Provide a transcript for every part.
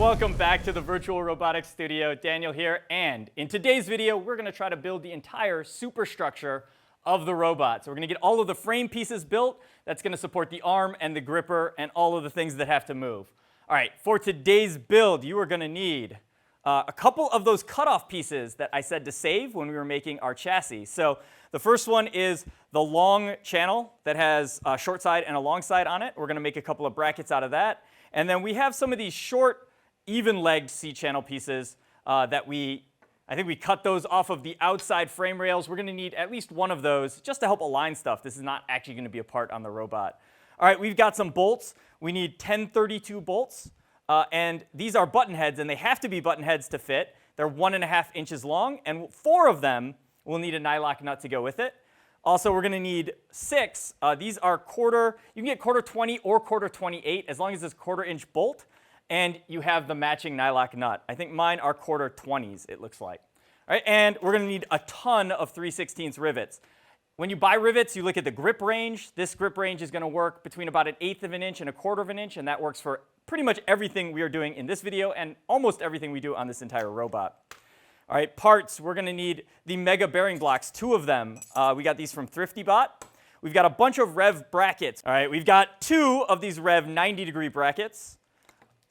welcome back to the Virtual Robotics Studio. Daniel here, and in today's video, we're going to try to build the entire superstructure of the robot. So we're going to get all of the frame pieces built. That's going to support the arm and the gripper and all of the things that have to move. All right, for today's build, you are going to need a couple of those cutoff pieces that I said to save when we were making our chassis. So the first one is the long channel that has a short side and a long side on it. We're going to make a couple of brackets out of that. And then we have some of these short, even-legged C-channel pieces that I think we cut those off of the outside frame rails. We're going to need at least one of those just to help align stuff. This is not actually going to be a part on the robot. All right, we've got some bolts. We need 1032 bolts. And these are button heads, and they have to be button heads to fit. They're 1.5 inches long, and 4 of them will need a nylock nut to go with it. Also, we're going to need 6. These are quarter. You can get quarter 20 or quarter 28 as long as it's quarter-inch bolt, and you have the matching nylock nut. I think mine are quarter 20s, it looks like. All right, and we're going to need a ton of 3/16 rivets. When you buy rivets, you look at the grip range. This grip range is going to work between about 1/8 of an inch and 1/4 of an inch, and that works for pretty much everything we are doing in this video and almost everything we do on this entire robot. All right, parts, we're going to need the mega bearing blocks, 2 of them. We got these from ThriftyBot. We've got a bunch of rev brackets. All right, we've got 2 of these rev 90-degree brackets.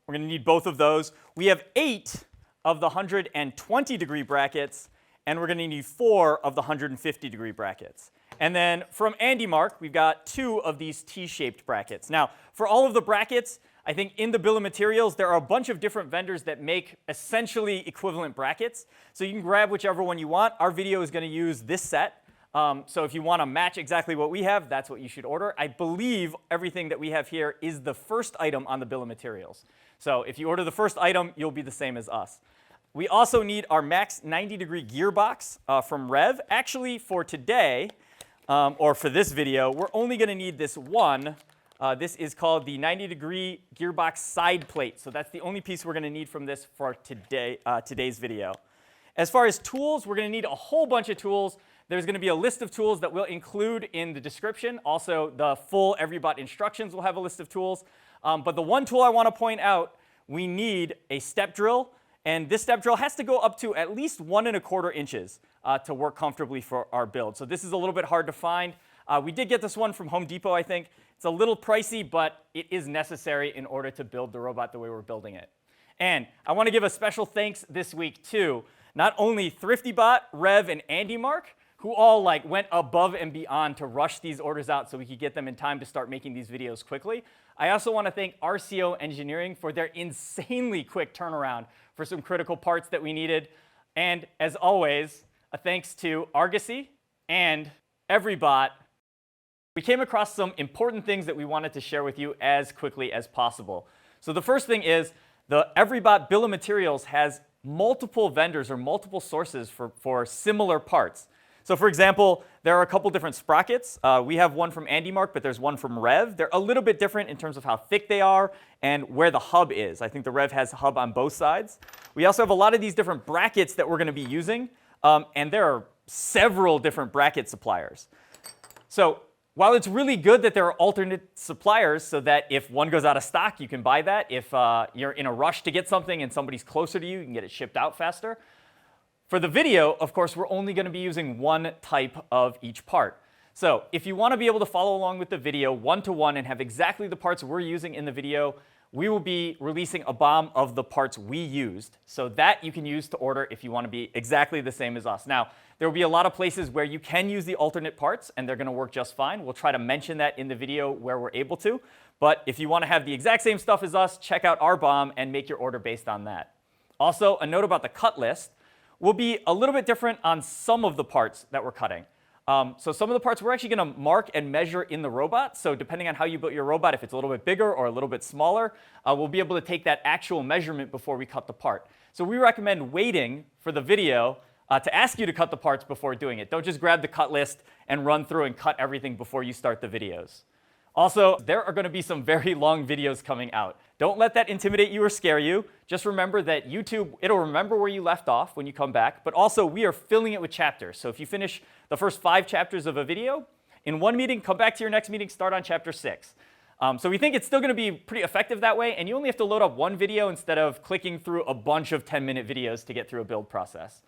We're going to need both of those. We have 8 of the 120-degree brackets, and we're going to need 4 of the 150-degree brackets. And then from AndyMark, we've got 2 of these T-shaped brackets. Now, for all of the brackets, I think in the bill of materials, there are a bunch of different vendors that make essentially equivalent brackets. So you can grab whichever one you want. Our video is going to use this set. So if you want to match exactly what we have, that's what you should order. I believe everything that we have here is the first item on the bill of materials. So if you order the first item, you'll be the same as us. We also need our max 90-degree gearbox from Rev. Actually, for today, or for this video, we're only going to need this one. This is called the 90-degree gearbox side plate. So that's the only piece we're going to need from this for today's video. As far as tools, we're going to need a whole bunch of tools. There's going to be a list of tools that we'll include in the description. Also, the full EveryBot instructions will have a list of tools. But the one tool I want to point out, we need a step drill. And this step drill has to go up to at least 1.25 inches to work comfortably for our build. So this is a little bit hard to find. We did get this one from Home Depot, I think. It's a little pricey, but it is necessary in order to build the robot the way we're building it. And I want to give a special thanks this week to not only ThriftyBot, Rev, and AndyMark, who all went above and beyond to rush these orders out so we could get them in time to start making these videos quickly. I also want to thank RCO Engineering for their insanely quick turnaround for some critical parts that we needed. And as always, a thanks to Argosy and EveryBot. We came across some important things that we wanted to share with you as quickly as possible. So the first thing is the EveryBot bill of materials has multiple vendors or multiple sources for similar parts. So for example, there are a couple different sprockets. We have one from AndyMark, but there's one from Rev. They're a little bit different in terms of how thick they are and where the hub is. I think the Rev has a hub on both sides. We also have a lot of these different brackets that we're going to be using, and there are several different bracket suppliers. So while it's really good that there are alternate suppliers so that if one goes out of stock, you can buy that. If you're in a rush to get something and somebody's closer to you, you can get it shipped out faster. For the video, of course, we're only going to be using one type of each part. So if you want to be able to follow along with the video one-to-one and have exactly the parts we're using in the video, we will be releasing a BOM of the parts we used. So that you can use to order if you want to be exactly the same as us. Now, there will be a lot of places where you can use the alternate parts, and they're going to work just fine. We'll try to mention that in the video where we're able to. But if you want to have the exact same stuff as us, check out our BOM and make your order based on that. Also, a note about the cut list. Will be a little bit different on some of the parts that we're cutting. So some of the parts we're actually going to mark and measure in the robot. So depending on how you built your robot, if it's a little bit bigger or a little bit smaller, we'll be able to take that actual measurement before we cut the part. So we recommend waiting for the video to ask you to cut the parts before doing it. Don't just grab the cut list and run through and cut everything before you start the videos. Also, there are going to be some very long videos coming out. Don't let that intimidate you or scare you. Just remember that YouTube, it'll remember where you left off when you come back, but also we are filling it with chapters. So if you finish the first 5 chapters of a video, in one meeting, come back to your next meeting, start on chapter 6. So we think it's still going to be pretty effective that way, and you only have to load up one video instead of clicking through a bunch of 10-minute videos to get through a build process.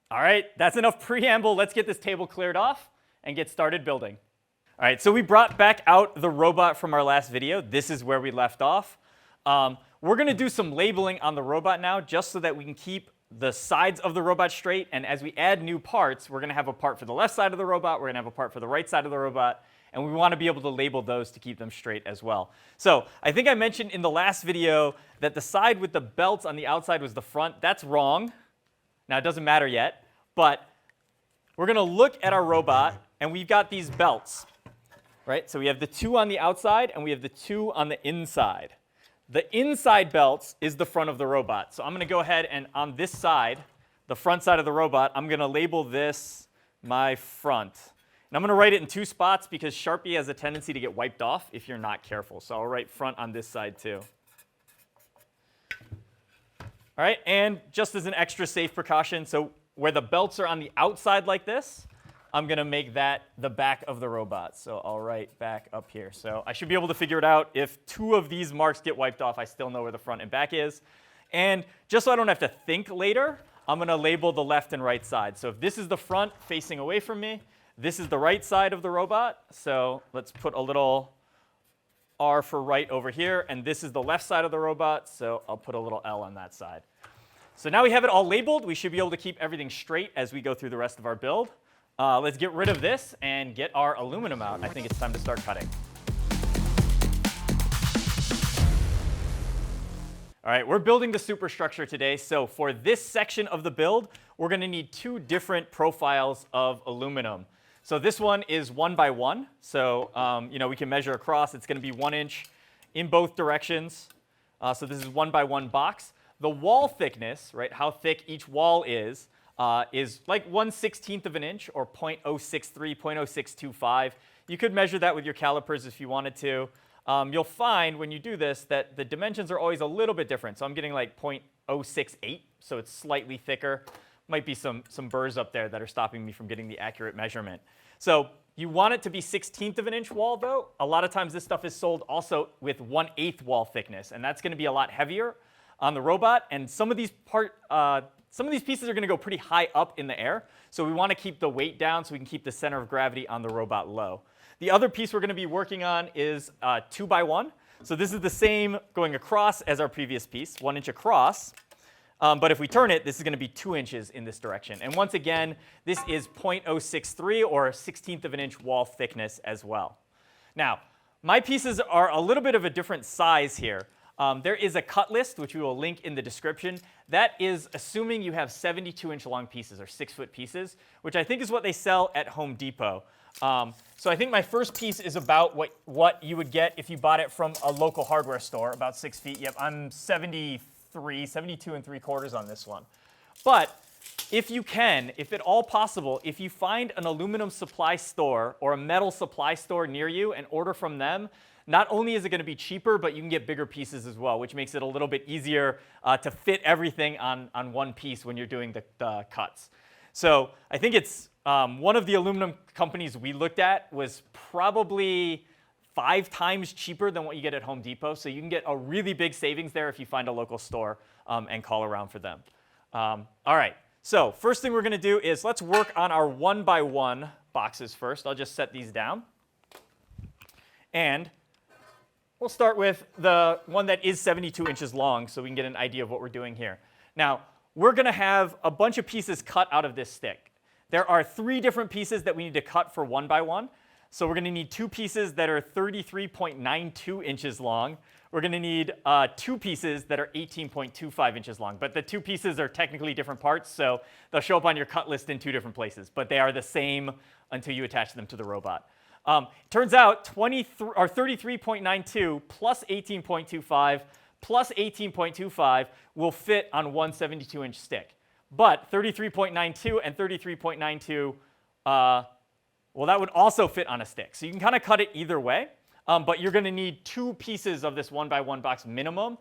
All right, that's enough preamble. Let's get this table cleared off and get started building. All right, so we brought back out the robot from our last video. This is where we left off. We're going to do some labeling on the robot now just so that we can keep the sides of the robot straight, and as we add new parts, we're going to have a part for the left side of the robot, we're going to have a part for the right side of the robot, and we want to be able to label those to keep them straight as well. So I think I mentioned in the last video that the side with the belts on the outside was the front. That's wrong. Now, it doesn't matter yet, but we're going to look at our robot, and we've got these belts, right? So we have the two on the outside, and we have the two on the inside. The inside belts is the front of the robot. So I'm going to go ahead and on this side, the front side of the robot, I'm going to label this my front. And I'm going to write it in two spots because Sharpie has a tendency to get wiped off if you're not careful. So I'll write front on this side too. All right, and just as an extra safe precaution, so where the belts are on the outside like this, I'm going to make that the back of the robot. So I'll write back up here. So I should be able to figure it out. If two of these marks get wiped off, I still know where the front and back is. And just so I don't have to think later, I'm going to label the left and right side. So if this is the front facing away from me, this is the right side of the robot. So let's put a little R for right over here. And this is the left side of the robot. So I'll put a little L on that side. So now we have it all labeled. We should be able to keep everything straight as we go through the rest of our build. Let's get rid of this and get our aluminum out. I think it's time to start cutting. All right, we're building the superstructure today. So for this section of the build, we're going to need two different profiles of aluminum. So this one is 1 by 1. So we can measure across. It's going to be 1 inch in both directions. So this is 1 by 1 box. The wall thickness, right, how thick each wall is like 1/16 of an inch or 0.063, 0.0625. You could measure that with your calipers if you wanted to. You'll find when you do this that the dimensions are always a little bit different. So I'm getting like 0.068, so it's slightly thicker. Might be some burrs up there that are stopping me from getting the accurate measurement. So you want it to be 1/16 of an inch wall, though. A lot of times this stuff is sold also with 1/8 wall thickness, and that's going to be a lot heavier on the robot. And some of these pieces are going to go pretty high up in the air, so we want to keep the weight down so we can keep the center of gravity on the robot low. The other piece we're going to be working on is 2 by 1. So this is the same going across as our previous piece, 1 inch across. But if we turn it, this is going to be 2 inches in this direction. And once again, this is 0.063 or 1/16 of an inch wall thickness as well. Now, my pieces are a little bit of a different size here. There is a cut list, which we will link in the description. That is assuming you have 72-inch long pieces or 6-foot pieces, which I think is what they sell at Home Depot. So I think my first piece is about what you would get if you bought it from a local hardware store, about 6 feet. Yep, I'm 72 3/4 on this one. But if you can, if at all possible, if you find an aluminum supply store or a metal supply store near you and order from them, not only is it going to be cheaper, but you can get bigger pieces as well, which makes it a little bit easier to fit everything on one piece when you're doing the cuts. So I think it's one of the aluminum companies we looked at was probably 5 times cheaper than what you get at Home Depot. So you can get a really big savings there if you find a local store and call around for them. All right, so first thing we're going to do is let's work on our 1 by 1 boxes first. I'll just set these down. And we'll start with the one that is 72 inches long so we can get an idea of what we're doing here. Now, we're going to have a bunch of pieces cut out of this stick. There are 3 different pieces that we need to cut for 1 by 1. So we're going to need 2 pieces that are 33.92 inches long. We're going to need 2 pieces that are 18.25 inches long. But the 2 pieces are technically different parts, so they'll show up on your cut list in 2 different places. But they are the same until you attach them to the robot. Turns out 33.92 plus 18.25 plus 18.25 will fit on one 72-inch stick. But 33.92 and 33.92, well, that would also fit on a stick. So you can kind of cut it either way. But you're going to need 2 pieces of this 1 by 1 box minimum.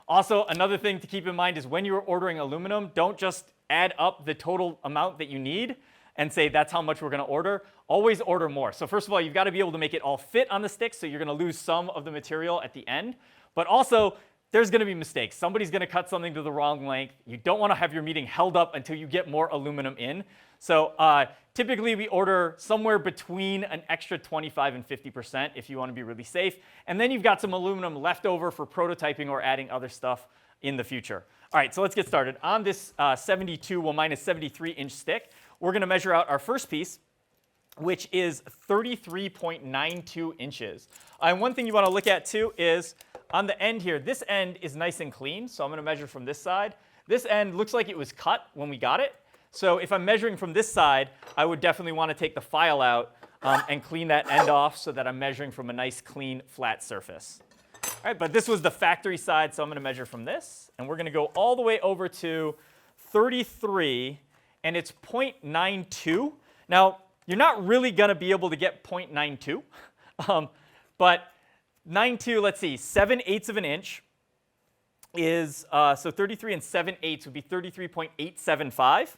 Also, another thing to keep in mind is when you're ordering aluminum, don't just add up the total amount that you need and say that's how much we're going to order. always order more. So first of all, you've got to be able to make it all fit on the stick, so you're going to lose some of the material at the end. But also, there's going to be mistakes. Somebody's going to cut something to the wrong length. You don't want to have your meeting held up until you get more aluminum in. So typically, we order somewhere between an extra 25 and 50% if you want to be really safe. And then you've got some aluminum left over for prototyping or adding other stuff in the future. All right, so let's get started. On this 72, well, minus 73-inch stick, we're going to measure out our first piece, which is 33.92 inches. And one thing you want to look at, too, is on the end here, this end is nice and clean, so I'm going to measure from this side. This end looks like it was cut when we got it. So if I'm measuring from this side, I would definitely want to take the file out and clean that end off so that I'm measuring from a nice, clean, flat surface. All right, but this was the factory side, so I'm going to measure from this. And we're going to go all the way over to 33, and it's 0.92. Now, you're not really going to be able to get 0.92, but 92, let's see, 7/8 of an inch is, so 33 and 7/8 would be 33.875.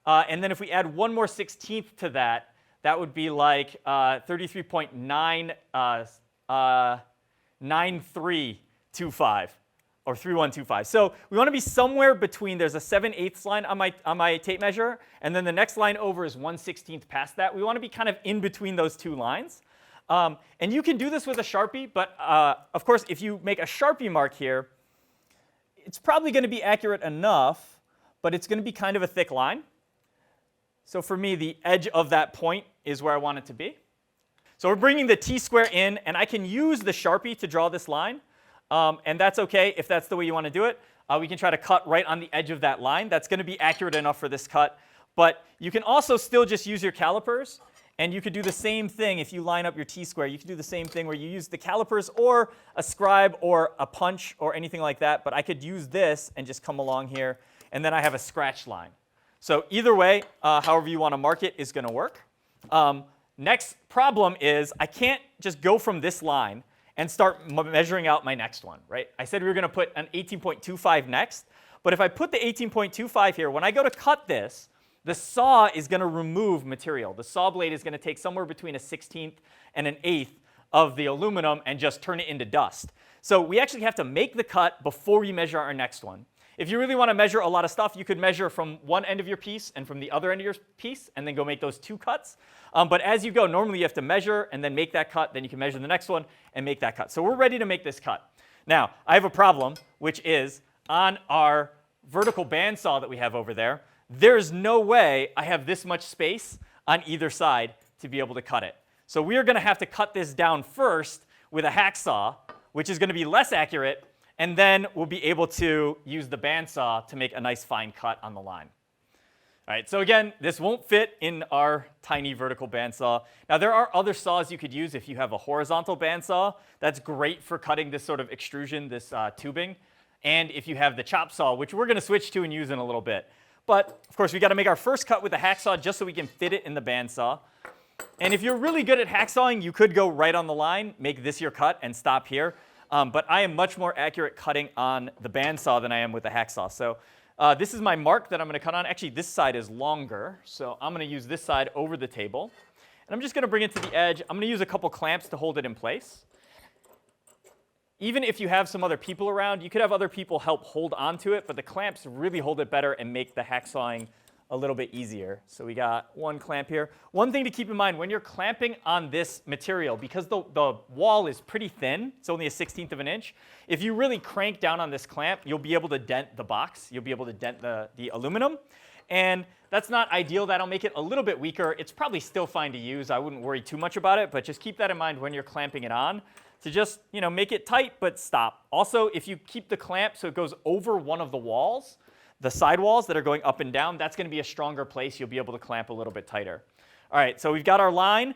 And then if we add one more 16th to that, that would be like 33.9325 or 3125. So we want to be somewhere between, there's a 7/8 line on my tape measure, and then the next line over is 1/16 past that. We want to be kind of in between those two lines. And you can do this with a Sharpie, but of course, if you make a Sharpie mark here, it's probably going to be accurate enough, but it's going to be kind of a thick line. So for me, the edge of that point is where I want it to be. So we're bringing the T-square in, and I can use the Sharpie to draw this line. And that's OK if that's the way you want to do it. We can try to cut right on the edge of that line. That's going to be accurate enough for this cut. But you can also still just use your calipers. And you could do the same thing if you line up your T-square. You can do the same thing where you use the calipers or a scribe or a punch or anything like that. But I could use this and just come along here. And then I have a scratch line. So either way, however you want to mark it is going to work. Next problem is I can't just go from this line and start measuring out my next one, right? I said we were going to put an 18.25 next. But if I put the 18.25 here, when I go to cut this, the saw is going to remove material. The saw blade is going to take somewhere between a 1/16 and an 1/8 of the aluminum and just turn it into dust. So we actually have to make the cut before we measure our next one. If you really want to measure a lot of stuff, you could measure from one end of your piece and from the other end of your piece and then go make those two cuts. But as you go, normally you have to measure and then make that cut. Then you can measure the next one and make that cut. So we're ready to make this cut. Now, I have a problem, which is on our vertical bandsaw that we have over there, there's no way I have this much space on either side to be able to cut it. So we are going to have to cut this down first with a hacksaw, which is going to be less accurate, and then we'll be able to use the bandsaw to make a nice fine cut on the line. All right, so again, this won't fit in our tiny vertical bandsaw. Now, there are other saws you could use if you have a horizontal bandsaw. That's great for cutting this sort of extrusion, this tubing. And if you have the chop saw, which we're going to switch to and use in a little bit. But, of course, we got to make our first cut with the hacksaw just so we can fit it in the bandsaw. And if you're really good at hacksawing, you could go right on the line, make this your cut, and stop here. But I am much more accurate cutting on the bandsaw than I am with the hacksaw. So this is my mark that I'm going to cut on. Actually, this side is longer, so I'm going to use this side over the table. And I'm just going to bring it to the edge. I'm going to use a couple clamps to hold it in place. Even if you have some other people around, you could have other people help hold onto it, but the clamps really hold it better and make the hacksawing a little bit easier. So we got one clamp here. One thing to keep in mind, when you're clamping on this material, because the wall is pretty thin, it's only a 1/16 of an inch, if you really crank down on this clamp, you'll be able to dent the box. You'll be able to dent the aluminum. And that's not ideal. That'll make it a little bit weaker. It's probably still fine to use. I wouldn't worry too much about it, but just keep that in mind when you're clamping it on. To just make it tight, but stop. Also, if you keep the clamp so it goes over one of the walls, the side walls that are going up and down, that's going to be a stronger place. You'll be able to clamp a little bit tighter. All right, so we've got our line.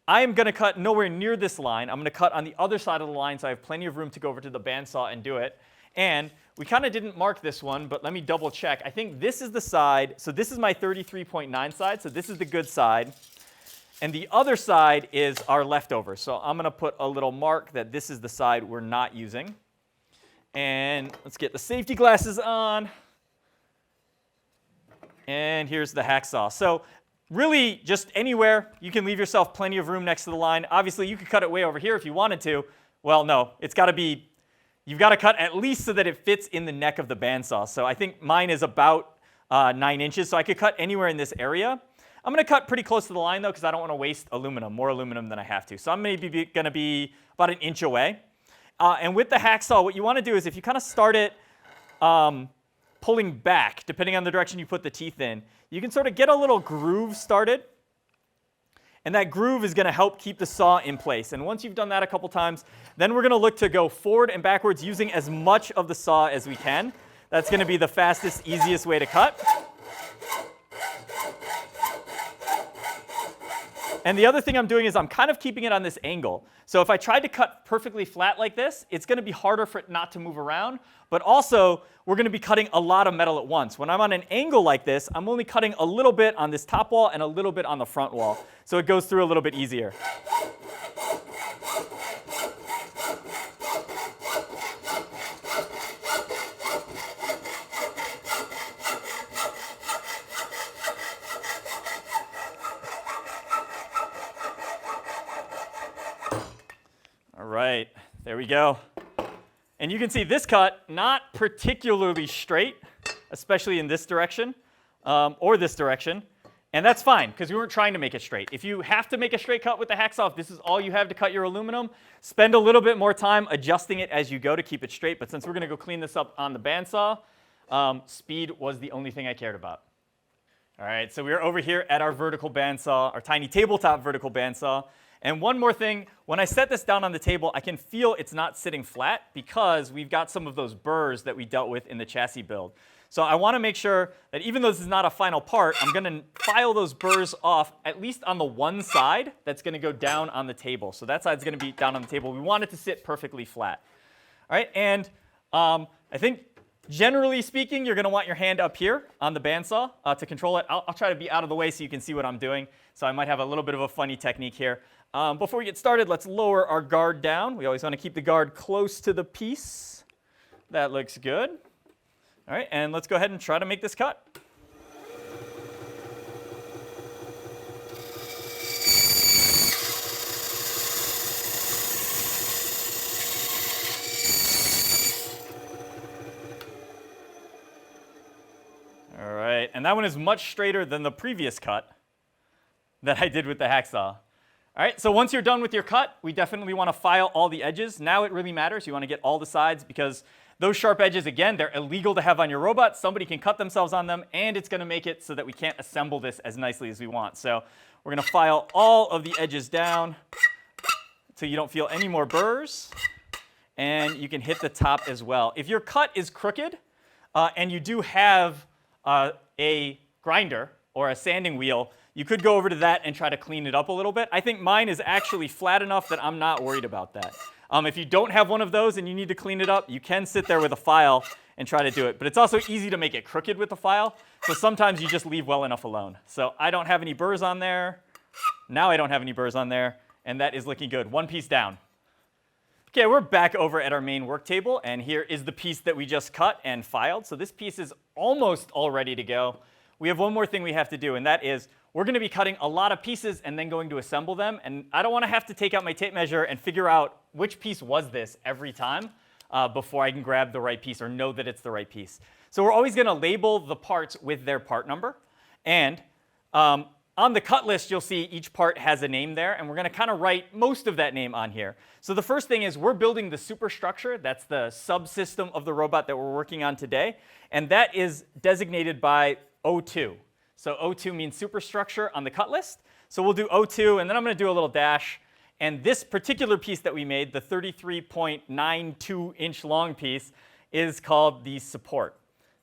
I am going to cut nowhere near this line. I'm going to cut on the other side of the line, so I have plenty of room to go over to the bandsaw and do it. And we kind of didn't mark this one, but let me double check. I think this is the side. So this is my 33.9 side, so this is the good side. And the other side is our leftover. So I'm going to put a little mark that this is the side we're not using. And let's get the safety glasses on. And here's the hacksaw. So really, just anywhere. You can leave yourself plenty of room next to the line. Obviously, you could cut it way over here if you wanted to. Well, no, it's got to be, you've got to cut at least so that it fits in the neck of the bandsaw. So I think mine is about 9 inches, so I could cut anywhere in this area. I'm going to cut pretty close to the line, though, because I don't want to waste aluminum, more aluminum than I have to. So I'm maybe going to be about 1 inch away. And with the hacksaw, what you want to do is if you kind of start it pulling back, depending on the direction you put the teeth in, you can sort of get a little groove started. And that groove is going to help keep the saw in place. And once you've done that a couple times, then we're going to look to go forward and backwards using as much of the saw as we can. That's going to be the fastest, easiest way to cut. And the other thing I'm doing is I'm kind of keeping it on this angle. So if I tried to cut perfectly flat like this, it's going to be harder for it not to move around. But also, we're going to be cutting a lot of metal at once. When I'm on an angle like this, I'm only cutting a little bit on this top wall and a little bit on the front wall. So it goes through a little bit easier. All right, there we go. And you can see this cut, not particularly straight, especially in this direction or this direction. And that's fine, because we weren't trying to make it straight. If you have to make a straight cut with the hacksaw, if this is all you have to cut your aluminum, spend a little bit more time adjusting it as you go to keep it straight. But since we're going to go clean this up on the bandsaw, speed was the only thing I cared about. All right, so we're over here at our vertical bandsaw, our tiny tabletop vertical bandsaw. And one more thing, when I set this down on the table, I can feel it's not sitting flat because we've got some of those burrs that we dealt with in the chassis build. So I want to make sure that even though this is not a final part, I'm going to file those burrs off at least on the one side that's going to go down on the table. So that side's going to be down on the table. We want it to sit perfectly flat. All right, and I think generally speaking, you're going to want your hand up here on the bandsaw to control it. I'll try to be out of the way so you can see what I'm doing. So I might have a little bit of a funny technique here. Before we get started, let's lower our guard down. We always want to keep the guard close to the piece. That looks good. All right, and let's go ahead and try to make this cut. All right, and that one is much straighter than the previous cut that I did with the hacksaw. All right, so once you're done with your cut, we definitely want to file all the edges. Now it really matters. You want to get all the sides because those sharp edges, again, they're illegal to have on your robot. Somebody can cut themselves on them, and it's going to make it so that we can't assemble this as nicely as we want. So we're going to file all of the edges down so you don't feel any more burrs, and you can hit the top as well. If your cut is crooked and you do have a grinder or a sanding wheel, you could go over to that and try to clean it up a little bit. I think mine is actually flat enough that I'm not worried about that. If you don't have one of those and you need to clean it up, you can sit there with a file and try to do it. But it's also easy to make it crooked with the file, so sometimes you just leave well enough alone. So I don't have any burrs on there. Now I don't have any burrs on there, and that is looking good. One piece down. Okay, we're back over at our main work table, and here is the piece that we just cut and filed. So this piece is almost all ready to go. We have one more thing we have to do, and that is we're going to be cutting a lot of pieces and then going to assemble them. And I don't want to have to take out my tape measure and figure out which piece was this every time before I can grab the right piece or know that it's the right piece. So we're always going to label the parts with their part number. And on the cut list, you'll see each part has a name there. And we're going to kind of write most of that name on here. So the first thing is we're building the superstructure. That's the subsystem of the robot that we're working on today. And that is designated by O2. So O2 means superstructure on the cut list. So we'll do O2, and then I'm going to do a little dash. And this particular piece that we made, the 33.92-inch long piece, is called the support.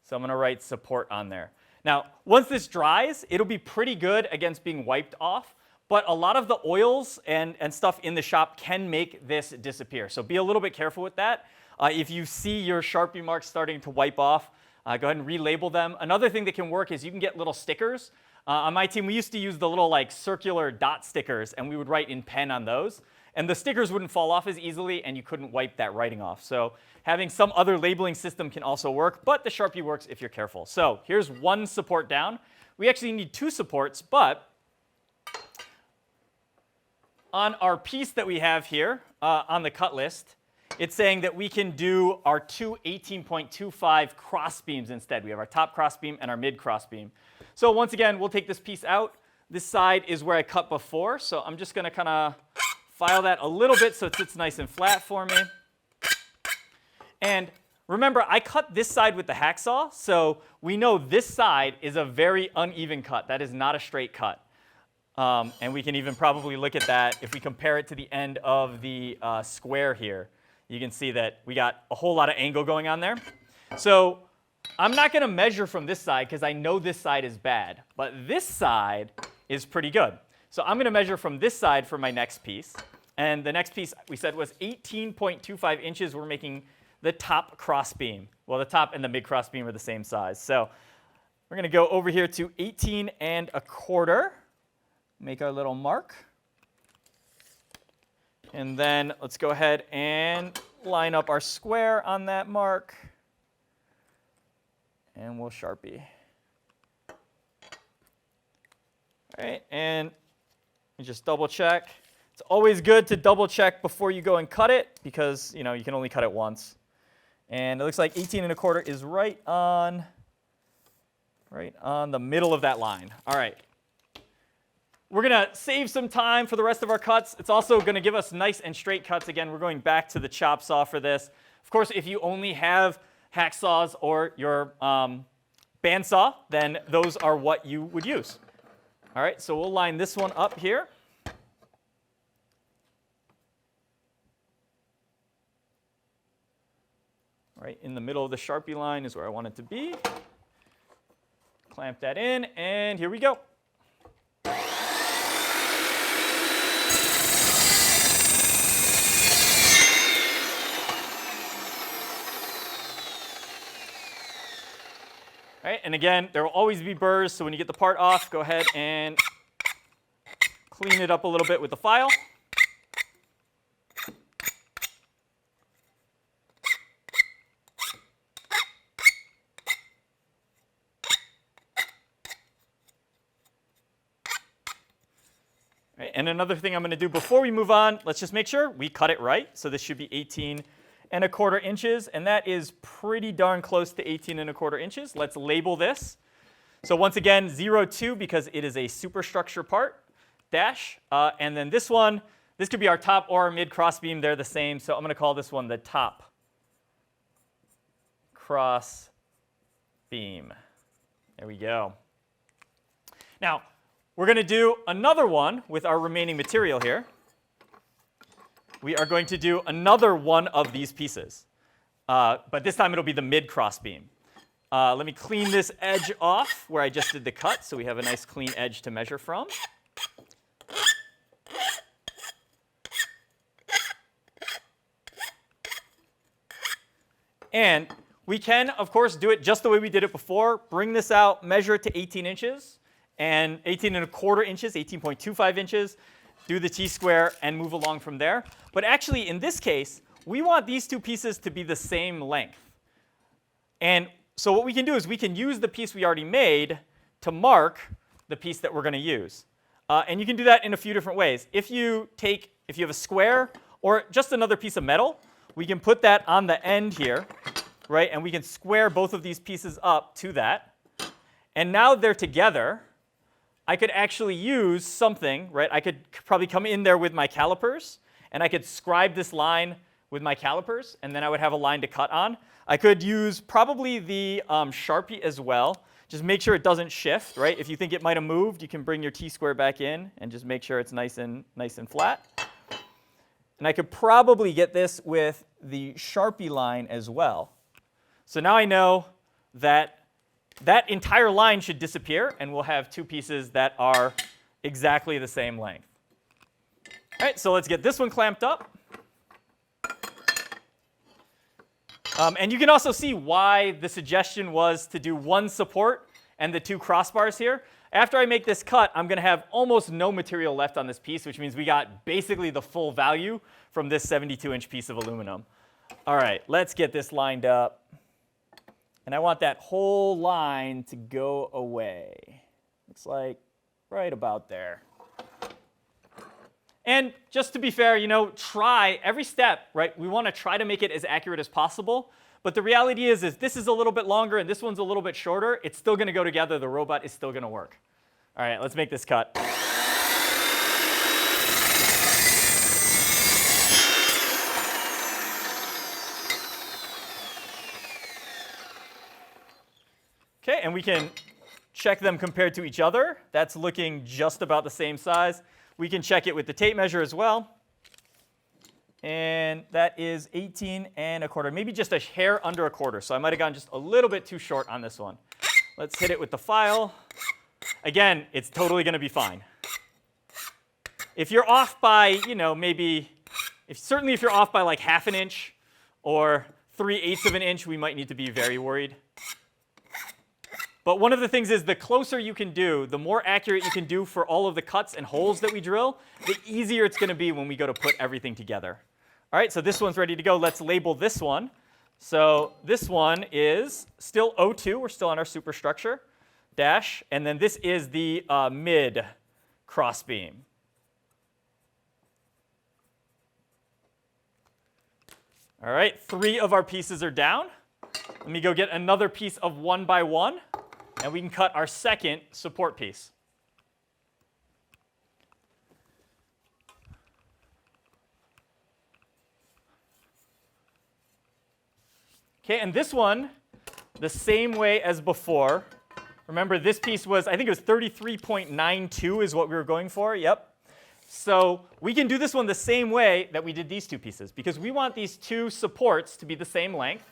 So I'm going to write support on there. Now, once this dries, it'll be pretty good against being wiped off. But a lot of the oils and stuff in the shop can make this disappear. So be a little bit careful with that. If you see your Sharpie marks starting to wipe off, go ahead and relabel them. Another thing that can work is you can get little stickers. On my team, we used to use the little circular dot stickers, and we would write in pen on those. And the stickers wouldn't fall off as easily, and you couldn't wipe that writing off. So having some other labeling system can also work, but the Sharpie works if you're careful. So here's one support down. We actually need two supports, but on our piece that we have here on the cut list, it's saying that we can do our two 18.25 cross beams instead. We have our top cross beam and our mid cross beam. So once again, we'll take this piece out. This side is where I cut before, so I'm just going to kind of file that a little bit so it sits nice and flat for me. And remember, I cut this side with the hacksaw, so we know this side is a very uneven cut. That is not a straight cut. And we can even probably look at that if we compare it to the end of the square here. You can see that we got a whole lot of angle going on there. So I'm not going to measure from this side because I know this side is bad, but this side is pretty good. So I'm going to measure from this side for my next piece. And the next piece we said was 18.25 inches. We're making the top cross beam. Well, the top and the mid cross beam are the same size. So we're going to go over here to 18.25. Make our little mark. And then let's go ahead and line up our square on that mark. And we'll Sharpie. All right, and just double check. It's always good to double check before you go and cut it because you can only cut it once. And it looks like 18.25 is right on the middle of that line. All right. We're going to save some time for the rest of our cuts. It's also going to give us nice and straight cuts. Again, we're going back to the chop saw for this. Of course, if you only have hacksaws or your bandsaw, then those are what you would use. All right, so we'll line this one up here. Right in the middle of the Sharpie line is where I want it to be. Clamp that in, and here we go. All right, and again, there will always be burrs, so when you get the part off, go ahead and clean it up a little bit with the file. All right, and another thing I'm going to do before we move on, let's just make sure we cut it right. So this should be 18.25 inches, and that is pretty darn close to 18.25 inches. Let's label this. So once again, 02 because it is a superstructure part, dash. And then this one, this could be our top or our mid cross beam. They're the same, so I'm going to call this one the top cross beam. There we go. Now, we're going to do another one with our remaining material here. We are going to do another one of these pieces. But this time it'll be the mid cross beam. Let me clean this edge off where I just did the cut so we have a nice clean edge to measure from. And we can, of course, do it just the way we did it before. Bring this out, measure it to 18 inches, and 18.25 inches, 18.25 inches. Do the T-square and move along from there. But actually, in this case, we want these two pieces to be the same length. And so what we can do is we can use the piece we already made to mark the piece that we're going to use. And you can do that in a few different ways. If you have a square or just another piece of metal, we can put that on the end here, right? And we can square both of these pieces up to that. And now they're together. I could actually use something, right? I could probably come in there with my calipers, and I could scribe this line with my calipers, and then I would have a line to cut on. I could use probably the Sharpie as well. Just make sure it doesn't shift, right? If you think it might have moved, you can bring your T-square back in and just make sure it's nice and flat. And I could probably get this with the Sharpie line as well. So now I know that that entire line should disappear, and we'll have two pieces that are exactly the same length. All right, so let's get this one clamped up. And you can also see why the suggestion was to do one support and the two crossbars here. After I make this cut, I'm going to have almost no material left on this piece, which means we got basically the full value from this 72-inch piece of aluminum. All right, let's get this lined up. And I want that whole line to go away. Looks like right about there. And just to be fair, try every step, right? We want to try to make it as accurate as possible. But the reality is this is a little bit longer and this one's a little bit shorter. It's still going to go together. The robot is still going to work. All right, let's make this cut. Okay, and we can check them compared to each other. That's looking just about the same size. We can check it with the tape measure as well. And that is 18 1/4, maybe just a hair under 1/4. So I might have gone just a little bit too short on this one. Let's hit it with the file. Again, it's totally going to be fine. If you're off by, certainly if you're off by like 1/2 inch or 3/8 of an inch, we might need to be very worried. But one of the things is the closer you can do, the more accurate you can do for all of the cuts and holes that we drill, the easier it's going to be when we go to put everything together. All right, so this one's ready to go. Let's label this one. So this one is still O2. We're still on our superstructure dash. And then this is the mid crossbeam. All right, 3 of our pieces are down. Let me go get another piece of 1 by 1. And we can cut our second support piece. Okay, and this one, the same way as before. Remember, this piece was, I think it was 33.92 is what we were going for. Yep. So we can do this one the same way that we did these 2 pieces, because we want these 2 supports to be the same length.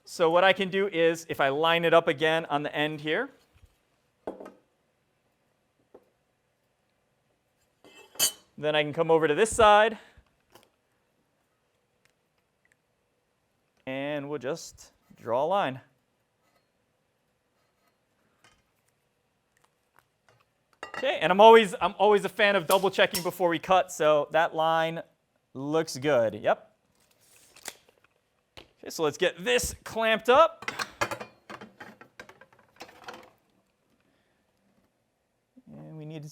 So what I can do is, if I line it up again on the end here, then I can come over to this side, and we'll just draw a line. Okay, and I'm always a fan of double checking before we cut, so that line looks good. Yep. Okay, so let's get this clamped up. And we need to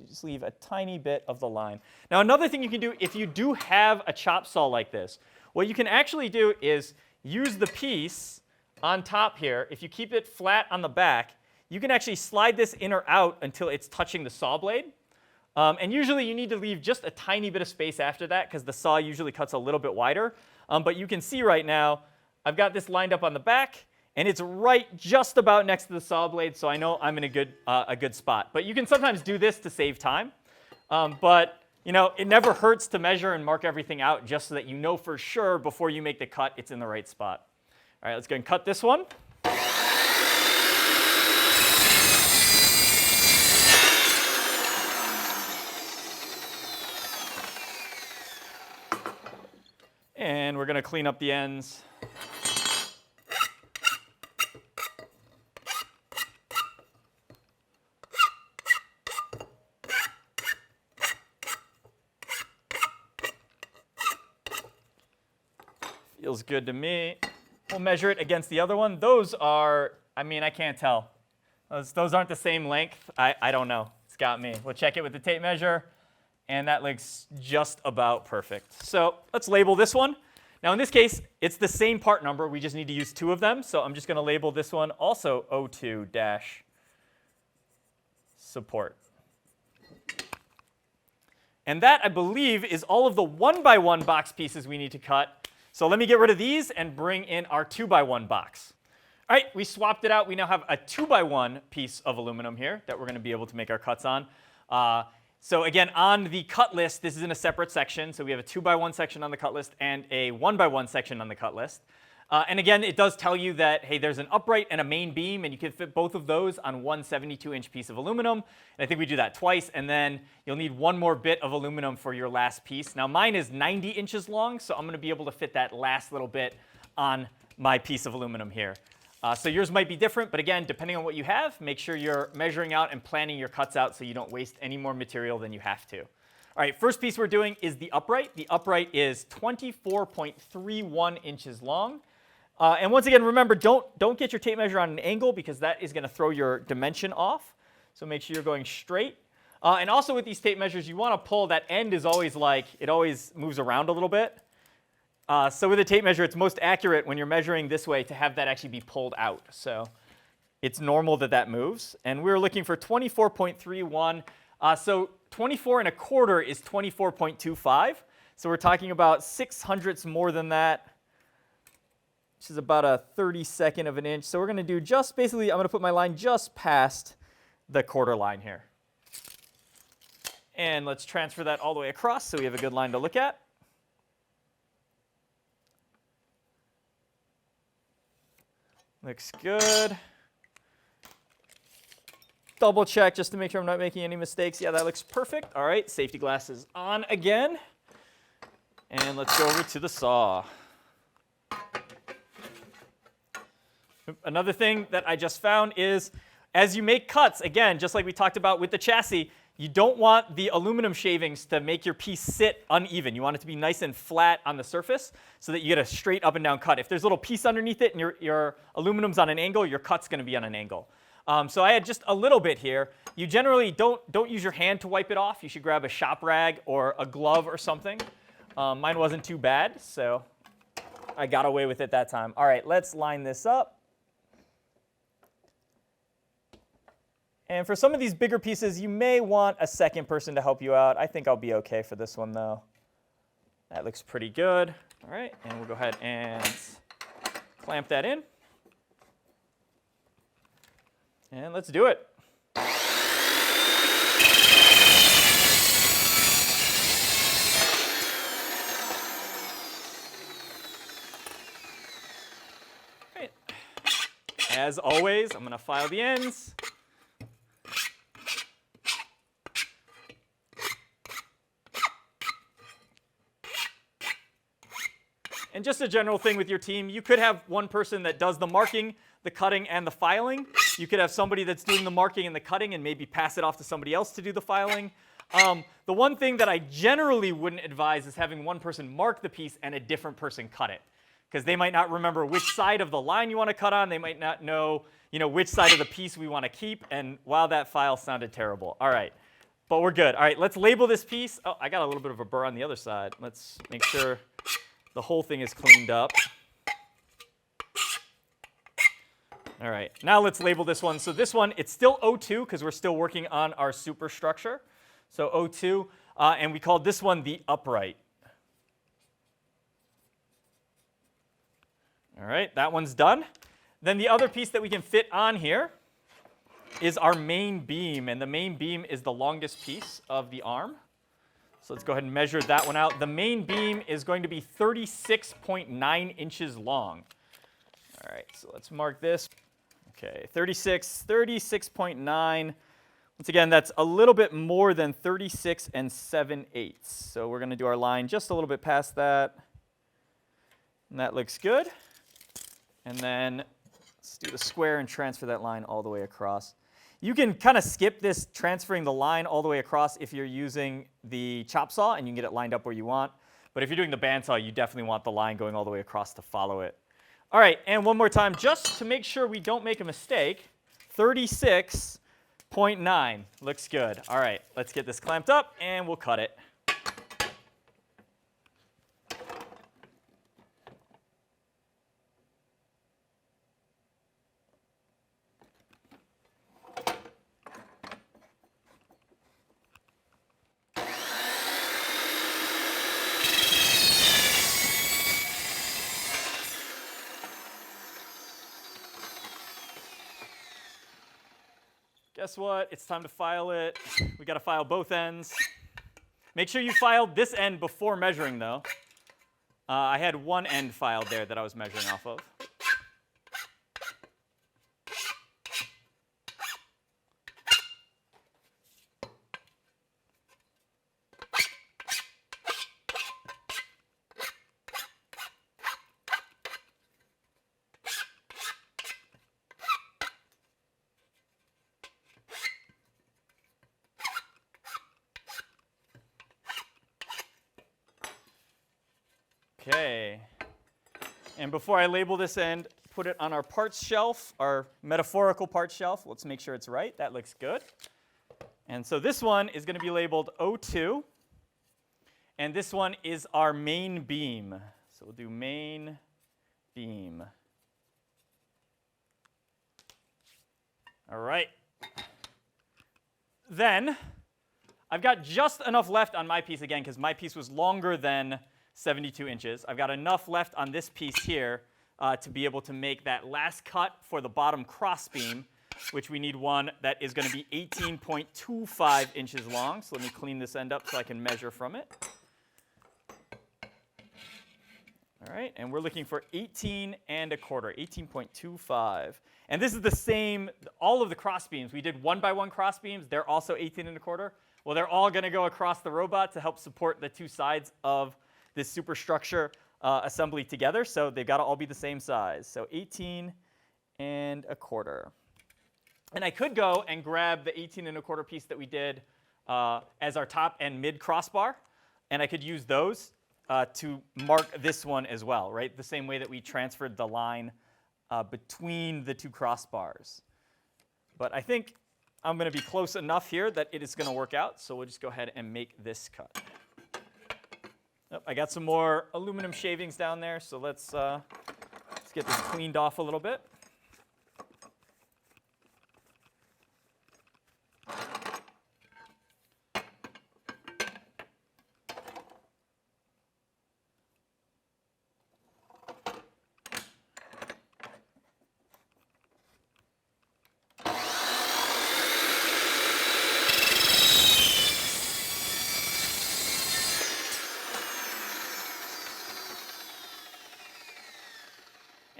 just leave a tiny bit of the line. Now, another thing you can do, if you do have a chop saw like this, what you can actually do is use the piece on top here. If you keep it flat on the back, you can actually slide this in or out until it's touching the saw blade. And usually you need to leave just a tiny bit of space after that, because the saw usually cuts a little bit wider. But you can see right now, I've got this lined up on the back, and it's right just about next to the saw blade, so I know I'm in a good spot. But you can sometimes do this to save time. But it never hurts to measure and mark everything out just so that you know for sure before you make the cut it's in the right spot. All right, let's go and cut this one. And we're going to clean up the ends. Feels good to me. We'll measure it against the other one. Those are, I can't tell. Those aren't the same length. I don't know. It's got me. We'll check it with the tape measure. And that looks just about perfect. So let's label this one. Now in this case, it's the same part number. We just need to use 2 of them. So I'm just going to label this one also O2-support. And that, I believe, is all of the 1 by 1 box pieces we need to cut. So let me get rid of these and bring in our 2 by 1 box. All right, we swapped it out. We now have a 2 by 1 piece of aluminum here that we're going to be able to make our cuts on. So again, on the cut list, this is in a separate section. So we have a 2 by 1 section on the cut list and a 1 by 1 section on the cut list. And again, it does tell you that, hey, there's an upright and a main beam, and you can fit both of those on one 72-inch piece of aluminum. And I think we do that twice, and then you'll need 1 more bit of aluminum for your last piece. Now, mine is 90 inches long, so I'm going to be able to fit that last little bit on my piece of aluminum here. So yours might be different, but again, depending on what you have, make sure you're measuring out and planning your cuts out so you don't waste any more material than you have to. All right, first piece we're doing is the upright. The upright is 24.31 inches long. And once again, remember, don't get your tape measure on an angle because that is going to throw your dimension off. So make sure you're going straight. And also with these tape measures, you want to pull, that end is always like, it always moves around a little bit. So with a tape measure, it's most accurate when you're measuring this way to have that actually be pulled out. So it's normal that that moves. And we're looking for 24.31. So 24¼ is 24.25. So we're talking about 6/100ths more than that, which is about a 32nd of an inch. So we're going to do just basically, I'm going to put my line just past the quarter line here. And let's transfer that all the way across so we have a good line to look at. Looks good. Double check just to make sure I'm not making any mistakes. Yeah, that looks perfect. All right, safety glasses on again. And let's go over to the saw. Another thing that I just found is as you make cuts, again, just like we talked about with the chassis, you don't want the aluminum shavings to make your piece sit uneven. You want it to be nice and flat on the surface so that you get a straight up and down cut. If there's a little piece underneath it and your aluminum's on an angle, your cut's going to be on an angle. So I had just a little bit here. You generally don't use your hand to wipe it off. You should grab a shop rag or a glove or something. Mine wasn't too bad, so I got away with it that time. All right, let's line this up. And for some of these bigger pieces, you may want a second person to help you out. I think I'll be okay for this one, though. That looks pretty good. All right, and we'll go ahead and clamp that in. And let's do it. Right. As always, I'm going to file the ends. And just a general thing with your team, you could have one person that does the marking, the cutting, and the filing. You could have somebody that's doing the marking and the cutting and maybe pass it off to somebody else to do the filing. The one thing that I generally wouldn't advise is having one person mark the piece and a different person cut it, because they might not remember which side of the line you want to cut on. They might not know, which side of the piece we want to keep. And wow, that file sounded terrible. All right, but we're good. All right, let's label this piece. Oh, I got a little bit of a burr on the other side. Let's make sure the whole thing is cleaned up. All right, now let's label this one. So this one, it's still O2 because we're still working on our superstructure. So O2, and we called this one the upright. All right, that one's done. Then the other piece that we can fit on here is our main beam, and the main beam is the longest piece of the arm. So let's go ahead and measure that one out. The main beam is going to be 36.9 inches long. All right, so let's mark this. Okay, 36.9. Once again, that's a little bit more than 36 7/8. So we're going to do our line just a little bit past that. And that looks good. And then let's do the square and transfer that line all the way across. You can kind of skip this transferring the line all the way across if you're using the chop saw and you can get it lined up where you want. But if you're doing the bandsaw, you definitely want the line going all the way across to follow it. All right, and one more time, just to make sure we don't make a mistake, 36.9 looks good. All right, let's get this clamped up and we'll cut it. Guess what? It's time to file it. We got to file both ends. Make sure you filed this end before measuring, though. I had one end filed there that I was measuring off of. Okay, and before I label this end, put it on our parts shelf, our metaphorical parts shelf. Let's make sure it's right. That looks good. And so this one is going to be labeled O2. And this one is our main beam. So we'll do main beam. All right. Then I've got just enough left on my piece again, because my piece was longer than 72 inches. I've got enough left on this piece here to be able to make that last cut for the bottom crossbeam, which we need one that is going to be 18.25 inches long. So let me clean this end up so I can measure from it. All right, and we're looking for 18 and a quarter, 18.25. And this is the same, all of the crossbeams. We did 1x1 crossbeams. They're also 18 and a quarter. Well, they're all going to go across the robot to help support the two sides of this superstructure assembly together. So they've got to all be the same size. So 18 and a quarter. And I could go and grab the 18 and a quarter piece that we did as our top and mid crossbar, and I could use those to mark this one as well, right? The same way that we transferred the line between the two crossbars. But I think I'm going to be close enough here that it is going to work out, so we'll just go ahead and make this cut. Oh, I got some more aluminum shavings down there, so let's get this cleaned off a little bit.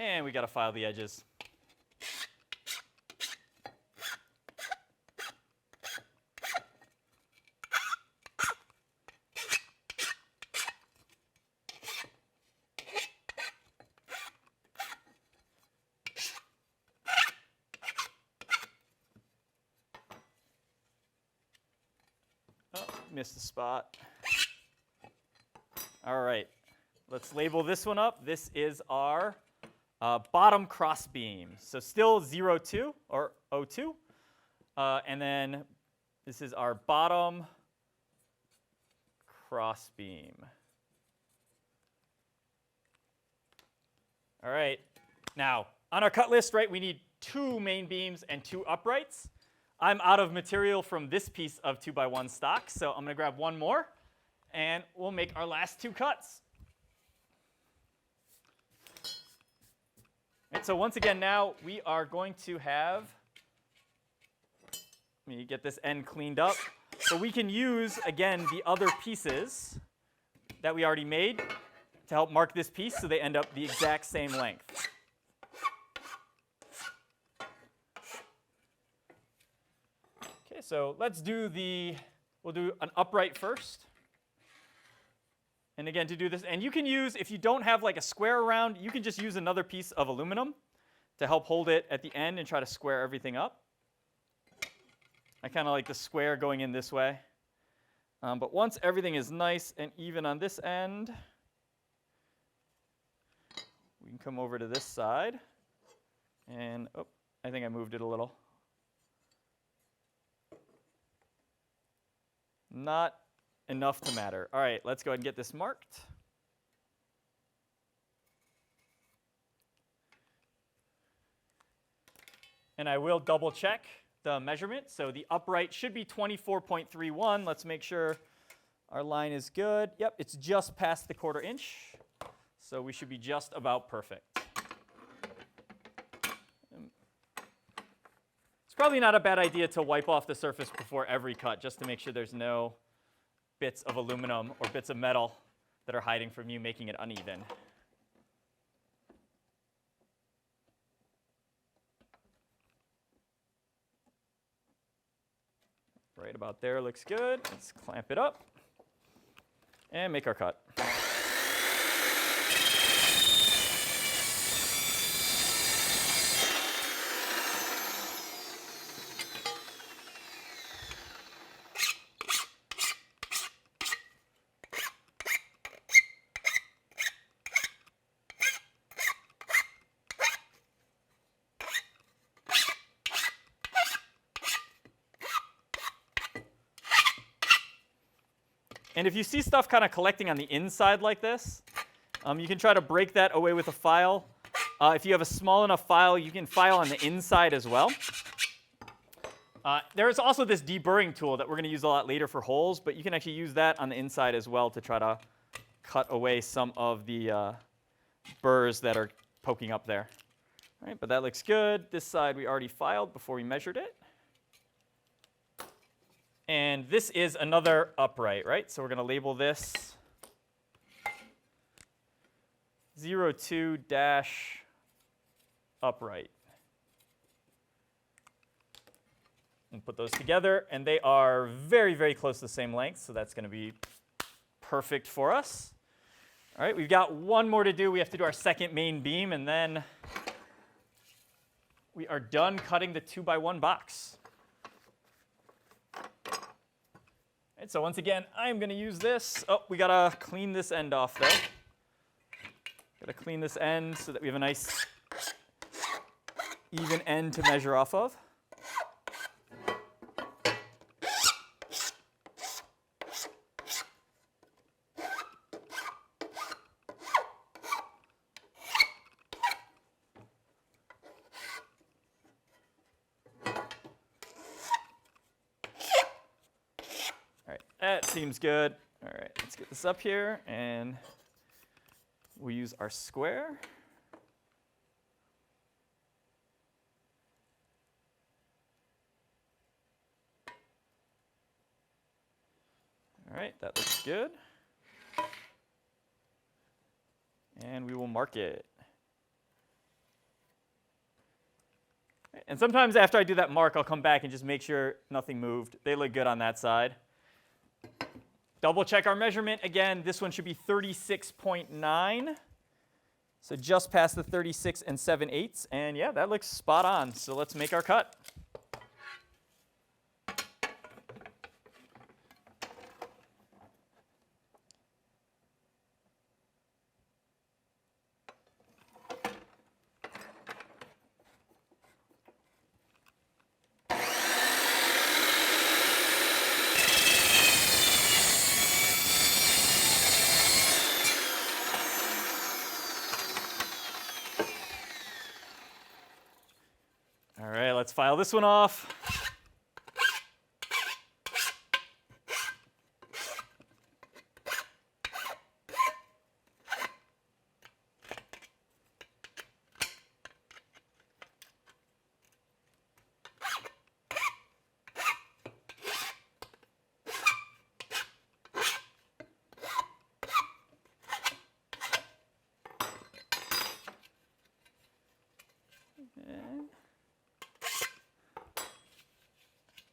And we got to file the edges. Oh, missed a spot. All right, let's label this one up. This is our bottom crossbeam. So still 02 or O2. And then this is our bottom crossbeam. All right. Now, on our cut list, right, we need 2 main beams and 2 uprights. I'm out of material from this piece of 2x1 stock, so I'm going to grab one more, and we'll make our last 2 cuts. And so once again, now we are going to have, let me get this end cleaned up. So we can use, again, the other pieces that we already made to help mark this piece so they end up the exact same length. Okay, so let's do we'll do an upright first. And again, to do this, and you can use, if you don't have like a square around, you can just use another piece of aluminum to help hold it at the end and try to square everything up. I kind of like the square going in this way. But once everything is nice and even on this end, we can come over to this side. And, oh, I think I moved it a little. Not enough to matter. All right, let's go ahead and get this marked. And I will double check the measurement. So the upright should be 24.31. Let's make sure our line is good. Yep, it's just past the 1/4 inch. So we should be just about perfect. It's probably not a bad idea to wipe off the surface before every cut, just to make sure there's no bits of aluminum or bits of metal that are hiding from you, making it uneven. Right about there looks good. Let's clamp it up and make our cut. And if you see stuff kind of collecting on the inside like this, you can try to break that away with a file. If you have a small enough file, you can file on the inside as well. There is also this deburring tool that we're going to use a lot later for holes, but you can actually use that on the inside as well to try to cut away some of the burrs that are poking up there. All right, but that looks good. This side we already filed before we measured it. And this is another upright, right? So we're going to label this 02-upright. And put those together, and they are very, very close to the same length, so that's going to be perfect for us. All right, we've got one more to do. We have to do our second main beam, and then we are done cutting the 2x1 box. All right, so once again, I'm going to use this. Oh, we got to clean this end off, though. Got to clean this end so that we have a nice even end to measure off of. That seems good. All right, let's get this up here, and we'll use our square. All right, that looks good. And we will mark it. And sometimes after I do that mark, I'll come back and just make sure nothing moved. They look good on that side. Double check our measurement. Again, this one should be 36.9. So just past the 36 7/8. And yeah, that looks spot on. So let's make our cut. All right, let's file this one off.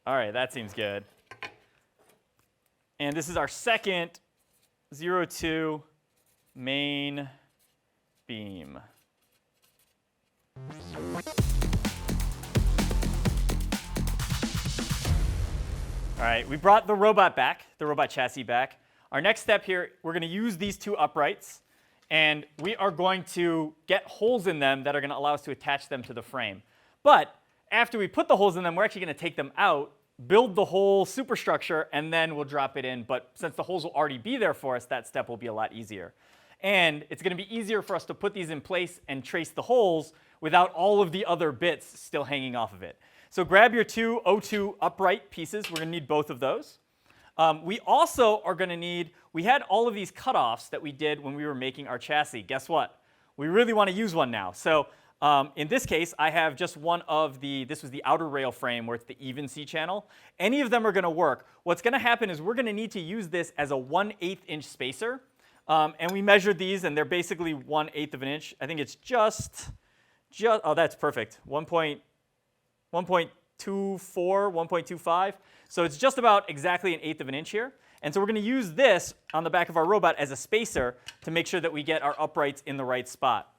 All right, that seems good. And this is our second 02 main beam. All right, we brought the robot back, the robot chassis back. Our next step here, we're going to use these two uprights, and we are going to get holes in them that are going to allow us to attach them to the frame. But after we put the holes in them, we're actually going to take them out, build the whole superstructure, and then we'll drop it in. But since the holes will already be there for us, that step will be a lot easier. And it's going to be easier for us to put these in place and trace the holes without all of the other bits still hanging off of it. So grab your two O2 upright pieces. We're going to need both of those. We also are going to need, we had all of these cutoffs that we did when we were making our chassis. Guess what? We really want to use one now. So in this case, I have just one of the, this was the outer rail frame where it's the even C channel. Any of them are going to work. What's going to happen is we're going to need to use this as a 1/8 inch spacer. And we measured these, and they're basically 1/8 of an inch. I think it's just oh, that's perfect. 1.24, 1.25. So it's just about exactly 1/8 of an inch here. And so we're going to use this on the back of our robot as a spacer to make sure that we get our uprights in the right spot.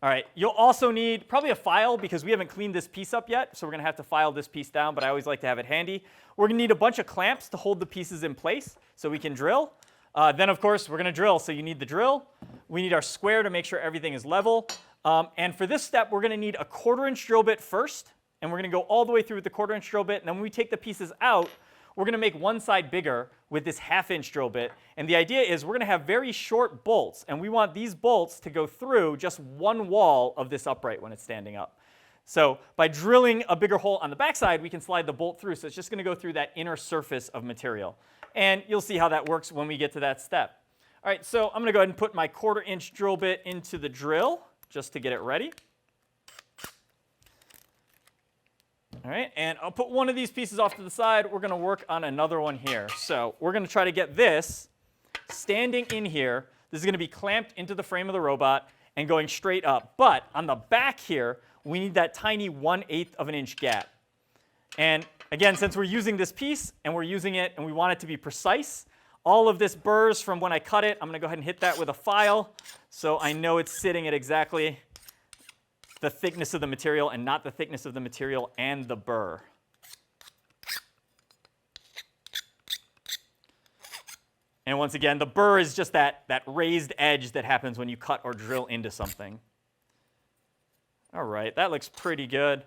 All right, you'll also need probably a file because we haven't cleaned this piece up yet, so we're going to have to file this piece down, but I always like to have it handy. We're going to need a bunch of clamps to hold the pieces in place so we can drill. Then, of course, we're going to drill, so you need the drill. We need our square to make sure everything is level. And for this step, we're going to need a 1/4 inch drill bit first, and we're going to go all the way through with the 1/4 inch drill bit, and then when we take the pieces out, we're going to make one side bigger with this 1/2-inch drill bit. And the idea is we're going to have very short bolts, and we want these bolts to go through just one wall of this upright when it's standing up. So by drilling a bigger hole on the backside, we can slide the bolt through, so it's just going to go through that inner surface of material. And you'll see how that works when we get to that step. All right, so I'm going to go ahead and put my 1/4-inch drill bit into the drill just to get it ready. All right, and I'll put one of these pieces off to the side. We're going to work on another one here. So we're going to try to get this standing in here. This is going to be clamped into the frame of the robot and going straight up. But on the back here, we need that tiny 1/8 of an inch gap. And again, since we're using this piece and we're using it and we want it to be precise, all of this burrs from when I cut it, I'm going to go ahead and hit that with a file so I know it's sitting at exactly the thickness of the material and not the thickness of the material and the burr. And once again, the burr is just that raised edge that happens when you cut or drill into something. All right, that looks pretty good.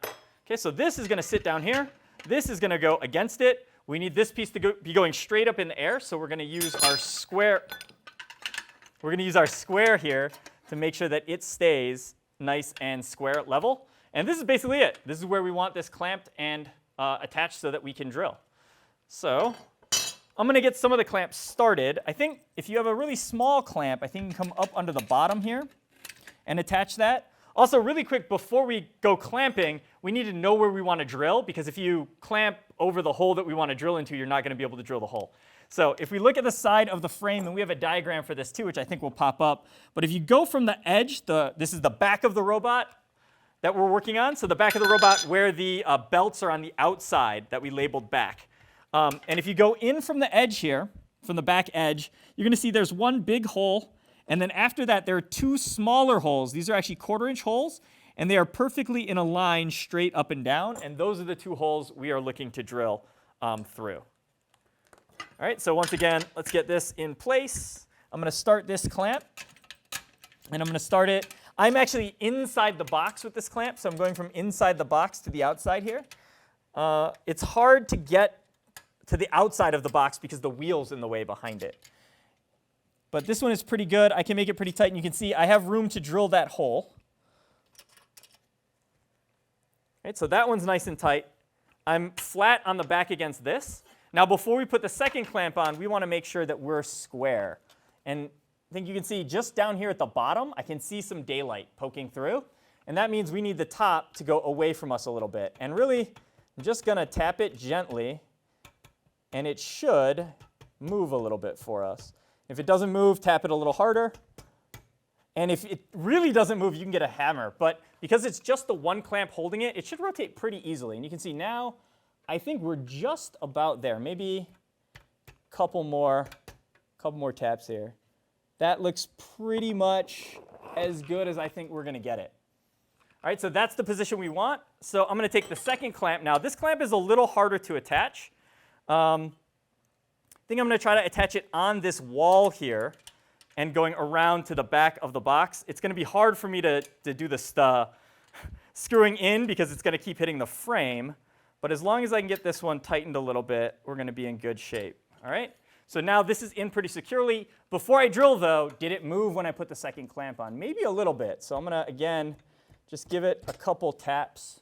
Okay, so this is going to sit down here. This is going to go against it. We need this piece to be going straight up in the air, so we're going to use our square. We're going to use our square here to make sure that it stays nice and square level. And this is basically it. This is where we want this clamped and attached so that we can drill. So I'm going to get some of the clamps started. I think if you have a really small clamp, I think you can come up under the bottom here and attach that. Also, really quick, before we go clamping, we need to know where we want to drill, because if you clamp over the hole that we want to drill into, you're not going to be able to drill the hole. So if we look at the side of the frame, and we have a diagram for this too, which I think will pop up. But if you go from the edge, this is the back of the robot that we're working on. So the back of the robot where the belts are on the outside that we labeled back. And if you go in from the edge here, from the back edge, you're going to see there's one big hole. And then after that, there are two smaller holes. These are actually 1/4-inch holes, and they are perfectly in a line straight up and down. And those are the two holes we are looking to drill through. All right, so once again, let's get this in place. I'm going to start this clamp, and I'm going to start it. I'm actually inside the box with this clamp, so I'm going from inside the box to the outside here. It's hard to get to the outside of the box because the wheel's in the way behind it. But this one is pretty good. I can make it pretty tight, and you can see I have room to drill that hole. Right, so that one's nice and tight. I'm flat on the back against this. Now, before we put the second clamp on, we want to make sure that we're square. And I think you can see just down here at the bottom, I can see some daylight poking through. And that means we need the top to go away from us a little bit. And really, I'm just going to tap it gently, and it should move a little bit for us. If it doesn't move, tap it a little harder. And if it really doesn't move, you can get a hammer. But because it's just the one clamp holding it, it should rotate pretty easily. And you can see now, I think we're just about there. Maybe a couple more taps here. That looks pretty much as good as I think we're going to get it. All right, so that's the position we want. So I'm going to take the second clamp now. This clamp is a little harder to attach. I think I'm going to try to attach it on this wall here and going around to the back of the box. It's going to be hard for me to do this screwing in because it's going to keep hitting the frame. But as long as I can get this one tightened a little bit, we're going to be in good shape. All right? So now this is in pretty securely. Before I drill, though, did it move when I put the second clamp on? Maybe a little bit. So I'm going to, again, just give it a couple taps.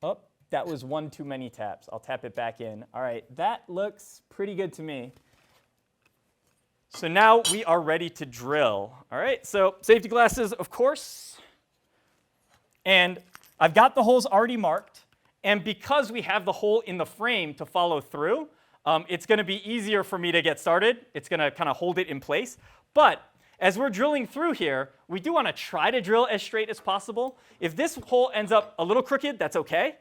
Oh. That was one too many taps. I'll tap it back in. All right, that looks pretty good to me. So now we are ready to drill. All right, so safety glasses, of course. And I've got the holes already marked. And because we have the hole in the frame to follow through, it's going to be easier for me to get started. It's going to kind of hold it in place. But as we're drilling through here, we do want to try to drill as straight as possible. If this hole ends up a little crooked, that's OK.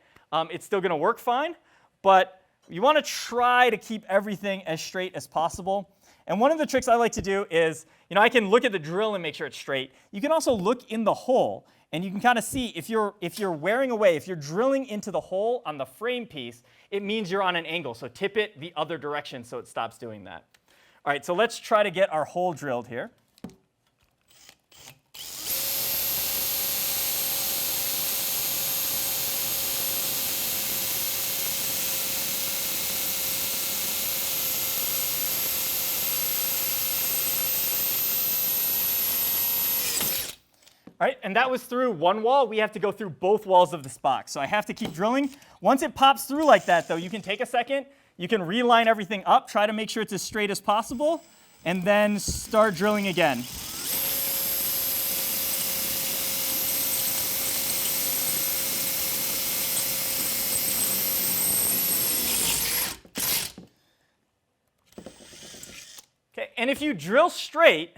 It's still going to work fine, but you want to try to keep everything as straight as possible. And one of the tricks I like to do is, I can look at the drill and make sure it's straight. You can also look in the hole, and you can kind of see if you're wearing away, if you're drilling into the hole on the frame piece, it means you're on an angle. So tip it the other direction so it stops doing that. All right, so let's try to get our hole drilled here. All right, and that was through one wall. We have to go through both walls of this box. So I have to keep drilling. Once it pops through like that, though, you can take a second. You can reline everything up, try to make sure it's as straight as possible, and then start drilling again. Okay, and if you drill straight,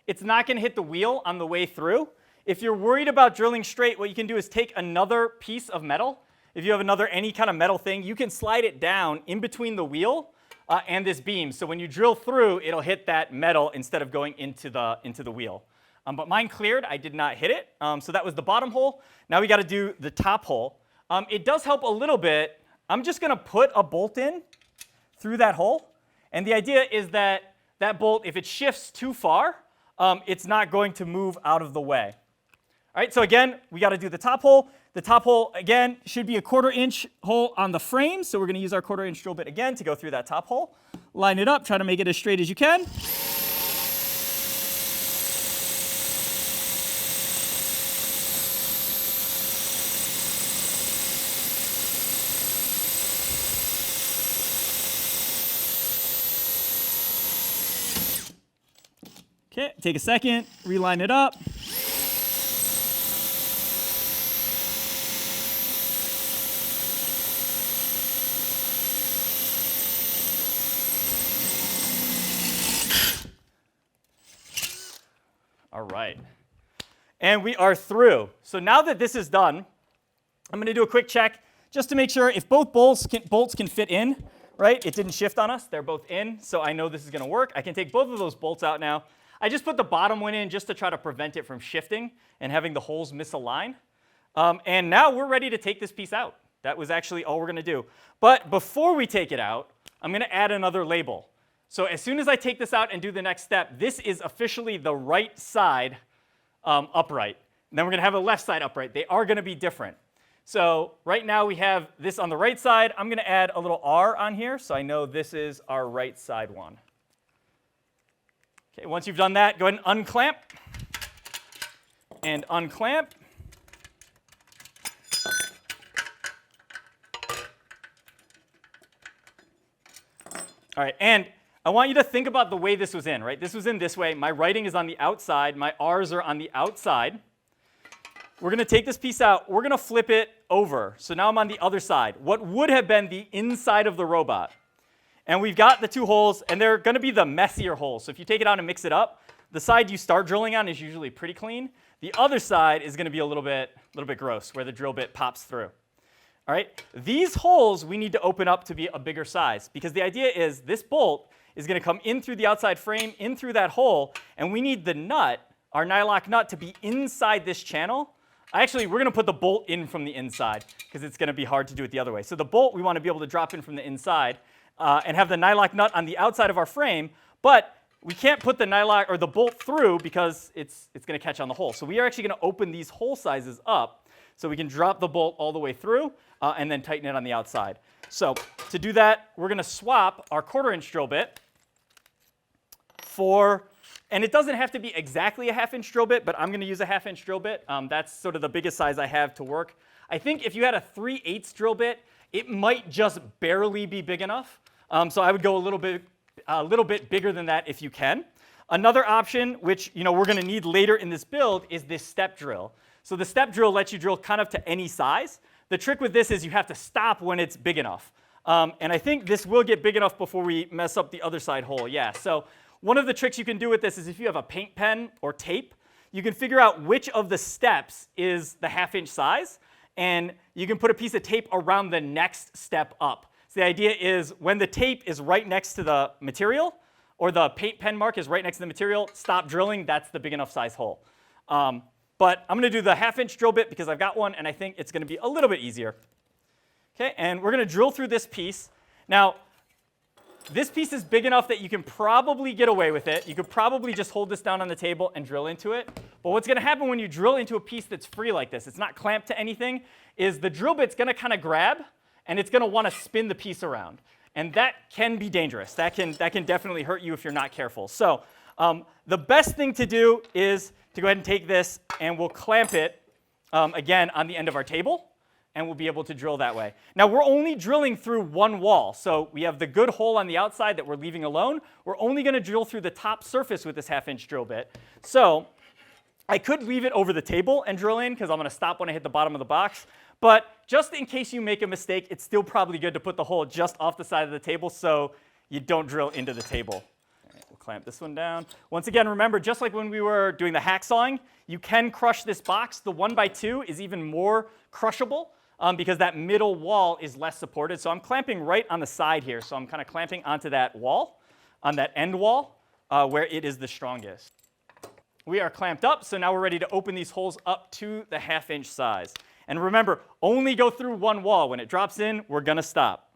it's not going to hit the wheel on the way through. If you're worried about drilling straight, what you can do is take another piece of metal. If you have any kind of metal thing, you can slide it down in between the wheel and this beam. So when you drill through, it'll hit that metal instead of going into the wheel. But mine cleared. I did not hit it. So that was the bottom hole. Now we got to do the top hole. It does help a little bit. I'm just going to put a bolt in through that hole. And the idea is that that bolt, if it shifts too far, it's not going to move out of the way. All right, so again, we got to do the top hole. The top hole, again, should be a 1/4 inch hole on the frame. So we're going to use our 1/4 inch drill bit again to go through that top hole. Line it up, try to make it as straight as you can. Okay, take a second, reline it up. All right, and we are through. So now that this is done, I'm going to do a quick check just to make sure if both bolts can fit in, right? It didn't shift on us. They're both in, so I know this is going to work. I can take both of those bolts out now. I just put the bottom one in just to try to prevent it from shifting and having the holes misalign. And now we're ready to take this piece out. That was actually all we're going to do. But before we take it out, I'm going to add another label. So as soon as I take this out and do the next step, this is officially the right side upright. And then we're going to have a left side upright. They are going to be different. So right now we have this on the right side. I'm going to add a little R on here so I know this is our right side one. Okay, once you've done that, go ahead and unclamp and unclamp. All right, and I want you to think about the way this was in, right? This was in this way. My writing is on the outside. My R's are on the outside. We're going to take this piece out. We're going to flip it over. So now I'm on the other side, what would have been the inside of the robot. And we've got the two holes, and they're going to be the messier holes. So if you take it out and mix it up, the side you start drilling on is usually pretty clean. The other side is going to be a little bit gross, where the drill bit pops through. All right, these holes we need to open up to be a bigger size, because the idea is this bolt is going to come in through the outside frame, in through that hole, and we need the nut, our nylock nut, to be inside this channel. Actually, we're going to put the bolt in from the inside, because it's going to be hard to do it the other way. So the bolt we want to be able to drop in from the inside. And have the nylock nut on the outside of our frame, but we can't put the nylock or the bolt through because it's going to catch on the hole. So we are actually going to open these hole sizes up so we can drop the bolt all the way through and then tighten it on the outside. So to do that, we're going to swap our 1/4 inch drill bit for, and it doesn't have to be exactly a 1/2 inch drill bit, but I'm going to use a 1/2 inch drill bit. That's sort of the biggest size I have to work. I think if you had a 3/8 drill bit, it might just barely be big enough. So I would go a little bit bigger than that if you can. Another option, which we're going to need later in this build, is this step drill. So the step drill lets you drill kind of to any size. The trick with this is you have to stop when it's big enough. And I think this will get big enough before we mess up the other side hole. Yeah. So one of the tricks you can do with this is if you have a paint pen or tape, you can figure out which of the steps is the 1/2 inch size, and you can put a piece of tape around the next step up. So the idea is when the tape is right next to the material, or the paint pen mark is right next to the material, stop drilling. That's the big enough size hole. But I'm going to do the 1/2 inch drill bit because I've got one, and I think it's going to be a little bit easier. Okay, and we're going to drill through this piece. Now, this piece is big enough that you can probably get away with it. You could probably just hold this down on the table and drill into it. But what's going to happen when you drill into a piece that's free like this, it's not clamped to anything, is the drill bit's going to kind of grab, and it's going to want to spin the piece around. And that can be dangerous. That can definitely hurt you if you're not careful. So The best thing to do is to go ahead and take this and we'll clamp it again on the end of our table, and we'll be able to drill that way. Now we're only drilling through one wall, so we have the good hole on the outside that we're leaving alone. We're only going to drill through the top surface with this 1/2-inch drill bit. So I could leave it over the table and drill in because I'm going to stop when I hit the bottom of the box. But just in case you make a mistake, it's still probably good to put the hole just off the side of the table so you don't drill into the table. All right, we'll clamp this one down. Once again, remember, just like when we were doing the hacksawing, you can crush this box. The 1x2 is even more crushable because that middle wall is less supported. So I'm clamping right on the side here. So I'm kind of clamping onto that wall, on that end wall, where it is the strongest. We are clamped up, so now we're ready to open these holes up to the 1/2-inch size. And remember, only go through one wall. When it drops in, we're going to stop.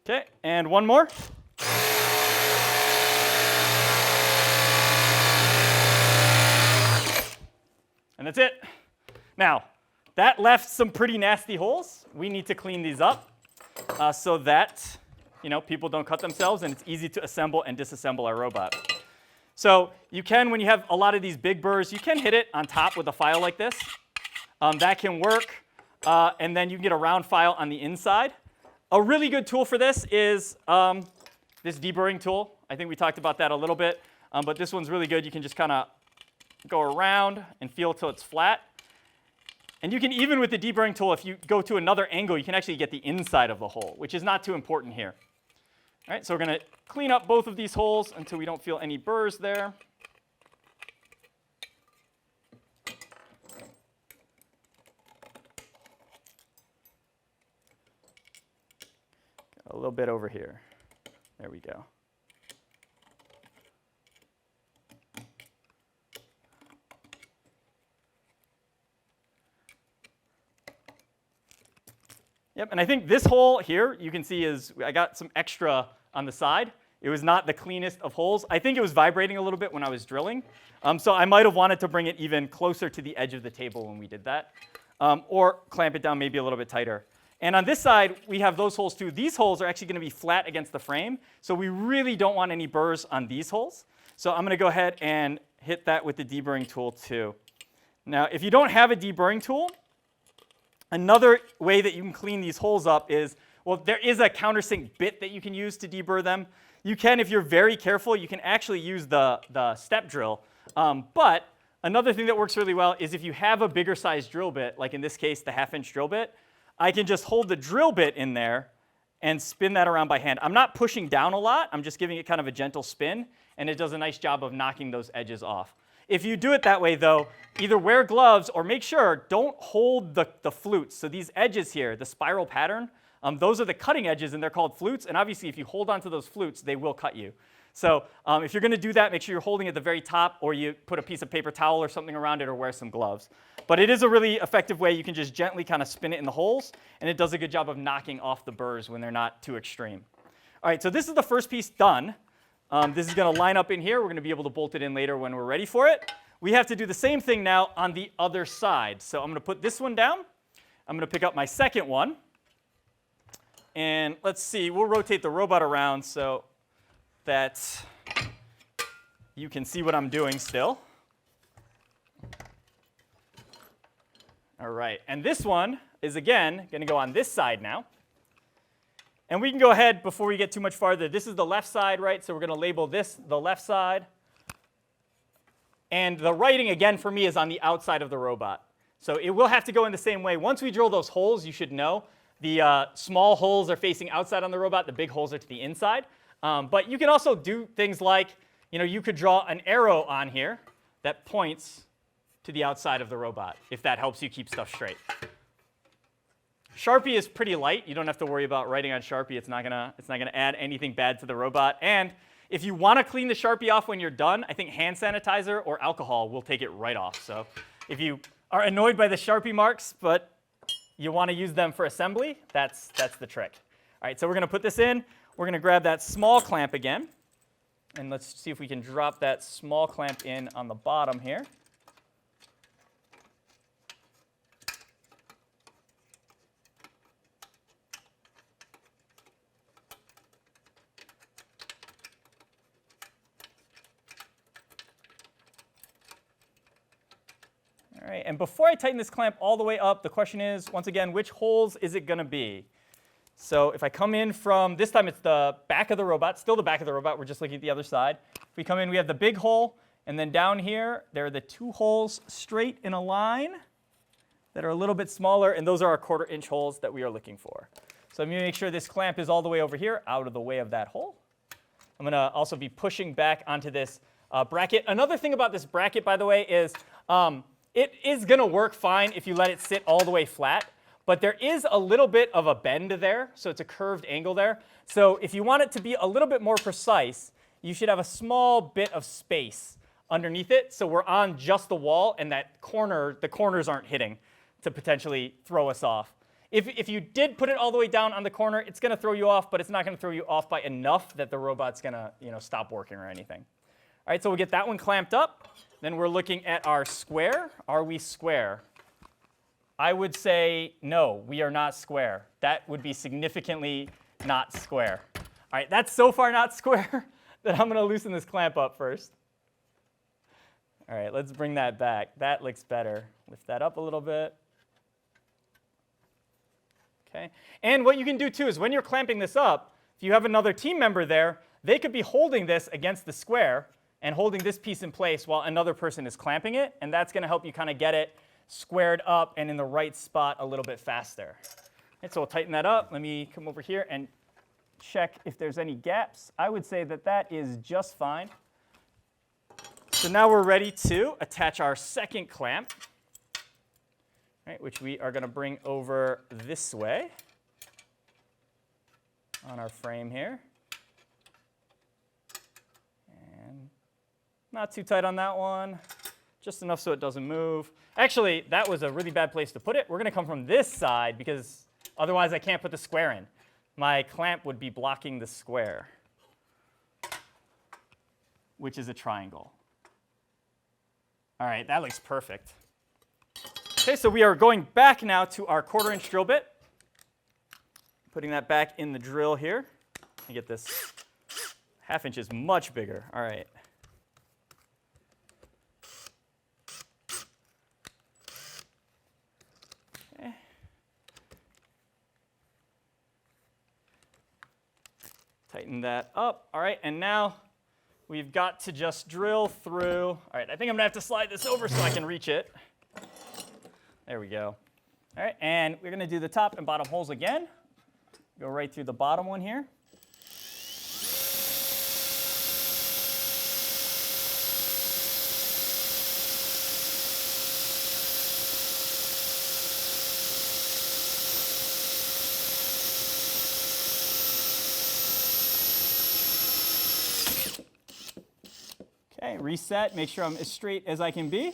Okay, and one more. And that's it. Now, that left some pretty nasty holes. We need to clean these up so that people don't cut themselves and it's easy to assemble and disassemble our robot. So you can, when you have a lot of these big burrs, you can hit it on top with a file like this. That can work. And then you can get a round file on the inside. A really good tool for this is this deburring tool. I think we talked about that a little bit. But this one's really good. You can just kind of go around and feel till it's flat. And you can, even with the deburring tool, if you go to another angle, you can actually get the inside of the hole, which is not too important here. All right, so we're going to clean up both of these holes until we don't feel any burrs there. Got a little bit over here. There we go. Yep, and I think this hole here, you can see I got some extra on the side. It was not the cleanest of holes. I think it was vibrating a little bit when I was drilling. So I might have wanted to bring it even closer to the edge of the table when we did that. Or clamp it down maybe a little bit tighter. And on this side, we have those holes too. These holes are actually going to be flat against the frame. So we really don't want any burrs on these holes. So I'm going to go ahead and hit that with the deburring tool too. Now, if you don't have a deburring tool, another way that you can clean these holes up is, well, there is a countersink bit that you can use to deburr them. You can, if you're very careful, you can actually use the step drill. But another thing that works really well is if you have a bigger size drill bit, like in this case, the 1/2-inch drill bit, I can just hold the drill bit in there and spin that around by hand. I'm not pushing down a lot. I'm just giving it kind of a gentle spin, and it does a nice job of knocking those edges off. If you do it that way, though, either wear gloves or make sure don't hold the flutes. So these edges here, the spiral pattern, those are the cutting edges, and they're called flutes. And obviously, if you hold onto those flutes, they will cut you. So if you're going to do that, make sure you're holding at the very top, or you put a piece of paper towel or something around it, or wear some gloves. But it is a really effective way. You can just gently kind of spin it in the holes, and it does a good job of knocking off the burrs when they're not too extreme. All right, so this is the first piece done. This is going to line up in here. We're going to be able to bolt it in later when we're ready for it. We have to do the same thing now on the other side. So I'm going to put this one down. I'm going to pick up my second one. And let's see, we'll rotate the robot around so that you can see what I'm doing still. All right, and this one is, again, going to go on this side now. And we can go ahead before we get too much farther. This is the left side, right? So we're going to label this the left side. And the writing, again, for me, is on the outside of the robot. So it will have to go in the same way. Once we drill those holes, you should know the small holes are facing outside on the robot. The big holes are to the inside. But you can also do things like, you could draw an arrow on here that points to the outside of the robot, if that helps you keep stuff straight. Sharpie is pretty light. You don't have to worry about writing on Sharpie. It's not gonna add anything bad to the robot. And if you want to clean the Sharpie off when you're done, I think hand sanitizer or alcohol will take it right off. So if you are annoyed by the Sharpie marks, but you want to use them for assembly, that's the trick. All right, so we're going to put this in. We're going to grab that small clamp again. And let's see if we can drop that small clamp in on the bottom here. All right, and before I tighten this clamp all the way up, the question is, once again, which holes is it going to be? So if I come in from, this time it's the back of the robot, still the back of the robot, we're just looking at the other side. If we come in, we have the big hole, and then down here, there are the 2 holes straight in a line that are a little bit smaller, and those are our 1/4 inch holes that we are looking for. So I'm going to make sure this clamp is all the way over here, out of the way of that hole. I'm going to also be pushing back onto this bracket. Another thing about this bracket, by the way, is it is going to work fine if you let it sit all the way flat, but there is a little bit of a bend there, so it's a curved angle there. So if you want it to be a little bit more precise, you should have a small bit of space underneath it, so we're on just the wall, and that corner, the corners aren't hitting to potentially throw us off. If you did put it all the way down on the corner, it's going to throw you off, but it's not going to throw you off by enough that the robot's going to stop working or anything. All right, so we'll get that one clamped up. Then we're looking at our square. Are we square? I would say no, we are not square. That would be significantly not square. All right, that's so far not square that I'm going to loosen this clamp up first. All right, let's bring that back. That looks better. Lift that up a little bit. Okay. And what you can do too is when you're clamping this up, if you have another team member there, they could be holding this against the square and holding this piece in place while another person is clamping it, and that's going to help you kind of get it squared up and in the right spot a little bit faster. And so we'll tighten that up. Let me come over here and check if there's any gaps. I would say that that is just fine. So now we're ready to attach our second clamp, right, which we are going to bring over this way on our frame here. And not too tight on that one, just enough so it doesn't move. Actually, that was a really bad place to put it. We're going to come from this side because otherwise I can't put the square in. My clamp would be blocking the square, which is a triangle. All right, that looks perfect. Okay, so we are going back now to our 1/4 inch drill bit. Putting that back in the drill here. You get this 1/2 inch is much bigger. All right. Okay. Tighten that up. All right, and now we've got to just drill through. All right, I think I'm going to have to slide this over so I can reach it. There we go. All right, and we're going to do the top and bottom holes again. Go right through the bottom one here. Okay, reset, make sure I'm as straight as I can be.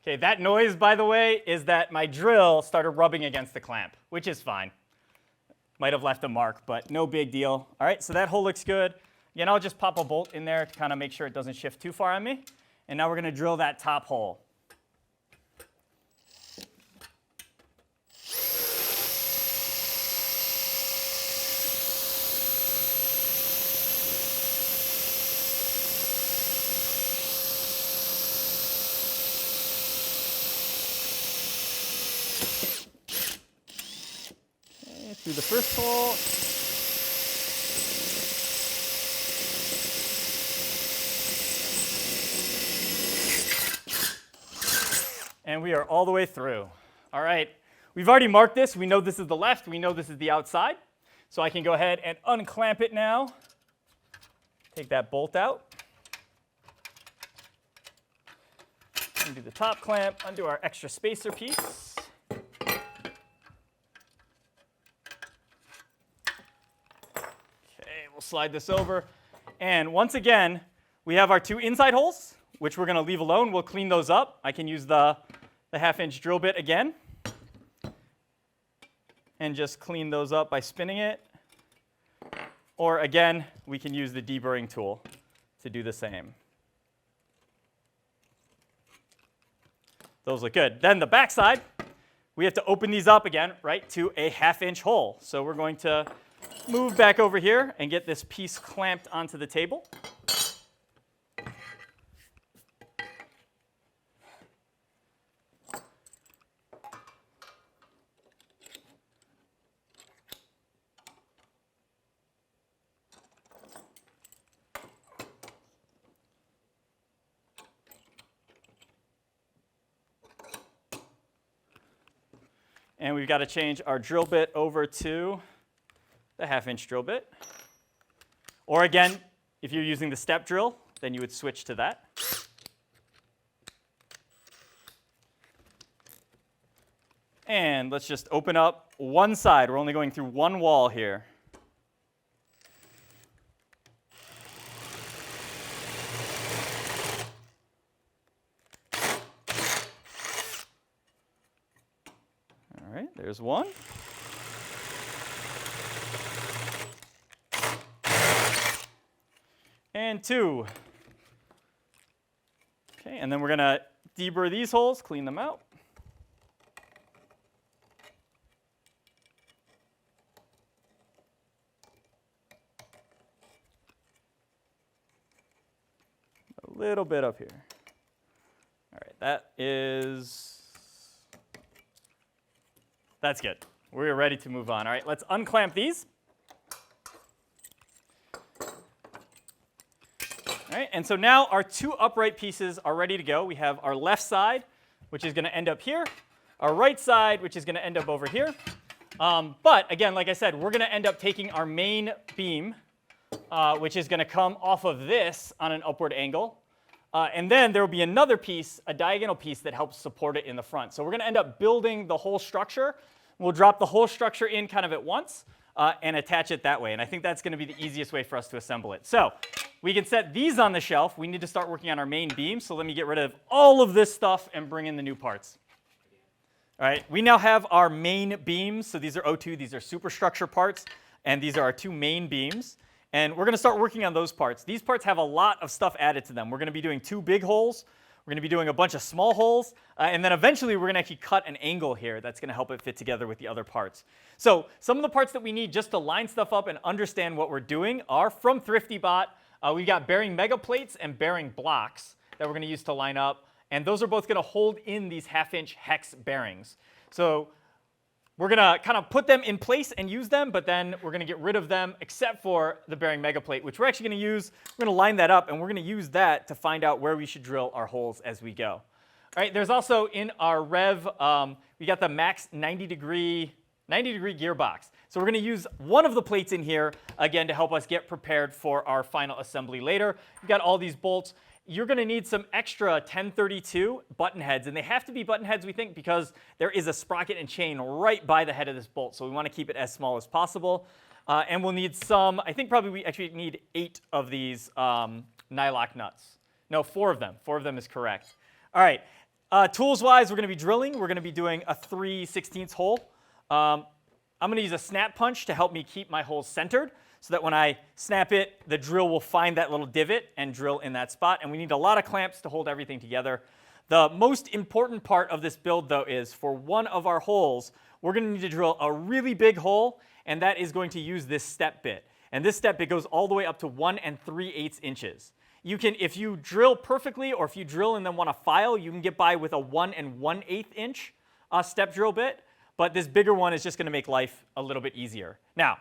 Okay, that noise, by the way, is that my drill started rubbing against the clamp, which is fine. Might have left a mark, but no big deal. All right, so that hole looks good. Again, I'll just pop a bolt in there to kind of make sure it doesn't shift too far on me. And now we're going to drill that top hole. Through the first hole. And we are all the way through. All right, we've already marked this. We know this is the left. We know this is the outside. So I can go ahead and unclamp it now. Take that bolt out. Undo the top clamp, undo our extra spacer piece. We'll slide this over. And once again, we have our 2 inside holes, which we're going to leave alone. We'll clean those up. I can use the 1/2 inch drill bit again and just clean those up by spinning it. Or again, we can use the deburring tool to do the same. Those look good. Then the back side, we have to open these up again, right, to a 1/2 inch hole. So we're going to move back over here and get this piece clamped onto the table. And we've got to change our drill bit over to the 1/2 inch drill bit. Or again, if you're using the step drill, then you would switch to that. And let's just open up one side. We're only going through one wall here. All right, there's one. And two. Okay, and then we're going to deburr these holes, clean them out. A little bit up here. All right, that's good. We're ready to move on. All right, let's unclamp these. All right, and so now our two upright pieces are ready to go. We have our left side, which is going to end up here, our right side, which is going to end up over here. But again, like I said, we're going to end up taking our main beam, which is going to come off of this on an upward angle. And then there will be another piece, a diagonal piece, that helps support it in the front. So we're going to end up building the whole structure. We'll drop the whole structure in kind of at once and attach it that way. And I think that's going to be the easiest way for us to assemble it. So we can set these on the shelf. We need to start working on our main beam. So let me get rid of all of this stuff and bring in the new parts. All right, we now have our main beams. So these are O2, these are superstructure parts, and these are our two main beams. And we're going to start working on those parts. These parts have a lot of stuff added to them. We're going to be doing 2 big holes. We're going to be doing a bunch of small holes. And then eventually, we're going to actually cut an angle here that's going to help it fit together with the other parts. So some of the parts that we need just to line stuff up and understand what we're doing are from ThriftyBot. We've got bearing mega plates and bearing blocks that we're going to use to line up. And those are both going to hold in these 1/2 inch hex bearings. So we're going to kind of put them in place and use them, but then we're going to get rid of them except for the bearing mega plate, which we're actually going to use. We're going to line that up, and we're going to use that to find out where we should drill our holes as we go. All right, there's also in our Rev, we got the max 90-degree gearbox. So we're going to use one of the plates in here, again, to help us get prepared for our final assembly later. We've got all these bolts. You're going to need some extra 1032 button heads, and they have to be button heads, we think, because there is a sprocket and chain right by the head of this bolt, so we want to keep it as small as possible. And we'll need some, I think probably we actually need 8 of these nylock nuts. No, 4 of them. 4 of them is correct. All right, tools-wise, we're going to be drilling. We're going to be doing a 3/16 hole. I'm going to use a snap punch to help me keep my holes centered, so that when I snap it, the drill will find that little divot and drill in that spot. And we need a lot of clamps to hold everything together. The most important part of this build, though, is for one of our holes, we're going to need to drill a really big hole, and that is going to use this step bit. And this step bit goes all the way up to 1 3/8 inches. You can, if you drill perfectly, or if you drill and then want to file, you can get by with a 1 1/8 inch step drill bit. But this bigger one is just going to make life a little bit easier. Now,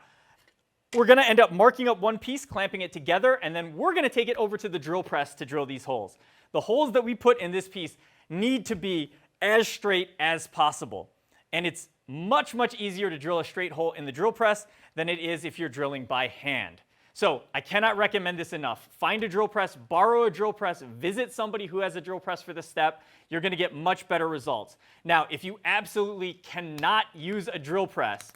we're going to end up marking up one piece, clamping it together, and then we're going to take it over to the drill press to drill these holes. The holes that we put in this piece need to be as straight as possible. And it's much, much easier to drill a straight hole in the drill press than it is if you're drilling by hand. So I cannot recommend this enough. Find a drill press, borrow a drill press, visit somebody who has a drill press for this step. You're going to get much better results. Now, if you absolutely cannot use a drill press,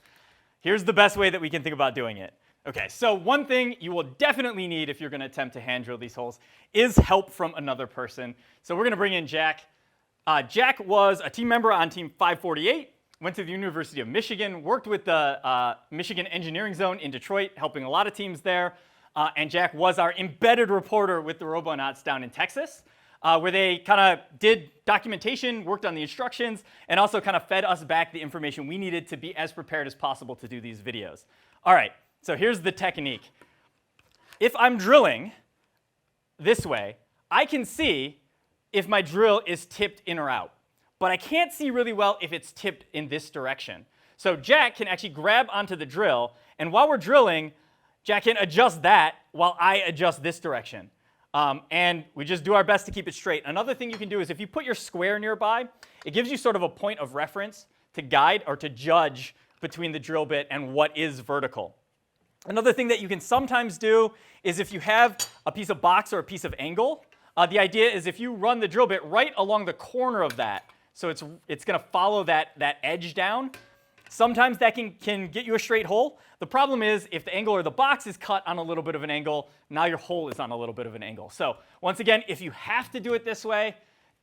here's the best way that we can think about doing it. Okay, so one thing you will definitely need if you're going to attempt to hand drill these holes is help from another person. So we're going to bring in Jack. Jack was a team member on Team 548, went to the University of Michigan, worked with the Michigan Engineering Zone in Detroit, helping a lot of teams there. and Jack was our embedded reporter with the Robonauts down in Texas, where they kind of did documentation, worked on the instructions, and also kind of fed us back the information we needed to be as prepared as possible to do these videos. All right, so here's the technique. If I'm drilling this way, I can see if my drill is tipped in or out, but I can't see really well if it's tipped in this direction. So Jack can actually grab onto the drill, and while we're drilling, Jack can adjust that while I adjust this direction. And we just do our best to keep it straight. Another thing you can do is if you put your square nearby, it gives you sort of a point of reference to guide or to judge between the drill bit and what is vertical. Another thing that you can sometimes do is if you have a piece of box or a piece of angle, the idea is if you run the drill bit right along the corner of that, so it's going to follow that edge down, sometimes that can get you a straight hole. The problem is if the angle or the box is cut on a little bit of an angle, now your hole is on a little bit of an angle. So once again, if you have to do it this way,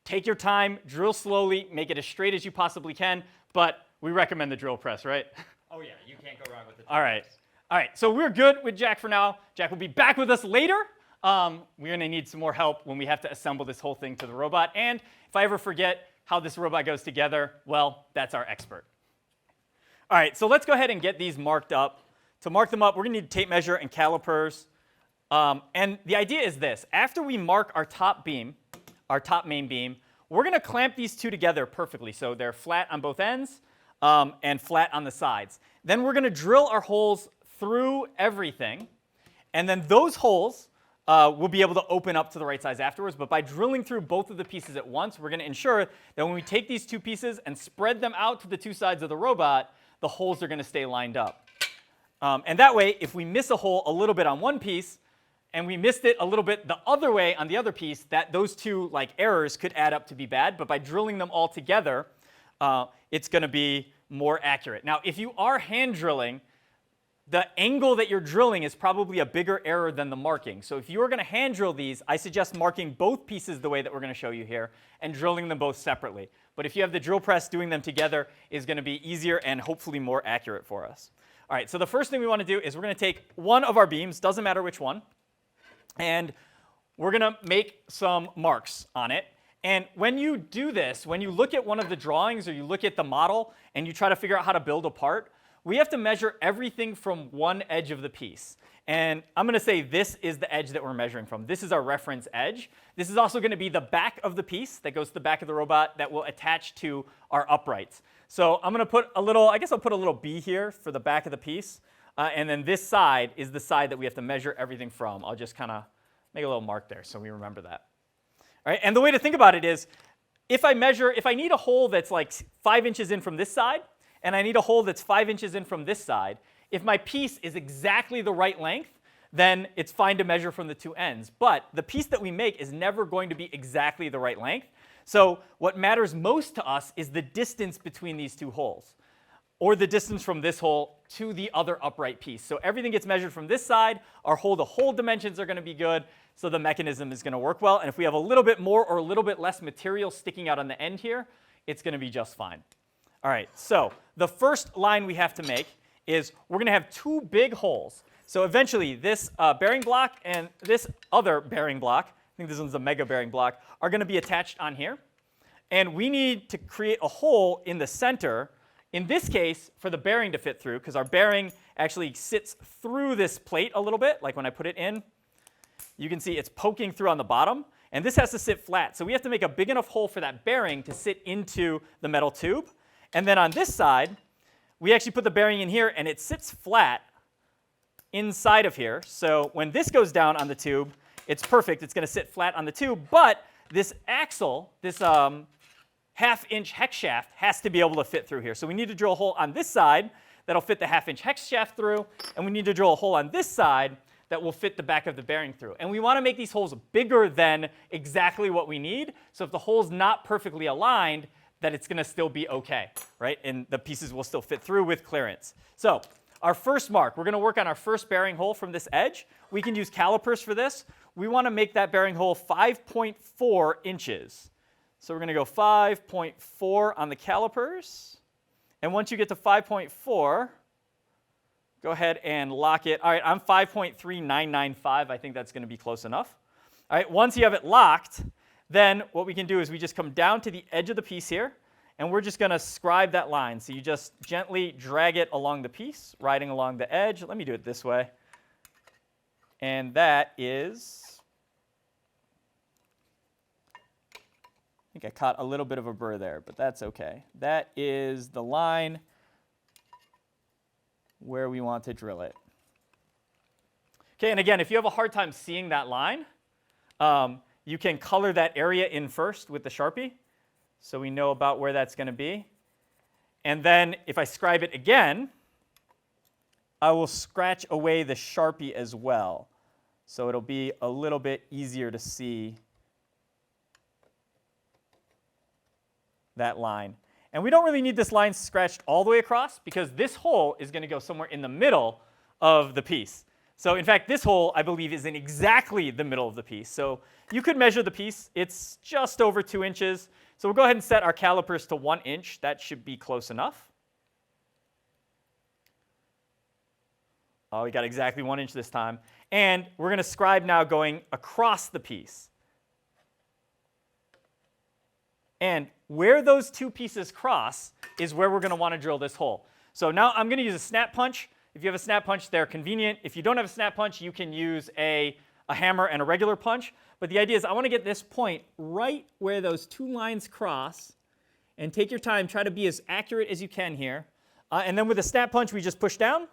take your time, drill slowly, make it as straight as you possibly can, but we recommend the drill press, right? Oh yeah, you can't go wrong with the drill All right. press. All right, so we're good with Jack for now. Jack will be back with us later. We're going to need some more help when we have to assemble this whole thing to the robot. And if I ever forget how this robot goes together, well, that's our expert. All right, so let's go ahead and get these marked up. To mark them up, we're going to need a tape measure and calipers. And the idea is this. After we mark our top beam, our top main beam, we're going to clamp these two together perfectly. So they're flat on both ends and flat on the sides. Then we're going to drill our holes through everything. And then those holes we'll be able to open up to the right size afterwards. But by drilling through both of the pieces at once, we're going to ensure that when we take these two pieces and spread them out to the two sides of the robot, the holes are going to stay lined up. And that way, if we miss a hole a little bit on one piece, and we missed it a little bit the other way on the other piece, those two errors could add up to be bad. But by drilling them all together, it's going to be more accurate. Now, if you are hand drilling, the angle that you're drilling is probably a bigger error than the marking. So if you're going to hand drill these, I suggest marking both pieces the way that we're going to show you here and drilling them both separately. But if you have the drill press, doing them together is going to be easier and hopefully more accurate for us. All right, so the first thing we want to do is we're going to take one of our beams, doesn't matter which one, and we're going to make some marks on it. And when you do this, when you look at one of the drawings or you look at the model and you try to figure out how to build a part, we have to measure everything from one edge of the piece. And I'm going to say this is the edge that we're measuring from. This is our reference edge. This is also going to be the back of the piece that goes to the back of the robot that will attach to our uprights. So I'm going to put a little, I guess I'll put a little B here for the back of the piece. And then this side is the side that we have to measure everything from. I'll just kind of make a little mark there so we remember that. All right, and the way to think about it is if I need a hole that's like 5 inches in from this side, and I need a hole that's 5 inches in from this side, if my piece is exactly the right length, then it's fine to measure from the two ends. But the piece that we make is never going to be exactly the right length. So what matters most to us is the distance between these two holes, or the distance from this hole to the other upright piece. So everything gets measured from this side. Our hole-to-hole dimensions are going to be good, so the mechanism is going to work well. And if we have a little bit more or a little bit less material sticking out on the end here, it's going to be just fine. All right, so the first line we have to make is we're going to have two big holes. So eventually, this bearing block and this other bearing block, I think this one's a mega bearing block, are going to be attached on here. And we need to create a hole in the center, in this case, for the bearing to fit through, because our bearing actually sits through this plate a little bit. Like when I put it in, you can see it's poking through on the bottom. And this has to sit flat. So we have to make a big enough hole for that bearing to sit into the metal tube. And then on this side, we actually put the bearing in here, and it sits flat inside of here. So when this goes down on the tube, it's perfect. It's going to sit flat on the tube. But this axle, this half-inch hex shaft, has to be able to fit through here. So we need to drill a hole on this side that'll fit the half-inch hex shaft through, and we need to drill a hole on this side that will fit the back of the bearing through. And we want to make these holes bigger than exactly what we need. So if the hole's not perfectly aligned, that it's going to still be OK, right? And the pieces will still fit through with clearance. So our first mark, we're going to work on our first bearing hole from this edge. We can use calipers for this. We want to make that bearing hole 5.4 inches. So we're going to go 5.4 on the calipers. And once you get to 5.4, go ahead and lock it. All right, I'm 5.3995. I think that's going to be close enough. All right, once you have it locked, then what we can do is we just come down to the edge of the piece here, and we're just going to scribe that line. So you just gently drag it along the piece, riding along the edge. Let me do it this way. And that is, I think I caught a little bit of a burr there, but that's okay. That is the line where we want to drill it. Okay, and again, if you have a hard time seeing that line, you can color that area in first with the Sharpie, so we know about where that's going to be. And then if I scribe it again, I will scratch away the Sharpie as well. So it'll be a little bit easier to see that line. And we don't really need this line scratched all the way across because this hole is going to go somewhere in the middle of the piece. So in fact, this hole, I believe, is in exactly the middle of the piece. So you could measure the piece. It's just over 2 inches. So we'll go ahead and set our calipers to 1 inch. That should be close enough. Oh, we got exactly 1 inch this time. And we're going to scribe now going across the piece. And where those two pieces cross is where we're going to want to drill this hole. So now I'm going to use a snap punch. If you have a snap punch, they're convenient. If you don't have a snap punch, you can use a hammer and a regular punch. But the idea is I want to get this point right where those two lines cross. And take your time. Try to be as accurate as you can here. And then with a snap punch, we just push down.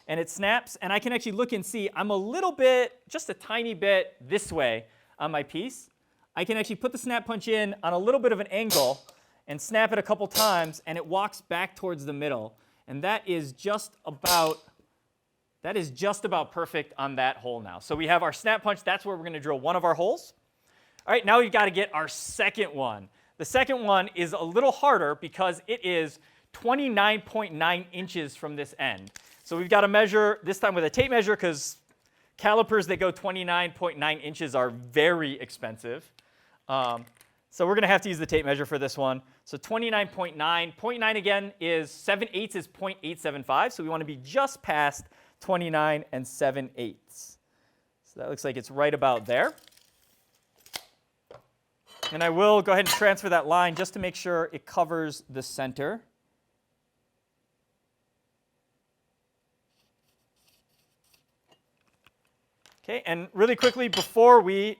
And it snaps. And I can actually look and see I'm a little bit, just a tiny bit this way on my piece. I can actually put the snap punch in on a little bit of an angle and snap it a couple times, and it walks back towards the middle. And that is just about perfect on that hole now. So we have our snap punch. That's where we're going to drill one of our holes. All right, now we've got to get our second one. The second one is a little harder because it is 29.9 inches from this end. So we've got to measure, this time with a tape measure, because calipers that go 29.9 inches are very expensive. So we're going to have to use the tape measure for this one. So 29.9. 0.9 again is 7/8 is 0.875. So we want to be just past 29 and 7/8. So that looks like it's right about there. And I will go ahead and transfer that line just to make sure it covers the center. Okay, and really quickly before we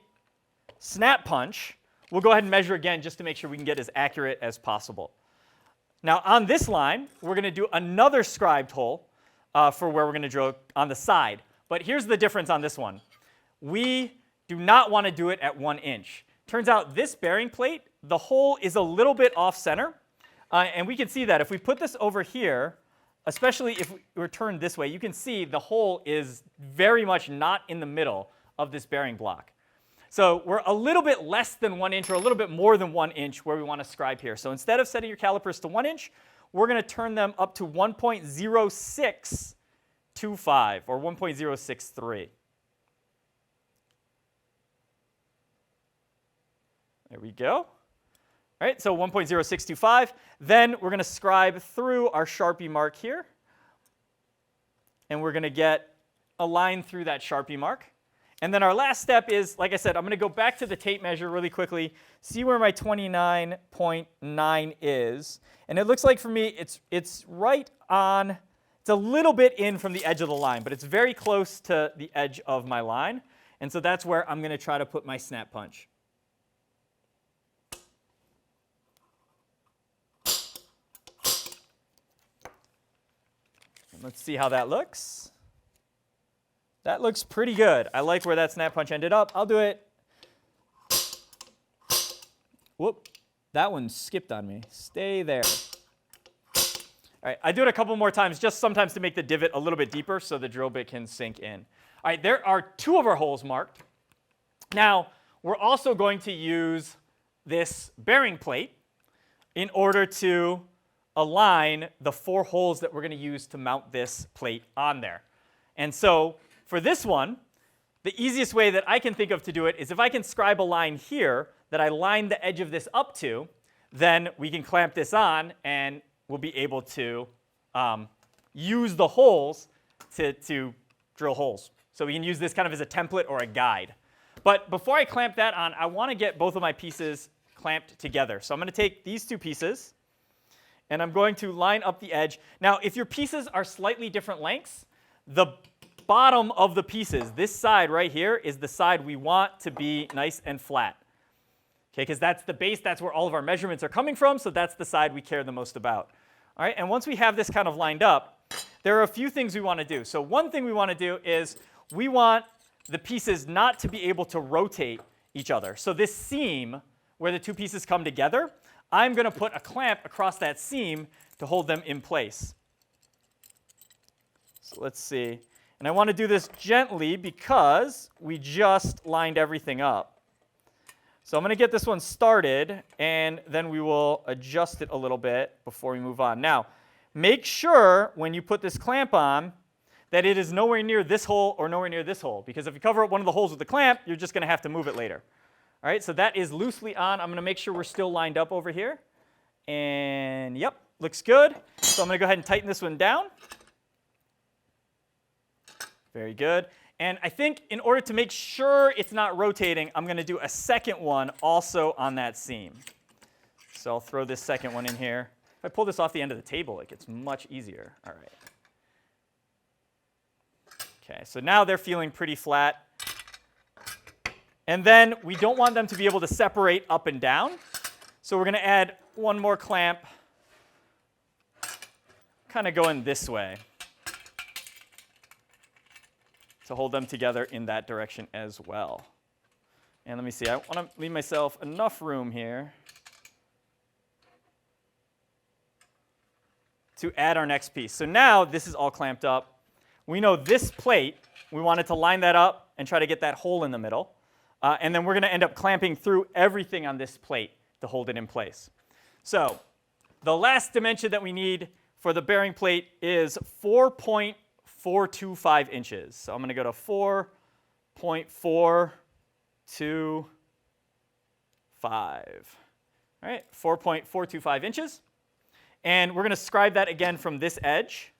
snap punch, we'll go ahead and measure again just to make sure we can get as accurate as possible. Now on this line, we're going to do another scribed hole for where we're going to drill on the side. But here's the difference on this one. We do not want to do it at 1 inch. Turns out this bearing plate, the hole is a little bit off center. And we can see that if we put this over here, especially if we're turned this way, you can see the hole is very much not in the middle of this bearing block. So we're a little bit less than 1 inch or a little bit more than 1 inch where we want to scribe here. So instead of setting your calipers to 1 inch, we're going to turn them up to 1.0625 or 1.063. There we go. All right, so 1.0625. Then we're going to scribe through our Sharpie mark here. And we're going to get a line through that Sharpie mark. And then our last step is, like I said, I'm going to go back to the tape measure really quickly, see where my 29.9 is. And it looks like for me it's right on, it's a little bit in from the edge of the line, but it's very close to the edge of my line. And so that's where I'm going to try to put my snap punch. Let's see how that looks. That looks pretty good. I like where that snap punch ended up. I'll do it. Whoop, that one skipped on me. Stay there. All right, I do it a couple more times just sometimes to make the divot a little bit deeper so the drill bit can sink in. All right, there are 2 of our holes marked. Now, we're also going to use this bearing plate in order to align the 4 holes that we're going to use to mount this plate on there. And so for this one, the easiest way that I can think of to do it is if I can scribe a line here that I line the edge of this up to, then we can clamp this on and we'll be able to use the holes to drill holes. So we can use this kind of as a template or a guide. But before I clamp that on, I want to get both of my pieces clamped together. So I'm going to take these two pieces, and I'm going to line up the edge. Now, if your pieces are slightly different lengths, the bottom of the pieces, this side right here, is the side we want to be nice and flat. Okay, because that's the base, that's where all of our measurements are coming from, so that's the side we care the most about. All right, and once we have this kind of lined up, there are a few things we want to do. So one thing we want to do is we want the pieces not to be able to rotate each other. So this seam, where the two pieces come together, I'm going to put a clamp across that seam to hold them in place. So let's see. And I want to do this gently because we just lined everything up. So I'm going to get this one started, and then we will adjust it a little bit before we move on. Now, make sure when you put this clamp on that it is nowhere near this hole or nowhere near this hole, because if you cover up one of the holes with the clamp, you're just going to have to move it later. All right, so that is loosely on. I'm going to make sure we're still lined up over here. And yep, looks good. So I'm going to go ahead and tighten this one down. Very good. And I think in order to make sure it's not rotating, I'm going to do a second one also on that seam. So I'll throw this second one in here. If I pull this off the end of the table, it gets much easier. All right. Okay, so now they're feeling pretty flat. And then we don't want them to be able to separate up and down. So we're going to add one more clamp, kind of going this way, to hold them together in that direction as well. And let me see, I want to leave myself enough room here to add our next piece. So now this is all clamped up. We know this plate, we wanted to line that up and try to get that hole in the middle. And then we're going to end up clamping through everything on this plate to hold it in place. So the last dimension that we need for the bearing plate is 4.425 inches. So I'm going to go to 4.425. All right, 4.425 inches. And we're going to scribe that again from this edge.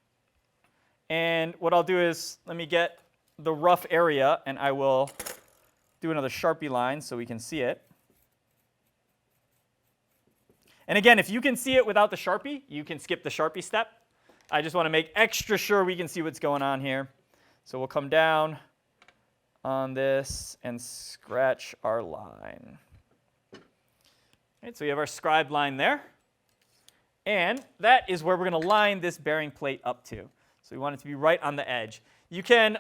And what I'll do is let me get the rough area, and I will do another Sharpie line so we can see it. And again, if you can see it without the Sharpie, you can skip the Sharpie step. I just want to make extra sure we can see what's going on here. So we'll come down on this and scratch our line. All right, so we have our scribed line there. And that is where we're going to line this bearing plate up to. So we want it to be right on the edge. You can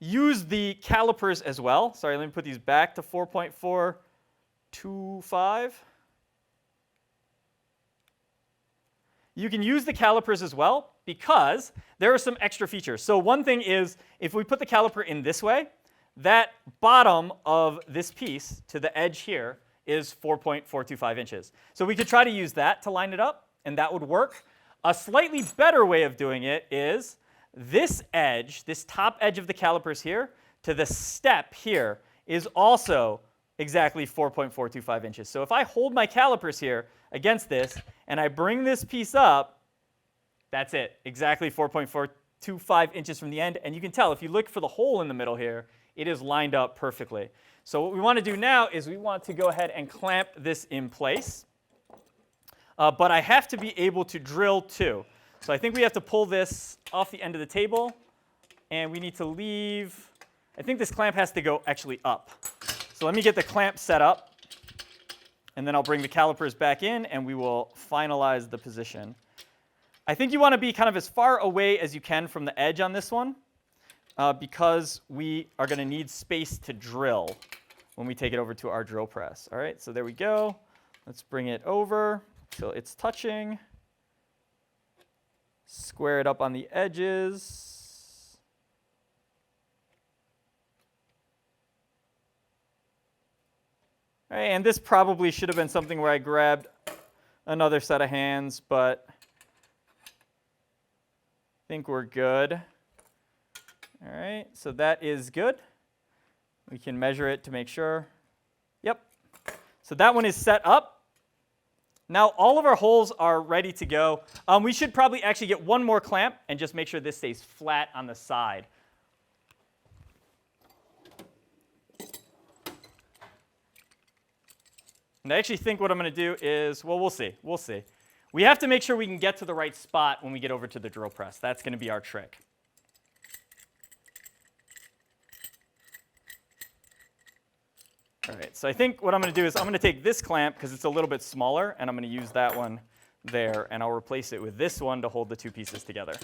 use the calipers as well. Sorry, let me put these back to 4.425. You can use the calipers as well because there are some extra features. So one thing is, if we put the caliper in this way, that bottom of this piece to the edge here is 4.425 inches. So we could try to use that to line it up, and that would work. A slightly better way of doing it is this edge, this top edge of the calipers here, to the step here is also exactly 4.425 inches. So if I hold my calipers here against this, and I bring this piece up, that's it, exactly 4.425 inches from the end. And you can tell, if you look for the hole in the middle here, it is lined up perfectly. So what we want to do now is we want to go ahead and clamp this in place. But I have to be able to drill too. So I think we have to pull this off the end of the table, and we need to leave, I think this clamp has to go actually up. So let me get the clamp set up, and then I'll bring the calipers back in, and we will finalize the position. I think you want to be kind of as far away as you can from the edge on this one, because we are going to need space to drill when we take it over to our drill press. All right, so there we go. Let's bring it over till it's touching. Square it up on the edges. All right, and this probably should have been something where I grabbed another set of hands, but I think we're good. All right, so that is good. We can measure it to make sure. Yep. So that one is set up. Now all of our holes are ready to go. We should probably actually get one more clamp and just make sure this stays flat on the side. And I actually think what I'm going to do is, well, we'll see. We'll see. We have to make sure we can get to the right spot when we get over to the drill press. That's going to be our trick. All right, so I think what I'm going to do is I'm going to take this clamp because it's a little bit smaller, and I'm going to use that one there, and I'll replace it with this one to hold the two pieces together.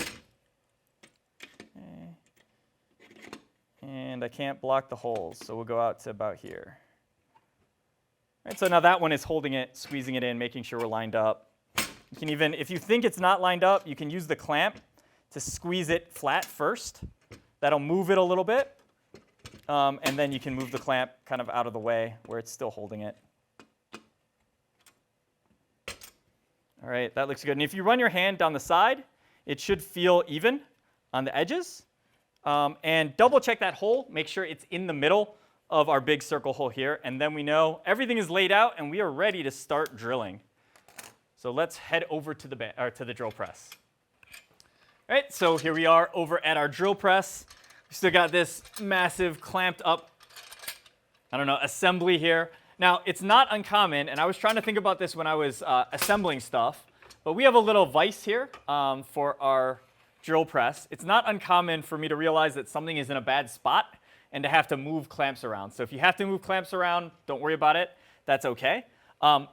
Okay. And I can't block the holes, so we'll go out to about here. All right, so now that one is holding it, squeezing it in, making sure we're lined up. You can even, if you think it's not lined up, you can use the clamp to squeeze it flat first. That'll move it a little bit. And then you can move the clamp kind of out of the way where it's still holding it. All right, that looks good. And if you run your hand down the side, it should feel even on the edges. And double check that hole. Make sure it's in the middle of our big circle hole here. And then we know everything is laid out and we are ready to start drilling. So let's head over to the drill press. All right, so here we are over at our drill press. We still got this massive clamped up, assembly here. Now, it's not uncommon, and I was trying to think about this when I was assembling stuff, but we have a little vise here for our drill press. It's not uncommon for me to realize that something is in a bad spot and to have to move clamps around. So if you have to move clamps around, don't worry about it. That's okay.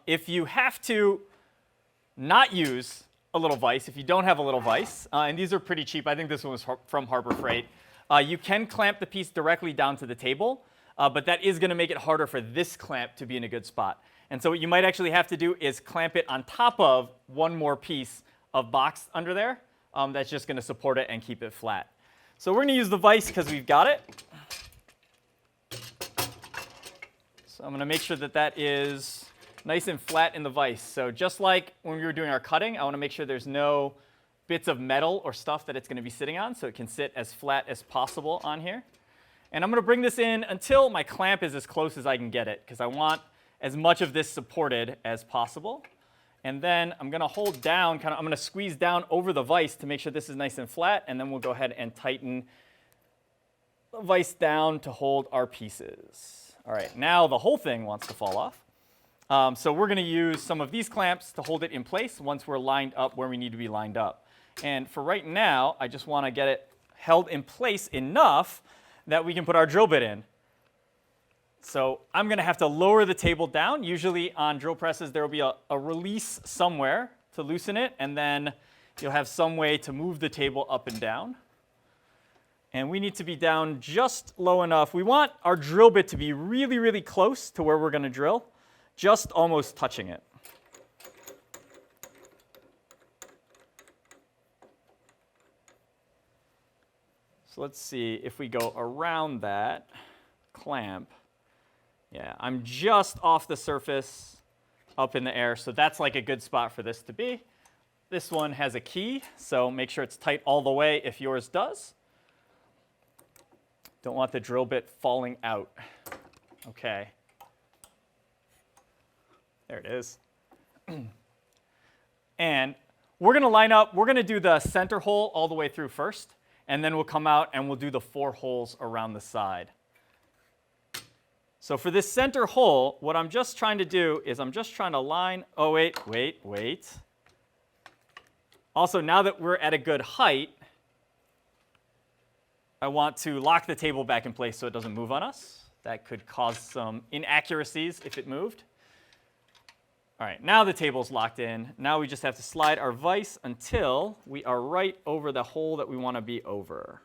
If you have to not use a little vise, if you don't have a little vise, and these are pretty cheap. I think this one was from Harbor Freight. You can clamp the piece directly down to the table, but that is going to make it harder for this clamp to be in a good spot. And so what you might actually have to do is clamp it on top of one more piece of box under there. That's just going to support it and keep it flat. So we're going to use the vise because we've got it. So I'm going to make sure that that is nice and flat in the vise. So just like when we were doing our cutting, I want to make sure there's no bits of metal or stuff that it's going to be sitting on, so it can sit as flat as possible on here. And I'm going to bring this in until my clamp is as close as I can get it, because I want as much of this supported as possible. And then I'm going to hold down, I'm going to squeeze down over the vise to make sure this is nice and flat, and then we'll go ahead and tighten the vise down to hold our pieces. All right, now the whole thing wants to fall off. So we're going to use some of these clamps to hold it in place once we're lined up where we need to be lined up. And for right now, I just want to get it held in place enough that we can put our drill bit in. So I'm going to have to lower the table down. Usually on drill presses, there will be a release somewhere to loosen it, and then you'll have some way to move the table up and down. And we need to be down just low enough. We want our drill bit to be really, really close to where we're going to drill, just almost touching it. So let's see if we go around that clamp. Yeah, I'm just off the surface up in the air, so that's like a good spot for this to be. This one has a key, so make sure it's tight all the way if yours does. Don't want the drill bit falling out. Okay. There it is. And we're going to line up, we're going to do the center hole all the way through first, and then we'll come out and we'll do the 4 holes around the side. So for this center hole, what I'm just trying to do is I'm just trying to line, oh wait. Also, now that we're at a good height, I want to lock the table back in place so it doesn't move on us. That could cause some inaccuracies if it moved. All right, now the table's locked in. Now we just have to slide our vise until we are right over the hole that we want to be over.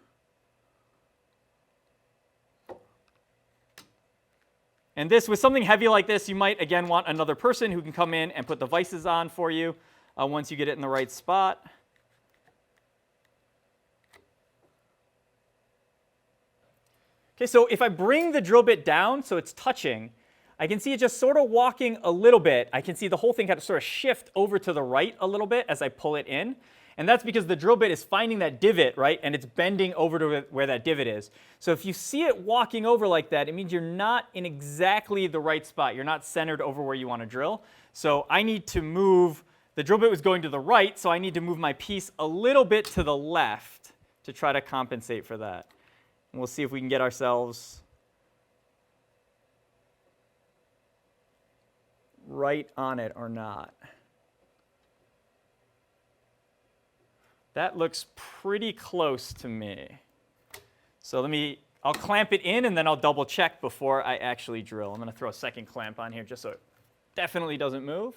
And this, with something heavy like this, you might, again, want another person who can come in and put the vices on for you once you get it in the right spot. Okay, so if I bring the drill bit down so it's touching, I can see it just sort of walking a little bit. I can see the whole thing kind of sort of shift over to the right a little bit as I pull it in. And that's because the drill bit is finding that divot, right? And it's bending over to where that divot is. So if you see it walking over like that, it means you're not in exactly the right spot. You're not centered over where you want to drill. So I need to move, the drill bit was going to the right, so I need to move my piece a little bit to the left to try to compensate for that. And we'll see if we can get ourselves right on it or not. That looks pretty close to me. So I'll clamp it in and then I'll double check before I actually drill. I'm going to throw a second clamp on here just so it definitely doesn't move.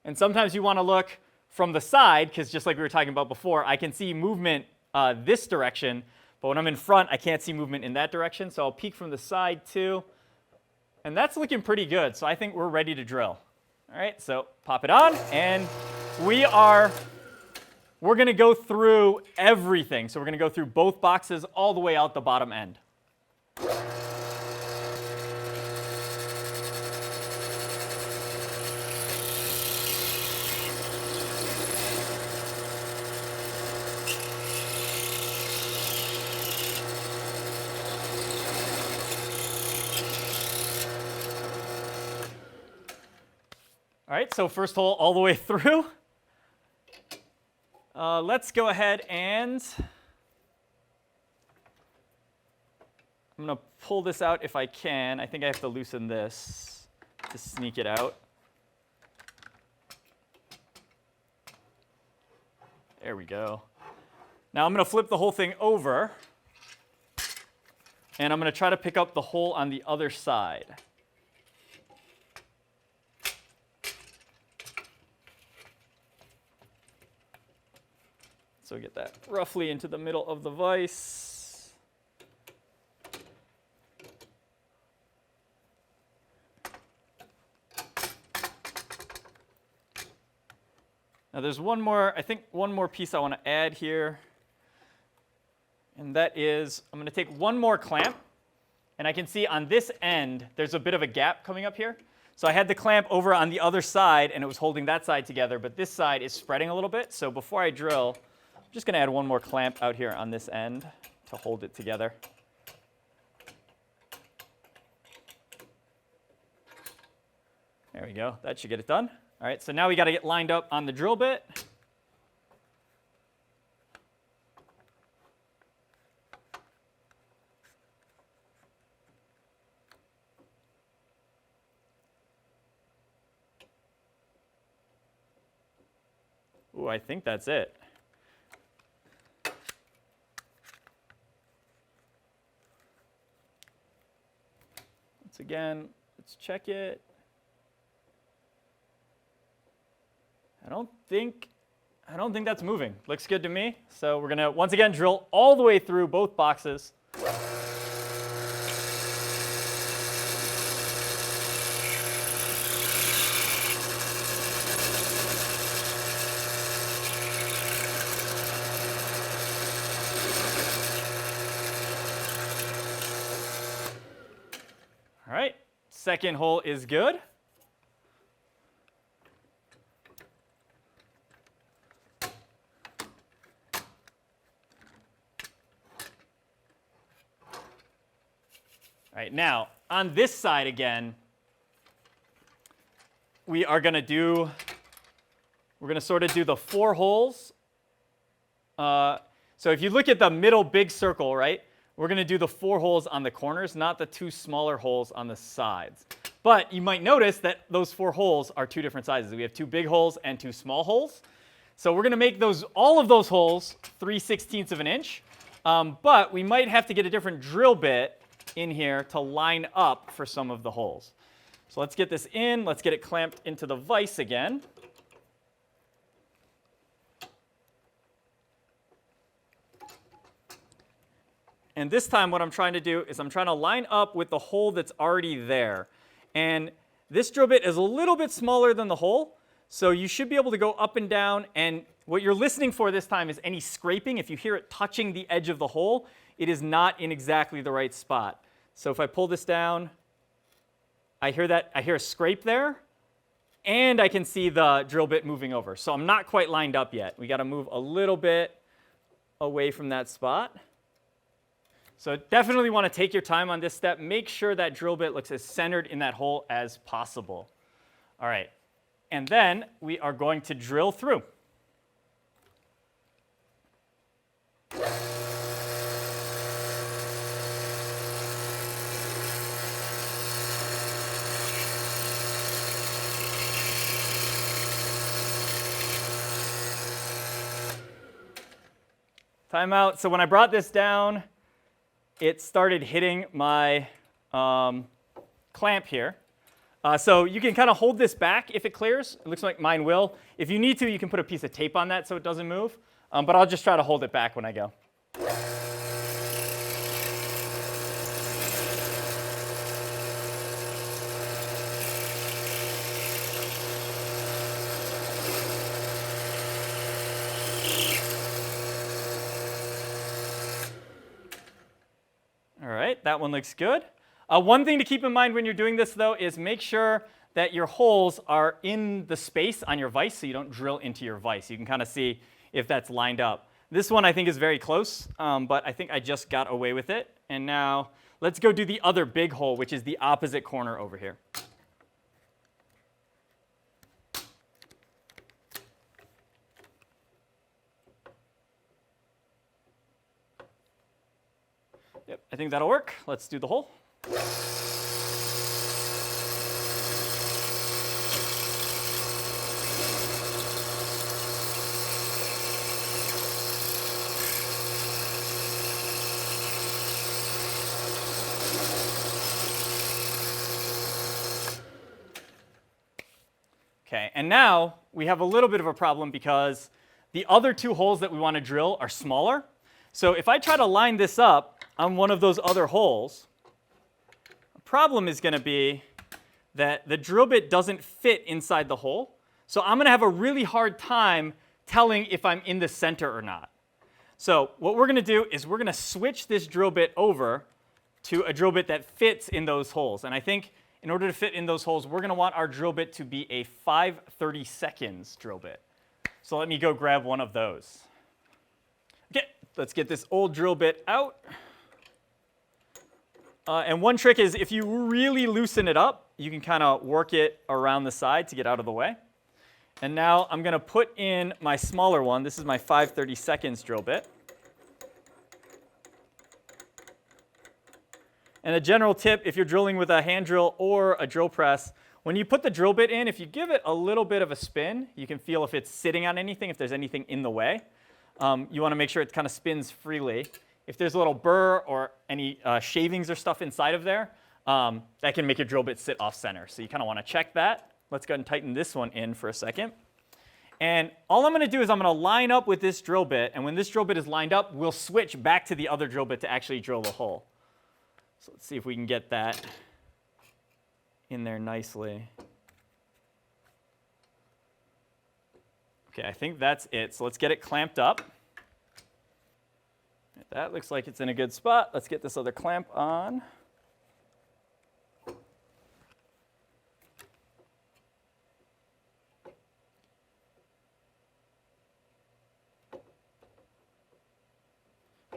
And sometimes you want to look from the side, because just like we were talking about before, I can see movement this direction, but when I'm in front, I can't see movement in that direction. So I'll peek from the side too. And that's looking pretty good. So I think we're ready to drill. All right, so pop it on, and we're going to go through everything. So we're going to go through both boxes all the way out the bottom end. All right, so first hole all the way through. Let's go ahead and I'm going to pull this out if I can. I think I have to loosen this to sneak it out. There we go. Now I'm going to flip the whole thing over, and I'm going to try to pick up the hole on the other side. So get that roughly into the middle of the vise. Now there's one more piece I want to add here. And that is, I'm going to take one more clamp. And I can see on this end, there's a bit of a gap coming up here. So I had the clamp over on the other side, and it was holding that side together. But this side is spreading a little bit. So before I drill, I'm just going to add one more clamp out here on this end to hold it together. There we go. That should get it done. All right, so now we got to get lined up on the drill bit. Ooh, I think that's it. Again, let's check it. I don't think that's moving. Looks good to me. So we're going to once again drill all the way through both boxes. All right, second hole is good. All right, now on this side again, we're going to sort of do the 4 holes. So if you look at the middle big circle, right? We're going to do the 4 holes on the corners, not the 2 smaller holes on the sides. But you might notice that those 4 holes are 2 different sizes. We have 2 big holes and 2 small holes. So we're going to make all of those holes 3/16 of an inch. But we might have to get a different drill bit in here to line up for some of the holes. So let's get this in. Let's get it clamped into the vise again. And this time what I'm trying to do is I'm trying to line up with the hole that's already there. And this drill bit is a little bit smaller than the hole, so you should be able to go up and down. And what you're listening for this time is any scraping. If you hear it touching the edge of the hole, it is not in exactly the right spot. So if I pull this down, I hear a scrape there. and I can see the drill bit moving over. So I'm not quite lined up yet. We got to move a little bit away from that spot. So definitely want to take your time on this step. Make sure that drill bit looks as centered in that hole as possible. All right, and then we are going to drill through. Timeout. So when I brought this down, it started hitting my clamp here. So you can kind of hold this back if it clears. It looks like mine will. If you need to, you can put a piece of tape on that so it doesn't move. But I'll just try to hold it back when I go. All right, that one looks good. One thing to keep in mind when you're doing this, though, is make sure that your holes are in the space on your vise so you don't drill into your vise. You can kind of see if that's lined up. This one I think is very close, but I think I just got away with it. And now let's go do the other big hole, which is the opposite corner over here. Yep, I think that'll work. Let's do the hole. Okay, and now we have a little bit of a problem because the other two holes that we want to drill are smaller. So if I try to line this up on one of those other holes, the problem is going to be that the drill bit doesn't fit inside the hole. So I'm going to have a really hard time telling if I'm in the center or not. So what we're going to do is we're going to switch this drill bit over to a drill bit that fits in those holes. And I think in order to fit in those holes, we're going to want our drill bit to be a 5/32 drill bit. So let me go grab one of those. Okay, let's get this old drill bit out. And one trick is if you really loosen it up, you can kind of work it around the side to get out of the way. And now I'm going to put in my smaller one. This is my 5/32 drill bit. And a general tip, if you're drilling with a hand drill or a drill press, when you put the drill bit in, if you give it a little bit of a spin, you can feel if it's sitting on anything, if there's anything in the way. You want to make sure it kind of spins freely. If there's a little burr or any shavings or stuff inside of there, that can make your drill bit sit off center. So you kind of want to check that. Let's go ahead and tighten this one in for a second. And all I'm going to do is I'm going to line up with this drill bit. And when this drill bit is lined up, we'll switch back to the other drill bit to actually drill the hole. So let's see if we can get that in there nicely. Okay, I think that's it. So let's get it clamped up. That looks like it's in a good spot. Let's get this other clamp on.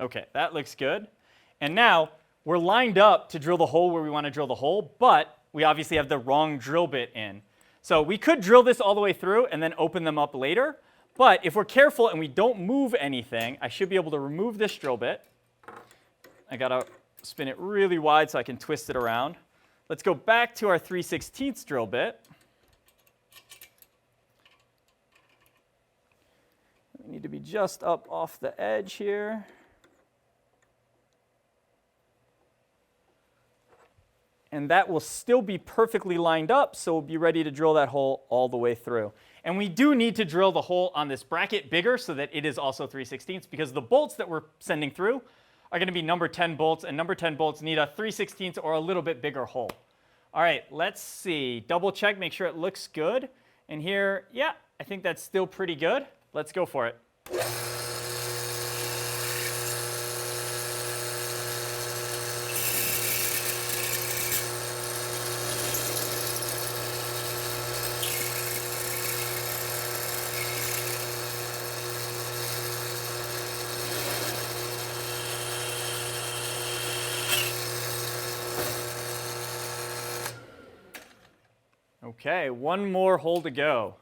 Okay, that looks good. And now we're lined up to drill the hole where we want to drill the hole, but we obviously have the wrong drill bit in. So we could drill this all the way through and then open them up later. But if we're careful and we don't move anything, I should be able to remove this drill bit. I got to spin it really wide so I can twist it around. Let's go back to our 3/16 drill bit. We need to be just up off the edge here. And that will still be perfectly lined up, so we'll be ready to drill that hole all the way through. And we do need to drill the hole on this bracket bigger so that it is also 3/16 because the bolts that we're sending through are going to be number 10 bolts, and number 10 bolts need a 3/16 or a little bit bigger hole. All right, let's see. Double check, make sure it looks good. And here, yeah, I think that's still pretty good. Let's go for it. Okay, one more hole to go.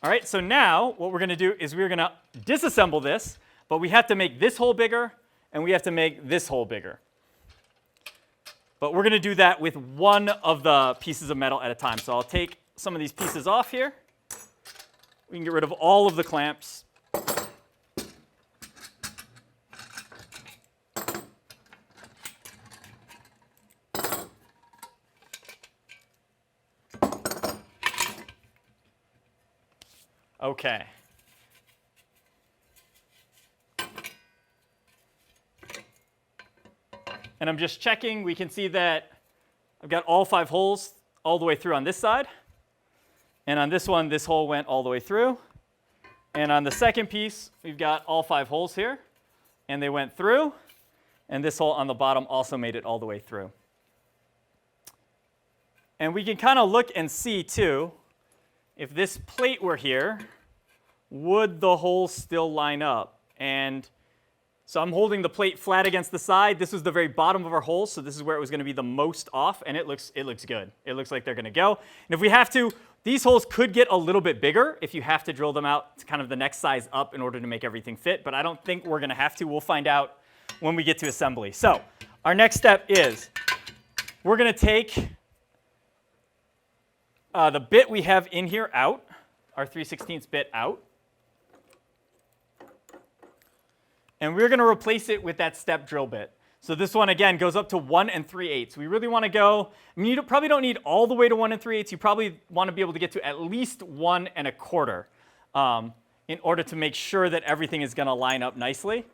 All right, so now what we're going to do is we're going to disassemble this, but we have to make this hole bigger, and we have to make this hole bigger. But we're going to do that with one of the pieces of metal at a time. So I'll take some of these pieces off here. We can get rid of all of the clamps. Okay. And I'm just checking. We can see that I've got all 5 holes all the way through on this side. And on this one, this hole went all the way through. And on the second piece, we've got all 5 holes here. And they went through. And this hole on the bottom also made it all the way through. And we can kind of look and see, too, if this plate were here, would the holes still line up? And so I'm holding the plate flat against the side. This was the very bottom of our hole, so this is where it was going to be the most off, and it looks good. It looks like they're going to go. And if we have to, these holes could get a little bit bigger if you have to drill them out to kind of the next size up in order to make everything fit, but I don't think we're going to have to. We'll find out when we get to assembly. So our next step is we're going to take the bit we have in here out, our 3/16 bit out, and we're going to replace it with that step drill bit. So this one, again, goes up to 1 3/8. We really want to go, I mean, you probably don't need all the way to 1 3/8. You probably want to be able to get to at least 1 1/4 in order to make sure that everything is going to line up nicely.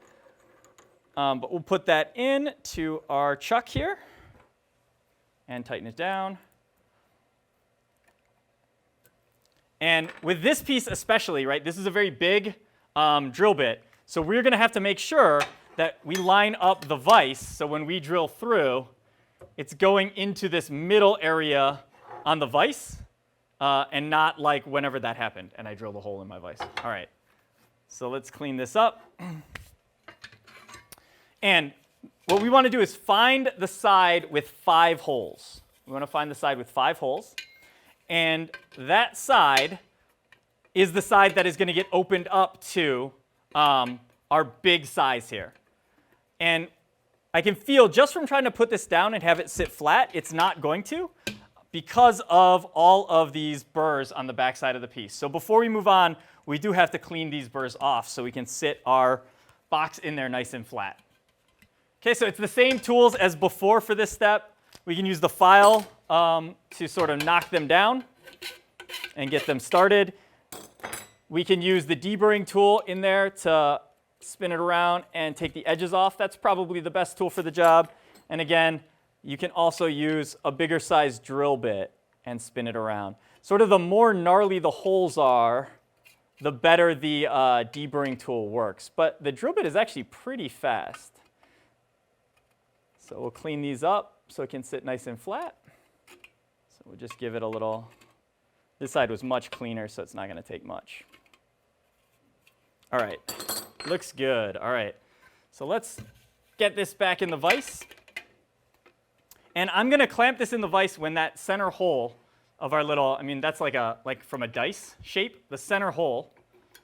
But we'll put that in to our chuck here and tighten it down. And with this piece especially, right, this is a very big drill bit. So we're going to have to make sure that we line up the vise so when we drill through, it's going into this middle area on the vise and not like whenever that happened and I drilled a hole in my vise. All right, so let's clean this up. And what we want to do is find the side with 5 holes. We want to find the side with 5 holes. And that side is the side that is going to get opened up to our big size here. And I can feel just from trying to put this down and have it sit flat, it's not going to because of all of these burrs on the back side of the piece. So before we move on, we do have to clean these burrs off so we can sit our box in there nice and flat. Okay, so it's the same tools as before for this step. We can use the file to sort of knock them down and get them started. We can use the deburring tool in there to spin it around and take the edges off. That's probably the best tool for the job. And again, you can also use a bigger size drill bit and spin it around. Sort of the more gnarly the holes are, the better the deburring tool works. But the drill bit is actually pretty fast. So we'll clean these up so it can sit nice and flat. So we'll just give it a little. This side was much cleaner, so it's not going to take much. All right, looks good. All right, so let's get this back in the vise. And I'm going to clamp this in the vise when that center hole of our little, I mean, that's like from a dice shape, the center hole.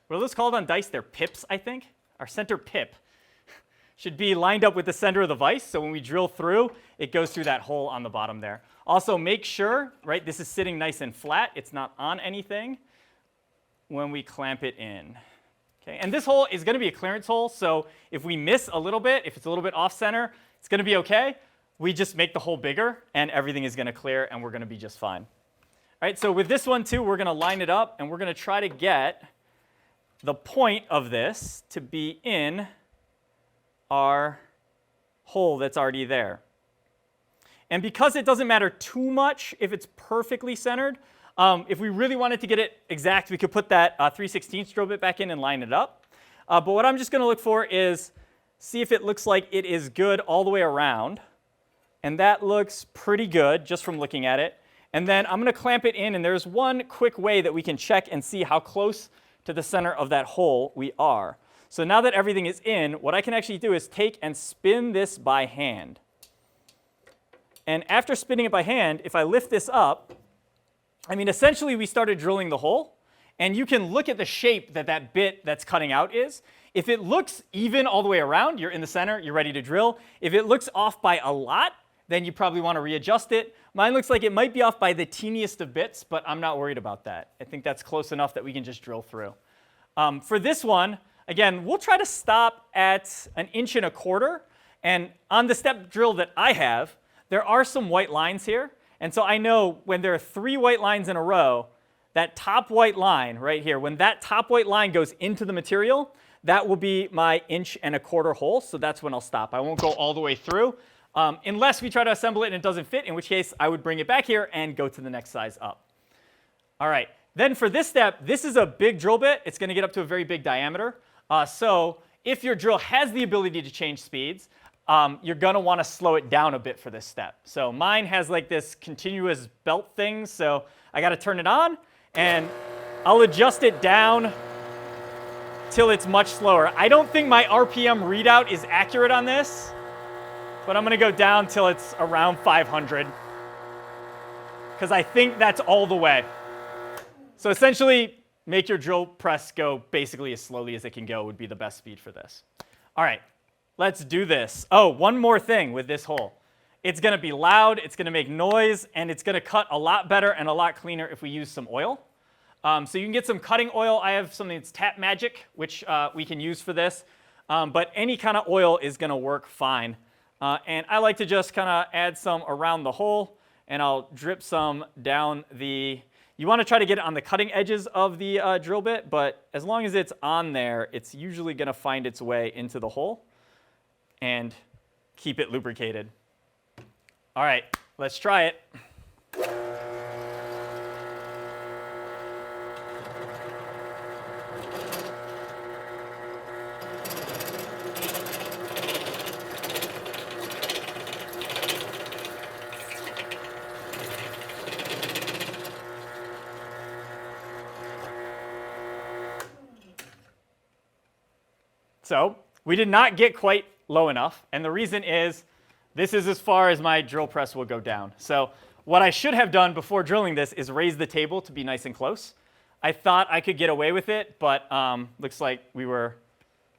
What are those called on dice? They're pips, I think. Our center pip should be lined up with the center of the vise, so when we drill through, it goes through that hole on the bottom there. Also, make sure, right, this is sitting nice and flat. It's not on anything when we clamp it in. Okay, and this hole is going to be a clearance hole, so if we miss a little bit, if it's a little bit off center, it's going to be okay. We just make the hole bigger, and everything is going to clear, and we're going to be just fine. All right, so with this one, too, we're going to line it up, and we're going to try to get the point of this to be in our hole that's already there. And because it doesn't matter too much if it's perfectly centered, If we really wanted to get it exact, we could put that 3/16 drill bit back in and line it up. But what I'm just going to look for is see if it looks like it is good all the way around. And that looks pretty good just from looking at it. And then I'm going to clamp it in, and there's one quick way that we can check and see how close to the center of that hole we are. So now that everything is in, what I can actually do is take and spin this by hand. And after spinning it by hand, if I lift this up, I mean, essentially we started drilling the hole, and you can look at the shape that that bit that's cutting out is. If it looks even all the way around, you're in the center, you're ready to drill. If it looks off by a lot, then you probably want to readjust it. Mine looks like it might be off by the teeniest of bits, but I'm not worried about that. I think that's close enough that we can just drill through. For this one, again, we'll try to stop at 1.25 inches. And on the step drill that I have, there are some white lines here. And so I know when there are 3 white lines in a row, that top white line right here, when that top white line goes into the material, that will be my 1.25 inch hole. So that's when I'll stop. I won't go all the way through. Unless we try to assemble it and it doesn't fit, in which case I would bring it back here and go to the next size up. All right, then for this step, this is a big drill bit. It's going to get up to a very big diameter. So if your drill has the ability to change speeds, you're going to want to slow it down a bit for this step. So mine has like this continuous belt thing, so I got to turn it on, and I'll adjust it down till it's much slower. I don't think my RPM readout is accurate on this, but I'm going to go down till it's around 500 because I think that's all the way. So essentially, make your drill press go basically as slowly as it can go would be the best speed for this. All right, let's do this. Oh, one more thing with this hole. It's going to be loud, it's going to make noise, and it's going to cut a lot better and a lot cleaner if we use some oil. So you can get some cutting oil. I have something that's Tap Magic, which we can use for this. But any kind of oil is going to work fine. And I like to just kind of add some around the hole, and I'll drip some down the... You want to try to get it on the cutting edges of the drill bit, but as long as it's on there, it's usually going to find its way into the hole and keep it lubricated. All right, let's try it. So we did not get quite low enough, and the reason is this is as far as my drill press will go down. So what I should have done before drilling this is raise the table to be nice and close. I thought I could get away with it, but looks like we were,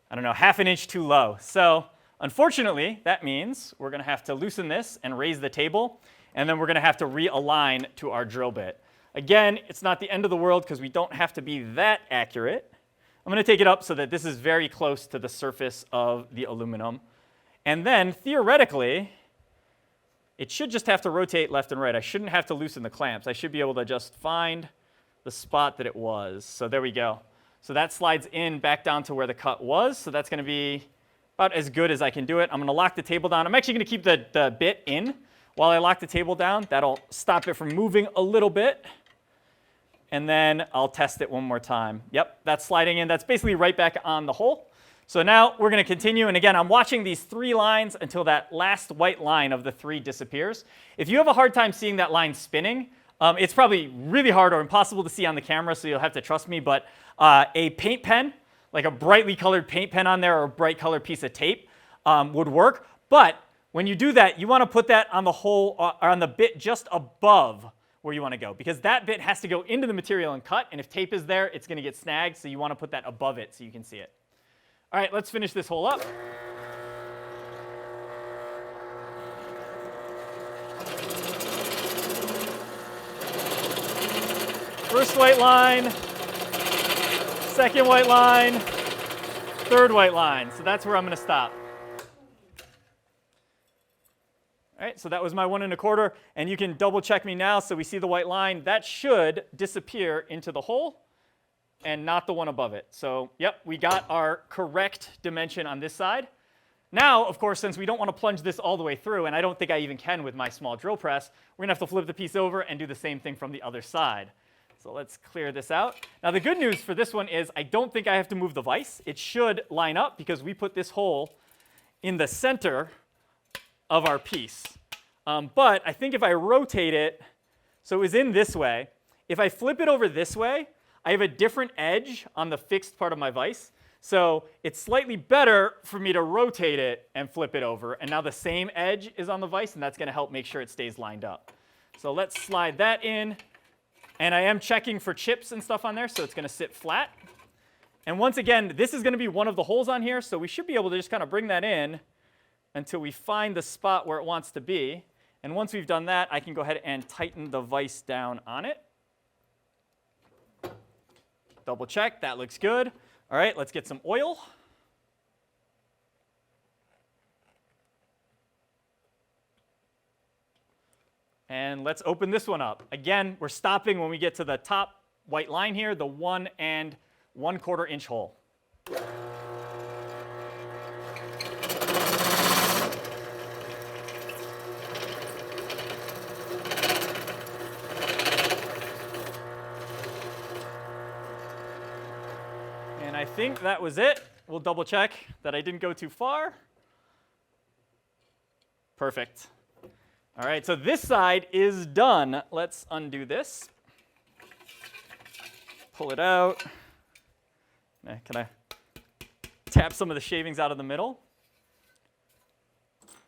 I don't know, 1/2 inch too low. So unfortunately, that means we're going to have to loosen this and raise the table, and then we're going to have to realign to our drill bit. Again, it's not the end of the world because we don't have to be that accurate. I'm going to take it up so that this is very close to the surface of the aluminum. And then, theoretically, it should just have to rotate left and right. I shouldn't have to loosen the clamps. I should be able to just find the spot that it was. So there we go. So that slides in back down to where the cut was. So that's going to be about as good as I can do it. I'm going to lock the table down. I'm actually going to keep the bit in while I lock the table down. That'll stop it from moving a little bit. And then I'll test it one more time. Yep, that's sliding in. That's basically right back on the hole. So now we're going to continue. And again, I'm watching these 3 lines until that last white line of the 3 disappears. If you have a hard time seeing that line spinning, it's probably really hard or impossible to see on the camera, so you'll have to trust me. But a paint pen, like a brightly colored paint pen on there or a bright colored piece of tape would work. But when you do that, you want to put that on the hole, or on the bit just above where you want to go, because that bit has to go into the material and cut, and if tape is there, it's going to get snagged, so you want to put that above it so you can see it. All right, let's finish this hole up. First white line, second white line, third white line. So that's where I'm going to stop. All right, so that was my 1 1/4, and you can double check me now so we see the white line. That should disappear into the hole and not the one above it. So, yep, we got our correct dimension on this side. Now, of course, since we don't want to plunge this all the way through, and I don't think I even can with my small drill press, we're going to have to flip the piece over and do the same thing from the other side. So let's clear this out. Now the good news for this one is I don't think I have to move the vise. It should line up because we put this hole in the center of our piece. But I think if I rotate it, so it was in this way, if I flip it over this way, I have a different edge on the fixed part of my vise. So it's slightly better for me to rotate it and flip it over. And now the same edge is on the vise, and that's going to help make sure it stays lined up. So let's slide that in. And I am checking for chips and stuff on there, so it's going to sit flat. And once again, this is going to be one of the holes on here, so we should be able to just kind of bring that in until we find the spot where it wants to be. And once we've done that, I can go ahead and tighten the vise down on it. Double check, that looks good. All right, let's get some oil. And let's open this one up. Again, we're stopping when we get to the top white line here, the 1 1/4 inch hole. And I think that was it. We'll double check that I didn't go too far. Perfect. All right, so this side is done. Let's undo this. Pull it out. Can I tap some of the shavings out of the middle?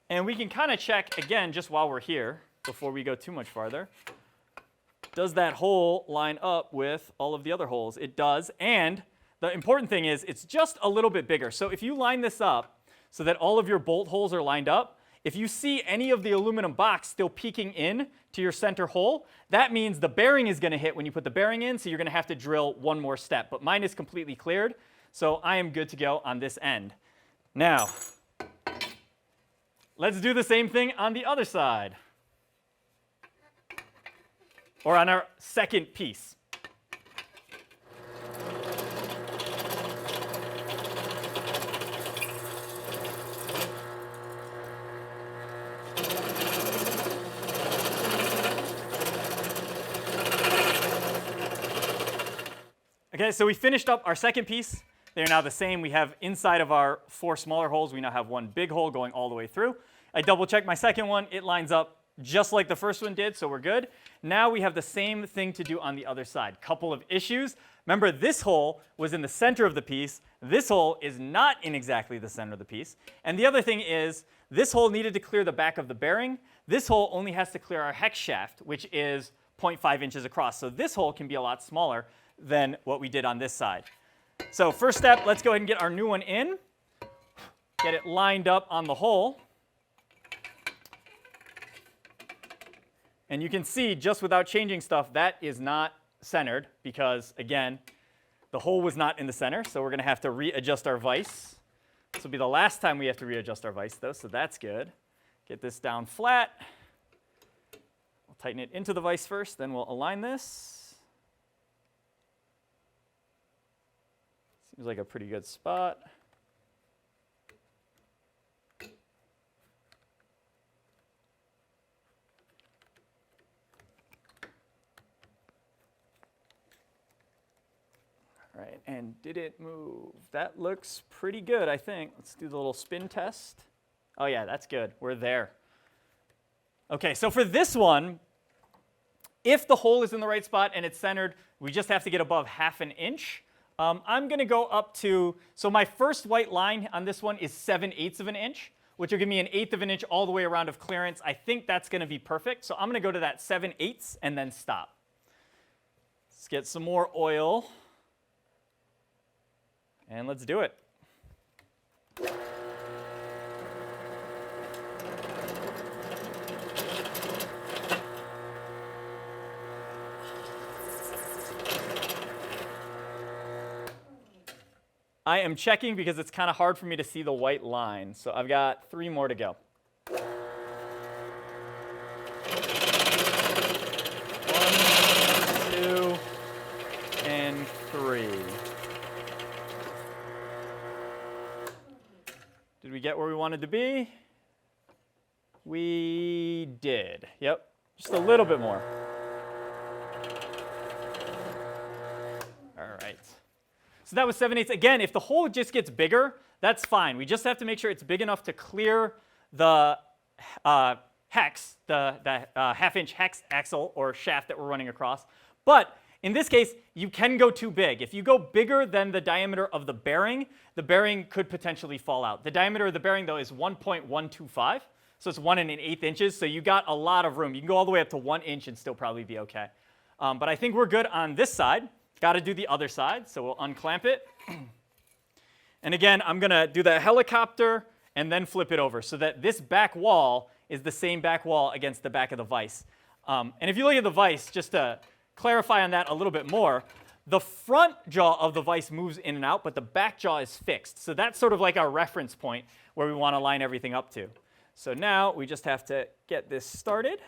And we can kind of check, again, just while we're here, before we go too much farther. Does that hole line up with all of the other holes? It does, and the important thing is it's just a little bit bigger. So if you line this up so that all of your bolt holes are lined up, if you see any of the aluminum box still peeking in to your center hole, that means the bearing is going to hit when you put the bearing in, so you're going to have to drill one more step. But mine is completely cleared, so I am good to go on this end. Now, let's do the same thing on the other side, or on our second piece. Okay, so we finished up our second piece. They're now the same. We have inside of our 4 smaller holes, we now have one big hole going all the way through. I double checked my second one. It lines up just like the first one did, so we're good. Now we have the same thing to do on the other side. Couple of issues. Remember, this hole was in the center of the piece. This hole is not in exactly the center of the piece. And the other thing is, this hole needed to clear the back of the bearing. This hole only has to clear our hex shaft, which is 0.5 inches across. So this hole can be a lot smaller than what we did on this side. So first step, let's go ahead and get our new one in. Get it lined up on the hole. And you can see, just without changing stuff, that is not centered because, again, the hole was not in the center. So we're going to have to readjust our vise. This will be the last time we have to readjust our vise, though, so that's good. Get this down flat. We'll tighten it into the vise first, then we'll align this. Seems like a pretty good spot. All right, and did it move? That looks pretty good, I think. Let's do the little spin test. Oh yeah, that's good. We're there. Okay, so for this one, if the hole is in the right spot and it's centered, we just have to get above 1/2 inch. I'm going to go up to, so my first white line on this one is 7/8 of an inch, which will give me 1/8 of an inch all the way around of clearance. I think that's going to be perfect. So I'm going to go to that 7/8 and then stop. Let's get some more oil. And let's do it. I am checking because it's kind of hard for me to see the white line. So I've got 3 more to go. 1, 2, and 3. Did we get where we wanted to be? We did. Yep, just a little bit more. So that was 7/8. Again, if the hole just gets bigger, that's fine. We just have to make sure it's big enough to clear the hex, the half-inch hex axle or shaft that we're running across. But in this case, you can go too big. If you go bigger than the diameter of the bearing could potentially fall out. The diameter of the bearing, though, is 1.125. So it's 1 1/8 inches. So you got a lot of room. You can go all the way up to 1 inch and still probably be OK. But I think we're good on this side. Got to do the other side. So we'll unclamp it. And again, I'm going to do the helicopter and then flip it over so that this back wall is the same back wall against the back of the vise. And if you look at the vise, just to clarify on that a little bit more, the front jaw of the vise moves in and out, but the back jaw is fixed. So that's sort of like our reference point where we want to line everything up to. So now we just have to get this started.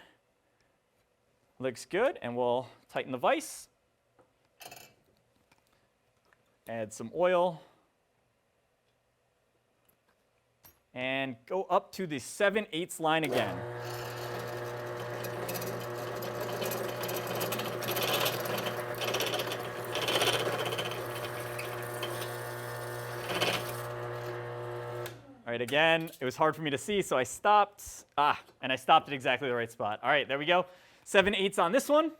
Looks good, and we'll tighten the vise. Add some oil. And go up to the 7/8 line again. All right, again, it was hard for me to see, so I stopped. And I stopped at exactly the right spot. All right, there we go. 7/8 on this one.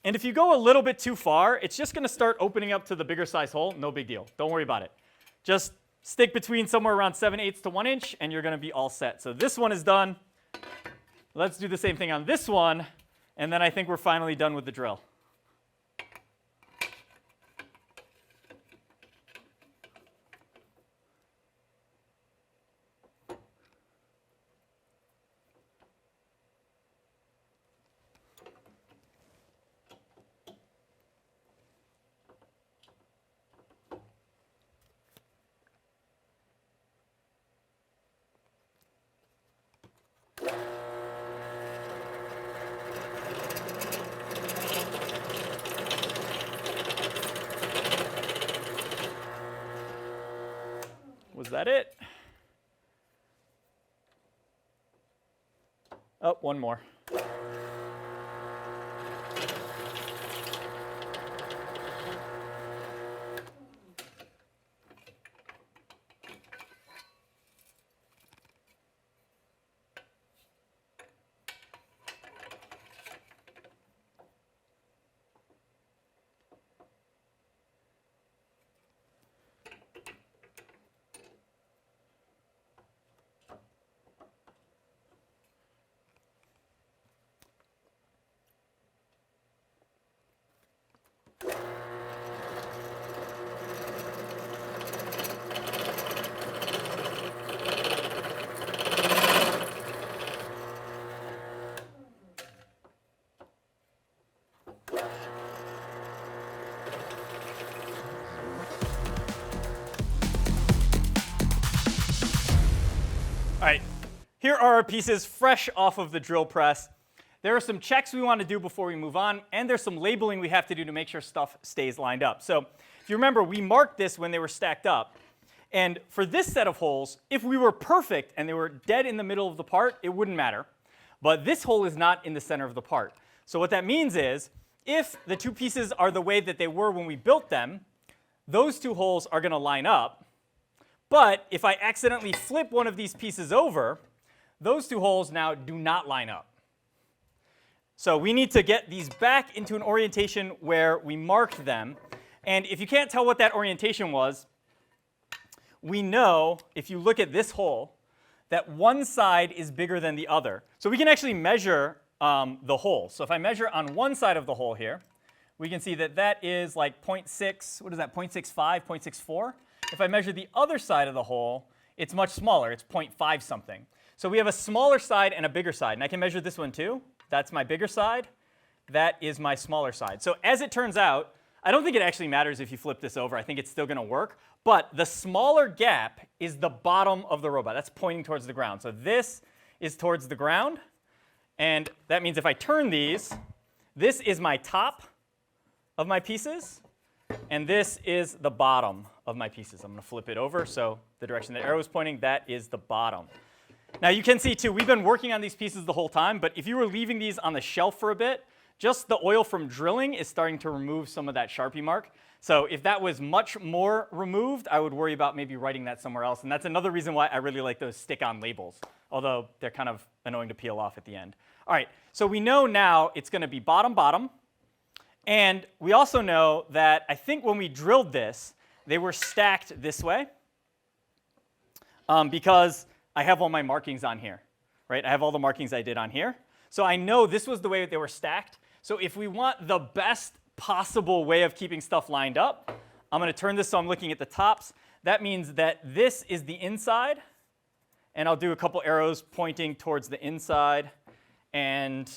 And if you go a little bit too far, it's just going to start opening up to the bigger size hole. No big deal. Don't worry about it. Just stick between somewhere around 7/8 to 1 inch, and you're going to be all set. So this one is done. Let's do the same thing on this one, and then I think we're finally done with the drill. Was that it? Oh, one more. All right, here are our pieces fresh off of the drill press. There are some checks we want to do before we move on, and there's some labeling we have to do to make sure stuff stays lined up. So if you remember, we marked this when they were stacked up. And for this set of holes, if we were perfect and they were dead in the middle of the part, it wouldn't matter. But this hole is not in the center of the part. So what that means is, if the two pieces are the way that they were when we built them, those two holes are going to line up. But if I accidentally flip one of these pieces over, those two holes now do not line up. So we need to get these back into an orientation where we marked them. And if you can't tell what that orientation was, we know, if you look at this hole, that one side is bigger than the other. So we can actually measure the hole. So if I measure on one side of the hole here, we can see that that is like 0.6, what is that, 0.65, 0.64? If I measure the other side of the hole, it's much smaller. It's 0.5 something. So we have a smaller side and a bigger side. And I can measure this one too. That's my bigger side. That is my smaller side. So as it turns out, I don't think it actually matters if you flip this over. I think it's still going to work. But the smaller gap is the bottom of the robot. That's pointing towards the ground. So this is towards the ground. And that means if I turn these, this is my top of my pieces. And this is the bottom of my pieces. I'm going to flip it over. So the direction the arrow is pointing, that is the bottom. Now you can see too, we've been working on these pieces the whole time. But if you were leaving these on the shelf for a bit, just the oil from drilling is starting to remove some of that Sharpie mark. So if that was much more removed, I would worry about maybe writing that somewhere else. And that's another reason why I really like those stick-on labels, although they're kind of annoying to peel off at the end. All right, so we know now it's going to be bottom, bottom. And we also know that I think when we drilled this, they were stacked this way because I have all my markings on here, right? I have all the markings I did on here. So I know this was the way that they were stacked. So if we want the best possible way of keeping stuff lined up, I'm going to turn this so I'm looking at the tops. That means that this is the inside, and I'll do a couple arrows pointing towards the inside. And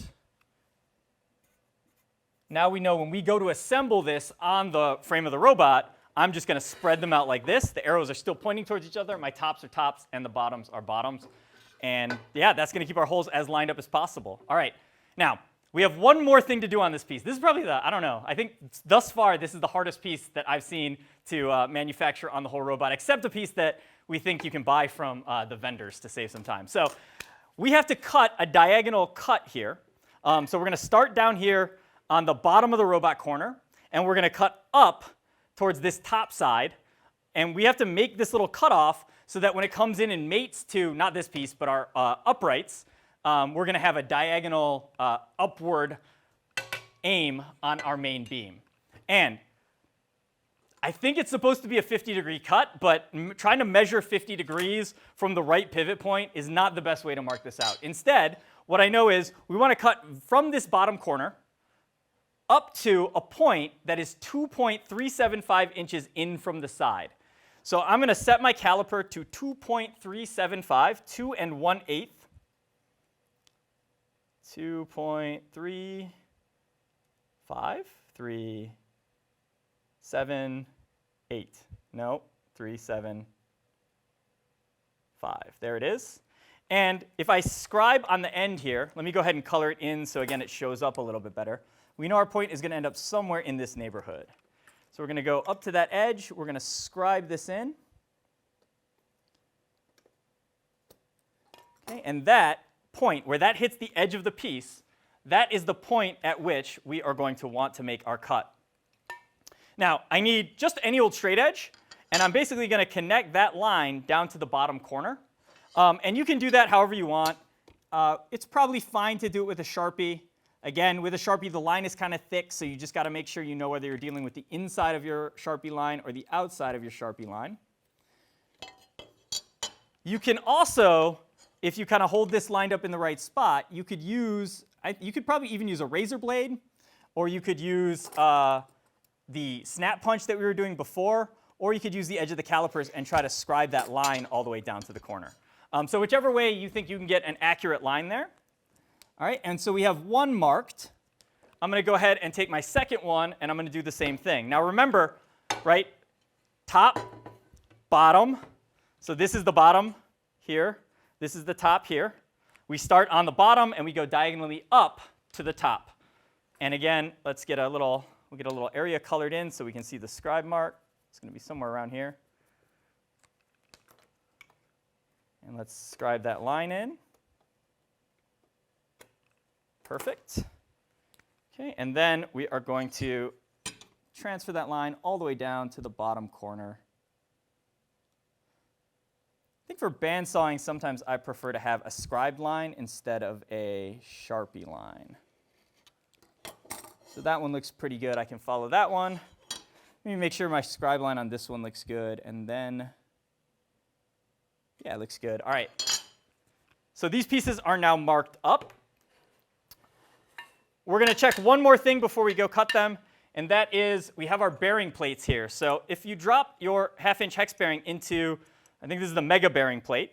now we know when we go to assemble this on the frame of the robot, I'm just going to spread them out like this. The arrows are still pointing towards each other. My tops are tops, and the bottoms are bottoms. And yeah, that's going to keep our holes as lined up as possible. All right, now we have one more thing to do on this piece. This is probably I don't know, I think thus far this is the hardest piece that I've seen to manufacture on the whole robot, except a piece that we think you can buy from the vendors to save some time. So we have to cut a diagonal cut here. So we're going to start down here on the bottom of the robot corner, and we're going to cut up towards this top side. And we have to make this little cutoff so that when it comes in and mates to, not this piece, but our uprights, we're going to have a diagonal upward aim on our main beam. And I think it's supposed to be a 50-degree cut, but trying to measure 50 degrees from the right pivot point is not the best way to mark this out. Instead, what I know is we want to cut from this bottom corner up to a point that is 2.375 inches in from the side. So I'm going to set my caliper to 2.375, 2 1/8. 2.375, 378. No, 375. There it is. And if I scribe on the end here, let me go ahead and color it in so again it shows up a little bit better. We know our point is going to end up somewhere in this neighborhood. So we're going to go up to that edge. We're going to scribe this in. Okay, and that point, where that hits the edge of the piece, that is the point at which we are going to want to make our cut. Now, I need just any old straight edge, and I'm basically going to connect that line down to the bottom corner. And you can do that however you want. It's probably fine to do it with a Sharpie. Again, with a Sharpie, the line is kind of thick, so you just got to make sure you know whether you're dealing with the inside of your Sharpie line or the outside of your Sharpie line. You can also, if you kind of hold this lined up in the right spot, you could probably even use a razor blade, or you could use the snap punch that we were doing before, or you could use the edge of the calipers and try to scribe that line all the way down to the corner. So whichever way you think you can get an accurate line there. All right, and so we have one marked. I'm going to go ahead and take my second one, and I'm going to do the same thing. Now remember, right, top, bottom. So this is the bottom here. This is the top here. We start on the bottom, and we go diagonally up to the top. And again, we'll get a little area colored in so we can see the scribe mark. It's going to be somewhere around here. And let's scribe that line in. Perfect. Okay, and then we are going to transfer that line all the way down to the bottom corner. I think for bandsawing, sometimes I prefer to have a scribed line instead of a Sharpie line. So that one looks pretty good. I can follow that one. Let me make sure my scribe line on this one looks good, and then, yeah, it looks good. All right. So these pieces are now marked up. We're going to check one more thing before we go cut them, and that is we have our bearing plates here. So if you drop your 1/2-inch hex bearing into, I think this is the mega bearing plate,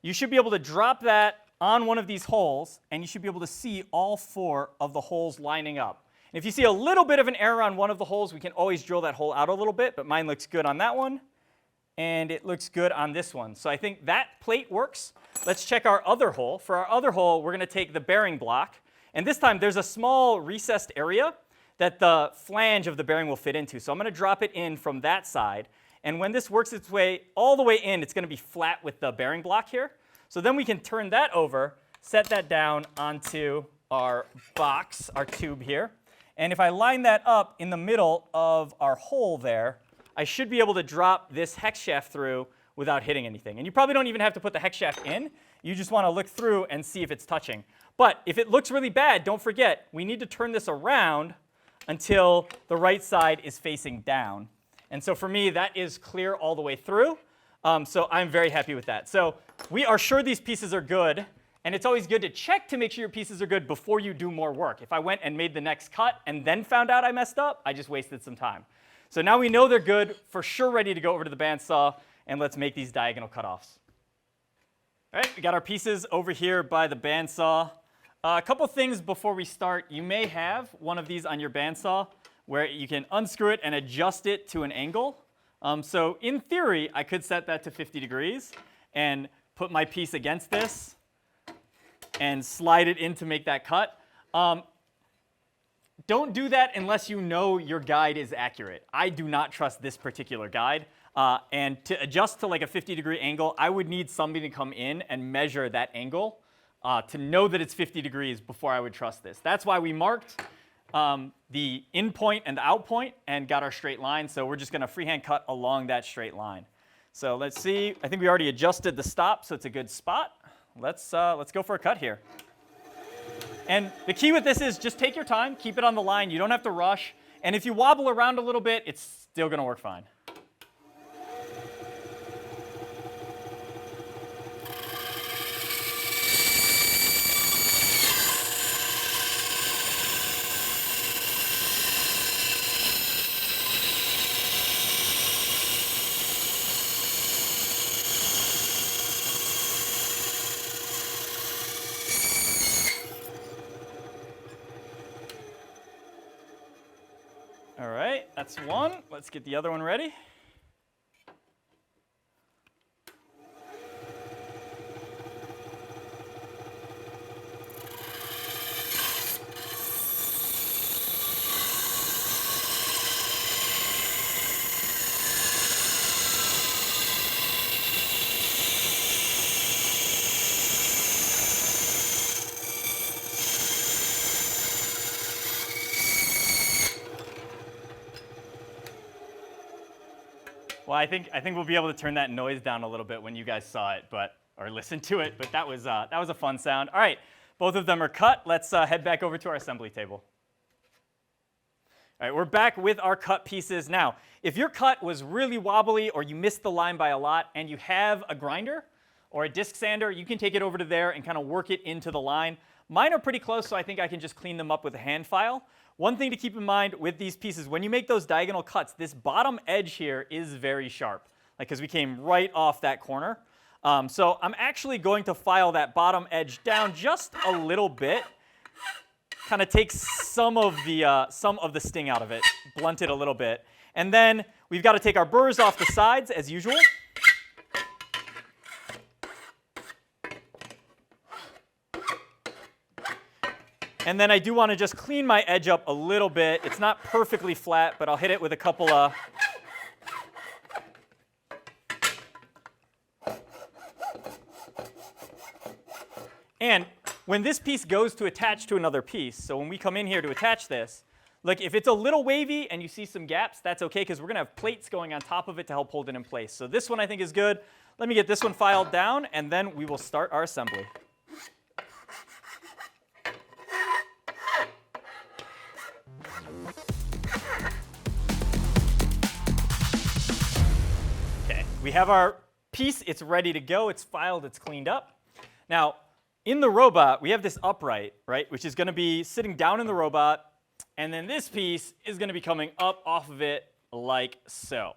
you should be able to drop that on one of these holes, and you should be able to see all 4 of the holes lining up. And if you see a little bit of an error on one of the holes, we can always drill that hole out a little bit, but mine looks good on that one, and it looks good on this one. So I think that plate works. Let's check our other hole. For our other hole, we're going to take the bearing block. And this time, there's a small recessed area that the flange of the bearing will fit into. So I'm going to drop it in from that side. And when this works its way all the way in, it's going to be flat with the bearing block here. So then we can turn that over, set that down onto our box, our tube here. And if I line that up in the middle of our hole there, I should be able to drop this hex shaft through without hitting anything. And you probably don't even have to put the hex shaft in. You just want to look through and see if it's touching. But if it looks really bad, don't forget, we need to turn this around until the right side is facing down. And so for me, that is clear all the way through. So I'm very happy with that. So we are sure these pieces are good. And it's always good to check to make sure your pieces are good before you do more work. If I went and made the next cut and then found out I messed up, I just wasted some time. So now we know they're good, for sure ready to go over to the bandsaw, and let's make these diagonal cutoffs. All right, we got our pieces over here by the bandsaw. A couple things before we start. You may have one of these on your bandsaw where you can unscrew it and adjust it to an angle. So in theory, I could set that to 50 degrees and put my piece against this and slide it in to make that cut. Don't do that unless you know your guide is accurate. I do not trust this particular guide. And to adjust to like a 50-degree angle, I would need somebody to come in and measure that angle to know that it's 50 degrees before I would trust this. That's why we marked the in point and the out point and got our straight line. So we're just going to freehand cut along that straight line. So let's see. I think we already adjusted the stop, so it's a good spot. Let's go for a cut here. And the key with this is just take your time, keep it on the line. You don't have to rush. And if you wobble around a little bit, it's still going to work fine. All right, that's one. Let's get the other one ready. Well, I think we'll be able to turn that noise down a little bit when you guys saw it, or listened to it. But that was a fun sound. All right, both of them are cut. Let's head back over to our assembly table. All right, we're back with our cut pieces. Now, if your cut was really wobbly or you missed the line by a lot and you have a grinder or a disc sander, you can take it over to there and kind of work it into the line. Mine are pretty close, so I think I can just clean them up with a hand file. One thing to keep in mind with these pieces, when you make those diagonal cuts, this bottom edge here is very sharp, because we came right off that corner. So I'm actually going to file that bottom edge down just a little bit, kind of take some of the sting out of it, blunt it a little bit. And then we've got to take our burrs off the sides as usual. And then I do want to just clean my edge up a little bit. It's not perfectly flat, but I'll hit it with a couple of... And when this piece goes to attach to another piece, so when we come in here to attach this, look, if it's a little wavy and you see some gaps, that's okay, because we're going to have plates going on top of it to help hold it in place. So this one I think is good. Let me get this one filed down, and then we will start our assembly. We have our piece, it's ready to go, it's filed, it's cleaned up. Now, in the robot, we have this upright, right, which is going to be sitting down in the robot, and then this piece is going to be coming up off of it like so.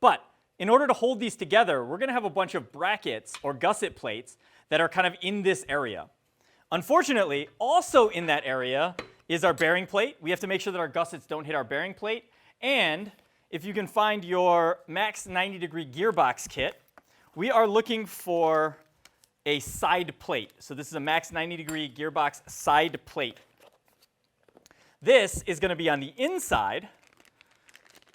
But in order to hold these together, we're going to have a bunch of brackets or gusset plates that are kind of in this area. Unfortunately, also in that area is our bearing plate. We have to make sure that our gussets don't hit our bearing plate, and if you can find your max 90-degree gearbox kit, we are looking for a side plate. So this is a max 90-degree gearbox side plate. This is going to be on the inside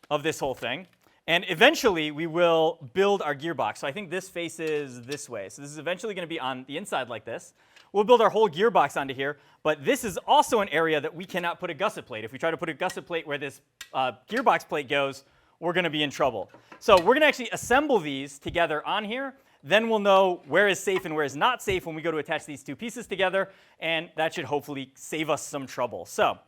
of this whole thing. And eventually, we will build our gearbox. So I think this faces this way. So this is eventually going to be on the inside like this. we'll build our whole gearbox onto here, but this is also an area that we cannot put a gusset plate. If we try to put a gusset plate where this gearbox plate goes, we're going to be in trouble. So we're going to actually assemble these together on here. Then we'll know where is safe and where is not safe when we go to attach these two pieces together, and that should hopefully save us some trouble. So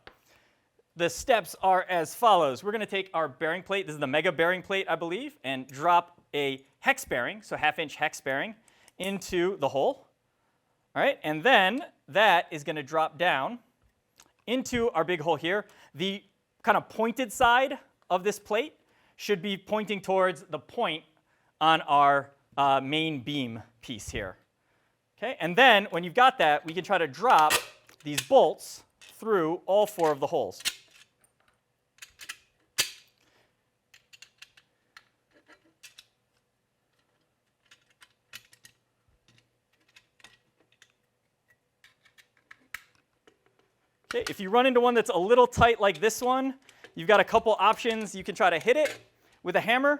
the steps are as follows. We're going to take our bearing plate, this is the mega bearing plate, I believe, and drop a hex bearing, so half-inch hex bearing, into the hole. All right, and then that is going to drop down into our big hole here. The kind of pointed side of this plate should be pointing towards the point on our main beam piece here. Okay, and then when you've got that, we can try to drop these bolts through all 4 of the holes. Okay, if you run into one that's a little tight like this one, you've got a couple options. You can try to hit it with a hammer.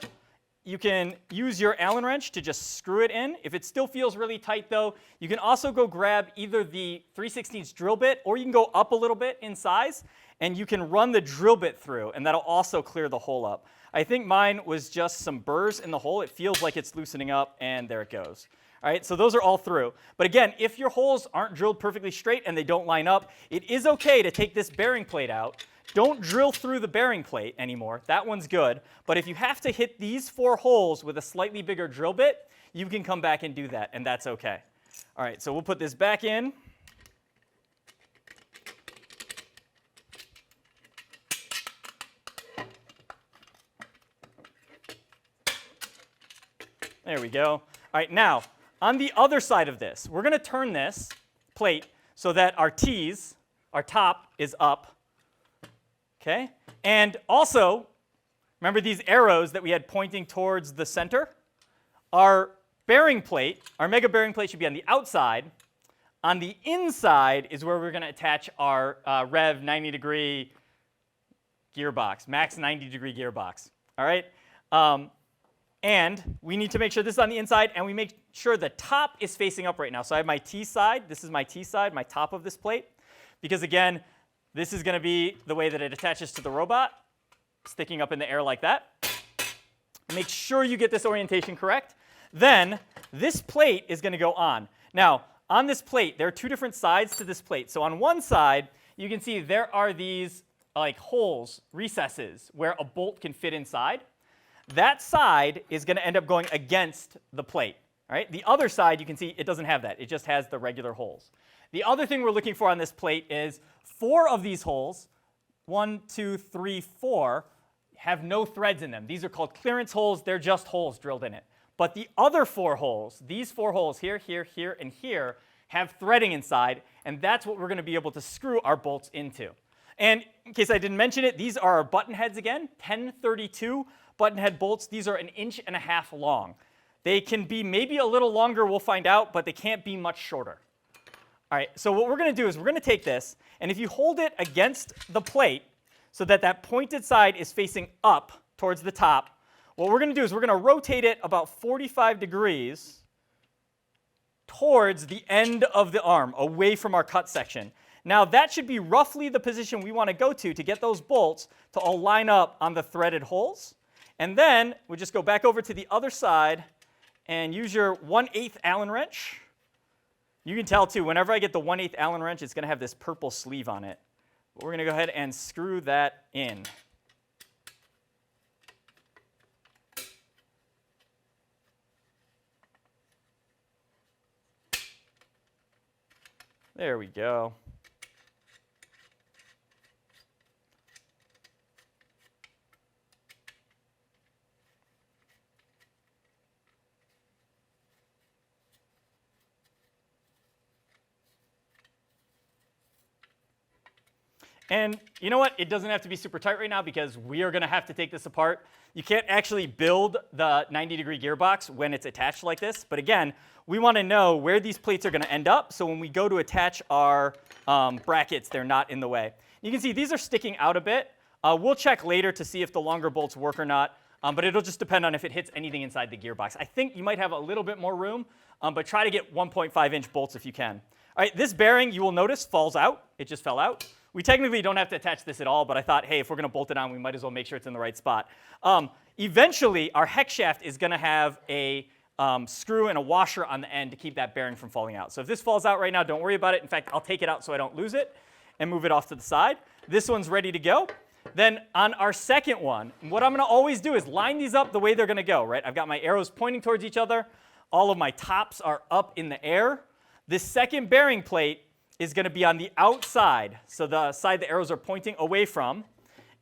You can use your Allen wrench to just screw it in. If it still feels really tight though, you can also go grab either the 3/16 drill bit, or you can go up a little bit in size and you can run the drill bit through, and that'll also clear the hole up. I think mine was just some burrs in the hole. It feels like it's loosening up, and there it goes. All right, so those are all through. But again, if your holes aren't drilled perfectly straight and they don't line up, it is okay to take this bearing plate out. Don't drill through the bearing plate anymore. That one's good. But if you have to hit these 4 holes with a slightly bigger drill bit, you can come back and do that, and that's okay. All right, so we'll put this back in. There we go. All right, now, on the other side of this, we're going to turn this plate so that our T's, our top, is up. Okay? And also, remember these arrows that we had pointing towards the center? Our bearing plate, our mega bearing plate, should be on the outside. On the inside is where we're going to attach our Rev 90-degree gearbox, max 90-degree gearbox. All right? And we need to make sure this is on the inside, and we make sure the top is facing up right now. So I have my T side. This is my T side, my top of this plate. Because again, this is going to be the way that it attaches to the robot, sticking up in the air like that. Make sure you get this orientation correct. Then this plate is going to go on. Now, on this plate, there are 2 different sides to this plate. So on one side, you can see there are these like holes, recesses, where a bolt can fit inside. That side is going to end up going against the plate. All right? The other side, you can see it doesn't have that. It just has the regular holes. The other thing we're looking for on this plate is 4 of these holes, 1, 2, 3, 4, have no threads in them. These are called clearance holes. They're just holes drilled in it. But the other 4 holes, these 4 holes here, here, here, and here, have threading inside, and that's what we're going to be able to screw our bolts into. And in case I didn't mention it, these are our button heads again, 1032 button head bolts. These are 1.5 inches long. They can be maybe a little longer, we'll find out, but they can't be much shorter. All right, so what we're going to do is we're going to take this, and if you hold it against the plate so that that pointed side is facing up towards the top, what we're going to do is we're going to rotate it about 45 degrees towards the end of the arm, away from our cut section. Now, that should be roughly the position we want to go to get those bolts to all line up on the threaded holes. And then we just go back over to the other side and use your 1/8 Allen wrench. You can tell, too, whenever I get the 1/8 Allen wrench, it's going to have this purple sleeve on it. But we're going to go ahead and screw that in. There we go. And you know what? It doesn't have to be super tight right now because we are going to have to take this apart. You can't actually build the 90-degree gearbox when it's attached like this. But again, we want to know where these plates are going to end up so when we go to attach our brackets, they're not in the way. You can see these are sticking out a bit. We'll check later to see if the longer bolts work or not. But it'll just depend on if it hits anything inside the gearbox. I think you might have a little bit more room, but try to get 1.5-inch bolts if you can. All right, this bearing, you will notice, falls out. It just fell out. We technically don't have to attach this at all, but I thought, hey, if we're going to bolt it on, we might as well make sure it's in the right spot. Eventually, our hex shaft is going to have a screw and a washer on the end to keep that bearing from falling out. So if this falls out right now, don't worry about it. In fact, I'll take it out so I don't lose it and move it off to the side. This one's ready to go. Then on our second one, what I'm going to always do is line these up the way they're going to go, right? I've got my arrows pointing towards each other. All of my tops are up in the air. This second bearing plate is going to be on the outside, so the side the arrows are pointing away from.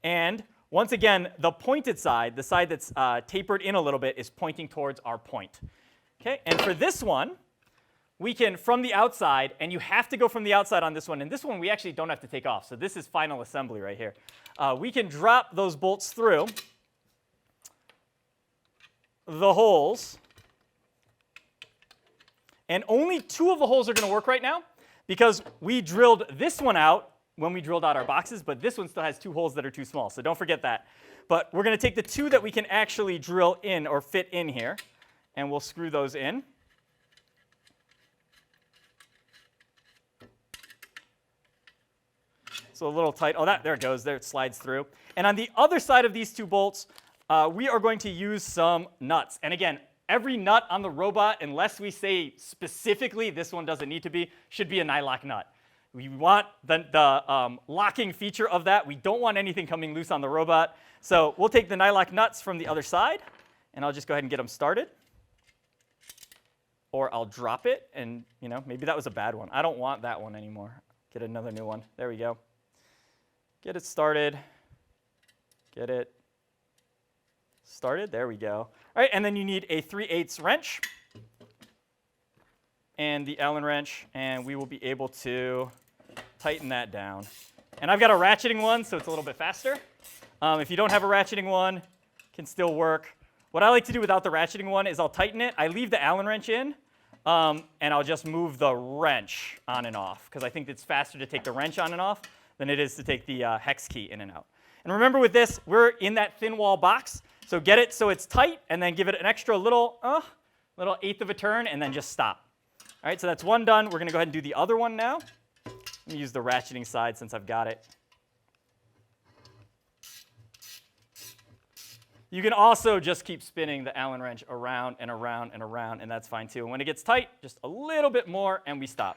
And once again, the pointed side, the side that's tapered in a little bit, is pointing towards our point. Okay, and for this one, we can, from the outside, and you have to go from the outside on this one, and this one we actually don't have to take off, so this is final assembly right here. We can drop those bolts through the holes, and only 2 of the holes are going to work right now, because we drilled this one out when we drilled out our boxes, but this one still has 2 holes that are too small, so don't forget that. But we're going to take the 2 that we can actually drill in or fit in here, and we'll screw those in. So a little tight. Oh, there it goes. There it slides through. And on the other side of these 2 bolts, we are going to use some nuts. And again, every nut on the robot, unless we say specifically this one doesn't need to be, should be a nylock nut. We want the locking feature of that. We don't want anything coming loose on the robot. So we'll take the nylock nuts from the other side, and I'll just go ahead and get them started. Or I'll drop it, and maybe that was a bad one. I don't want that one anymore. Get another new one. There we go. Get it started. Get it started. There we go. All right, and then you need a 3/8 wrench and the Allen wrench, and we will be able to tighten that down. And I've got a ratcheting one, so it's a little bit faster. If you don't have a ratcheting one, it can still work. What I like to do without the ratcheting one is I'll tighten it. I leave the Allen wrench in, and I'll just move the wrench on and off, because I think it's faster to take the wrench on and off than it is to take the hex key in and out. And remember with this, we're in that thin wall box, so get it so it's tight, and then give it an extra little 1/8 of a turn, and then just stop. All right, so that's one done. We're going to go ahead and do the other one now. Let me use the ratcheting side since I've got it. You can also just keep spinning the Allen wrench around and around and around, and that's fine too. And when it gets tight, just a little bit more, and we stop.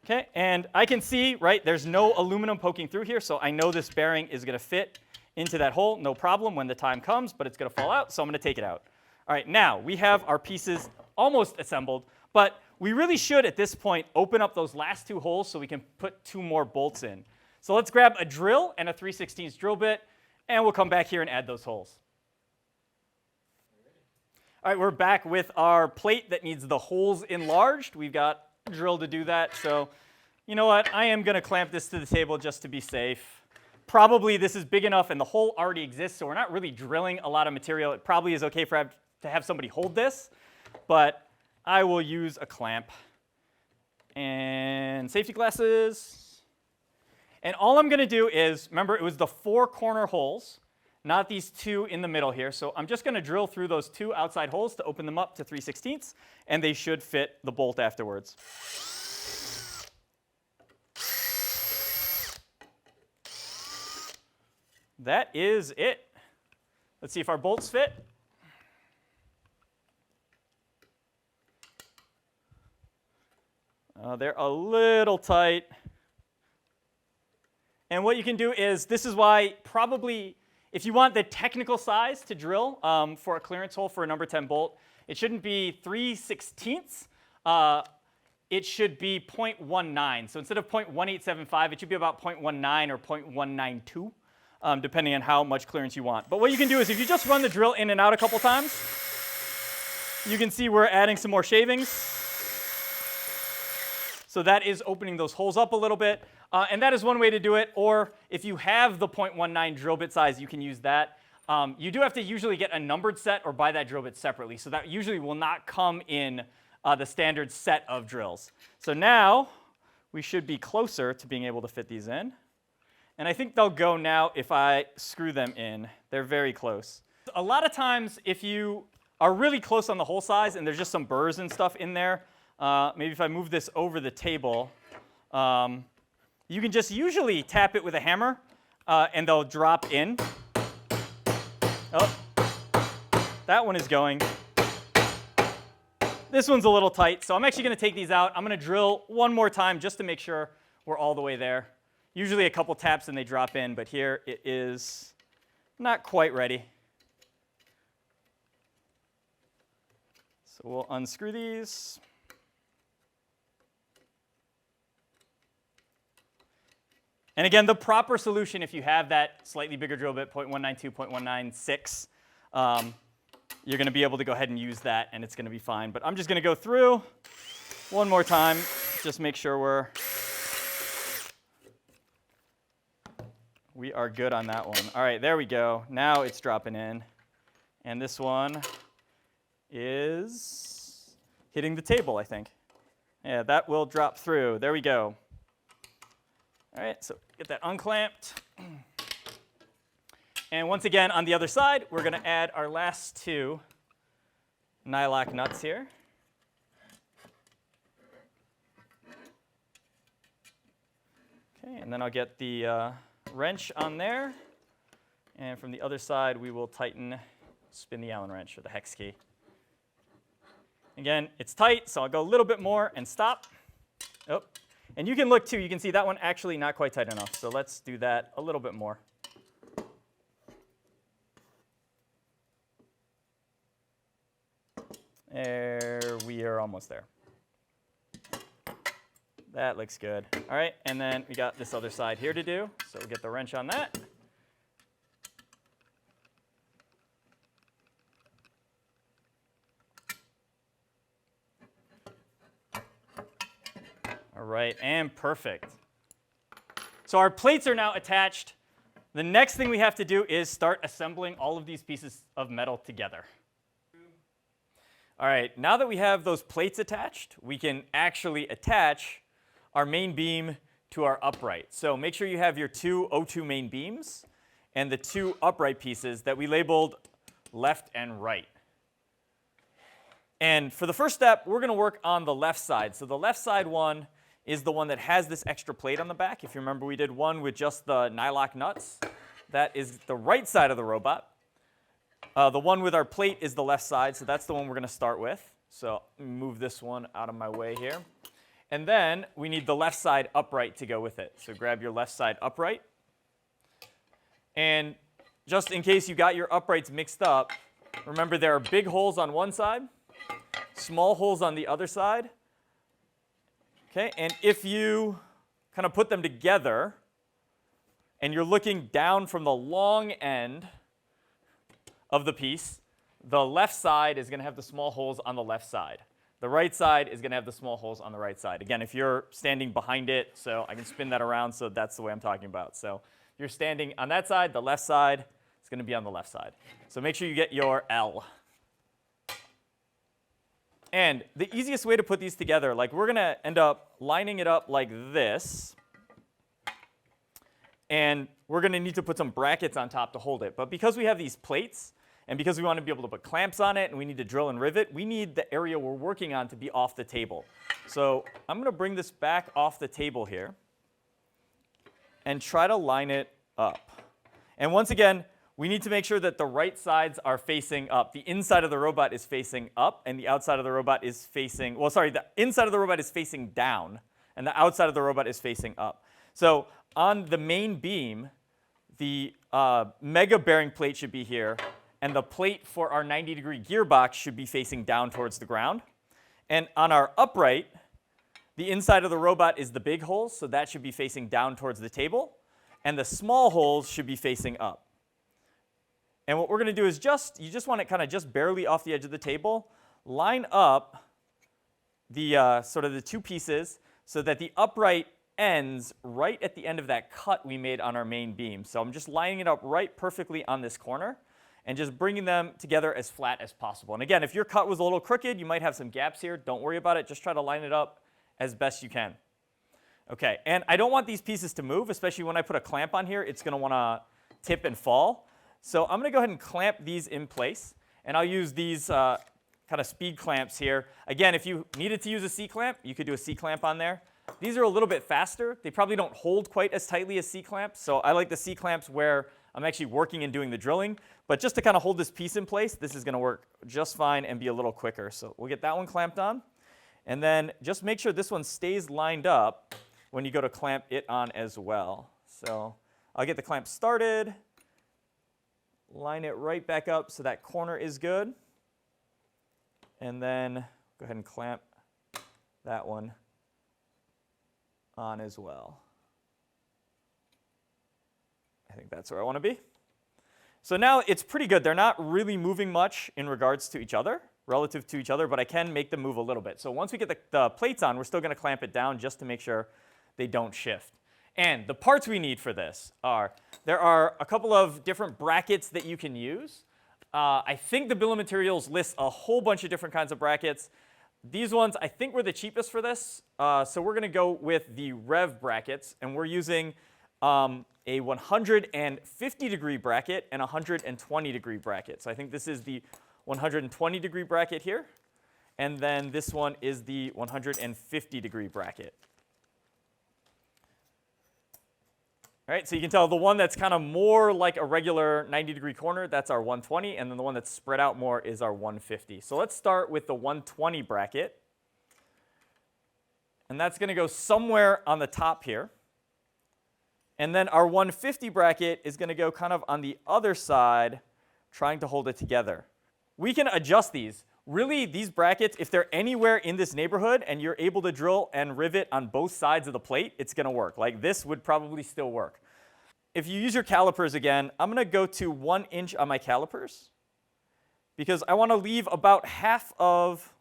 Okay, and I can see, right, there's no aluminum poking through here, so I know this bearing is going to fit into that hole, no problem when the time comes, but it's going to fall out, so I'm going to take it out. All right, now we have our pieces almost assembled, but we really should, at this point, open up those last 2 holes so we can put 2 more bolts in. So let's grab a drill and a 3/16 drill bit, and we'll come back here and add those holes. All right, we're back with our plate that needs the holes enlarged. We've got a drill to do that, so you know what? I am going to clamp this to the table just to be safe. Probably this is big enough and the hole already exists, so we're not really drilling a lot of material. It probably is okay to have somebody hold this, but I will use a clamp. And safety glasses. And all I'm going to do is, remember, it was the 4 corner holes, not these 2 in the middle here. So I'm just going to drill through those 2 outside holes to open them up to 3/16, and they should fit the bolt afterwards. That is it. Let's see if our bolts fit. They're a little tight. And what you can do is, this is why probably, if you want the technical size to drill for a clearance hole for a number 10 bolt, it shouldn't be 3/16. It should be 0.19. So instead of 0.1875, it should be about 0.19 or 0.192, depending on how much clearance you want. But what you can do is, if you just run the drill in and out a couple times, you can see we're adding some more shavings. So that is opening those holes up a little bit. And that is one way to do it. Or if you have the 0.19 drill bit size, you can use that. You do have to usually get a numbered set or buy that drill bit separately. So that usually will not come in the standard set of drills. So now we should be closer to being able to fit these in. And I think they'll go now if I screw them in. They're very close. A lot of times, if you are really close on the hole size and there's just some burrs and stuff in there, maybe if I move this over the table, you can just usually tap it with a hammer, and they'll drop in. Oh, that one is going. This one's a little tight, so I'm actually going to take these out. I'm going to drill one more time just to make sure we're all the way there. Usually a couple taps and they drop in, but here it is not quite ready. So we'll unscrew these. And again, the proper solution, if you have that slightly bigger drill bit, 0.192, 0.196, you're going to be able to go ahead and use that, and it's going to be fine. But I'm just going to go through one more time, just make sure we are good on that one. All right, there we go. Now it's dropping in. And this one is hitting the table, I think. Yeah, that will drop through. There we go. All right, so get that unclamped. And once again, on the other side, we're going to add our last two nylock nuts here. Okay, and then I'll get the wrench on there. And from the other side, we will spin the Allen wrench or the hex key. Again, it's tight, so I'll go a little bit more and stop. Oh, and you can look too. You can see that one actually not quite tight enough. So let's do that a little bit more. There, we are almost there. That looks good. All right, and then we got this other side here to do. So we'll get the wrench on that. All right, and perfect. So our plates are now attached. The next thing we have to do is start assembling all of these pieces of metal together. All right, now that we have those plates attached, we can actually attach our main beam to our upright. So make sure you have your two O2 main beams and the two upright pieces that we labeled left and right. And for the first step, we're going to work on the left side. So the left side one is the one that has this extra plate on the back. If you remember, we did one with just the nylock nuts. That is the right side of the robot. The one with our plate is the left side, so that's the one we're going to start with. So move this one out of my way here. And then we need the left side upright to go with it. So grab your left side upright. And just in case you got your uprights mixed up, remember there are big holes on one side, small holes on the other side. Okay, and if you kind of put them together and you're looking down from the long end of the piece, the left side is going to have the small holes on the left side. The right side is going to have the small holes on the right side. Again, if you're standing behind it, so I can spin that around, so that's the way I'm talking about. So if you're standing on that side, the left side is going to be on the left side. So make sure you get your L. And the easiest way to put these together, like we're going to end up lining it up like this. And we're going to need to put some brackets on top to hold it. But because we have these plates, and because we want to be able to put clamps on it, and we need to drill and rivet, we need the area we're working on to be off the table. So I'm going to bring this back off the table here and try to line it up. And once again, we need to make sure that the right sides are facing up. The inside of the robot is facing up, and the outside of the robot is facing, well, sorry, the inside of the robot is facing down, and the outside of the robot is facing up. So on the main beam, the mega bearing plate should be here, and the plate for our 90-degree gearbox should be facing down towards the ground. And on our upright, the inside of the robot is the big holes, so that should be facing down towards the table, and the small holes should be facing up. And what we're going to do is you just want it kind of just barely off the edge of the table. Line up the sort of the two pieces so that the upright ends right at the end of that cut we made on our main beam. So I'm just lining it up right perfectly on this corner and just bringing them together as flat as possible. And again, if your cut was a little crooked, you might have some gaps here. Don't worry about it. Just try to line it up as best you can. Okay, and I don't want these pieces to move, especially when I put a clamp on here. It's going to want to tip and fall. So I'm going to go ahead and clamp these in place, and I'll use these kind of speed clamps here. Again, if you needed to use a C-clamp, you could do a C-clamp on there. These are a little bit faster. They probably don't hold quite as tightly as C-clamps, so I like the C-clamps where I'm actually working and doing the drilling. But just to kind of hold this piece in place, this is going to work just fine and be a little quicker. So we'll get that one clamped on. And then just make sure this one stays lined up when you go to clamp it on as well. So I'll get the clamp started, line it right back up so that corner is good. And then go ahead and clamp that one on as well. I think that's where I want to be. So now it's pretty good. They're not really moving much in regards to each other, relative to each other, but I can make them move a little bit. So once we get the plates on, we're still going to clamp it down just to make sure they don't shift. And the parts we need for this are, there are a couple of different brackets that you can use. I think the bill of materials lists a whole bunch of different kinds of brackets. These ones I think were the cheapest for this. So we're going to go with the Rev brackets, and we're using a 150 degree bracket and a 120 degree bracket. So I think this is the 120 degree bracket here, and then this one is the 150 degree bracket. All right, so you can tell the one that's kind of more like a regular 90-degree corner, that's our 120, and then the one that's spread out more is our 150. So let's start with the 120 bracket. And that's going to go somewhere on the top here. And then our 150 bracket is going to go kind of on the other side, trying to hold it together. We can adjust these. Really, these brackets, if they're anywhere in this neighborhood and you're able to drill and rivet on both sides of the plate, it's going to work. Like this would probably still work. If you use your calipers again, I'm going to go to 1 inch on my calipers because I want to leave about half of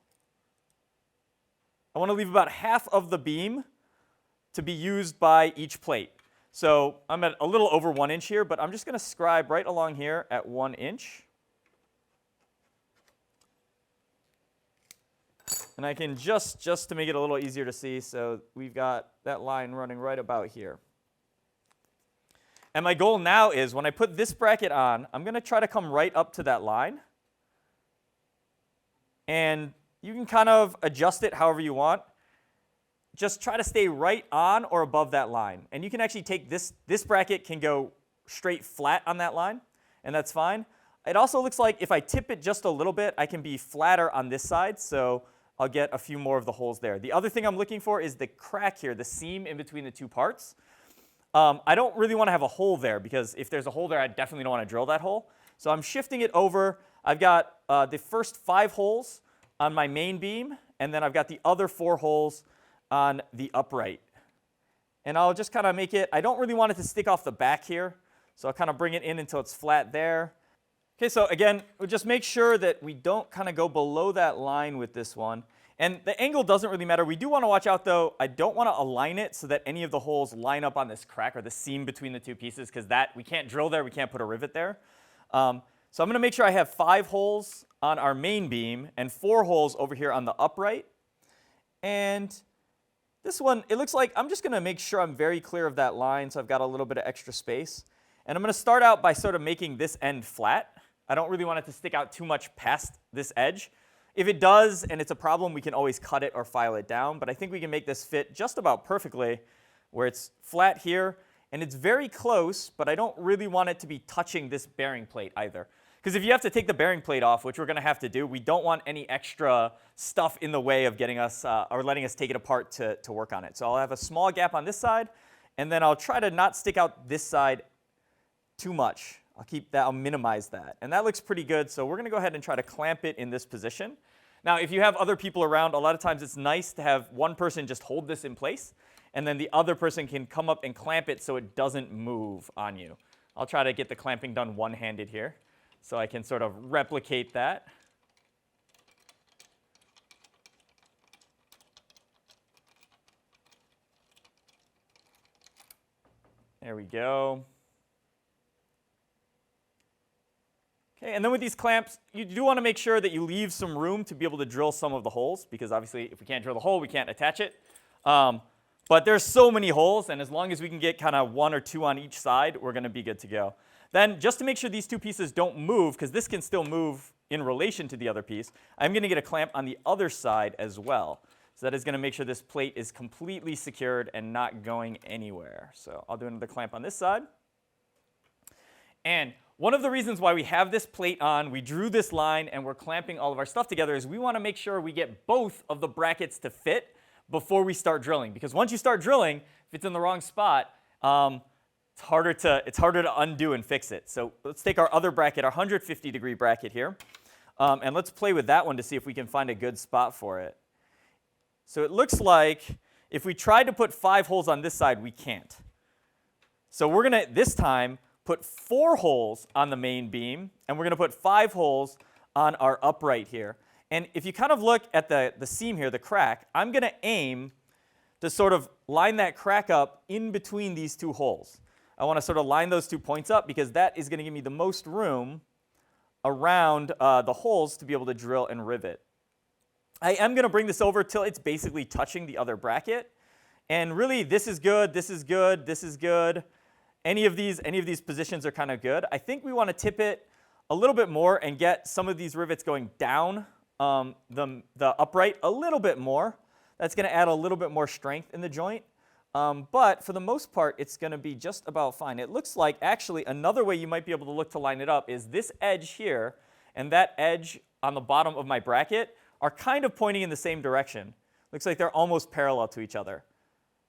the beam to be used by each plate. So I'm at a little over 1 inch here, but I'm just going to scribe right along here at 1 inch. And I can just to make it a little easier to see, so we've got that line running right about here. And my goal now is when I put this bracket on, I'm going to try to come right up to that line. And you can kind of adjust it however you want. Just try to stay right on or above that line. And you can actually take this bracket can go straight flat on that line, and that's fine. It also looks like if I tip it just a little bit, I can be flatter on this side, so I'll get a few more of the holes there. The other thing I'm looking for is the crack here, the seam in between the two parts. I don't really want to have a hole there because if there's a hole there, I definitely don't want to drill that hole. So I'm shifting it over. I've got the first 5 holes on my main beam, and then I've got the other 4 holes on the upright. And I'll just kind of make it, I don't really want it to stick off the back here, so I'll kind of bring it in until it's flat there. Okay, so again, we'll just make sure that we don't kind of go below that line with this one. And the angle doesn't really matter. We do want to watch out, though. I don't want to align it so that any of the holes line up on this crack or the seam between the two pieces, because that we can't drill there. We can't put a rivet there. So I'm going to make sure I have 5 holes on our main beam and 4 holes over here on the upright. And this one, it looks like I'm just going to make sure I'm very clear of that line, so I've got a little bit of extra space. And I'm going to start out by sort of making this end flat. I don't really want it to stick out too much past this edge. If it does and it's a problem, we can always cut it or file it down, but I think we can make this fit just about perfectly where it's flat here, and it's very close, but I don't really want it to be touching this bearing plate either. Because if you have to take the bearing plate off, which we're going to have to do, we don't want any extra stuff in the way of getting us or letting us take it apart to work on it. So I'll have a small gap on this side, and then I'll try to not stick out this side too much. I'll keep that, I'll minimize that. And that looks pretty good, so we're going to go ahead and try to clamp it in this position. Now, if you have other people around, a lot of times it's nice to have one person just hold this in place, and then the other person can come up and clamp it so it doesn't move on you. I'll try to get the clamping done one-handed here, so I can sort of replicate that. There we go. Okay, and then with these clamps, you do want to make sure that you leave some room to be able to drill some of the holes, because obviously if we can't drill the hole, we can't attach it. But there's so many holes, and as long as we can get kind of 1 or 2 on each side, we're going to be good to go. Then just to make sure these two pieces don't move, because this can still move in relation to the other piece, I'm going to get a clamp on the other side as well. So that is going to make sure this plate is completely secured and not going anywhere. So I'll do another clamp on this side. And one of the reasons why we have this plate on, we drew this line, and we're clamping all of our stuff together is we want to make sure we get both of the brackets to fit before we start drilling. Because once you start drilling, if it's in the wrong spot, it's harder to undo and fix it. So let's take our other bracket, our 150-degree bracket here, and let's play with that one to see if we can find a good spot for it. So it looks like if we tried to put 5 holes on this side, we can't. So we're going to, this time, put 4 holes on the main beam, and we're going to put 5 holes on our upright here. And if you kind of look at the seam here, the crack, I'm going to aim to sort of line that crack up in between these 2 holes. I want to sort of line those 2 points up because that is going to give me the most room around the holes to be able to drill and rivet. I am going to bring this over till it's basically touching the other bracket. And really, this is good, this is good, this is good. Any of these positions are kind of good. I think we want to tip it a little bit more and get some of these rivets going down the upright a little bit more. That's going to add a little bit more strength in the joint. But for the most part, it's going to be just about fine. It looks like actually another way you might be able to look to line it up is this edge here and that edge on the bottom of my bracket are kind of pointing in the same direction. Looks like they're almost parallel to each other.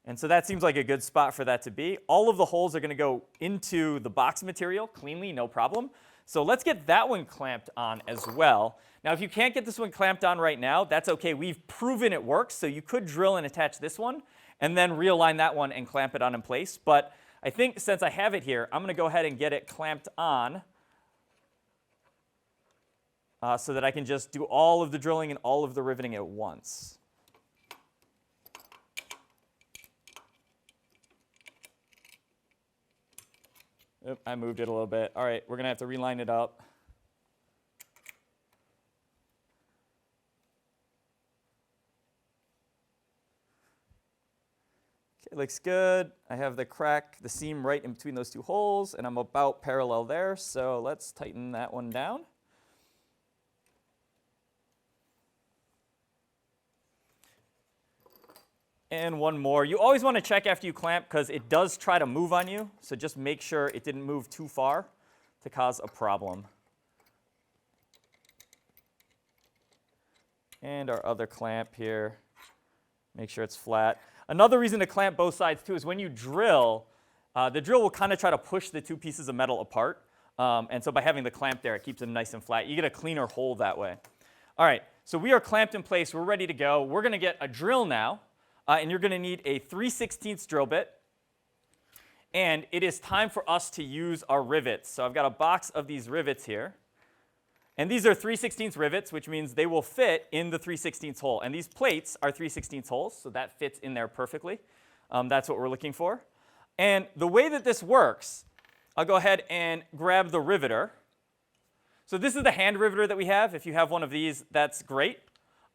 And so that seems like a good spot for that to be. All of the holes are going to go into the box material cleanly, no problem. So let's get that one clamped on as well. Now, if you can't get this one clamped on right now, that's okay. We've proven it works, so you could drill and attach this one and then realign that one and clamp it on in place. But I think since I have it here, I'm going to go ahead and get it clamped on so that I can just do all of the drilling and all of the riveting at once. Oop, I moved it a little bit. All right, we're going to have to reline it up. Okay, looks good. I have the crack, the seam right in between those 2 holes, and I'm about parallel there, so let's tighten that one down. And one more. You always want to check after you clamp because it does try to move on you, so just make sure it didn't move too far to cause a problem. And our other clamp here, make sure it's flat. Another reason to clamp both sides too is when you drill, the drill will kind of try to push the 2 pieces of metal apart. And so by having the clamp there, it keeps them nice and flat. You get a cleaner hole that way. All right, so we are clamped in place. We're ready to go. We're going to get a drill now. And you're going to need a 3/16 drill bit. And it is time for us to use our rivets. So I've got a box of these rivets here. And these are 3/16 rivets, which means they will fit in the 3/16 hole. And these plates are 3/16 holes, so that fits in there perfectly. That's what we're looking for. And the way that this works, I'll go ahead and grab the riveter. So this is the hand riveter that we have. If you have one of these, that's great.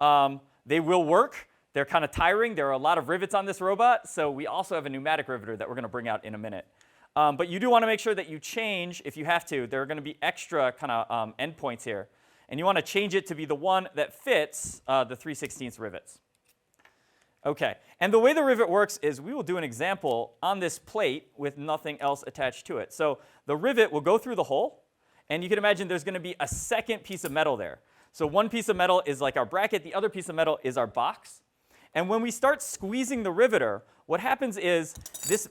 They will work. They're kind of tiring. There are a lot of rivets on this robot, so we also have a pneumatic riveter that we're going to bring out in a minute. But you do want to make sure that you change, if you have to, there are going to be extra kind of endpoints here. And you want to change it to be the one that fits the 3/16 rivets. Okay, and the way the rivet works is we will do an example on this plate with nothing else attached to it. So the rivet will go through the hole, and you can imagine there's going to be a second piece of metal there. So one piece of metal is like our bracket, the other piece of metal is our box. And when we start squeezing the riveter, what happens is this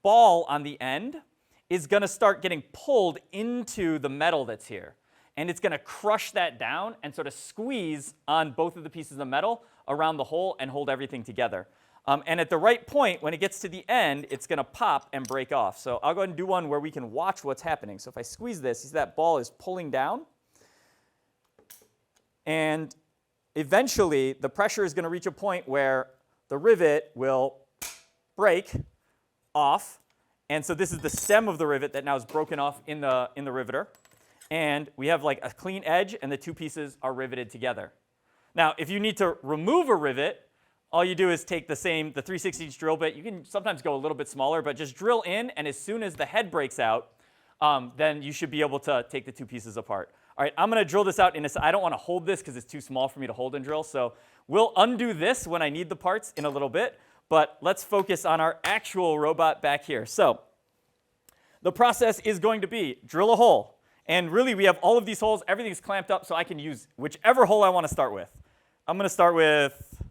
ball on the end is going to start getting pulled into the metal that's here. And it's going to crush that down and sort of squeeze on both of the pieces of metal around the hole and hold everything together. And at the right point, when it gets to the end, it's going to pop and break off. So I'll go ahead and do one where we can watch what's happening. So if I squeeze this, you see that ball is pulling down. And eventually, the pressure is going to reach a point where the rivet will break off. And so this is the stem of the rivet that now is broken off in the riveter. And we have like a clean edge, and the 2 pieces are riveted together. Now, if you need to remove a rivet, all you do is take the 3/16 drill bit. You can sometimes go a little bit smaller, but just drill in, and as soon as the head breaks out, then you should be able to take the 2 pieces apart. All All right, I'm going to drill this out I don't want to hold this because it's too small for me to hold and drill. So we'll undo this when I need the parts in a little bit. But let's focus on our actual robot back here. So the process is going to be drill a hole. And really, we have all of these holes. Everything's clamped up, so I can use whichever hole I want to start with. I'm going to start with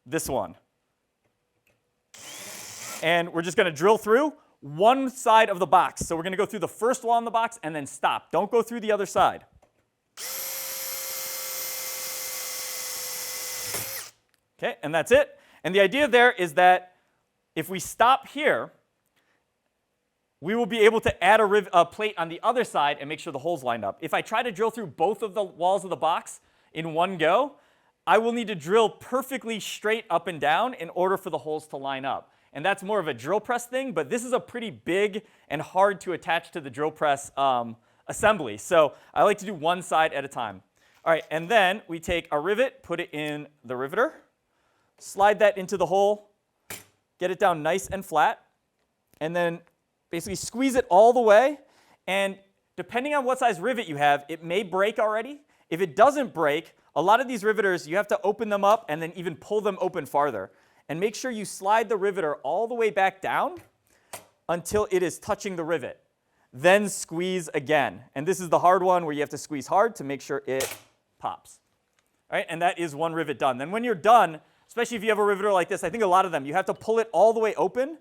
this one. And we're just going to drill through one side of the box. So we're going to go through the first wall in the box and then stop. Don't go through the other side. Okay, and that's it. And the idea there is that if we stop here, we will be able to add a plate on the other side and make sure the hole's lined up. If I try to drill through both of the walls of the box in one go, I will need to drill perfectly straight up and down in order for the holes to line up. And that's more of a drill press thing, but this is a pretty big and hard to attach to the drill press assembly. So I like to do one side at a time. All right, and then we take a rivet, put it in the riveter, slide that into the hole, get it down nice and flat, and then basically squeeze it all the way. And depending on what size rivet you have, it may break already. If it doesn't break, a lot of these riveters, you have to open them up and then even pull them open farther. And make sure you slide the riveter all the way back down until it is touching the rivet. Then squeeze again. And this is the hard one where you have to squeeze hard to make sure it pops. All right, and that is one rivet done. Then when you're done, especially if you have a riveter like this, I think a lot of them, you have to pull it all the way open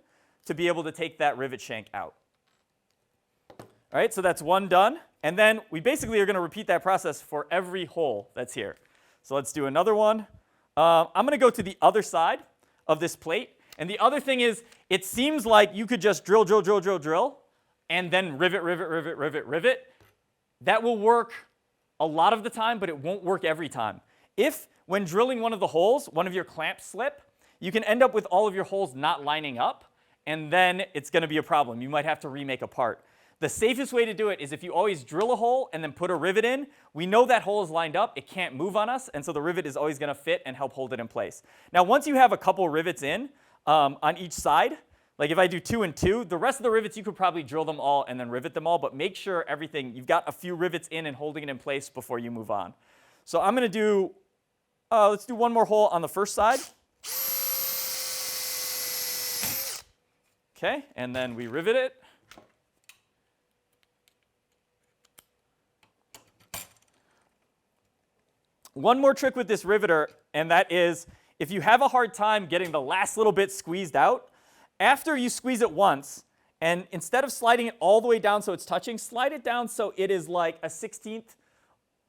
to be able to take that rivet shank out. All right, so that's one done. And then we basically are going to repeat that process for every hole that's here. So let's do another one. I'm going to go to the other side of this plate. And the other thing is, it seems like you could just drill, drill, drill, drill, drill, and then rivet, rivet, rivet, rivet, rivet. That will work a lot of the time, but it won't work every time. If, when drilling one of the holes, one of your clamps slip, you can end up with all of your holes not lining up, and then it's going to be a problem. You might have to remake a part. The safest way to do it is if you always drill a hole and then put a rivet in, we know that hole is lined up, it can't move on us, and so the rivet is always going to fit and help hold it in place. Now, once you have a couple rivets in on each side, like if I do 2 and 2, the rest of the rivets, you could probably drill them all and then rivet them all, but make sure you've got a few rivets in and holding it in place before you move on. So I'm going to do, let's do one more hole on the first side. Okay, and then we rivet it. One more trick with this riveter, and that is if you have a hard time getting the last little bit squeezed out, after you squeeze it once, and instead of sliding it all the way down so it's touching, slide it down so it is like a 1/16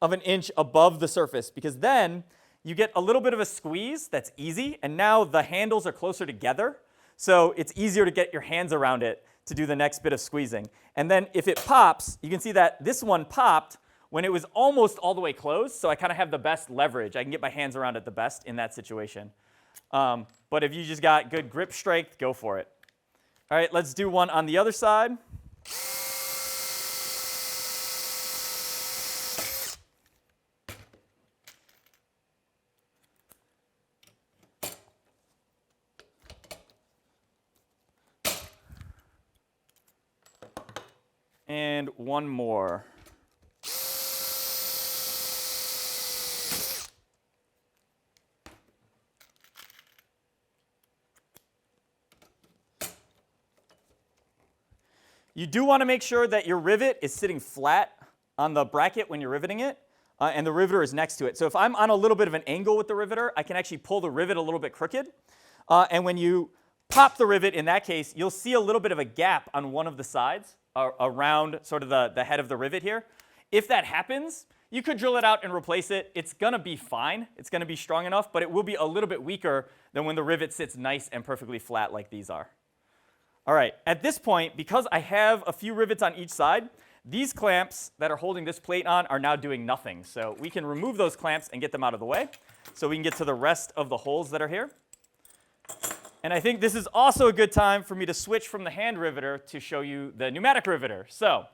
of an inch above the surface, because then you get a little bit of a squeeze that's easy, and now the handles are closer together, so it's easier to get your hands around it to do the next bit of squeezing. And then if it pops, you can see that this one popped when it was almost all the way closed, so I kind of have the best leverage. I can get my hands around it the best in that situation. But if you just got good grip strength, go for it. All right, let's do one on the other side. And one more. You do want to make sure that your rivet is sitting flat on the bracket when you're riveting it, and the riveter is next to it. So if I'm on a little bit of an angle with the riveter, I can actually pull the rivet a little bit crooked. And when you pop the rivet, in that case, you'll see a little bit of a gap on one of the sides around sort of the head of the rivet here. If that happens, you could drill it out and replace it. It's going to be fine. It's going to be strong enough, but it will be a little bit weaker than when the rivet sits nice and perfectly flat like these are. All right, at this point, because I have a few rivets on each side, these clamps that are holding this plate on are now doing nothing. So we can remove those clamps and get them out of the way so we can get to the rest of the holes that are here. And I think this is also a good time for me to switch from the hand riveter to show you the pneumatic riveter. So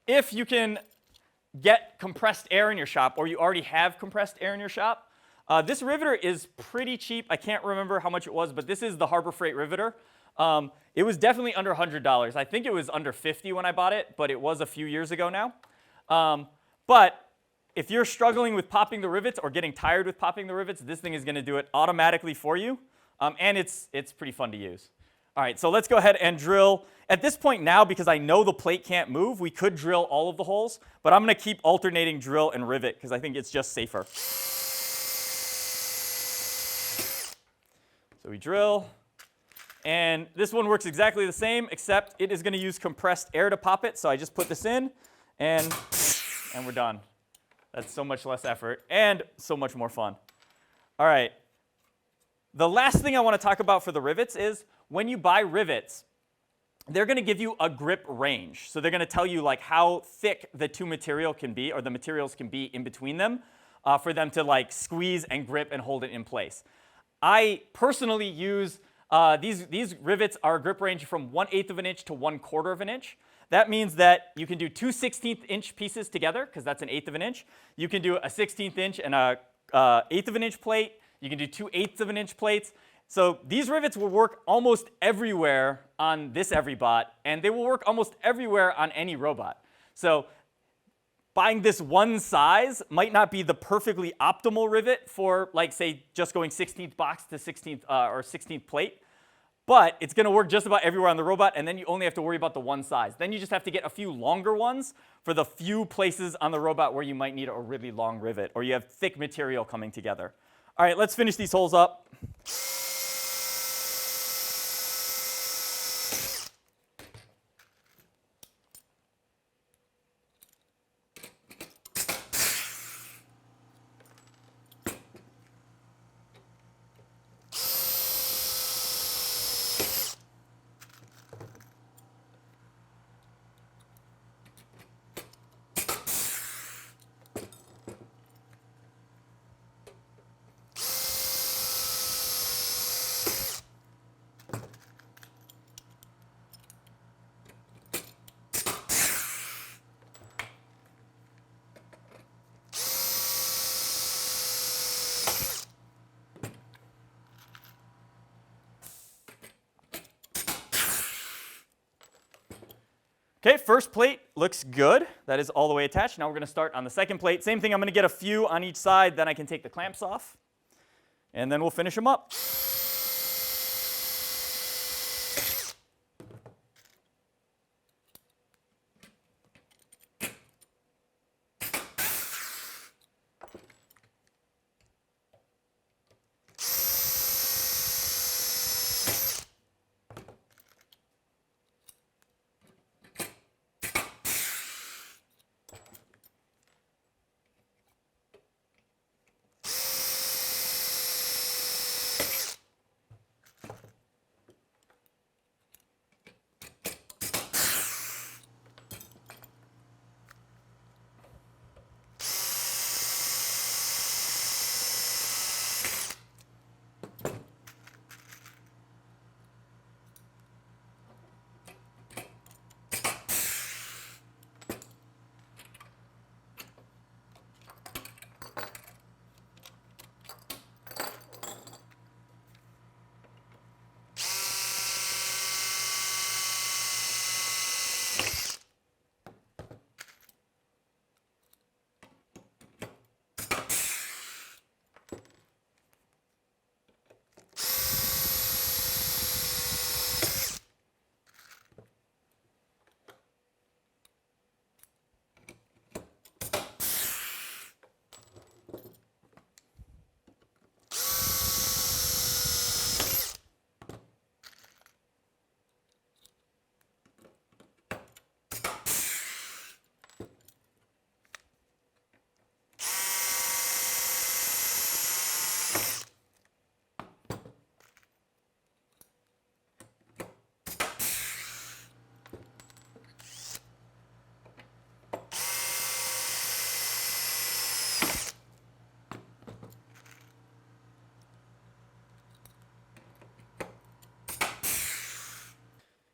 if you can get compressed air in your shop, or you already have compressed air in your shop, this riveter is pretty cheap. I can't remember how much it was, but this is the Harbor Freight riveter. It was definitely under $100. I think it was under $50 when I bought it, but it was a few years ago now. But if you're struggling with popping the rivets or getting tired with popping the rivets, this thing is going to do it automatically for you, and it's pretty fun to use. All right, so let's go ahead and drill. At this point now, because I know the plate can't move, we could drill all of the holes, but I'm going to keep alternating drill and rivet because I think it's just safer. So we drill, and this one works exactly the same, except it is going to use compressed air to pop it. So I just put this in, and we're done. That's so much less effort and so much more fun. All right. The last thing I want to talk about for the rivets is when you buy rivets, they're going to give you a grip range. So they're going to tell you like how thick the two material can be, or the materials can be in between them, for them to like squeeze and grip and hold it in place. I personally use these rivets are a grip range from 1/8 of an inch to 1/4 of an inch. That means that you can do two 16th inch pieces together, because that's an 1/8 of an inch. You can do a 16th inch and a 1/8 of an inch plate. You can do 2/8 of an inch plates. So these rivets will work almost everywhere on this EveryBot, and they will work almost everywhere on any robot. So buying this one size might not be the perfectly optimal rivet for, like, say, just going 16th box to 16th or 16th plate. But it's going to work just about everywhere on the robot, and then you only have to worry about the one size. Then you just have to get a few longer ones for the few places on the robot where you might need a really long rivet, or you have thick material coming together. All right, let's finish these holes up. Okay, first plate looks good. That is all the way attached. Now we're going to start on the second plate. Same thing, I'm going to get a few on each side, then I can take the clamps off, and then we'll finish them up.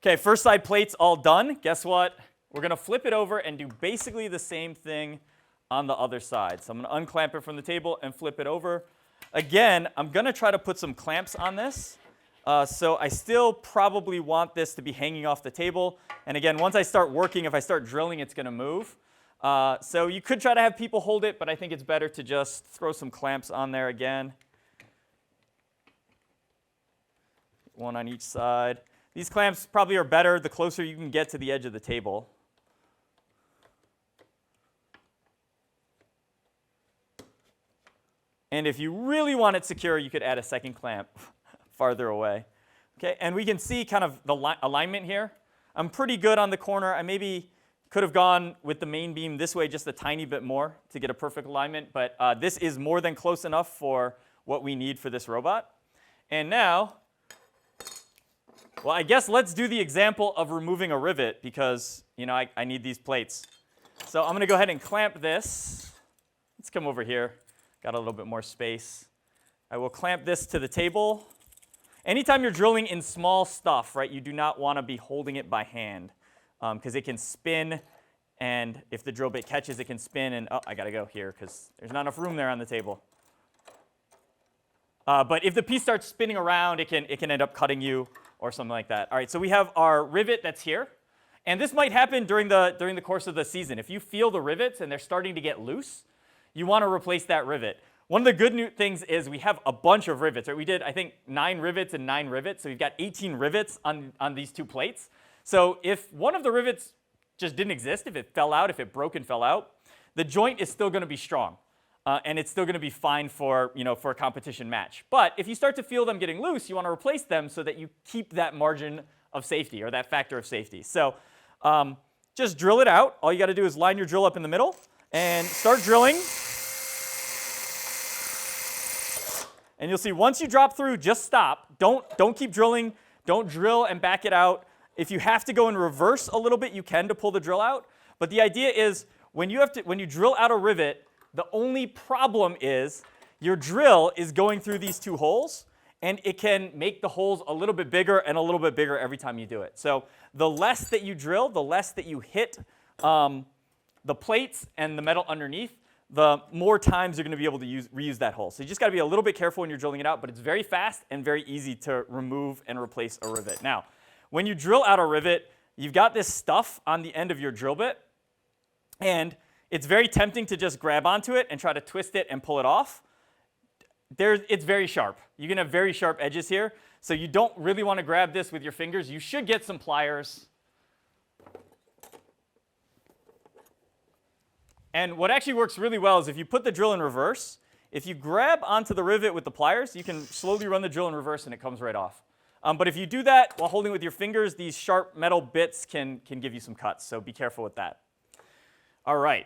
Okay, first side plate's all done. Guess what? We're going to flip it over and do basically the same thing on the other side. So I'm going to unclamp it from the table and flip it over. Again, I'm going to try to put some clamps on this So I still probably want this to be hanging off the table. And again, once I start working, if I start drilling, it's going to move. So you could try to have people hold it, but I think it's better to just throw some clamps on there again. One on each side. These clamps probably are better the closer you can get to the edge of the table. And if you really want it secure, you could add a second clamp farther away. Okay, and we can see kind of the alignment here. I'm pretty good on the corner. I maybe could have gone with the main beam this way just a tiny bit more to get a perfect alignment, but this is more than close enough for what we need for this robot. And now, well, I guess let's do the example of removing a rivet because, you know, I need these plates. So I'm going to go ahead and clamp this. Let's come over here. Got a little bit more space. I will clamp this to the table. Anytime you're drilling in small stuff, right, you do not want to be holding it by hand because it can spin, and if the drill bit catches, it can spin, and oh, I got to go here because there's not enough room there on the table. But if the piece starts spinning around, it can end up cutting you or something like that. All right, so we have our rivet that's here. And this might happen during the course of the season. If you feel the rivets and they're starting to get loose, you want to replace that rivet. One of the good things is we have a bunch of rivets. Right? We did, I think, 9 rivets and 9 rivets. So we've got 18 rivets on these 2 plates. So if one of the rivets just didn't exist, if it fell out, if it broke and fell out, the joint is still going to be strong. And it's still going to be fine for, for a competition match. But if you start to feel them getting loose, you want to replace them so that you keep that margin of safety or that factor of safety. So just drill it out. All you got to do is line your drill up in the middle and start drilling. And you'll see once you drop through, just stop. Don't keep drilling. Don't drill and back it out. If you have to go in reverse a little bit, you can to pull the drill out. But the idea is when you drill out a rivet, the only problem is your drill is going through these 2 holes, and it can make the holes a little bit bigger and a little bit bigger every time you do it. So the less that you drill, the less that you hit the plates and the metal underneath, the more times you're going to be able to reuse that hole. So you just got to be a little bit careful when you're drilling it out, but it's very fast and very easy to remove and replace a rivet. Now, when you drill out a rivet, you've got this stuff on the end of your drill bit, and it's very tempting to just grab onto it and try to twist it and pull it off. It's very sharp. You can have very sharp edges here, so you don't really want to grab this with your fingers. You should get some pliers. And what actually works really well is if you put the drill in reverse, if you grab onto the rivet with the pliers, you can slowly run the drill in reverse and it comes right off. But if you do that while holding with your fingers, these sharp metal bits can give you some cuts, so be careful with that. All right.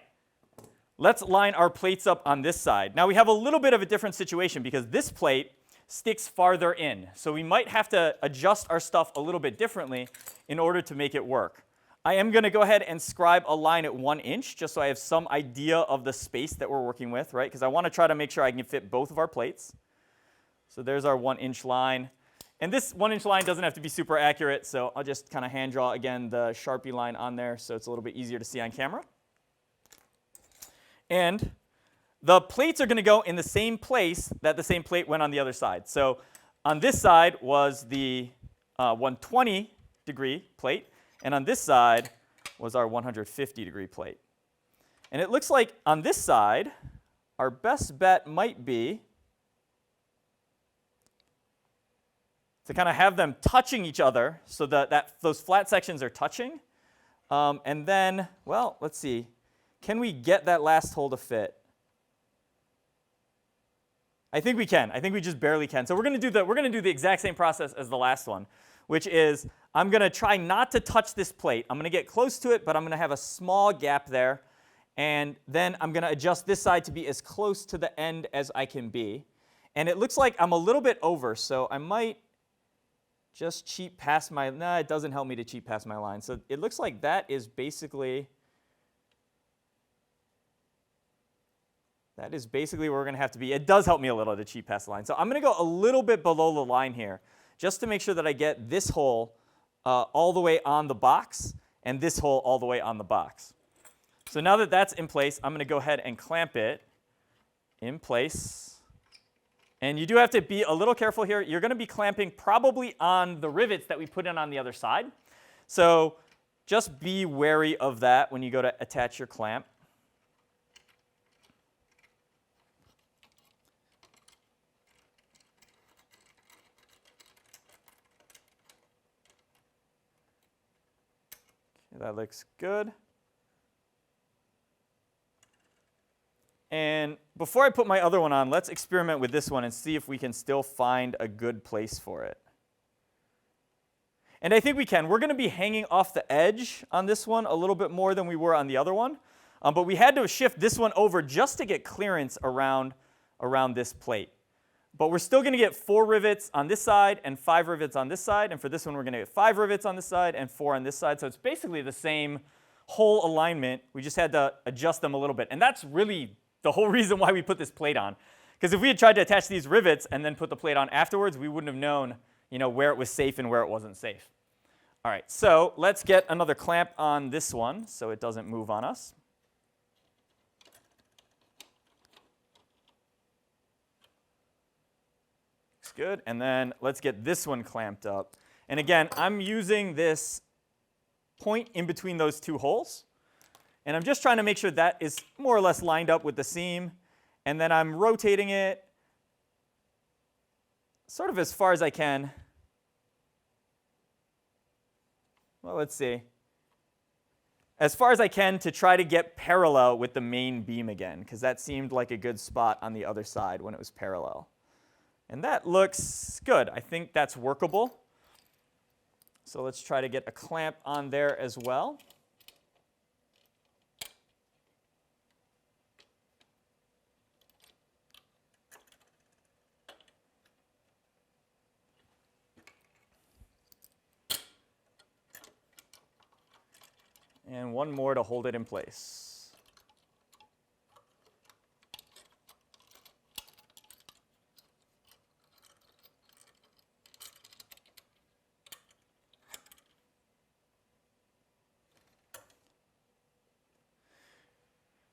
Let's line our plates up on this side. Now we have a little bit of a different situation because this plate sticks farther in. So we might have to adjust our stuff a little bit differently in order to make it work. I am going to go ahead and scribe a line at 1 inch just so I have some idea of the space that we're working with, right? Because I want to try to make sure I can fit both of our plates. So there's our 1 inch line. And this 1 inch line doesn't have to be super accurate, so I'll just kind of hand draw again the Sharpie line on there so it's a little bit easier to see on camera. And the plates are going to go in the same place that the same plate went on the other side. So on this side was the 120 degree plate, and on this side was our 150 degree plate. And it looks like on this side, our best bet might be to kind of have them touching each other so that those flat sections are touching. And then, well, let's see. Can we get that last hole to fit? I think we can. I think we just barely can. So we're going to do the exact same process as the last one, which is I'm going to try not to touch this plate. I'm going to get close to it, but I'm going to have a small gap there. And then I'm going to adjust this side to be as close to the end as I can be. And it looks like I'm a little bit over, so I might just cheat past my, nah, it doesn't help me to cheat past my line. So it looks like that is basically where we're going to have to be. It does help me a little to cheat past the line. So I'm going to go a little bit below the line here just to make sure that I get this hole all the way on the box and this hole all the way on the box. So now that that's in place, I'm going to go ahead and clamp it in place And you do have to be a little careful here. You're going to be clamping probably on the rivets that we put in on the other side. So just be wary of that when you go to attach your clamp. Okay, that looks good. And before I put my other one on, let's experiment with this one and see if we can still find a good place for it. And I think we can. We're going to be hanging off the edge on this one a little bit more than we were on the other one. But we had to shift this one over just to get clearance around this plate. But we're still going to get 4 rivets on this side and 5 rivets on this side. And for this one, we're going to get 5 rivets on this side and 4 on this side. So it's basically the same whole alignment. We just had to adjust them a little bit. And that's really the whole reason why we put this plate on. Because if we had tried to attach these rivets and then put the plate on afterwards, we wouldn't have known, where it was safe and where it wasn't safe. All right, so let's get another clamp on this one so it doesn't move on us. Looks good. And then let's get this one clamped up. And again, I'm using this point in between those 2 holes. And I'm just trying to make sure that is more or less lined up with the seam. And then I'm rotating it sort of as far as I can. Well, let's see. As far as I can to try to get parallel with the main beam again, because that seemed like a good spot on the other side when it was parallel. And that looks good. I think that's workable. So let's try to get a clamp on there as well. And one more to hold it in place.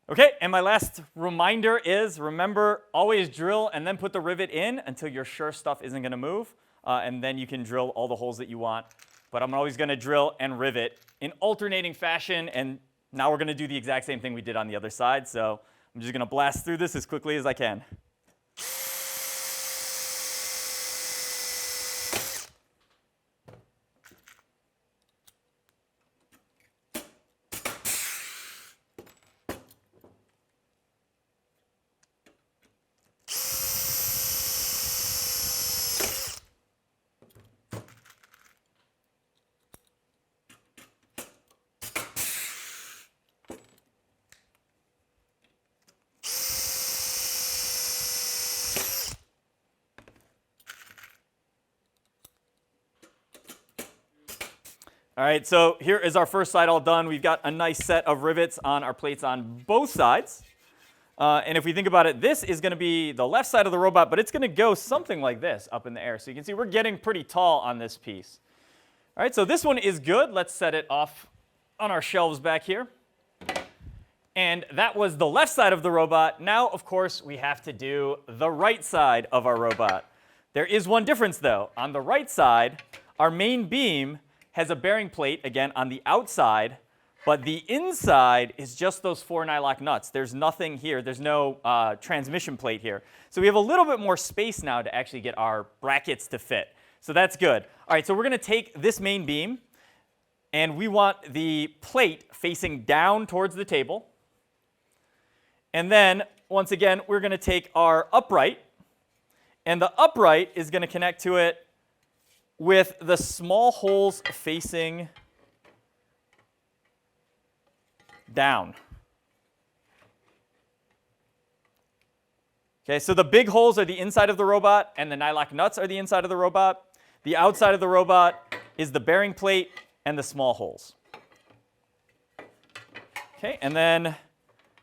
Okay, and my last reminder is, remember, always drill and then put the rivet in until you're sure stuff isn't going to move, and then you can drill all the holes that you want. But I'm always going to drill and rivet in alternating fashion, and now we're going to do the exact same thing we did on the other side, so I'm just going to blast through this as quickly as I can. All right, so here is our first side all done. We've got a nice set of rivets on our plates on both sides. And if we think about it, this is going to be the left side of the robot, but it's going to go something like this up in the air. So you can see we're getting pretty tall on this piece. All right, so this one is good. Let's set it off on our shelves back here. And that was the left side of the robot. Now, of course, we have to do the right side of our robot. There is one difference, though. On the right side, our main beam has a bearing plate, again, on the outside, but the inside is just those 4 nylock nuts. There's nothing here. There's no transmission plate here. So we have a little bit more space now to actually get our brackets to fit. So that's good. All right, so we're going to take this main beam, and we want the plate facing down towards the table. And then, once again, we're going to take our upright, and the upright is going to connect to it with the small holes facing down. Okay, so the big holes are the inside of the robot, and the nylock nuts are the inside of the robot. The outside of the robot is the bearing plate and the small holes. Okay, and then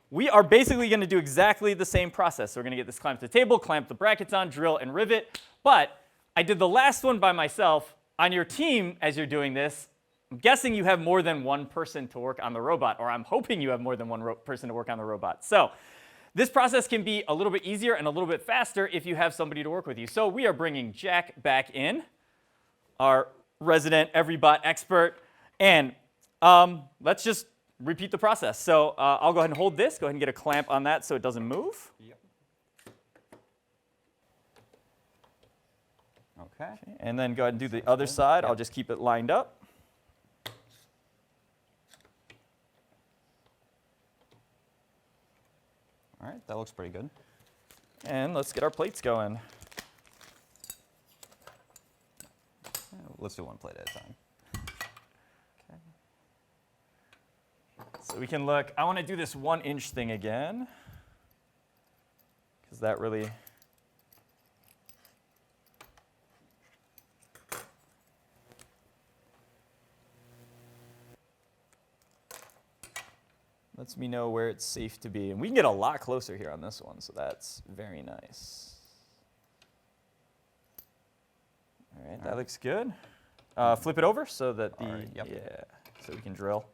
we are basically going to do exactly the same process. So we're going to get this clamped to the table, clamp the brackets on, drill, and rivet. But I did the last one by myself. On your team, as you're doing this, I'm guessing you have more than one person to work on the robot, or I'm hoping you have more than one person to work on the robot. So This process can be a little bit easier and a little bit faster if you have somebody to work with you. So we are bringing Jack back in, our resident EveryBot expert, and let's just repeat the process. So I'll go ahead and hold this, go ahead and get a clamp on that so it doesn't move. Yep. Okay. And then go ahead and do the other side. I'll just keep it lined up. All right, that looks pretty good. And let's get our plates going. Let's do one plate at a time. Okay. So we can look, I want to do this 1-inch thing again, because that really, lets me know where it's safe to be. And we can get a lot closer here on this one, so that's very nice. All right, that looks good. Flip it over so that the, All right, yep. yeah, so we can drill.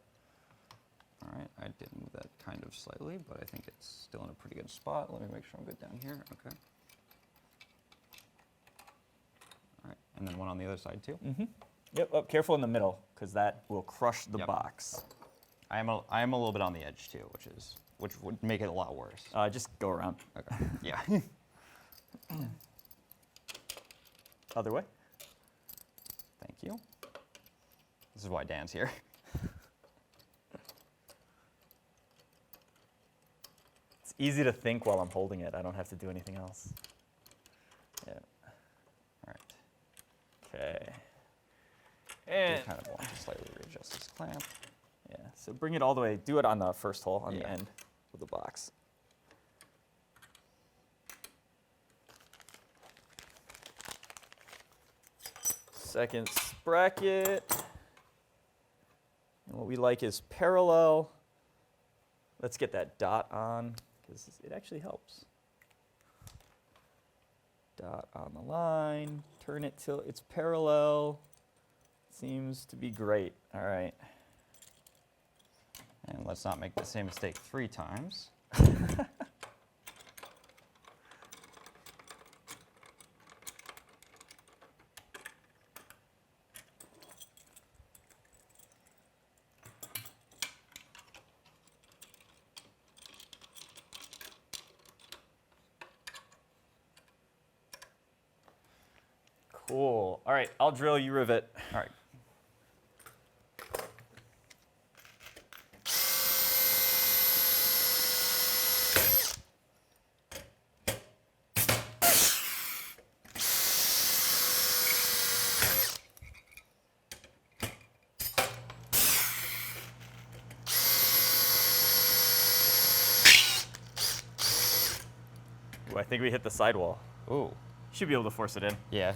All right, I did move that kind of slightly, but I think it's still in a pretty good spot. Let me make sure I'm good down here. Okay. All right, and then one on the other side too. Mm-hmm. Yep, oh, careful in the middle, because that will crush the Yep. box. I am a little bit on the edge too, which would make it a lot worse. Just go around. Okay. Yeah. Other way. Thank you. This is why Dan's here. It's easy to think while I'm holding it. I don't have to do anything else. Yeah. All right. Okay. I And kind of want to slightly readjust this clamp. yeah, so bring it all the way. Do it on the first hole, on the Yeah. end of the box. Second bracket. And what we like is parallel. Let's get that dot on, because it actually helps. Dot on the line. Turn it till it's parallel. Seems to be great. All right. And let's not make the same mistake 3 times. Cool. All right, I'll drill, you rivet. All right. Ooh, I think we hit the sidewall. Ooh. Should be able to force it in. Yeah.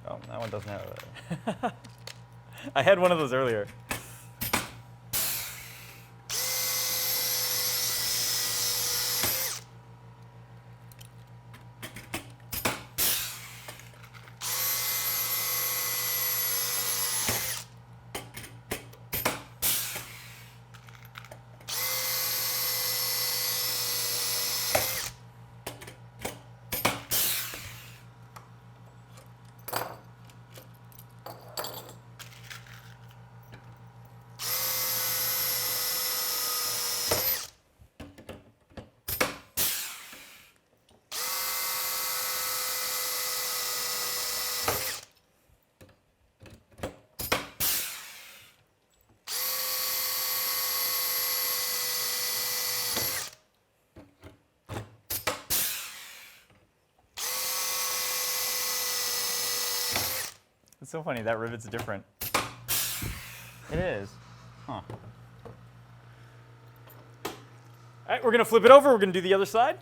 Oh, that one doesn't have a... I had one of those earlier. It's so funny, that rivet's different. It is. Huh. All right, we're gonna flip it over. We're gonna do the other side.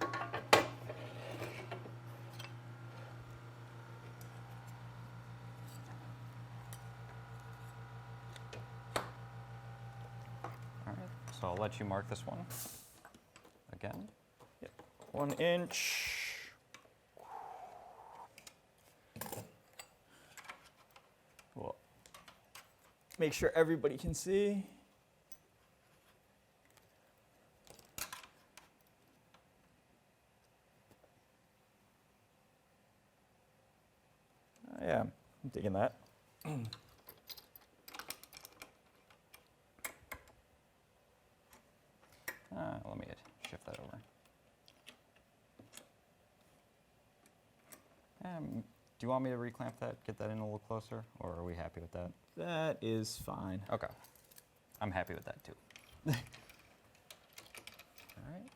All right, so I'll let you mark this one again. Yep. 1 inch. Well, make sure everybody can see. Yeah, I'm digging that. Let me shift that over. Do you want me to reclamp that, get that in a little closer, or are we happy with that? That is fine. Okay. I'm happy with that too. All right.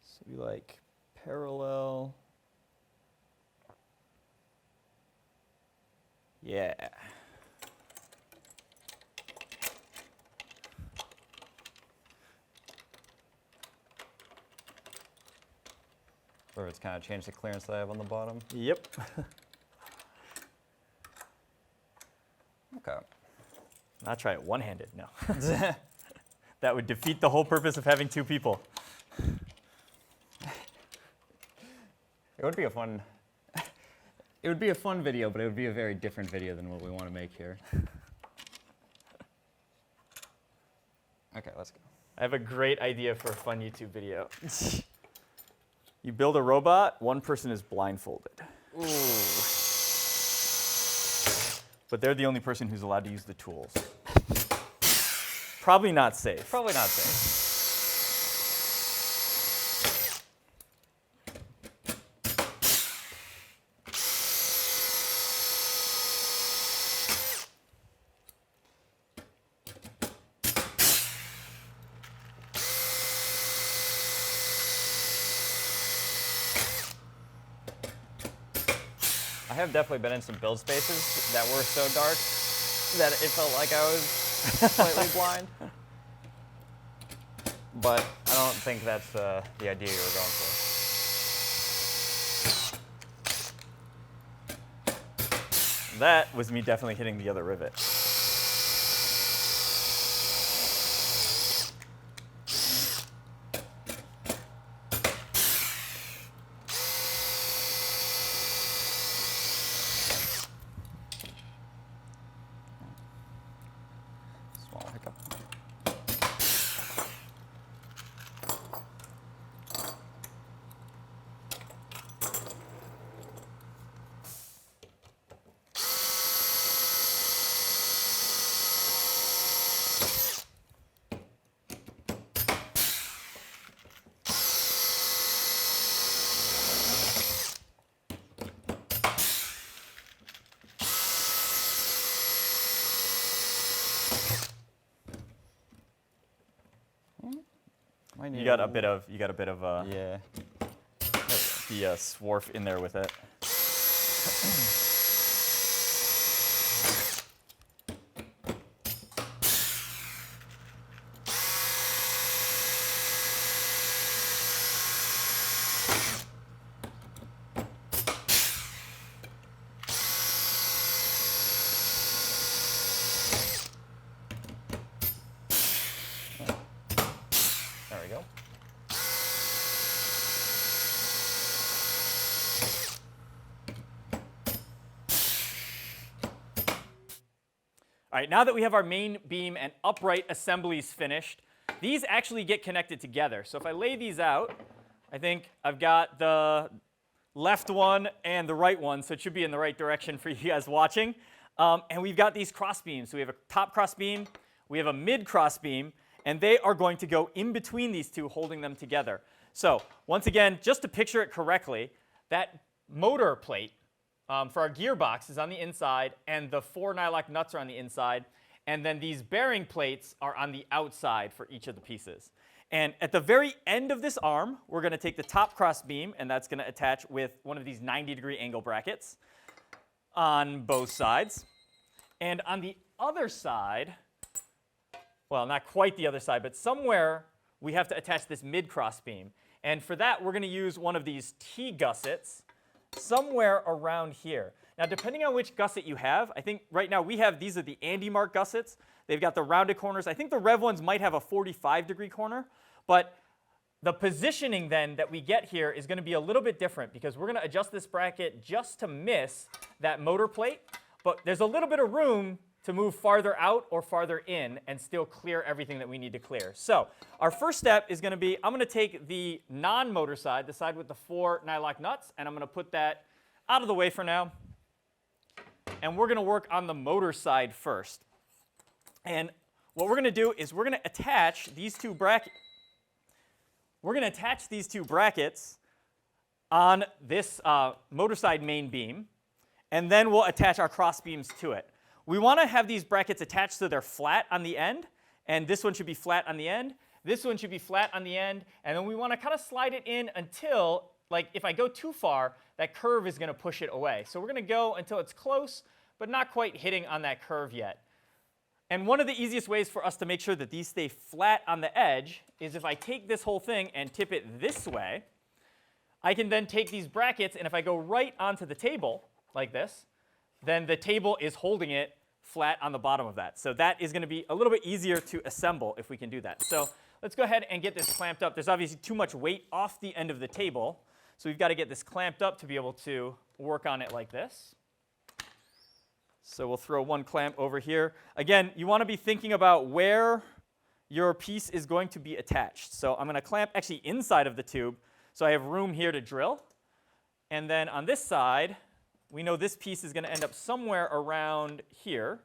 So we like parallel. Yeah. Or it's kind of changed the clearance that I have on the bottom. Yep. Okay. Not try it one-handed, no. That would defeat the whole purpose of having 2 people. It would be a fun. It would be a fun video, but it would be a very different video than what we want to make here. Okay, let's go. I have a great idea for a fun YouTube video. You build a robot, one person is blindfolded. Ooh. But they're the only person who's allowed to use the tools. Probably not safe. Probably not safe. I have definitely been in some build spaces that were so dark that it felt like I was slightly blind. But I don't think that's the idea you were going for. That was me definitely hitting the other rivet. Small hiccup. You got a bit of Yeah. the swarf in there with it. There we go. All right, now that we have our main beam and upright assemblies finished, these actually get connected together. So if I lay these out, I think I've got the left one and the right one, so it should be in the right direction for you guys watching. And we've got these cross beams. So we have a top cross beam, we have a mid cross beam, and they are going to go in between these two, holding them together. So once again, just to picture it correctly, that motor plate for our gearbox is on the inside, and the 4 nylock nuts are on the inside, and then these bearing plates are on the outside for each of the pieces. And at the very end of this arm, we're going to take the top cross beam, and that's going to attach with one of these 90-degree angle brackets on both sides. And on the other side, well, not quite the other side, but somewhere we have to attach this mid cross beam. And for that, we're going to use one of these T-gussets somewhere around here. Now, depending on which gusset you have, I think right now these are the Andy Mark gussets. They've got the rounded corners. I think the Rev ones might have a 45-degree corner, but the positioning then that we get here is going to be a little bit different because we're going to adjust this bracket just to miss that motor plate, but there's a little bit of room to move farther out or farther in and still clear everything that we need to clear. So our first step is going to be, I'm going to take the non-motor side, the side with the 4 nylock nuts, and I'm going to put that out of the way for now. And we're going to work on the motor side first. And what we're going to do is we're going to attach these two brackets. We're going to attach these two brackets on this motor side main beam, and then we'll attach our cross beams to it. We want to have these brackets attached so they're flat on the end, and this one should be flat on the end. This one should be flat on the end, and then we want to kind of slide it in until, like, if I go too far, that curve is going to push it away. So we're going to go until it's close, but not quite hitting on that curve yet. And one of the easiest ways for us to make sure that these stay flat on the edge is if I take this whole thing and tip it this way, I can then take these brackets, and if I go right onto the table like this, then the table is holding it flat on the bottom of that. So that is going to be a little bit easier to assemble if we can do that. So let's go ahead and get this clamped up. There's obviously too much weight off the end of the table, so we've got to get this clamped up to be able to work on it like this. So we'll throw one clamp over here. Again, you want to be thinking about where your piece is going to be attached. So I'm going to clamp actually inside of the tube, so I have room here to drill. And then on this side, we know this piece is going to end up somewhere around here.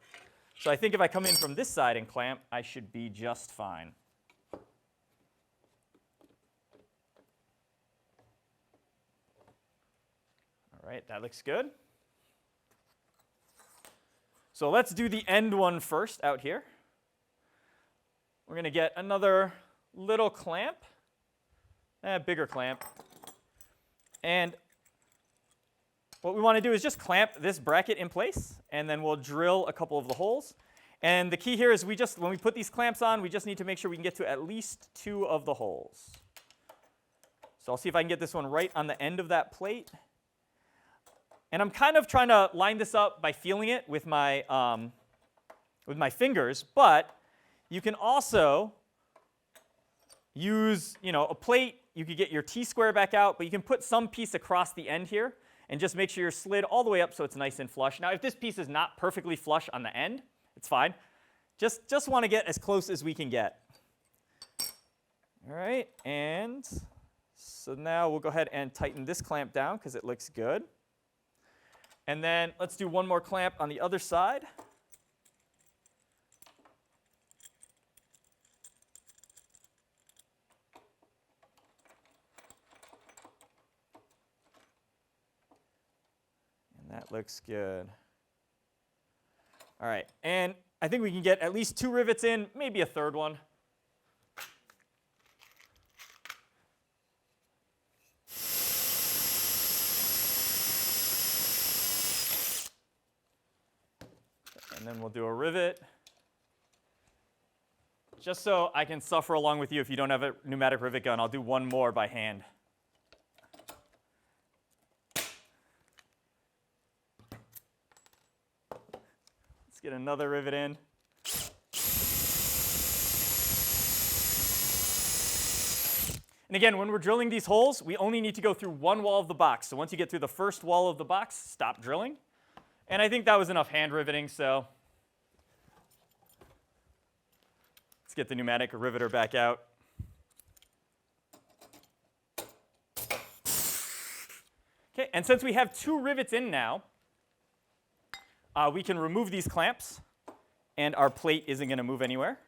So I think if I come in from this side and clamp, I should be just fine. All right, that looks good. So let's do the end one first out here. We're going to get another little clamp, bigger clamp. And what we want to do is just clamp this bracket in place, and then we'll drill a couple of the holes. And the key here is when we put these clamps on, we just need to make sure we can get to at least 2 of the holes. So I'll see if I can get this one right on the end of that plate. And I'm kind of trying to line this up by feeling it with my fingers, but you can also use, a plate. You could get your T-square back out, but you can put some piece across the end here and just make sure you're slid all the way up so it's nice and flush. Now, if this piece is not perfectly flush on the end, it's fine. Just want to get as close as we can get. All right, and so now we'll go ahead and tighten this clamp down because it looks good. And then let's do one more clamp on the other side. And that looks good. All right, and I think we can get at least 2 rivets in, maybe a third one. And then we'll do a rivet. Just so I can suffer along with you if you don't have a pneumatic rivet gun, I'll do one more by hand. Let's get another rivet in. And again, when we're drilling these holes, we only need to go through one wall of the box. So once you get through the first wall of the box, stop drilling. And I think that was enough hand riveting, so let's get the pneumatic riveter back out. Okay, and since we have 2 rivets in now, we can remove these clamps, and our plate isn't going to move anywhere.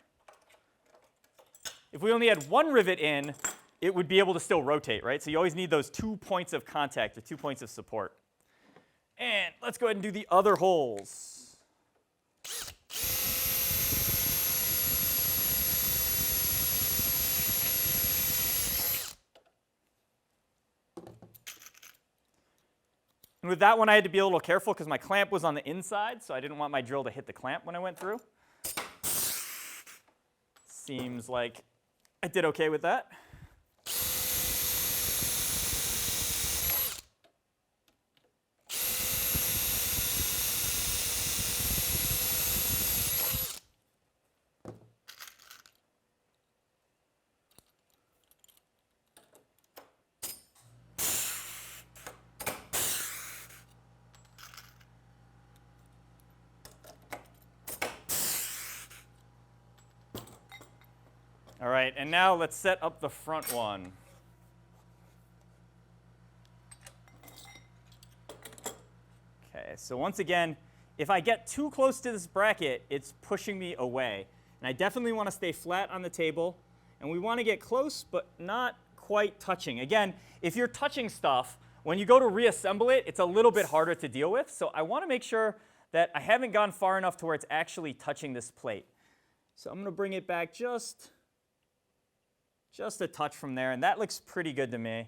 If we only had 1 rivet in, it would be able to still rotate, right? So you always need those 2 points of contact or 2 points of support. And let's go ahead and do the other holes. And with that one, I had to be a little careful because my clamp was on the inside, so I didn't want my drill to hit the clamp when I went through. Seems like I did okay with that. All right, and now let's set up the front one. Okay, so once again, if I get too close to this bracket, it's pushing me away. And I definitely want to stay flat on the table. And we want to get close, but not quite touching. Again, if you're touching stuff, when you go to reassemble it, it's a little bit harder to deal with. So I want to make sure that I haven't gone far enough to where it's actually touching this plate. So I'm going to bring it back just a touch from there, and that looks pretty good to me.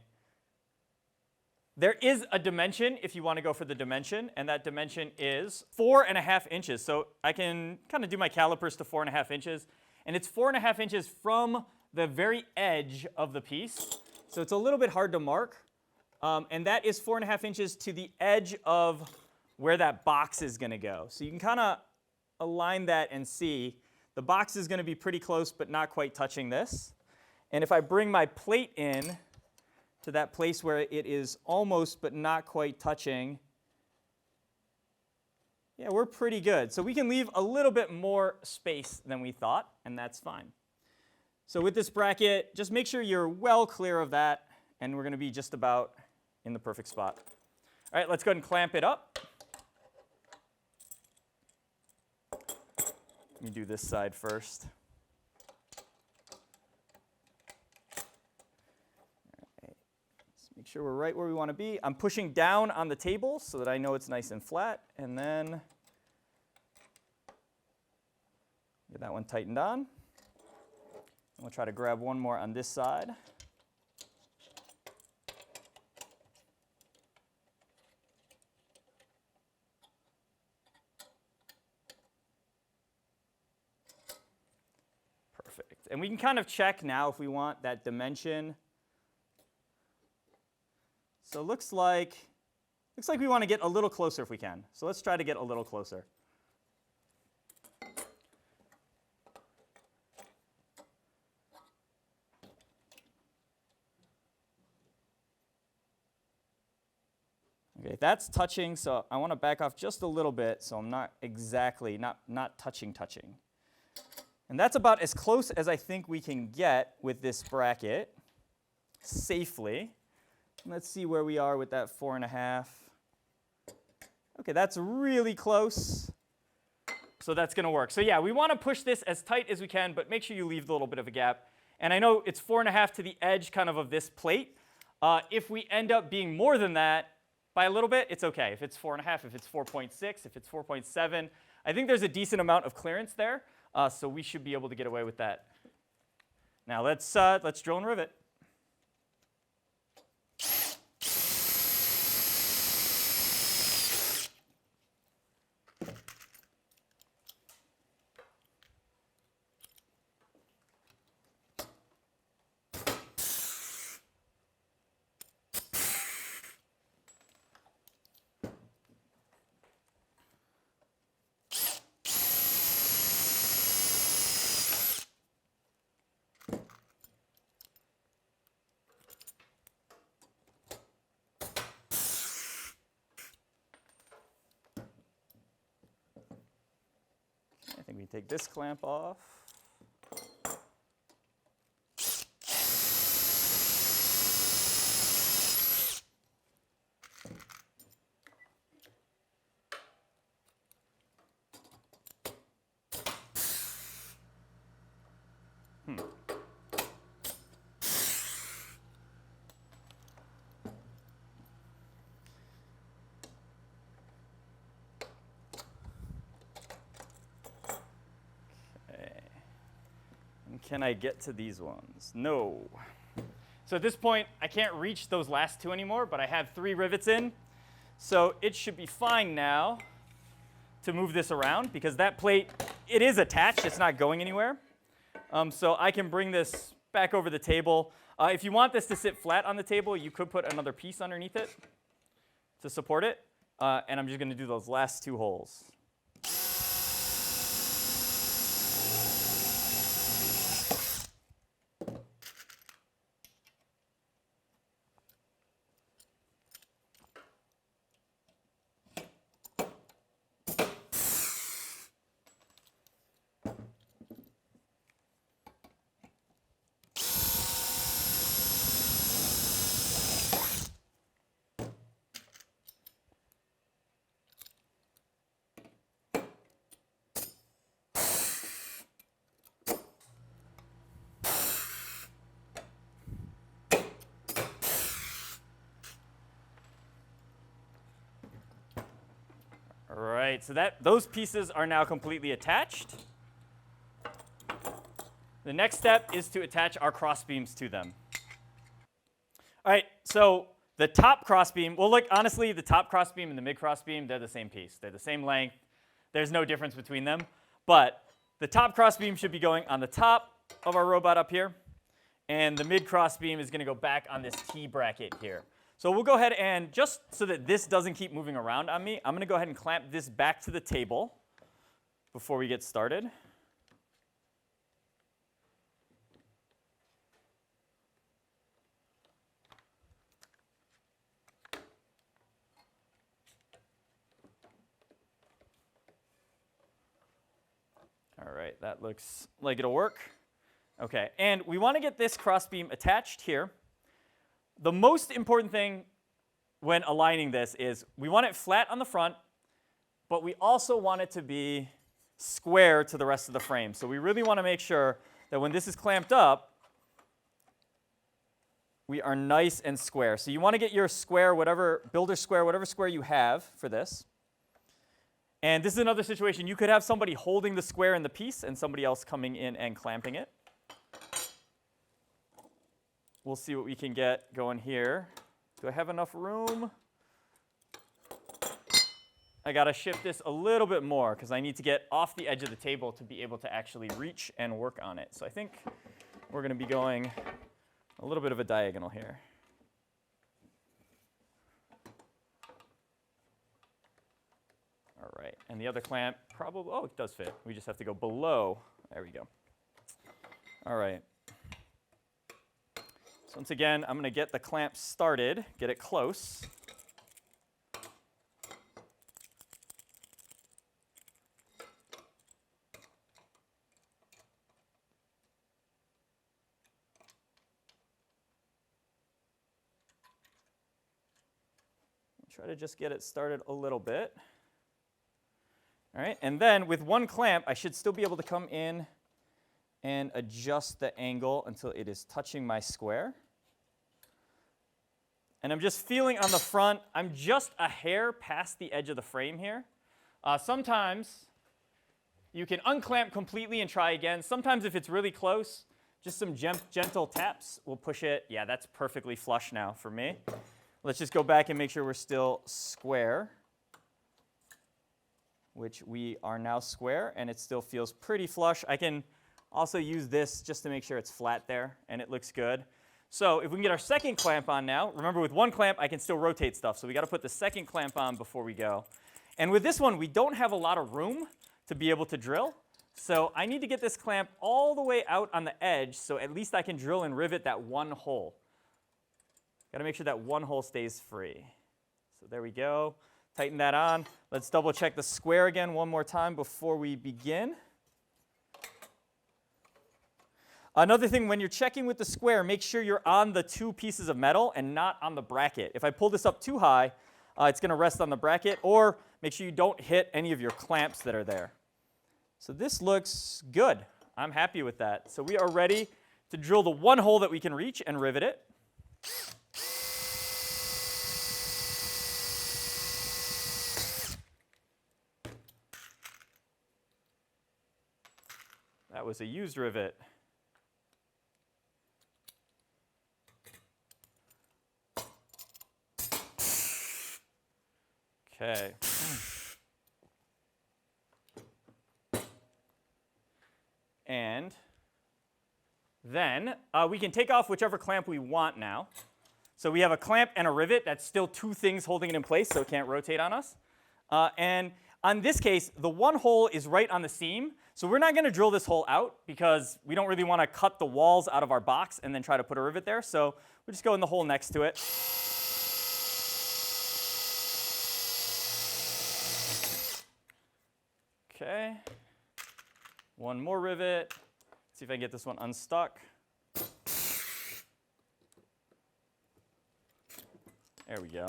There is a dimension if you want to go for the dimension, and that dimension is 4.5 inches. So I can kind of do my calipers to 4.5 inches, and it's 4.5 inches from the very edge of the piece. So it's a little bit hard to mark, and that is 4.5 inches to the edge of where that box is going to go. So you can kind of align that and see the box is going to be pretty close, but not quite touching this. And if I bring my plate in to that place where it is almost but not quite touching, yeah, we're pretty good. So we can leave a little bit more space than we thought, and that's fine. So with this bracket, just make sure you're well clear of that, and we're going to be just about in the perfect spot. All right, let's go ahead and clamp it up. Let me do this side first. Make sure we're right where we want to be. I'm pushing down on the table so that I know it's nice and flat, and then get that one tightened on. We'll try to grab one more on this side. Perfect. And we can kind of check now if we want that dimension. So it looks like we want to get a little closer if we can. So let's try to get a little closer. Okay, that's touching, so I want to back off just a little bit so I'm not exactly, not touching. And that's about as close as I think we can get with this bracket safely. Let's see where we are with that 4.5. Okay, that's really close. So that's going to work. So yeah, we want to push this as tight as we can, but make sure you leave a little bit of a gap. And I know it's 4.5 to the edge kind of this plate. If we end up being more than that by a little bit, it's okay. If it's 4.5, if it's 4.6, if it's 4.7, I think there's a decent amount of clearance there. So we should be able to get away with that. Now let's drill and rivet. I think we take this clamp off. Can I get to these ones? No. So at this point, I can't reach those last two anymore, but I have 3 rivets in. So it should be fine now to move this around because that plate, it is attached. It's not going anywhere. So I can bring this back over the table. If you want this to sit flat on the table, you could put another piece underneath it to support it. And I'm just going to do those last 2 holes. All right, so those pieces are now completely attached. The next step is to attach our crossbeams to them. All right, so the top crossbeam, well, look, honestly, the top crossbeam and the mid crossbeam, they're the same piece. They're the same length. There's no difference between them. But the top crossbeam should be going on the top of our robot up here, and the mid crossbeam is going to go back on this T bracket here. So we'll go ahead and, just so that this doesn't keep moving around on me, I'm going to go ahead and clamp this back to the table before we get started. All right, that looks like it'll work. Okay, and we want to get this crossbeam attached here. The most important thing when aligning this is we want it flat on the front, but we also want it to be square to the rest of the frame. So we really want to make sure that when this is clamped up, we are nice and square. So you want to get your square, whatever, builder square, whatever square you have for this. And this is another situation. You could have somebody holding the square in the piece and somebody else coming in and clamping it. We'll see what we can get going here. Do I have enough room? I got to shift this a little bit more because I need to get off the edge of the table to be able to actually reach and work on it. So I think we're going to be going a little bit of a diagonal here. All right, and the other clamp probably, oh, it does fit. We just have to go below. There we go. All right. So once again, I'm going to get the clamp started, get it close. Try to just get it started a little bit. All right, and then with one clamp, I should still be able to come in and adjust the angle until it is touching my square. And I'm just feeling on the front, I'm just a hair past the edge of the frame here. Sometimes you can unclamp completely and try again. Sometimes if it's really close, just some gentle taps will push it. Yeah, that's perfectly flush now for me. Let's just go back and make sure we're still square, which we are now square, and it still feels pretty flush. I can also use this just to make sure it's flat there, and it looks good. So if we can get our second clamp on now, remember with one clamp, I can still rotate stuff. So we got to put the second clamp on before we go. And with this one, we don't have a lot of room to be able to drill. So I need to get this clamp all the way out on the edge so at least I can drill and rivet that one hole. Got to make sure that one hole stays free. So there we go. Tighten that on. Let's double check the square again one more time before we begin. Another thing, when you're checking with the square, make sure you're on the 2 pieces of metal and not on the bracket. If I pull this up too high, it's going to rest on the bracket, or make sure you don't hit any of your clamps that are there. So this looks good. I'm happy with that. So we are ready to drill the one hole that we can reach and rivet it. That was a used rivet. Okay. And then we can take off whichever clamp we want now. So we have a clamp and a rivet. That's still two things holding it in place so it can't rotate on us. And on this case, the one hole is right on the seam. So we're not going to drill this hole out because we don't really want to cut the walls out of our box and then try to put a rivet there. So we'll just go in the hole next to it. Okay. One more rivet. See if I can get this one unstuck. There we go.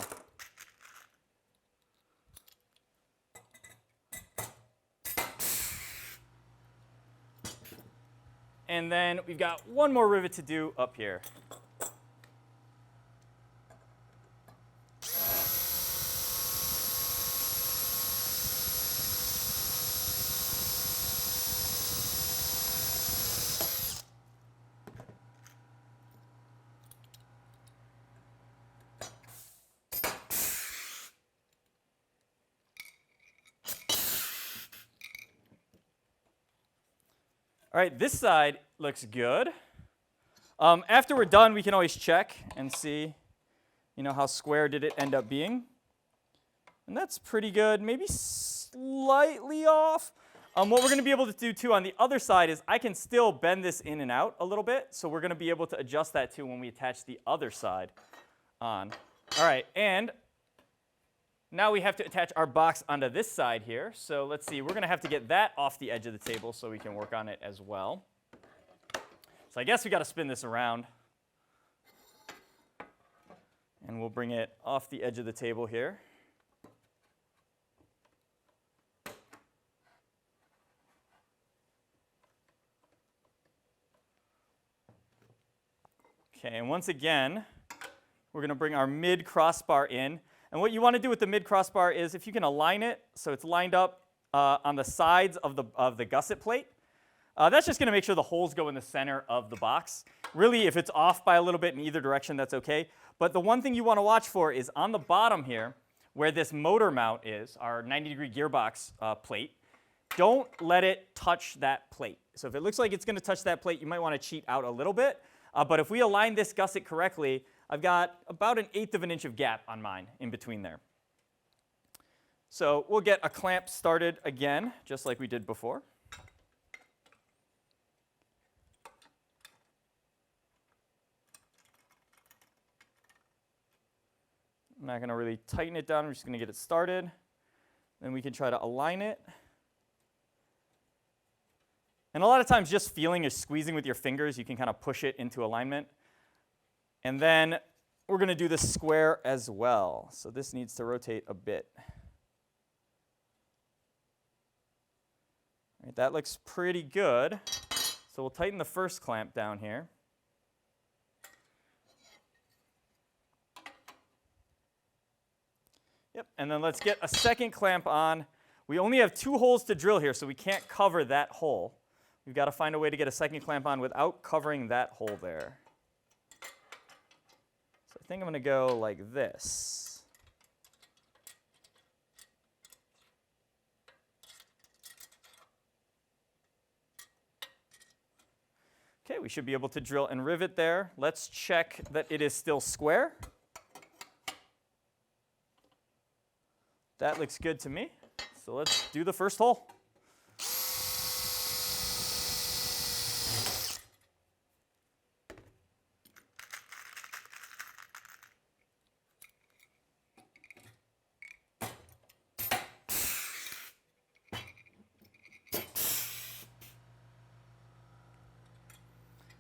And then we've got one more rivet to do up here. All right, this side looks good. After we're done, we can always check and see, how square did it end up being. And that's pretty good, maybe slightly off. What we're going to be able to do, too, on the other side is I can still bend this in and out a little bit. So we're going to be able to adjust that, too, when we attach the other side on. All right, and now we have to attach our box onto this side here. So let's see, we're going to have to get that off the edge of the table so we can work on it as well. So I guess we got to spin this around. And we'll bring it off the edge of the table here. Okay, and once again, we're going to bring our mid crossbar in. And what you want to do with the mid crossbar is if you can align it so it's lined up on the sides of the gusset plate, that's just going to make sure the holes go in the center of the box. Really, if it's off by a little bit in either direction, that's okay. But the one thing you want to watch for is on the bottom here, where this motor mount is, our 90-degree gearbox plate, don't let it touch that plate. So if it looks like it's going to touch that plate, you might want to cheat out a little bit. But if we align this gusset correctly, I've got about 1/8 of an inch of gap on mine in between there. So we'll get a clamp started again, just like we did before. I'm not going to really tighten it down. I'm just going to get it started. Then we can try to align it. And a lot of times just feeling or squeezing with your fingers, you can kind of push it into alignment. And then we're going to do the square as well. So this needs to rotate a bit. All right, that looks pretty good. So we'll tighten the first clamp down here. Yep, and then let's get a second clamp on. We only have 2 holes to drill here, so we can't cover that hole. We've got to find a way to get a second clamp on without covering that hole there. So I think I'm going to go like this. Okay, we should be able to drill and rivet there. Let's check that it is still square. That looks good to me. So let's do the first hole.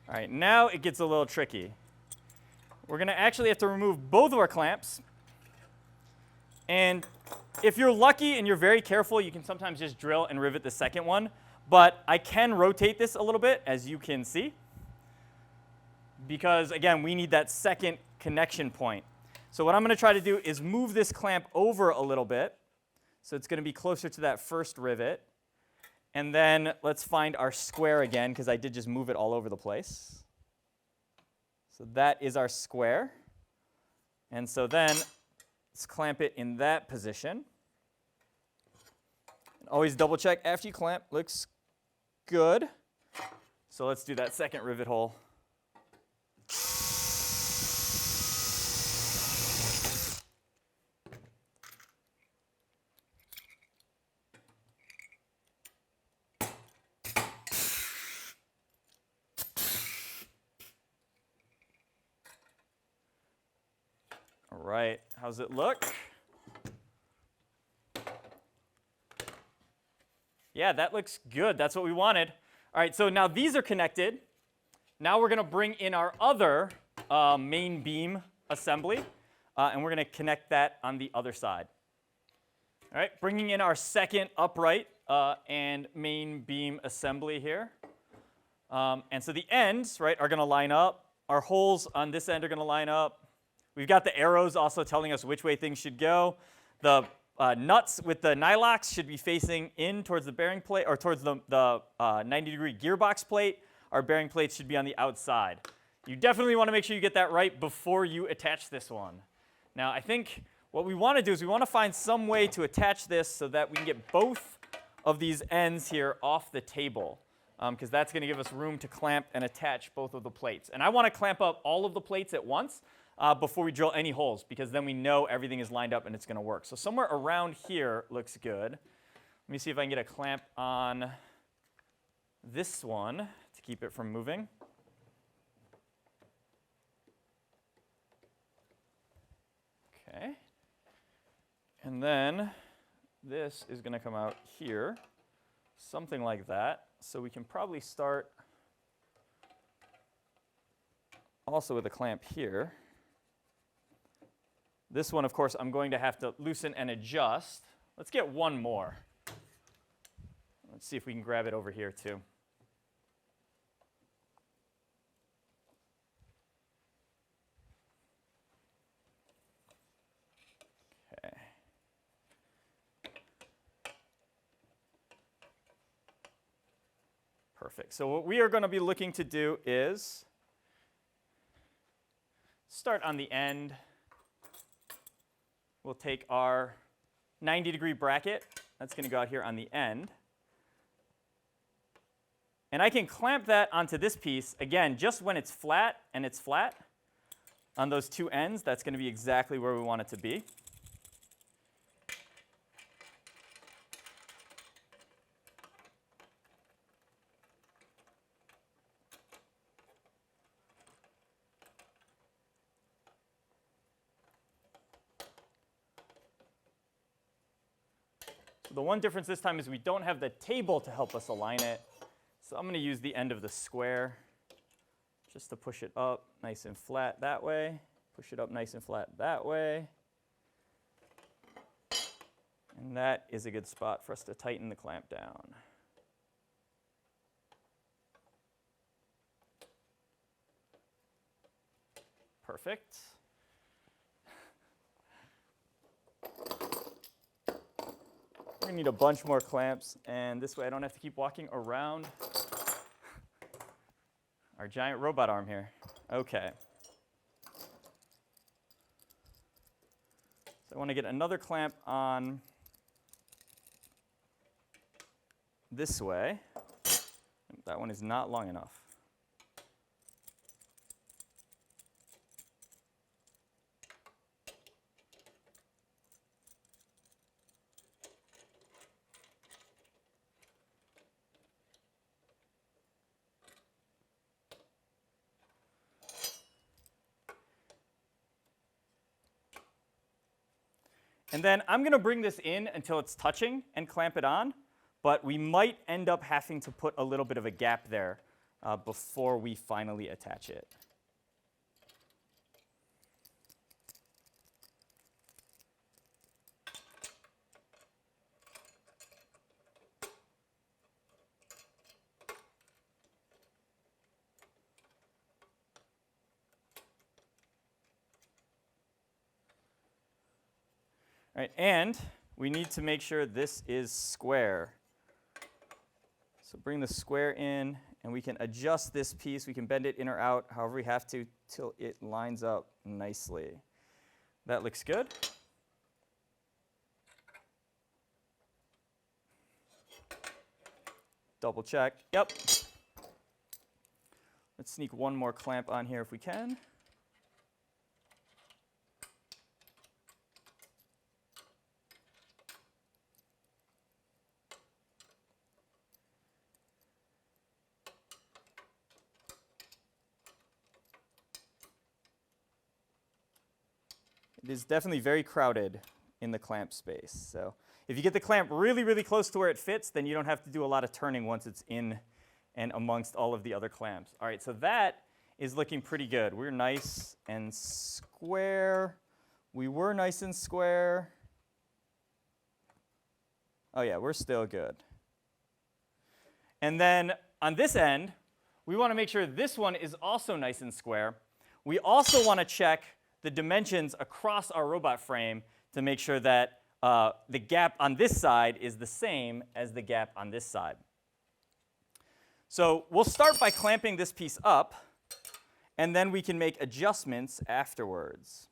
All right, now it gets a little tricky. We're going to actually have to remove both of our clamps. And if you're lucky and you're very careful, you can sometimes just drill and rivet the second one. But I can rotate this a little bit, as you can see, because, again, we need that second connection point. So what I'm going to try to do is move this clamp over a little bit. So it's going to be closer to that first rivet. And then let's find our square again, because I did just move it all over the place. So that is our square. And so then let's clamp it in that position. Always double check after you clamp. Looks good. So let's do that second rivet hole. All right, how's it look? Yeah, that looks good. That's what we wanted. All right, so now these are connected. Now we're going to bring in our other main beam assembly, and we're going to connect that on the other side. All right, bringing in our second upright and main beam assembly here. And so the ends, right, are going to line up. Our holes on this end are going to line up. We've got the arrows also telling us which way things should go. The nuts with the nylocks should be facing in towards the bearing plate, or towards the 90-degree gearbox plate. Our bearing plates should be on the outside. You definitely want to make sure you get that right before you attach this one. Now, I think what we want to do is we want to find some way to attach this so that we can get both of these ends here off the table, because that's going to give us room to clamp and attach both of the plates. And I want to clamp up all of the plates at once before we drill any holes, because then we know everything is lined up and it's going to work. So somewhere around here looks good. Let me see if I can get a clamp on this one to keep it from moving. Okay. And then this is going to come out here, something like that. So we can probably start also with a clamp here. This one, of course, I'm going to have to loosen and adjust. Let's get one more. Let's see if we can grab it over here too. Okay. Perfect. So what we are going to be looking to do is start on the end. We'll take our 90-degree bracket. That's going to go out here on the end. And I can clamp that onto this piece, again, just when it's flat and it's flat. On those two ends, that's going to be exactly where we want it to be. The one difference this time is we don't have the table to help us align it. So I'm going to use the end of the square just to push it up nice and flat that way. Push it up nice and flat that way. And that is a good spot for us to tighten the clamp down. Perfect. We're going to need a bunch more clamps, and this way I don't have to keep walking around our giant robot arm here. Okay. So I want to get another clamp on this way. That one is not long enough. And then I'm going to bring this in until it's touching and clamp it on, but we might end up having to put a little bit of a gap there before we finally attach it. All right, and we need to make sure this is square. So bring the square in, and we can adjust this piece. We can bend it in or out, however we have to, till it lines up nicely. That looks good. double check. Yep. Let's sneak one more clamp on here if we can. It is definitely very crowded in the clamp space. So if you get the clamp really, really close to where it fits, then you don't have to do a lot of turning once it's in and amongst all of the other clamps. All right, so that is looking pretty good. We're nice and square. We were nice and square. Oh yeah, we're still good. And then on this end, we want to make sure this one is also nice and square. We also want to check the dimensions across our robot frame to make sure that the gap on this side is the same as the gap on this side. So we'll start by clamping this piece up, and then we can make adjustments afterwards.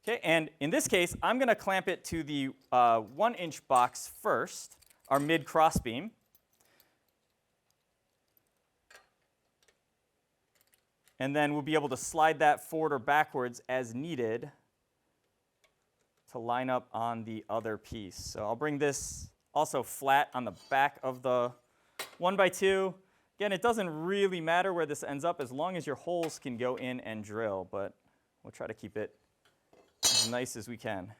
Okay, and in this case, I'm going to clamp it to the 1-inch box first, our mid crossbeam. And then we'll be able to slide that forward or backwards as needed to line up on the other piece. So I'll bring this also flat on the back of the 1x2. Again, it doesn't really matter where this ends up as long as your holes can go in and drill, but we'll try to keep it as nice as we can.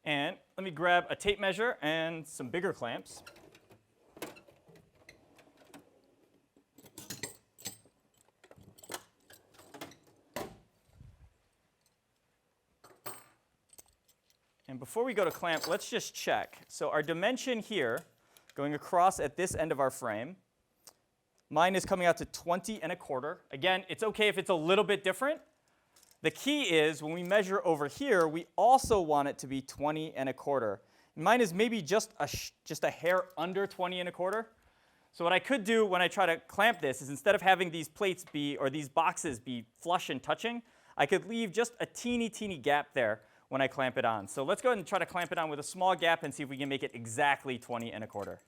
And let me grab a tape measure and some bigger clamps. And before we go to clamp, let's just check. So our dimension here, going across at this end of our frame, mine is coming out to 20 1/4. Again, it's okay if it's a little bit different. The key is when we measure over here, we also want it to be 20 1/4. Mine is maybe just a hair under 20 1/4. So what I could do when I try to clamp this is instead of having these plates be, or these boxes be flush and touching, I could leave just a teeny gap there when I clamp it on. So let's go ahead and try to clamp it on with a small gap and see if we can make it exactly 20 1/4.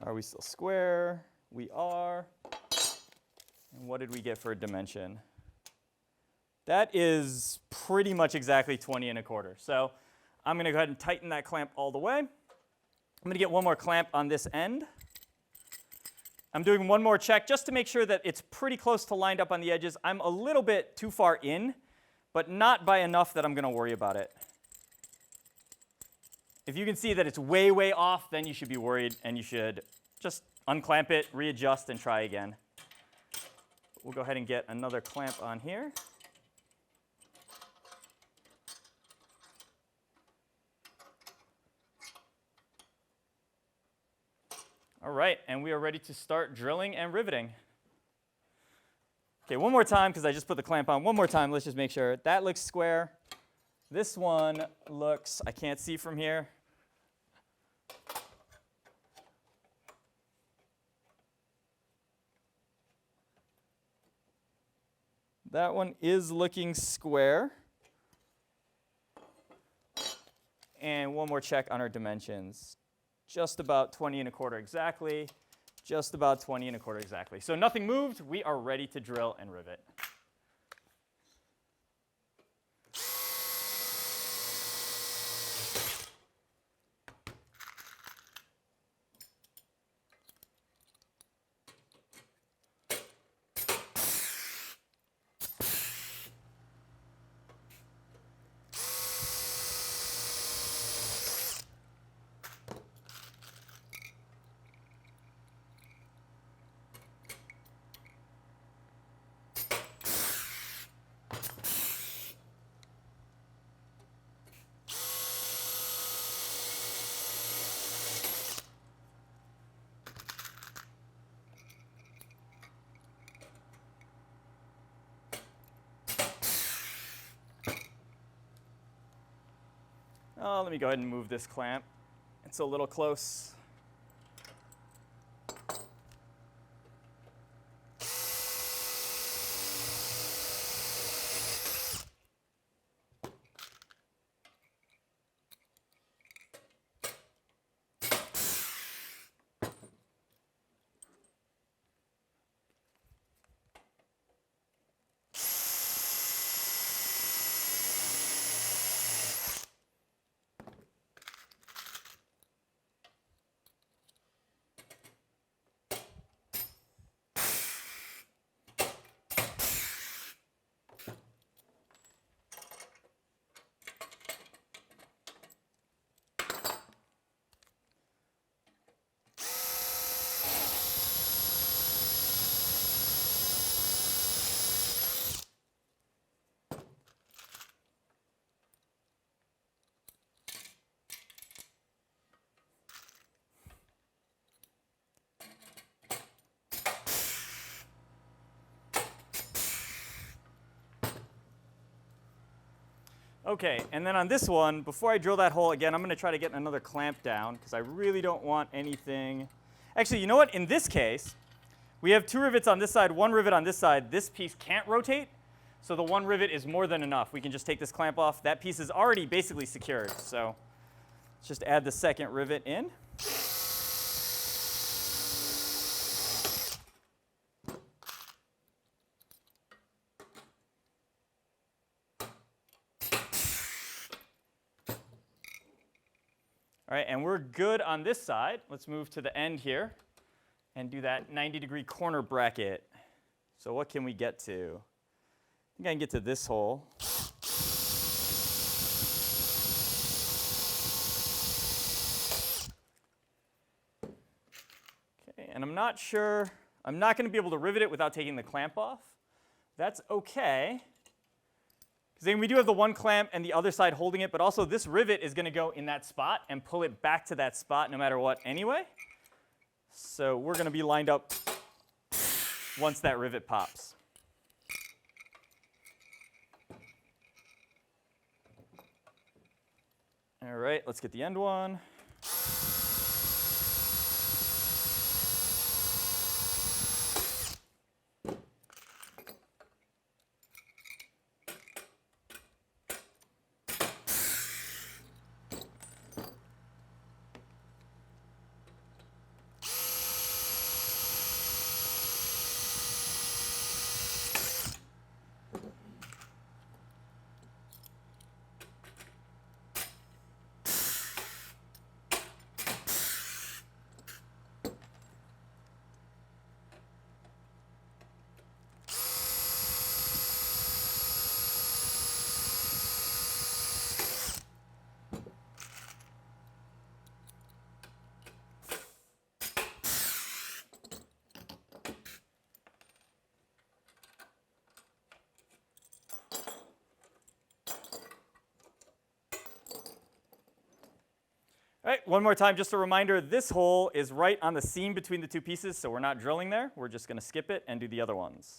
Are we still square? We are. And what did we get for a dimension? That is pretty much exactly 20 1/4. So I'm going to go ahead and tighten that clamp all the way. I'm going to get one more clamp on this end. I'm doing one more check just to make sure that it's pretty close to lined up on the edges. I'm a little bit too far in, but not by enough that I'm going to worry about it. If you can see that it's way off, then you should be worried, and you should just unclamp it, readjust, and try again. We'll go ahead and get another clamp on here. All right, and we are ready to start drilling and riveting. Okay, one more time, because I just put the clamp on. One more time, let's just make sure. That looks square. This one looks, I can't see from here. That one is looking square. And one more check on our dimensions. Just about 20 1/4 exactly. Just about 20 1/4 exactly. So nothing moved. We are ready to drill and rivet. Oh, let me go ahead and move this clamp. It's a little close. Okay, and then on this one, before I drill that hole again, I'm going to try to get another clamp down because I really don't want anything. Actually, you know what? In this case, we have 2 rivets on this side, 1 rivet on this side. This piece can't rotate, so the 1 rivet is more than enough. We can just take this clamp off. That piece is already basically secured, so let's just add the second rivet in. All right, and we're good on this side. Let's move to the end here and do that 90-degree corner bracket. So what can we get to? I think I can get to this hole. Okay, and I'm not sure, I'm not going to be able to rivet it without taking the clamp off. That's okay. Because then we do have the 1 clamp and the other side holding it, but also this rivet is going to go in that spot and pull it back to that spot no matter what anyway. So we're going to be lined up once that rivet pops. All right, let's get the end one. All right, one more time, just a reminder, this hole is right on the seam between the 2 pieces, so we're not drilling there. We're just going to skip it and do the other ones.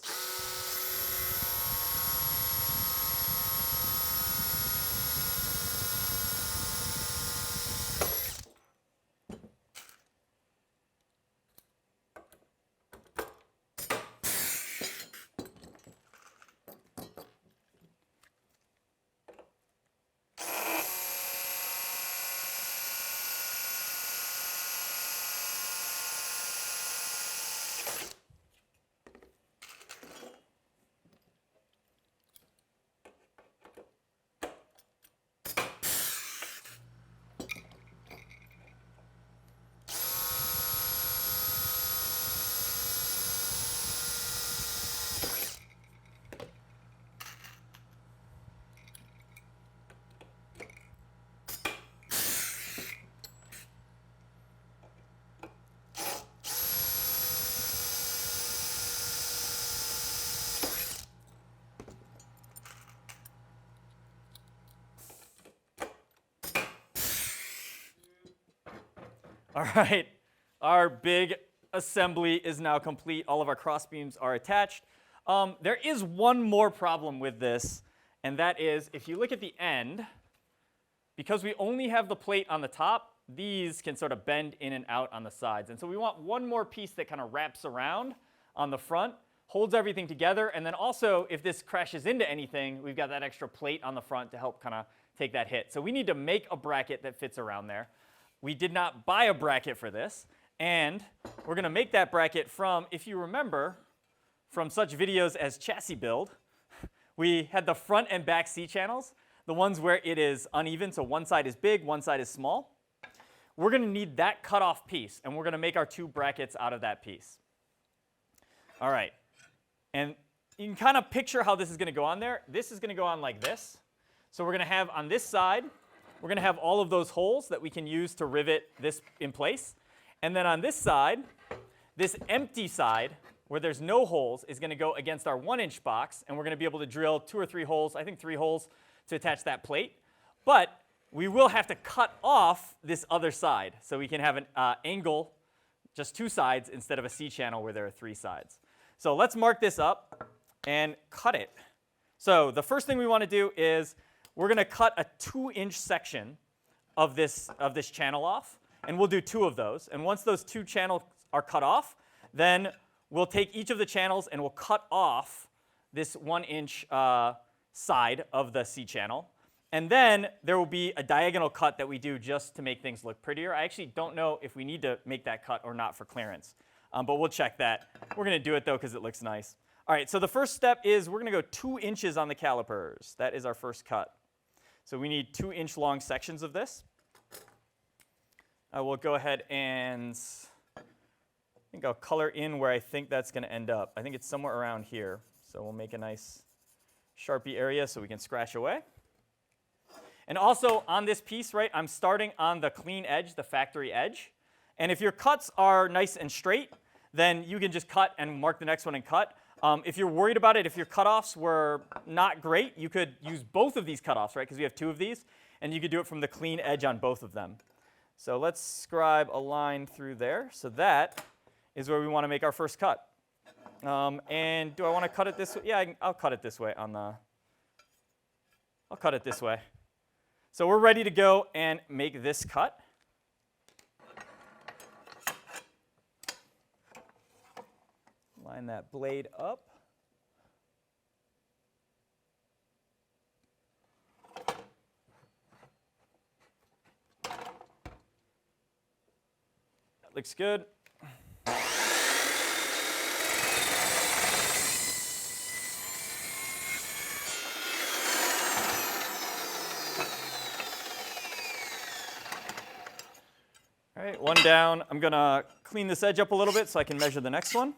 All right, our big assembly is now complete. All of our crossbeams are attached. There is one more problem with this, and that is if you look at the end, because we only have the plate on the top, these can sort of bend in and out on the sides. And so we want one more piece that kind of wraps around on the front, holds everything together, and then also if this crashes into anything, we've got that extra plate on the front to help kind of take that hit. So we need to make a bracket that fits around there. We did not buy a bracket for this, and we're going to make that bracket from, if you remember, from such videos as chassis build, we had the front and back C-channels, the ones where it is uneven, so one side is big, one side is small. We're going to need that cutoff piece, and we're going to make our two brackets out of that piece. All right, and you can kind of picture how this is going to go on there. This is going to go on like this. So we're going to have on this side, we're going to have all of those holes that we can use to rivet this in place. And then on this side, this empty side, where there's no holes, is going to go against our 1-inch box, and we're going to be able to drill 2 or 3 holes, I think 3 holes, to attach that plate. But we will have to cut off this other side, so we can have an angle, just 2 sides, instead of a C-channel where there are 3 sides. So let's mark this up and cut it. So the first thing we want to do is we're going to cut a 2-inch section of this channel off, and we'll do 2 of those. And once those 2 channels are cut off, then we'll take each of the channels and we'll cut off this 1-inch side of the C-channel. And then there will be a diagonal cut that we do just to make things look prettier. I actually don't know if we need to make that cut or not for clearance, but we'll check that. We're going to do it, though, because it looks nice. All right, so the first step is we're going to go 2 inches on the calipers. That is our first cut. So we need 2-inch long sections of this. I will go ahead and I think I'll color in where I think that's going to end up. I think it's somewhere around here. So we'll make a nice Sharpie area so we can scratch away. And also on this piece, right, I'm starting on the clean edge, the factory edge. And if your cuts are nice and straight, then you can just cut and mark the next one and cut. If you're worried about it, if your cutoffs were not great, you could use both of these cutoffs, right, because we have 2 of these, and you could do it from the clean edge on both of them. So let's scribe a line through there. So that is where we want to make our first cut. And do I want to cut it this way? Yeah, I'll cut it this way on the, I'll cut it this way. So we're ready to go and make this cut. Line that blade up. That looks good. All right, one down. I'm going to clean this edge up a little bit so I can measure the next one.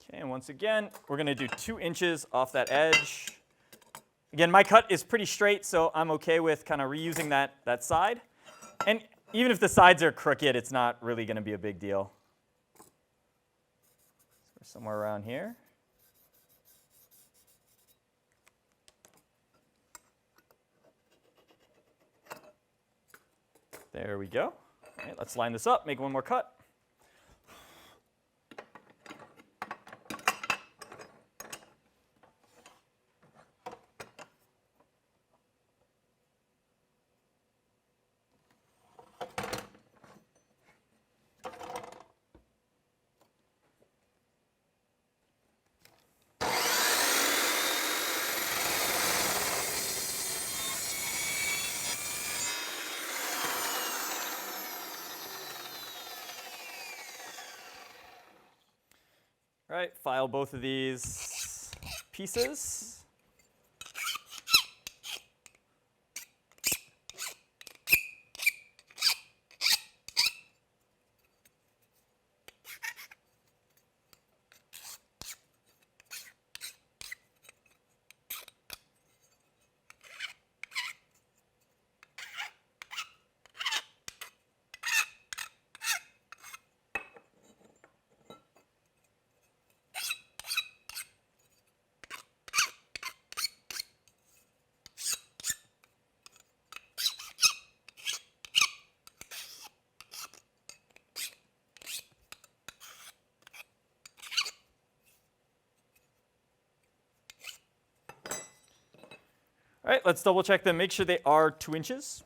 Okay, and once again, we're going to do 2 inches off that edge. Again, my cut is pretty straight, so I'm OK with kind of reusing that side. And even if the sides are crooked, it's not really going to be a big deal. So we're somewhere around here. There we go. All right, let's line this up, make one more cut. All right, file both of these pieces. All right, let's double check them. Make sure they are 2 inches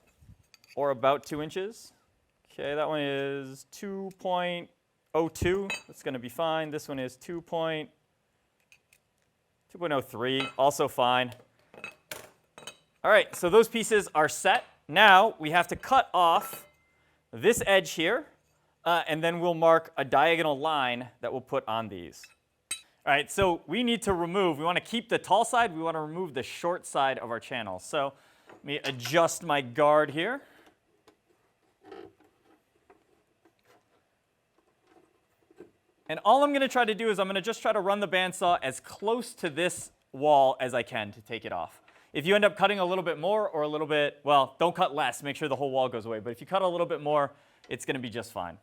or about 2 inches. Okay, that one is 2.02. That's going to be fine. This one is 2.03, also fine. All right, so those pieces are set. Now we have to cut off this edge here, and then we'll mark a diagonal line that we'll put on these. All right, so we need to remove, we want to keep the tall side, we want to remove the short side of our channel. So let me adjust my guard here. And all I'm going to try to do is I'm going to just try to run the bandsaw as close to this wall as I can to take it off. If you end up cutting a little bit more or a little bit, well, don't cut less, make sure the whole wall goes away. But if you cut a little bit more, it's going to be just fine.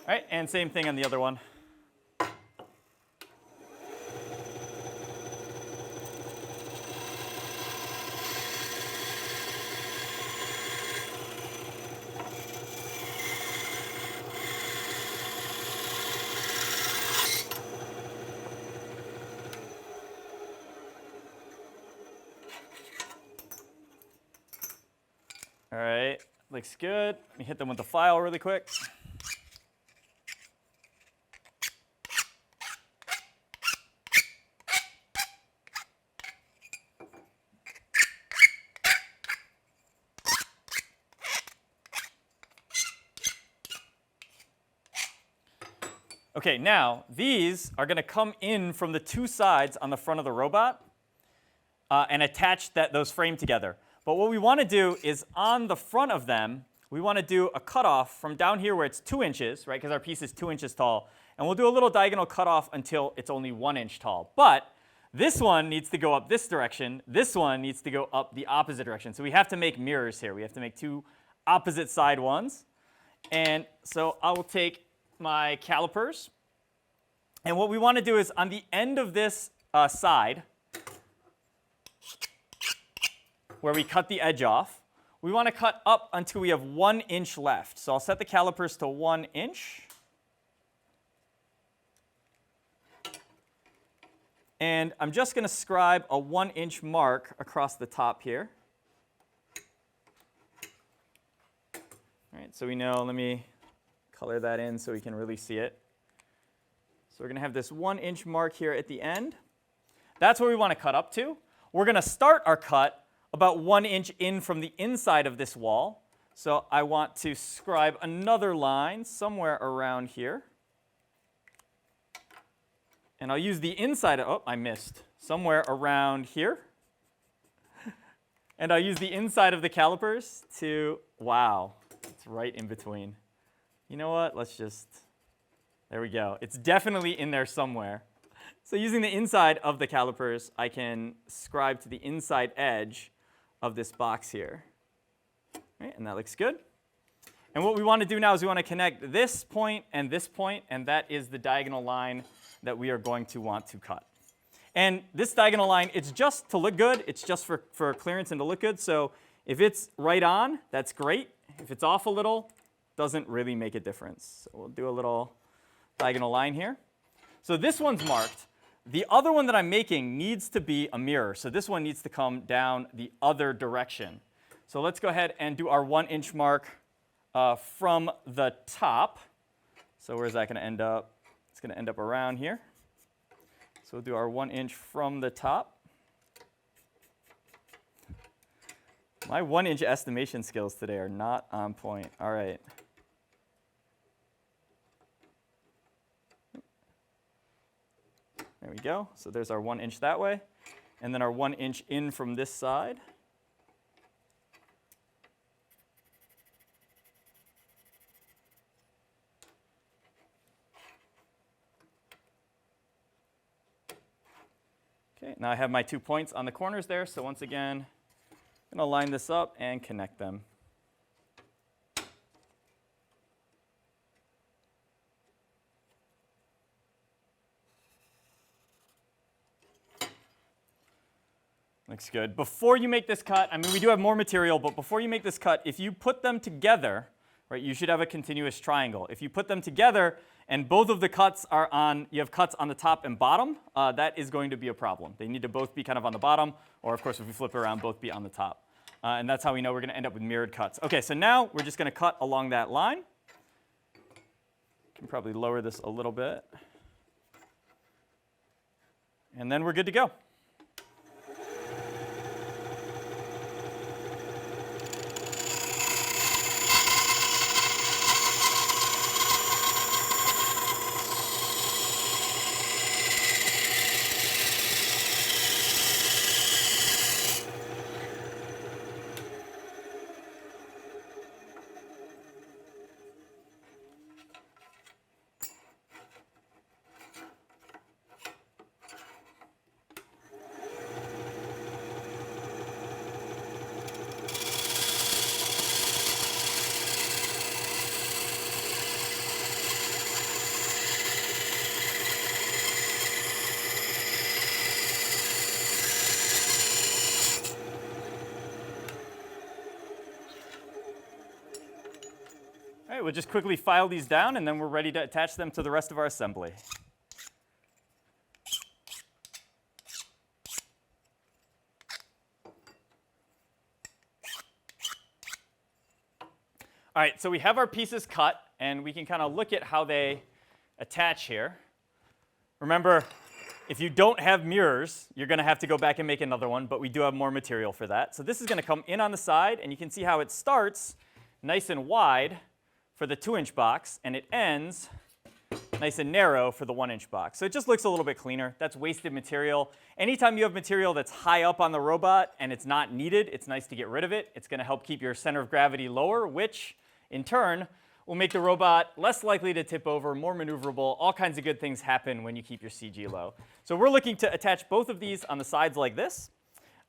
All right, and same thing on the other one. All right, looks good. Let me hit them with the file really quick. Okay, now these are going to come in from the 2 sides on the front of the robot and attach those frames together. But what we want to do is on the front of them, we want to do a cutoff from down here where it's 2 inches, right, because our piece is 2 inches tall. And we'll do a little diagonal cutoff until it's only 1 inch tall. But this one needs to go up this direction. This one needs to go up the opposite direction. So we have to make mirrors here. We have to make 2 opposite side ones. And so I will take my calipers. And what we want to do is on the end of this side, where we cut the edge off, we want to cut up until we have 1 inch left. So I'll set the calipers to 1 inch. And I'm just going to scribe a 1 inch mark across the top here. All right, so we know, let me color that in so we can really see it. So we're going to have this 1 inch mark here at the end. That's where we want to cut up to. We're going to start our cut about 1 inch in from the inside of this wall. So I want to scribe another line somewhere around here. And I'll use the inside, oh, I missed, somewhere around here. And I'll use the inside of the calipers to, wow, it's right in between. You know what, let's just, there we go. It's definitely in there somewhere. So using the inside of the calipers, I can scribe to the inside edge of this box here. Right, and that looks good. And what we want to do now is we want to connect this point, and that is the diagonal line that we are going to want to cut. And this diagonal line, it's just to look good. It's just for clearance and to look good. So if it's right on, that's great. If it's off a little, doesn't really make a difference. So we'll do a little diagonal line here. So this one's marked. The other one that I'm making needs to be a mirror. So this one needs to come down the other direction. So let's go ahead and do our 1 inch mark from the top. So where's that going to end up? It's going to end up around here. So we'll do our 1 inch from the top. My 1 inch estimation skills today are not on point. All right. There we go. So there's our 1 inch that way. And then our 1 inch in from this side. Okay, now I have my 2 points on the corners there. So once again, I'm going to line this up and connect them. Looks good. Before you make this cut, I mean, we do have more material, but before you make this cut, if you put them together, right, you should have a continuous triangle. If you put them together and both of the cuts are on, you have cuts on the top and bottom, that is going to be a problem. They need to both be kind of on the bottom, or of course, if we flip it around, both be on the top. And that's how we know we're going to end up with mirrored cuts. Okay, so now we're just going to cut along that line. Can probably lower this a little bit. And then we're good to go. All right, we'll just quickly file these down, and then we're ready to attach them to the rest of our assembly. All right, so we have our pieces cut, and we can kind of look at how they attach here. Remember, if you don't have mirrors, you're going to have to go back and make another one, but we do have more material for that. So this is going to come in on the side, and you can see how it starts nice and wide for the 2-inch box, and it ends nice and narrow for the 1-inch box. So it just looks a little bit cleaner. That's wasted material. Anytime you have material that's high up on the robot and it's not needed, it's nice to get rid of it. It's going to help keep your center of gravity lower, which in turn will make the robot less likely to tip over, more maneuverable. All kinds of good things happen when you keep your CG low. So we're looking to attach both of these on the sides like this.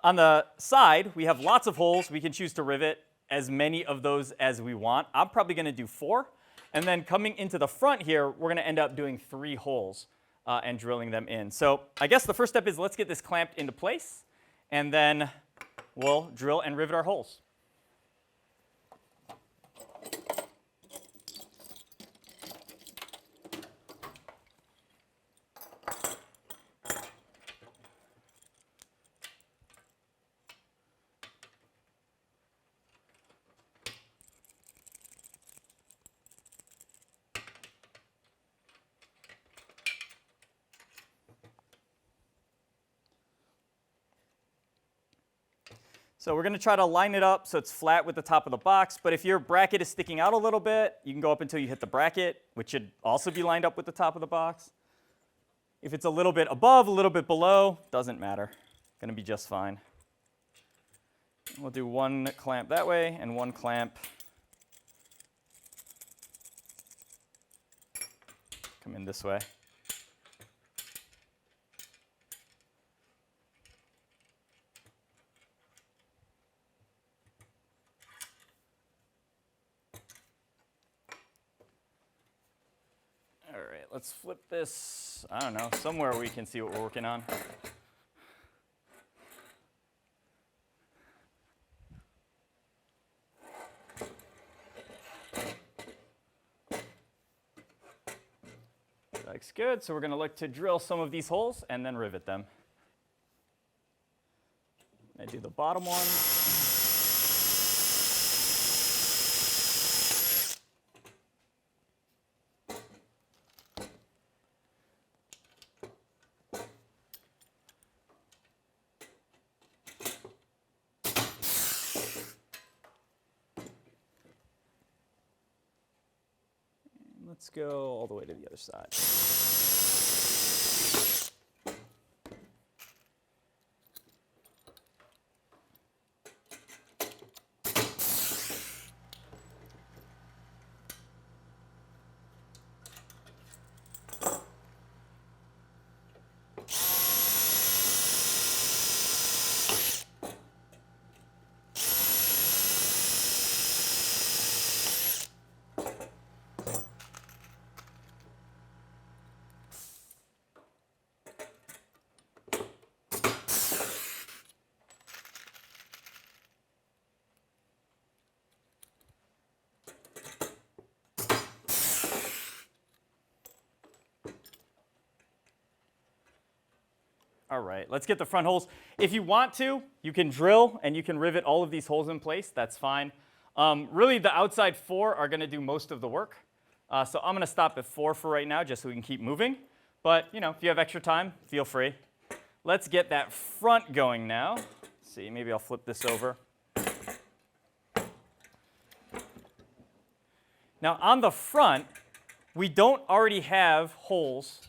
On the side, we have lots of holes. We can choose to rivet as many of those as we want. I'm probably going to do 4. And then coming into the front here, we're going to end up doing 3 holes and drilling them in. So I guess the first step is let's get this clamped into place, and then we'll drill and rivet our holes. So we're going to try to line it up so it's flat with the top of the box, but if your bracket is sticking out a little bit, you can go up until you hit the bracket, which should also be lined up with the top of the box. If it's a little bit above, a little bit below, doesn't matter. Going to be just fine. We'll do 1 clamp that way and 1 clamp. Come in this way. All right, let's flip this, I don't know, somewhere we can see what we're working on. Looks good, so we're going to look to drill some of these holes and then rivet them. I do the bottom one. Let's go all the way to the other side. All right, let's get the front holes. If you want to, you can drill and you can rivet all of these holes in place. That's fine. Really, the outside 4 are going to do most of the work. So I'm going to stop at 4 for right now just so we can keep moving. But, you know, if you have extra time, feel free. Let's get that front going now. Let's see, maybe I'll flip this over. Now, on the front, we don't already have holes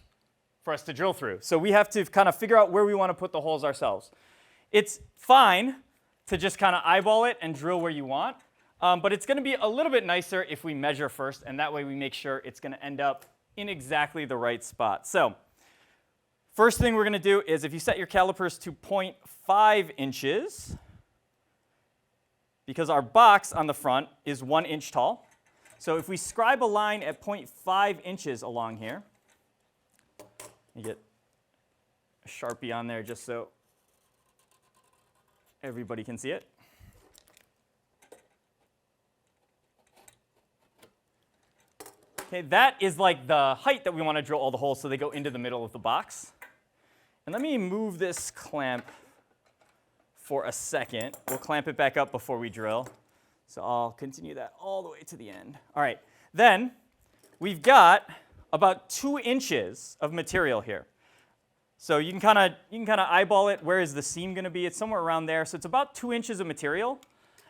for us to drill through. So we have to kind of figure out where we want to put the holes ourselves. It's fine to just kind of eyeball it and drill where you want. But it's going to be a little bit nicer if we measure first, and that way we make sure it's going to end up in exactly the right spot. So first thing we're going to do is if you set your calipers to 0.5 inches, because our box on the front is 1 inch tall. So if we scribe a line at 0.5 inches along here, you get a Sharpie on there just so everybody can see it. Okay, that is like the height that we want to drill all the holes so they go into the middle of the box. And let me move this clamp for a second. We'll clamp it back up before we drill. So I'll continue that all the way to the end. All right, then we've got about 2 inches of material here. So you can kind of eyeball it. Where is the seam going to be? It's somewhere around there. So it's about 2 inches of material.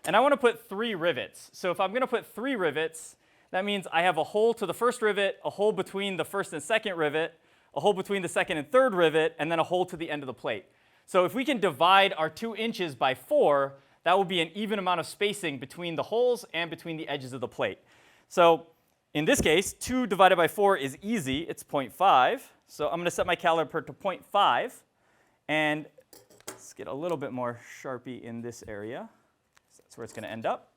And I want to put 3 rivets. So if I'm going to put 3 rivets, that means I have a hole to the first rivet, a hole between the first and second rivet, a hole between the second and third rivet, and then a hole to the end of the plate. So if we can divide our 2 inches by 4, that will be an even amount of spacing between the holes and between the edges of the plate. So in this case, 2 divided by 4 is easy. It's 0.5. So I'm going to set my caliper to 0.5. And let's get a little bit more Sharpie in this area. So that's where it's going to end up.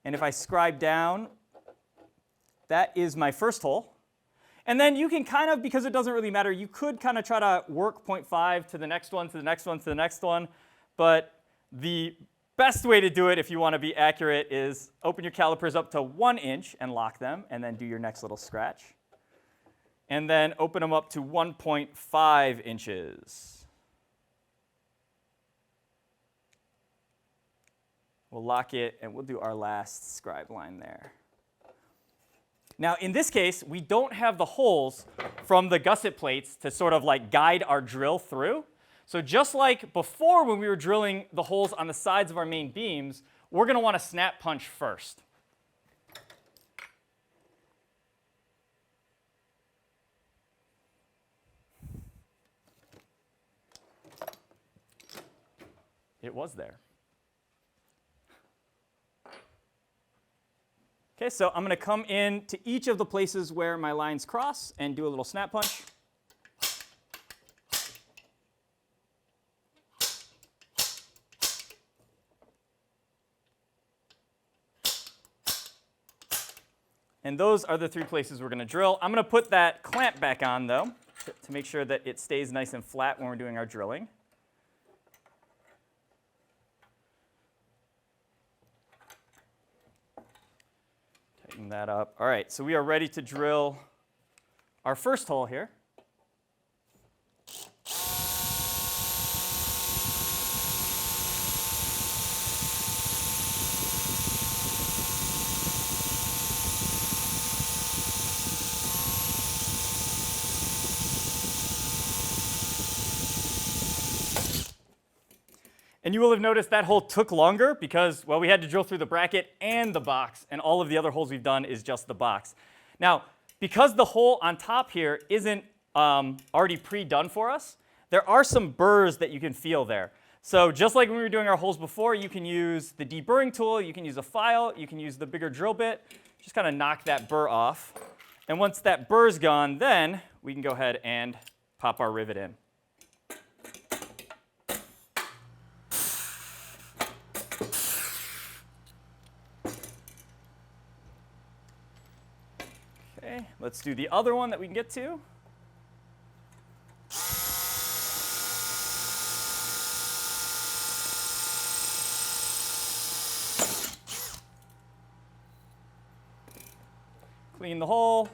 And if I scribe down, that is my first hole. And then you can kind of, because it doesn't really matter, you could kind of try to work 0.5 to the next one, to the next one, to the next one. But the best way to do it, if you want to be accurate, is open your calipers up to 1 inch and lock them, and then do your next little scratch. And then open them up to 1.5 inches. We'll lock it, and we'll do our last scribe line there. Now, in this case, we don't have the holes from the gusset plates to sort of like guide our drill through. So just like before when we were drilling the holes on the sides of our main beams, we're going to want to snap punch first. It was there. Okay, so I'm going to come in to each of the places where my lines cross and do a little snap punch. And those are the 3 places we're going to drill. I'm going to put that clamp back on, though, to make sure that it stays nice and flat when we're doing our drilling. Tighten that up. All right, so we are ready to drill our first hole here. And you will have noticed that hole took longer because, well, we had to drill through the bracket and the box, and all of the other holes we've done is just the box. Now, because the hole on top here isn't already pre-done for us, there are some burrs that you can feel there. So just like when we were doing our holes before, you can use the deburring tool, you can use a file, you can use the bigger drill bit, just kind of knock that burr off. And once that burr's gone, then we can go ahead and pop our rivet in. Okay, let's do the other one that we can get to. Clean the hole.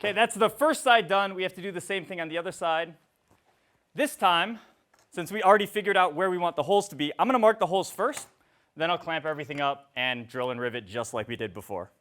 Okay, that's the first side done. We have to do the same thing on the other side. This time, since we already figured out where we want the holes to be, I'm going to mark the holes first, then I'll clamp everything up and drill and rivet just like we did before.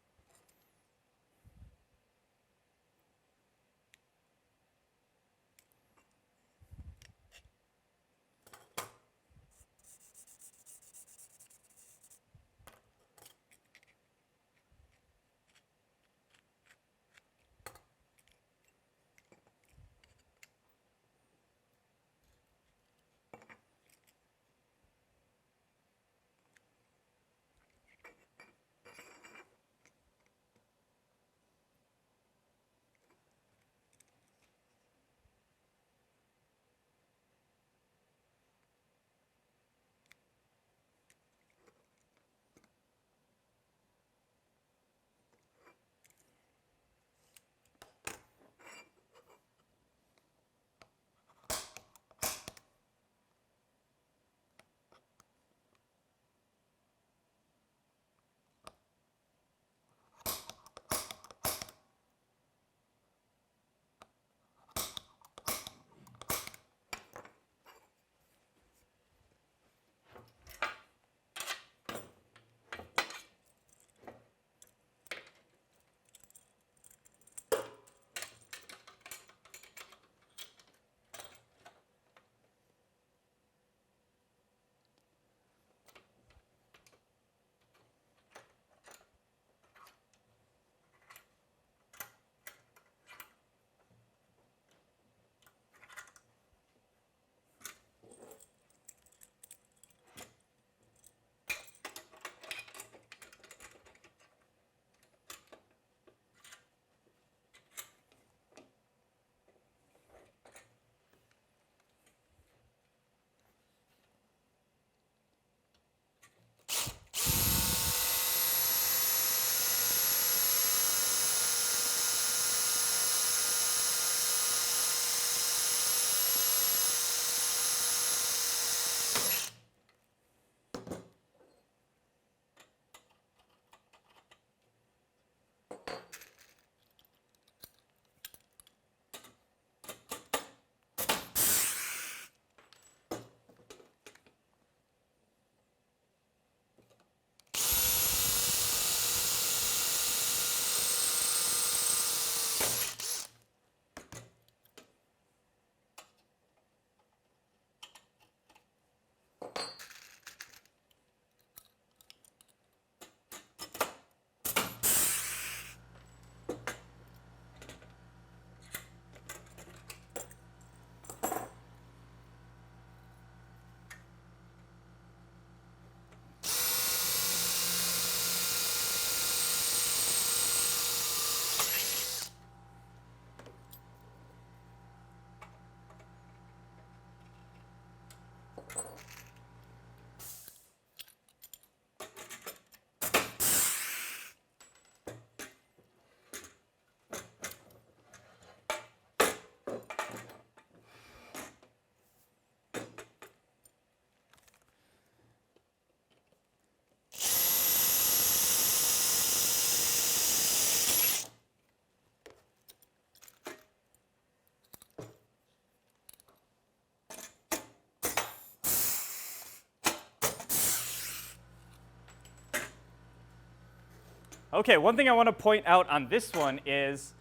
Okay, one thing I want to point out on this one is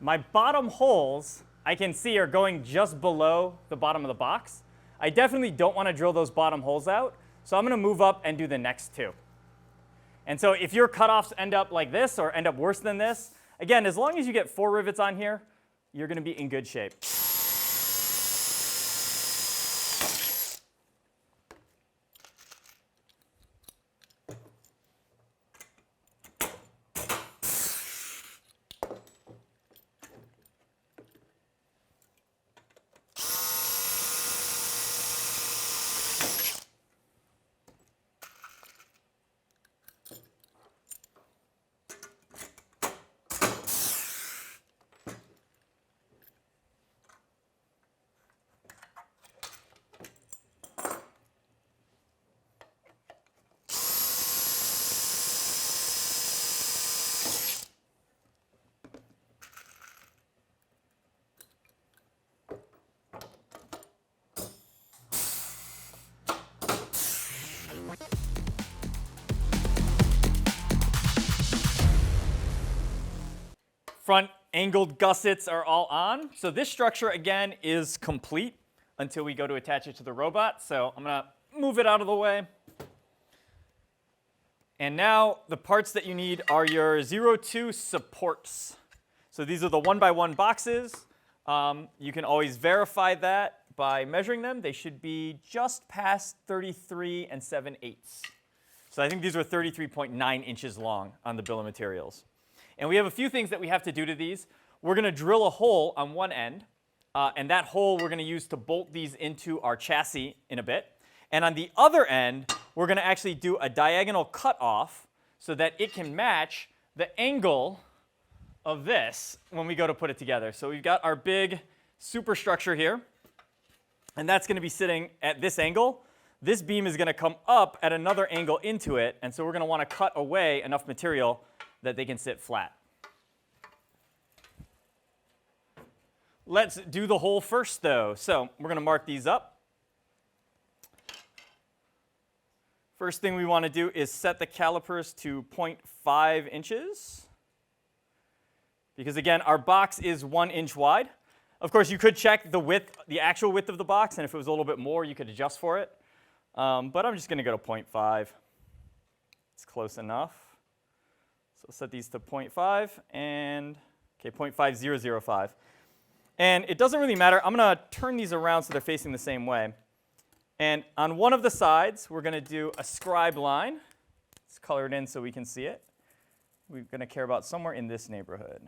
my bottom holes I can see are going just below the bottom of the box. I definitely don't want to drill those bottom holes out, so I'm going to move up and do the next two. And so if your cutoffs end up like this or end up worse than this, again, as long as you get 4 rivets on here, you're going to be in good shape. front angled gussets are all on. So this structure, again, is complete until we go to attach it to the robot. So I'm going to move it out of the way. And now the parts that you need are your 02 supports. So these are the 1x1 boxes. You can always verify that by measuring them. They should be just past 33 7/8. So I think these are 33.9 inches long on the bill of materials. And we have a few things that we have to do to these. We're going to drill a hole on one end, and that hole we're going to use to bolt these into our chassis in a bit. And on the other end, we're going to actually do a diagonal cut off so that it can match the angle of this when we go to put it together. So we've got our big superstructure here, and that's going to be sitting at this angle. This beam is going to come up at another angle into it, and so we're going to want to cut away enough material that they can sit flat. Let's do the hole first, though. So we're going to mark these up. First thing we want to do is set the calipers to 0.5 inches. Because again, our box is 1 inch wide. Of course, you could check the width, the actual width of the box, and if it was a little bit more, you could adjust for it. But I'm just going to go to 0.5. It's close enough. So set these to 0.5 and, okay, 0.5005. And it doesn't really matter. I'm going to turn these around so they're facing the same way. And on one of the sides, we're going to do a scribe line. Let's color it in so we can see it. We're going to care about somewhere in this neighborhood.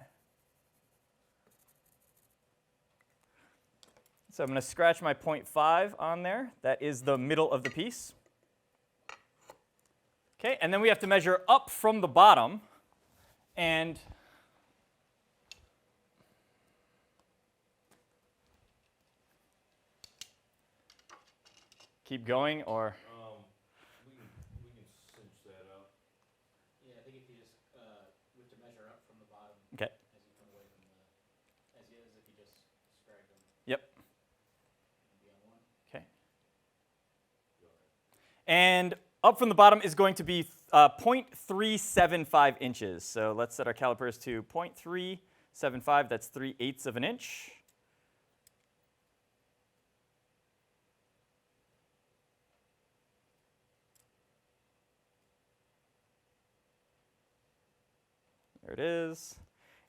So I'm going to scratch my 0.5 on there. That is the middle of the piece. Okay, and then we have to measure up from the bottom and keep going, or we can cinch that up. Yeah, I think if you just we have to measure up from the bottom. Okay. As you come away from the, as if you just strike them. Yep. Be on one. Okay. And up from the bottom is going to be 0.375 inches. So let's set our calipers to 0.375. That's 3/8 of an inch. There it is.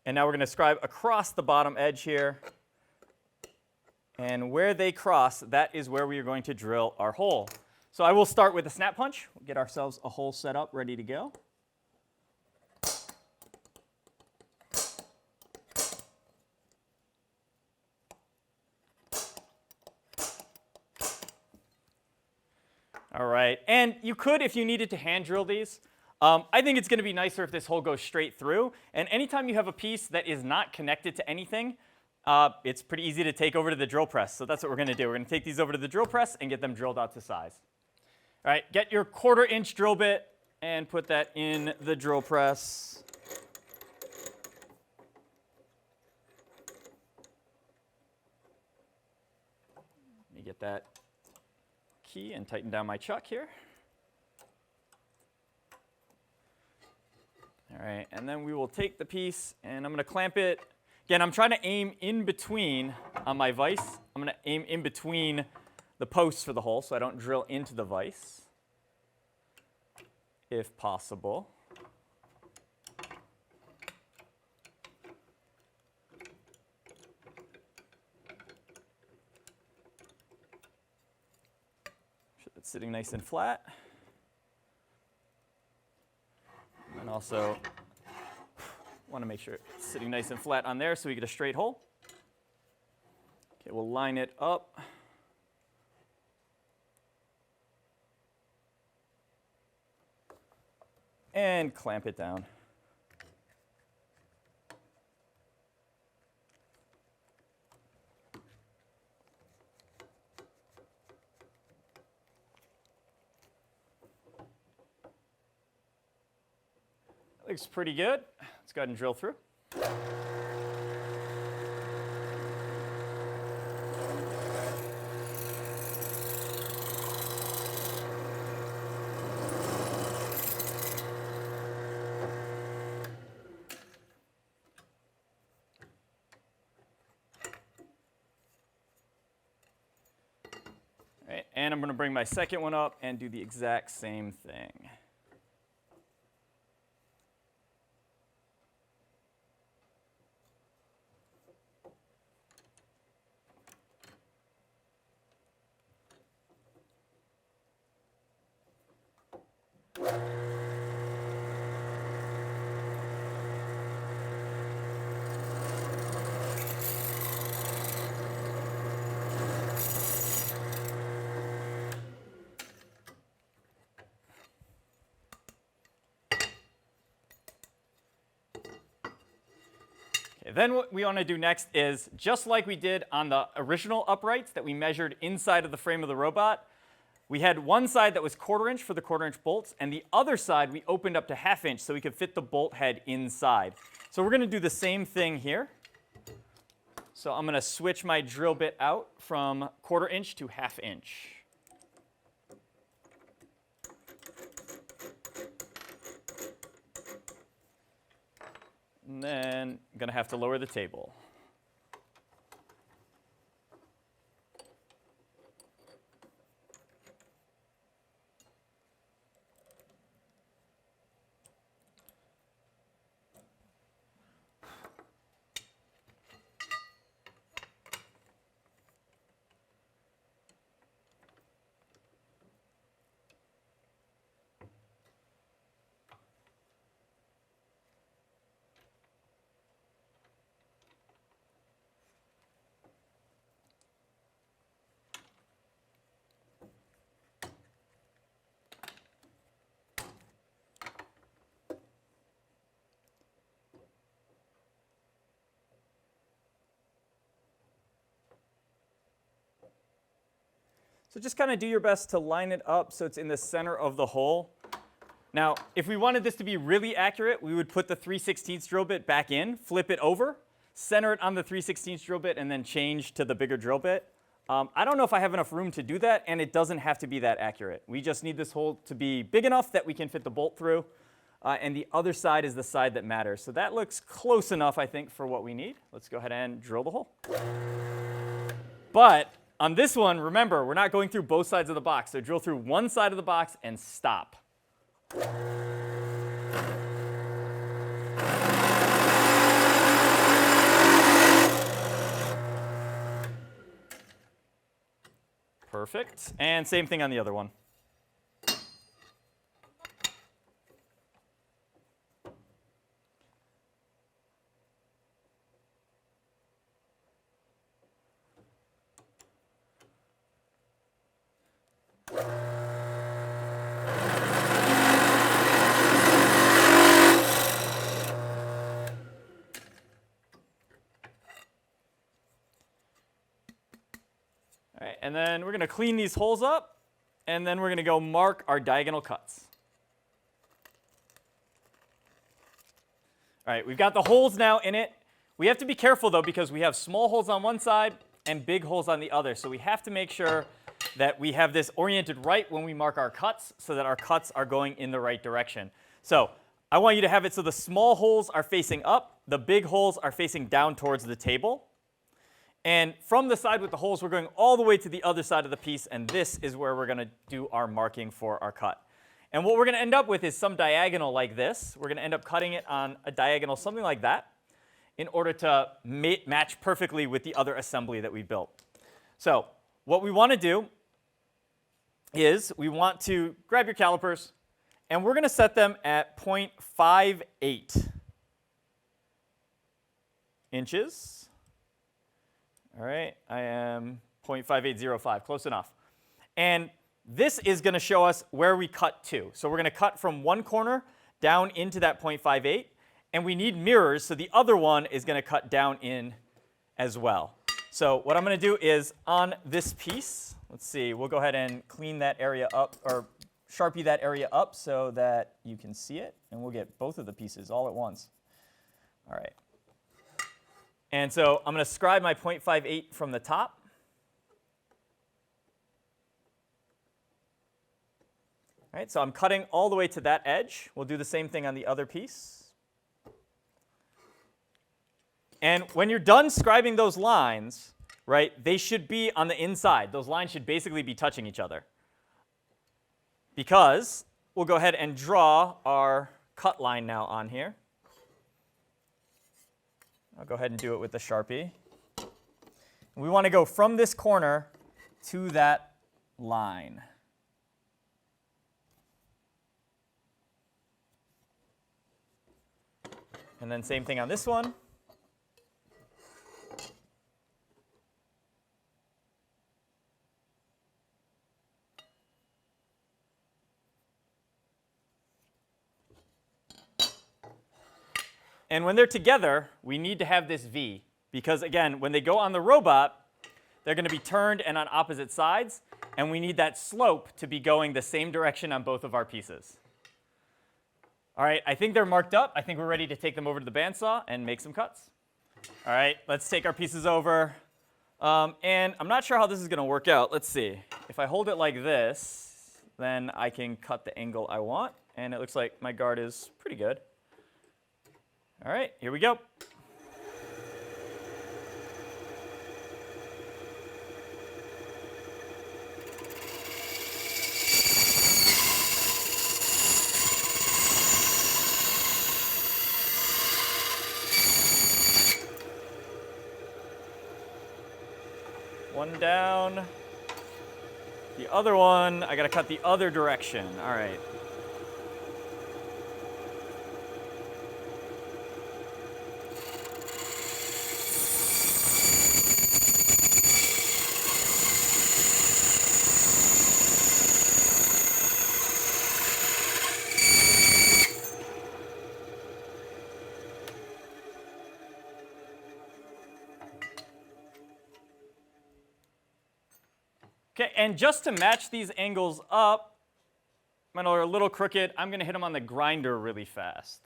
And now we're going to scribe across the bottom edge here. And where they cross, that is where we are going to drill our hole. So I will start with a snap punch. We'll get ourselves a hole set up, ready to go. All right, and you could, if you needed to hand drill these. I think it's going to be nicer if this hole goes straight through. And anytime you have a piece that is not connected to anything, it's pretty easy to take over to the drill press. So that's what we're going to do. We're going to take these over to the drill press and get them drilled out to size. All right, get your 1/4 inch drill bit and put that in the drill press. Let me get that key and tighten down my chuck here. All right, and then we will take the piece, and I'm going to clamp it. Again, I'm trying to aim in between on my vise. I'm going to aim in between the posts for the hole so I don't drill into the vise, if possible. Sure that's sitting nice and flat. And also want to make sure it's sitting nice and flat on there so we get a straight hole. Okay, we'll line it up. And clamp it down. Looks pretty good. Let's go ahead and drill through. And I'm going to bring my second one up and do the exact same thing. Then what we want to do next is, just like we did on the original uprights that we measured inside of the frame of the robot, we had one side that was 1/4 inch for the 1/4 inch bolts, and the other side we opened up to 1/2 inch so we could fit the bolt head inside. So we're going to do the same thing here. So I'm going to switch my drill bit out from 1/4 inch to 1/2 inch. And then I'm going to have to lower the table. So just kind of do your best to line it up so it's in the center of the hole. Now, if we wanted this to be really accurate, we would put the 3/16 drill bit back in, flip it over, center it on the 3/16 drill bit, and then change to the bigger drill bit. I don't know if I have enough room to do that, and it doesn't have to be that accurate. We just need this hole to be big enough that we can fit the bolt through, and the other side is the side that matters. So that looks close enough, I think, for what we need. Let's go ahead and drill the hole. But on this one, remember, we're not going through both sides of the box. So drill through one side of the box and stop. Perfect. And same thing on the other one. All right, and then we're going to clean these holes up, and then we're going to go mark our diagonal cuts. All right, we've got the holes now in it. We have to be careful, though, because we have small holes on one side and big holes on the other. So we have to make sure that we have this oriented right when we mark our cuts so that our cuts are going in the right direction. So I want you to have it so the small holes are facing up, the big holes are facing down towards the table. And from the side with the holes, we're going all the way to the other side of the piece, and this is where we're going to do our marking for our cut. And what we're going to end up with is some diagonal like this. We're going to end up cutting it on a diagonal, something like that, in order to match perfectly with the other assembly that we built. So what we want to do is we want to grab your calipers, and we're going to set them at 0.58 inches. All right, I am 0.5805, close enough. And this is going to show us where we cut to. So we're going to cut from one corner down into that 0.58, and we need mirrors, so the other one is going to cut down in as well. So what I'm going to do is on this piece, let's see, we'll go ahead and clean that area up, or Sharpie that area up so that you can see it, and we'll get both of the pieces all at once. All right. And so I'm going to scribe my 0.58 from the top. All right, so I'm cutting all the way to that edge. We'll do the same thing on the other piece. And when you're done scribing those lines, right, they should be on the inside. Those lines should basically be touching each other. Because we'll go ahead and draw our cut line now on here. I'll go ahead and do it with the Sharpie. We want to go from this corner to that line. And then same thing on this one. And when they're together, we need to have this V, because again, when they go on the robot, they're going to be turned and on opposite sides, and we need that slope to be going the same direction on both of our pieces. All right, I think they're marked up. I think we're ready to take them over to the bandsaw and make some cuts. All right, let's take our pieces over. And I'm not sure how this is going to work out. Let's see. If I hold it like this, then I can cut the angle I want, and it looks like my guard is pretty good. All right, here we go. One down. The other one, I gotta cut the other direction. All right. Okay, and just to match these angles up, when they're a little crooked, I'm going to hit them on the grinder really fast.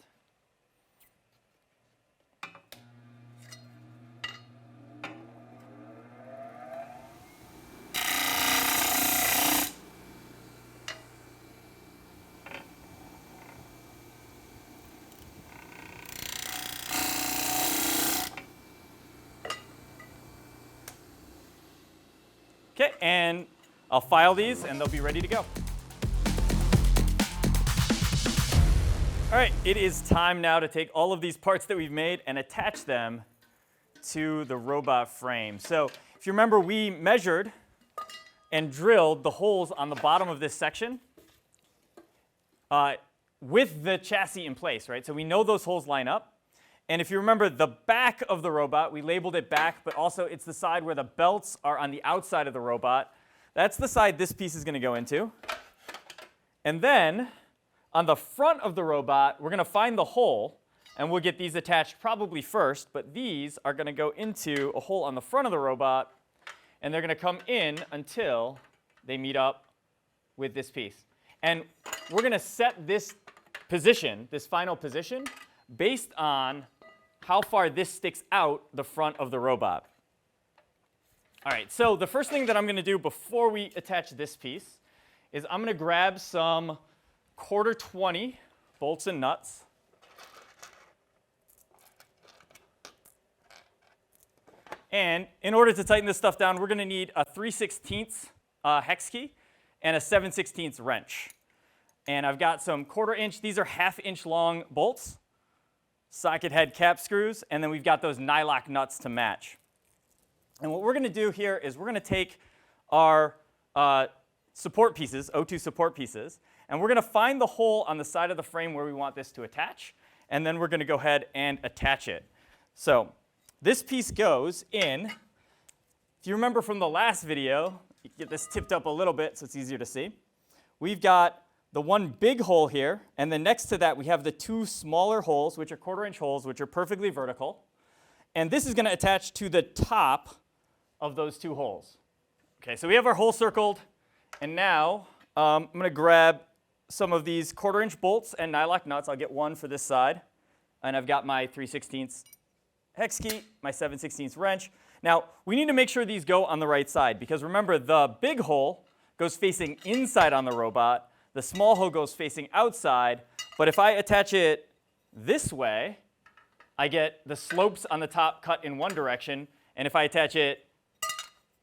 Okay, and I'll file these, and they'll be ready to go. All right, it is time now to take all of these parts that we've made and attach them to the robot frame. So if you remember, we measured and drilled the holes on the bottom of this section with the chassis in place, right? So we know those holes line up. And if you remember the back of the robot, we labeled it back, but also it's the side where the belts are on the outside of the robot. That's the side this piece is going to go into. And then on the front of the robot, we're going to find the hole, and we'll get these attached probably first, but these are going to go into a hole on the front of the robot, and they're going to come in until they meet up with this piece. And we're going to set this position, this final position, based on how far this sticks out the front of the robot. All right, so the first thing that I'm going to do before we attach this piece is I'm going to grab some 1/4-20 bolts and nuts. And in order to tighten this stuff down, we're going to need a 3/16 hex key and a 7/16 wrench. And I've got some 1/4 inch, these are 1/2 inch long bolts, socket head cap screws, and then we've got those nylock nuts to match. And what we're going to do here is we're going to take our support pieces, O2 support pieces, and we're going to find the hole on the side of the frame where we want this to attach, and then we're going to go ahead and attach it. So this piece goes in. If you remember from the last video, you get this tipped up a little bit so it's easier to see. We've got the one big hole here, and then next to that we have the two smaller holes, which are 1/4 inch holes, which are perfectly vertical. And this is going to attach to the top of those two holes. Okay, so we have our hole circled, and now I'm going to grab some of these 1/4 inch bolts and nylock nuts. I'll get one for this side, and I've got my 3/16 hex key, my 7/16 wrench. Now, we need to make sure these go on the right side, because remember, the big hole goes facing inside on the robot, the small hole goes facing outside, but if I attach it this way, I get the slopes on the top cut in one direction, and if I attach it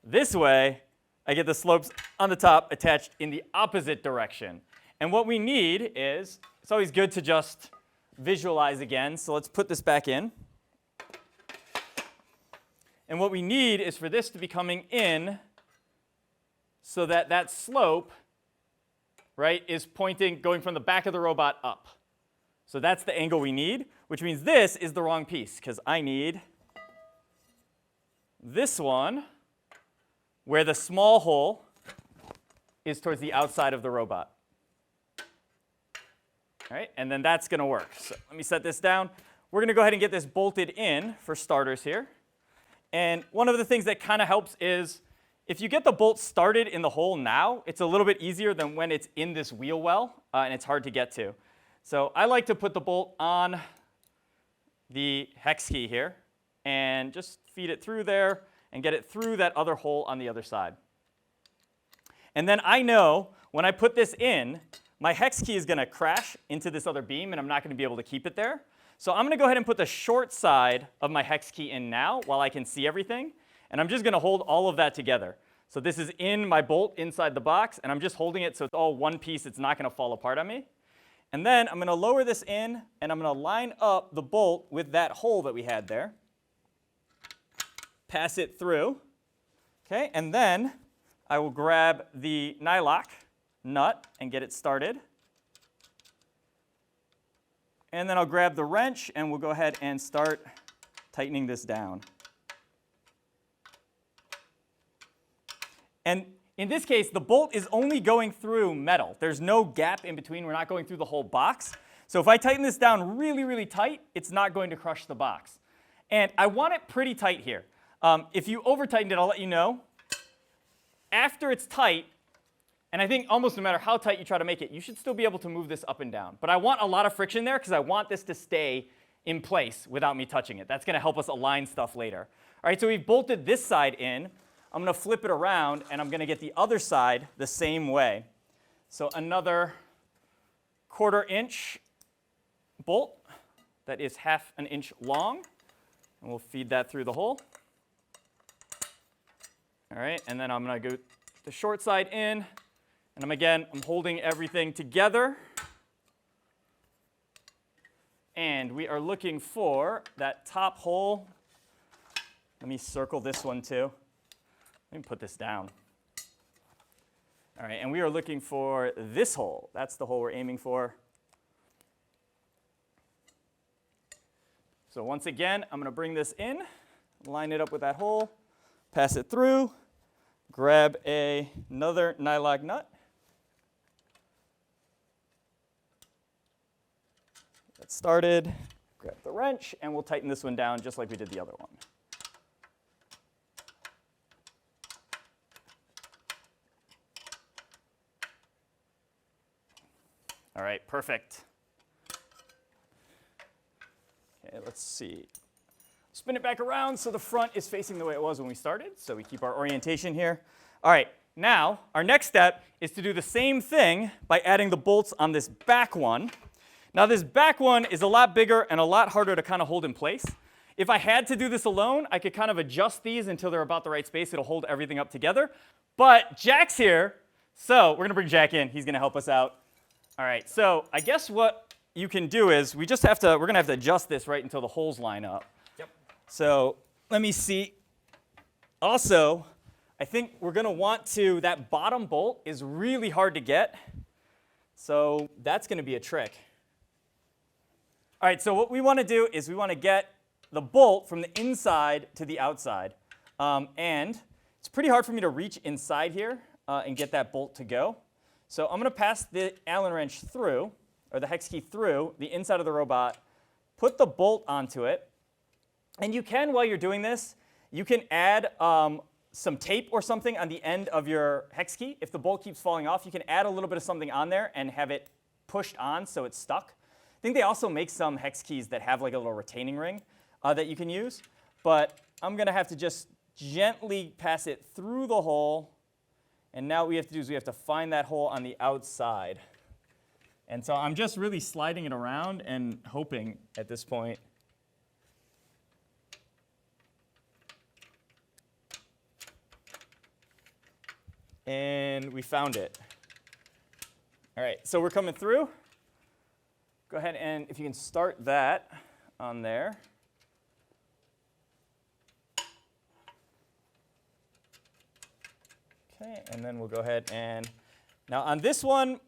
This way, I get the slopes on the top attached in the opposite direction. And what we need is, it's always good to just visualize again. So let's put this back in. And what we need is for this to be coming in so that that slope, right, is pointing, going from the back of the robot up. So that's the angle we need, which means this is the wrong piece, because I need this one where the small hole is towards the outside of the robot. All right, and then that's going to work. So let me set this down. We're going to go ahead and get this bolted in for starters here. And one of the things that kind of helps is if you get the bolt started in the hole now, it's a little bit easier than when it's in this wheel well, and it's hard to get to. So I like to put the bolt on the hex key here and just feed it through there and get it through that other hole on the other side. And then I know when I put this in, my hex key is going to crash into this other beam, and I'm not going to be able to keep it there. So I'm going to go ahead and put the short side of my hex key in now while I can see everything. And I'm just going to hold all of that together. So this is in my bolt inside the box, and I'm just holding it so it's all one piece. It's not going to fall apart on me. And then I'm going to lower this in, and I'm going to line up the bolt with that hole that we had there. Pass it through. Okay, and then I will grab the nylock nut and get it started. And then I'll grab the wrench, and we'll go ahead and start tightening this down. And in this case, the bolt is only going through metal. There's no gap in between. We're not going through the whole box. So if I tighten this down really, really tight, it's not going to crush the box. And I want it pretty tight here. If you over-tightened it, I'll let you know. After it's tight, and I think almost no matter how tight you try to make it, you should still be able to move this up and down. But I want a lot of friction there because I want this to stay in place without me touching it. That's going to help us align stuff later. All right, so we've bolted this side in. I'm going to flip it around, and I'm going to get the other side the same way. So another 1/4 inch bolt that is 1/2 inch long, and we'll feed that through the hole. All right, and then I'm going to go the short side in, and I'm holding everything together. And we are looking for that top hole. Let me circle this one too. Let me put this down. All right, and we are looking for this hole. That's the hole we're aiming for. So once again, I'm going to bring this in, line it up with that hole, pass it through, grab another nylock nut. Get started, grab the wrench, and we'll tighten this one down just like we did the other one. All right, perfect. Okay, let's see. Spin it back around so the front is facing the way it was when we started, so we keep our orientation here. All right, now our next step is to do the same thing by adding the bolts on this back one. Now this back one is a lot bigger and a lot harder to kind of hold in place. If I had to do this alone, I could kind of adjust these until they're about the right space. It'll hold everything up together. But Jack's here, so we're going to bring Jack in. He's going to help us out. All right, so I guess what you can do is we're going to have to adjust this right until the holes line up. Yep. So let me see. Also, I think we're going to want to, that bottom bolt is really hard to get. So that's going to be a trick. All right, so what we want to do is we want to get the bolt from the inside to the outside. And it's pretty hard for me to reach inside here and get that bolt to go. So I'm going to pass the Allen wrench through, or the hex key through, the inside of the robot, put the bolt onto it. And you can, while you're doing this, you can add some tape or something on the end of your hex key. If the bolt keeps falling off, you can add a little bit of something on there and have it pushed on so it's stuck. I think they also make some hex keys that have like a little retaining ring that you can use. But I'm going to have to just gently pass it through the hole. And now what we have to do is we have to find that hole on the outside. And so I'm just really sliding it around and hoping at this point. And we found it. All right, so we're coming through. Go ahead and if you can start that on there. Okay, and then we'll go ahead and, now on this one,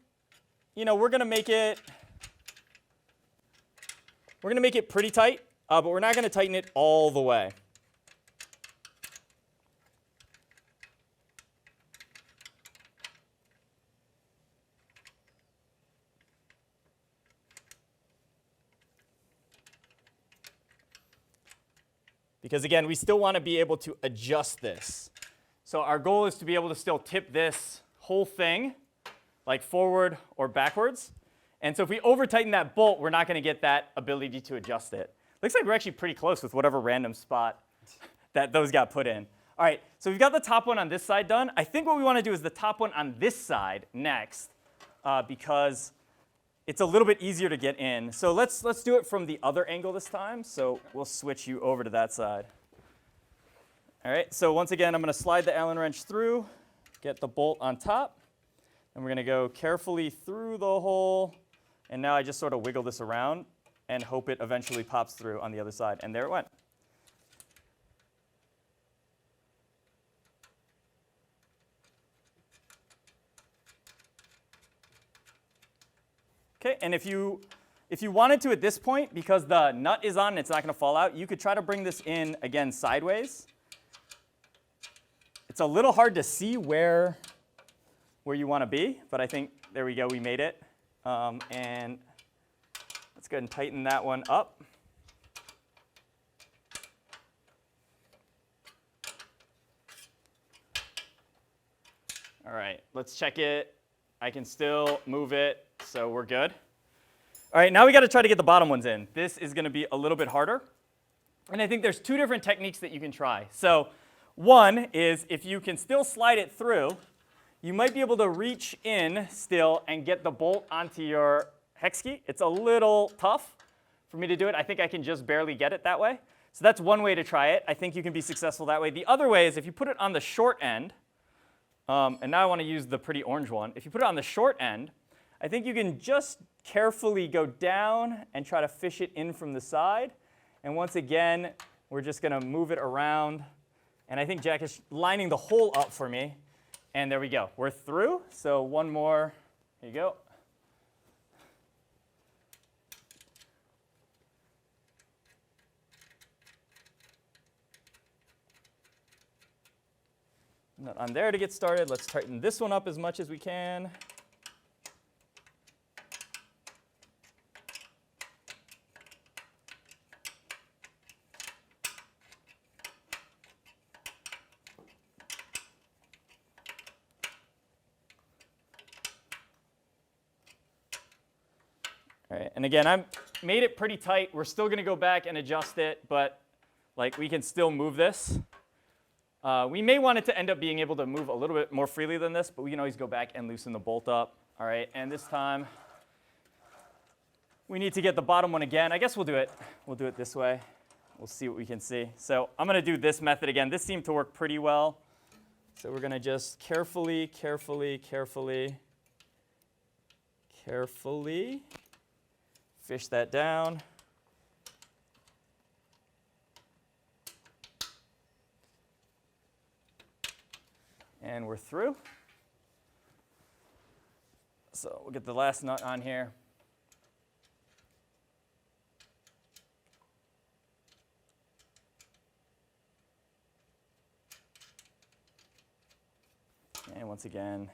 you know, we're gonna make it pretty tight, but we're not gonna tighten it all the way. Because again, we still want to be able to adjust this. So our goal is to be able to still tip this whole thing, like forward or backwards. And so if we over tighten that bolt, we're not going to get that ability to adjust it. Looks like we're actually pretty close with whatever random spot that those got put in. All right, so we've got the top one on this side done. I think what we want to do is the top one on this side next, because it's a little bit easier to get in. So let's do it from the other angle this time. So we'll switch you over to that side. All right, so once again, I'm going to slide the Allen wrench through, get the bolt on top, and we're going to go carefully through the hole. And now I just sort of wiggle this around and hope it eventually pops through on the other side. And there it went. Okay, and if you wanted to at this point, because the nut is on and it's not going to fall out, you could try to bring this in, again, sideways. It's a little hard to see where you want to be, but I think, there we go, we made it. And let's go ahead and tighten that one up. All right, let's check it. I can still move it, so we're good. All right, now we got to try to get the bottom ones in. This is going to be a little bit harder. And I think there's two different techniques that you can try. So one is if you can still slide it through, you might be able to reach in still and get the bolt onto your hex key. It's a little tough for me to do it. I think I can just barely get it that way. So that's one way to try it. I think you can be successful that way. The other way is if you put it on the short end, and now I want to use the pretty orange one. If you put it on the short end, I think you can just carefully go down and try to fish it in from the side. And once again, we're just going to move it around. And I think Jack is lining the hole up for me. And there we go. We're through. So one more. Here you go. Nut on there to get started. Let's tighten this one up as much as we can. All right, and again, I made it pretty tight. We're still going to go back and adjust it, but like we can still move this. We may want it to end up being able to move a little bit more freely than this, but we can always go back and loosen the bolt up. All right, and this time we need to get the bottom one again. I guess we'll do it this way. We'll see what we can see. So I'm going to do this method again. This seemed to work pretty well. So we're going to just carefully fish that down. And we're through. So we'll get the last nut on here. And once again,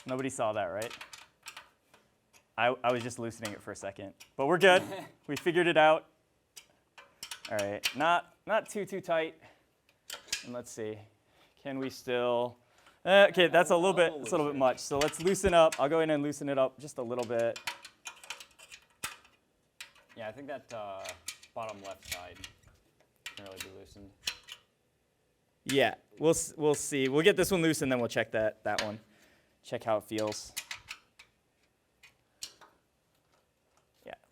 nobody saw that, right? I was just loosening it for a second, but we're good. We figured it out. All right, not too tight. And let's see, can we still? Okay, that's a little bit much. So let's loosen up. I'll go in and loosen it up just a little bit. Yeah, I think that bottom left side can really be loosened. Yeah, we'll see. We'll get this one loose and then we'll check that one. Check how it feels.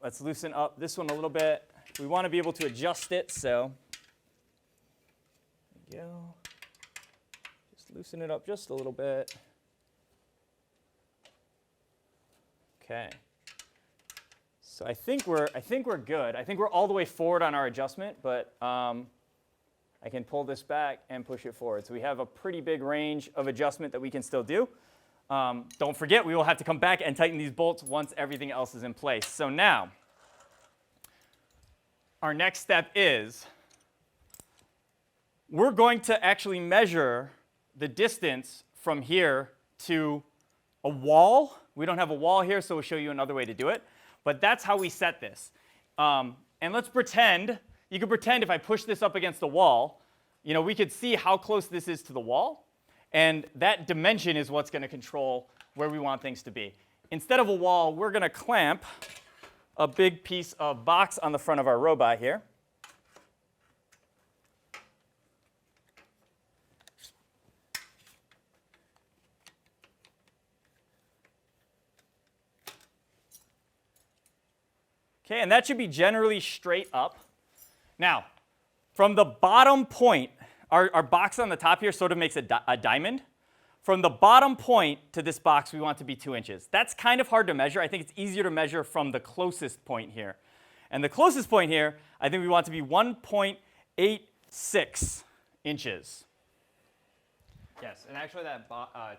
let's loosen up this one a little bit. We want to be able to adjust it, so there we go. Just loosen it up just a little bit. Okay. So I think we're good. I think we're all the way forward on our adjustment, but I can pull this back and push it forward. So we have a pretty big range of adjustment that we can still do. Don't forget, we will have to come back and tighten these bolts once everything else is in place. So now, our next step is we're going to actually measure the distance from here to a wall. We don't have a wall here, so we'll show you another way to do it. But that's how we set this. And let's pretend, you could pretend if I push this up against the wall, you know, we could see how close this is to the wall. And that dimension is what's going to control where we want things to be. Instead of a wall, we're going to clamp a big piece of box on the front of our robot here. Okay, and that should be generally straight up. Now, from the bottom point, our box on the top here sort of makes a diamond. From the bottom point to this box, we want to be 2 inches. That's kind of hard to measure. I think it's easier to measure from the closest point here. And the closest point here, I think we want to be 1.86 inches. Yes, and actually that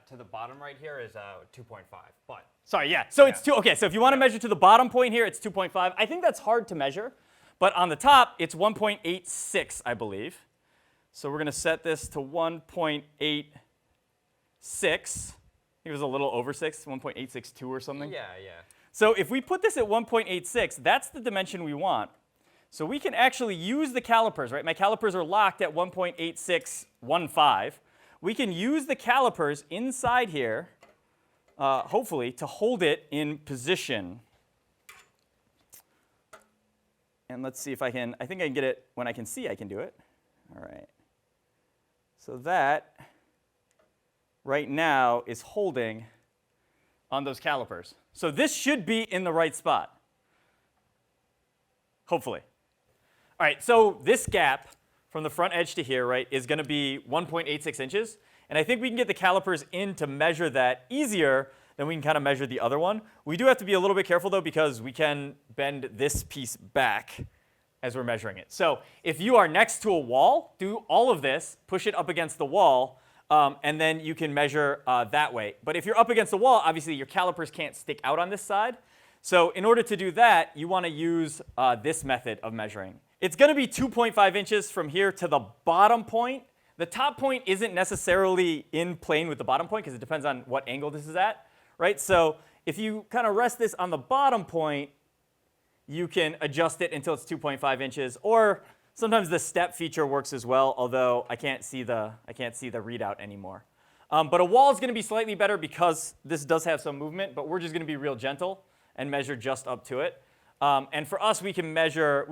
to the bottom right here is 2.5, but. Sorry, yeah. So it's 2. Okay, so if you want to measure to the bottom point here, it's 2.5. I think that's hard to measure. But on the top, it's 1.86, I believe. So we're going to set this to 1.86. I think it was a little over 6, 1.862 or something. Yeah. So if we put this at 1.86, that's the dimension we want. So we can actually use the calipers, right? My calipers are locked at 1.8615. We can use the calipers inside here, hopefully, to hold it in position. And let's see if I think I can get it when I can see I can do it. All right. So that right now is holding on those calipers. So this should be in the right spot, hopefully. All right, so this gap from the front edge to here, right, is going to be 1.86 inches. And I think we can get the calipers in to measure that easier than we can kind of measure the other one. We do have to be a little bit careful, though, because we can bend this piece back as we're measuring it. So if you are next to a wall, do all of this, push it up against the wall, and then you can measure that way. But if you're up against the wall, obviously your calipers can't stick out on this side. So in order to do that, you want to use this method of measuring. It's going to be 2.5 inches from here to the bottom point. The top point isn't necessarily in plane with the bottom point because it depends on what angle this is at, right? So if you kind of rest this on the bottom point, you can adjust it until it's 2.5 inches. Or sometimes the step feature works as well, although I can't see the readout anymore. But a wall is going to be slightly better because this does have some movement, but we're just going to be real gentle and measure just up to it. And for us, we could measure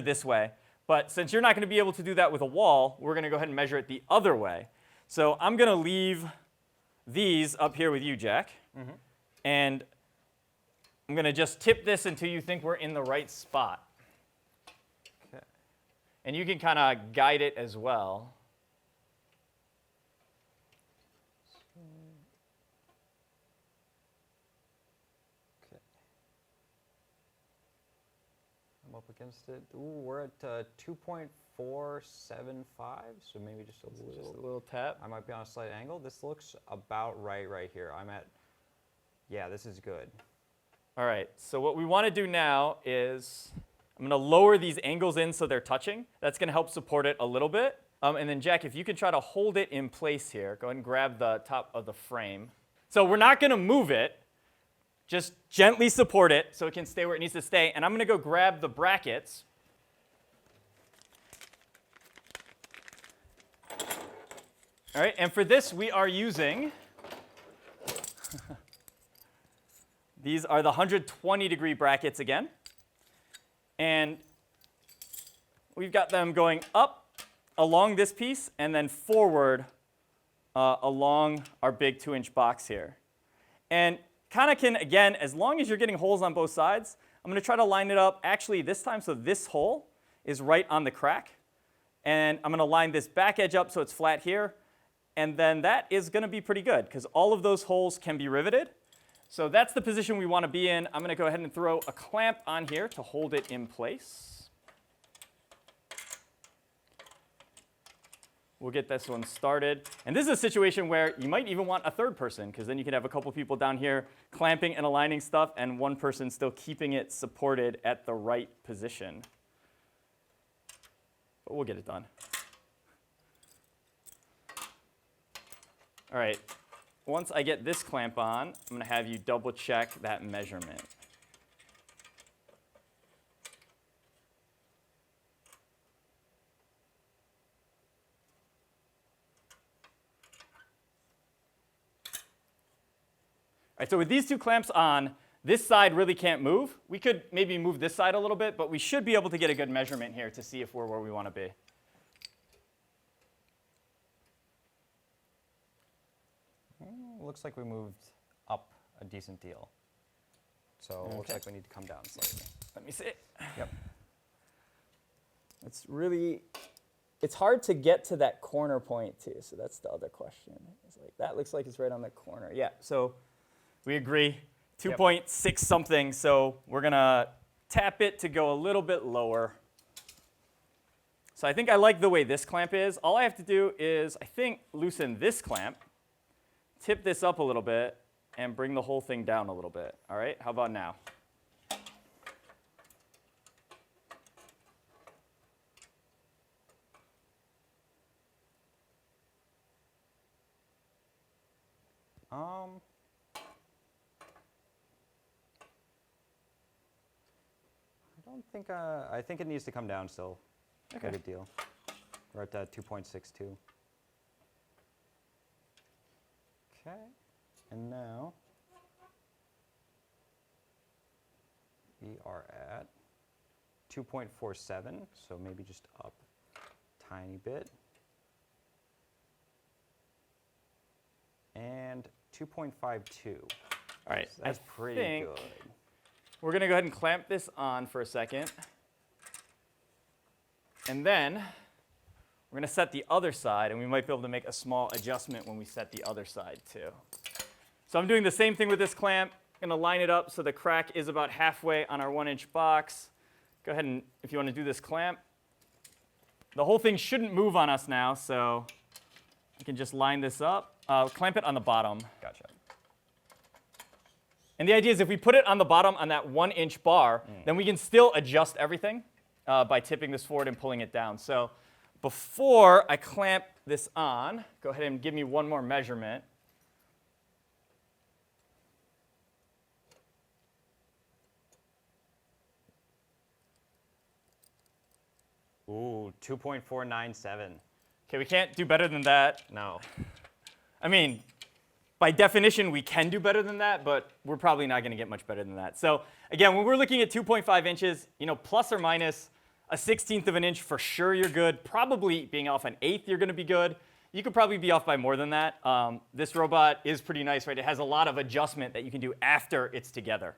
this way, but since you're not going to be able to do that with a wall, we're going to go ahead and measure it the other way. So I'm going to leave these up here with you, Jack. Mm-hmm. And I'm going to just tip this until you think we're in the right spot. Okay. And you can kind of guide it as well. Up against it. Ooh, we're at 2.475, so maybe just a little tap. I might be on a slight angle. This looks about right here. Yeah, this is good. All right, so what we want to do now is I'm going to lower these angles in so they're touching. That's going to help support it a little bit. And then Jack, if you can try to hold it in place here, go ahead and grab the top of the frame. So we're not going to move it. Just gently support it so it can stay where it needs to stay. And I'm going to go grab the brackets. All right, and for this, we are using, these are the 120-degree brackets again. And we've got them going up along this piece and then forward along our big 2-inch box here. And kind of can, again, as long as you're getting holes on both sides, I'm going to try to line it up actually this time so this hole is right on the crack. And I'm going to line this back edge up so it's flat here. And then that is going to be pretty good because all of those holes can be riveted. So that's the position we want to be in. I'm going to go ahead and throw a clamp on here to hold it in place. We'll get this one started. And this is a situation where you might even want a third person because then you can have a couple people down here clamping and aligning stuff and one person still keeping it supported at the right position. But we'll get it done. All right. Once I get this clamp on, I'm going to have you double check that measurement. All right, so with these two clamps on, this side really can't move. We could maybe move this side a little bit, but we should be able to get a good measurement here to see if we're where we want to be. Looks like we moved up a decent deal. So it looks like we need to come down slightly. Let me see. Yep. It's hard to get to that corner point too, so that's the other question. It's like, that looks like it's right on the corner. Yeah, so we agree, 2.6 something, so we're gonna tap it to go a little bit lower. So I think I like the way this clamp is. All I have to do is, I think, loosen this clamp, tip this up a little bit, and bring the whole thing down a little bit. All right, how about now? I think it needs to come down still. Okay. Good deal. We're at that 2.62. Okay, and now we are at 2.47, so maybe just up a tiny bit. And 2.52. All right, so that's pretty good. We're going to go ahead and clamp this on for a second. And then we're going to set the other side, and we might be able to make a small adjustment when we set the other side too. So I'm doing the same thing with this clamp. I'm going to line it up so the crack is about halfway on our 1-inch box. Go ahead and, if you want to do this clamp, the whole thing shouldn't move on us now, so I can just line this up. Clamp it on the bottom. Gotcha. And the idea is if we put it on the bottom on that 1-inch bar, then we can still adjust everything by tipping this forward and pulling it down. So before I clamp this on, go ahead and give me one more measurement. Ooh, 2.497. Okay, we can't do better than that. No. I mean, by definition, we can do better than that, but we're probably not going to get much better than that. So again, when we're looking at 2.5 inches, plus or minus a 1/16 of an inch, for sure you're good. Probably being off an 1/8, you're going to be good. You could probably be off by more than that. This robot is pretty nice, right? It has a lot of adjustment that you can do after it's together.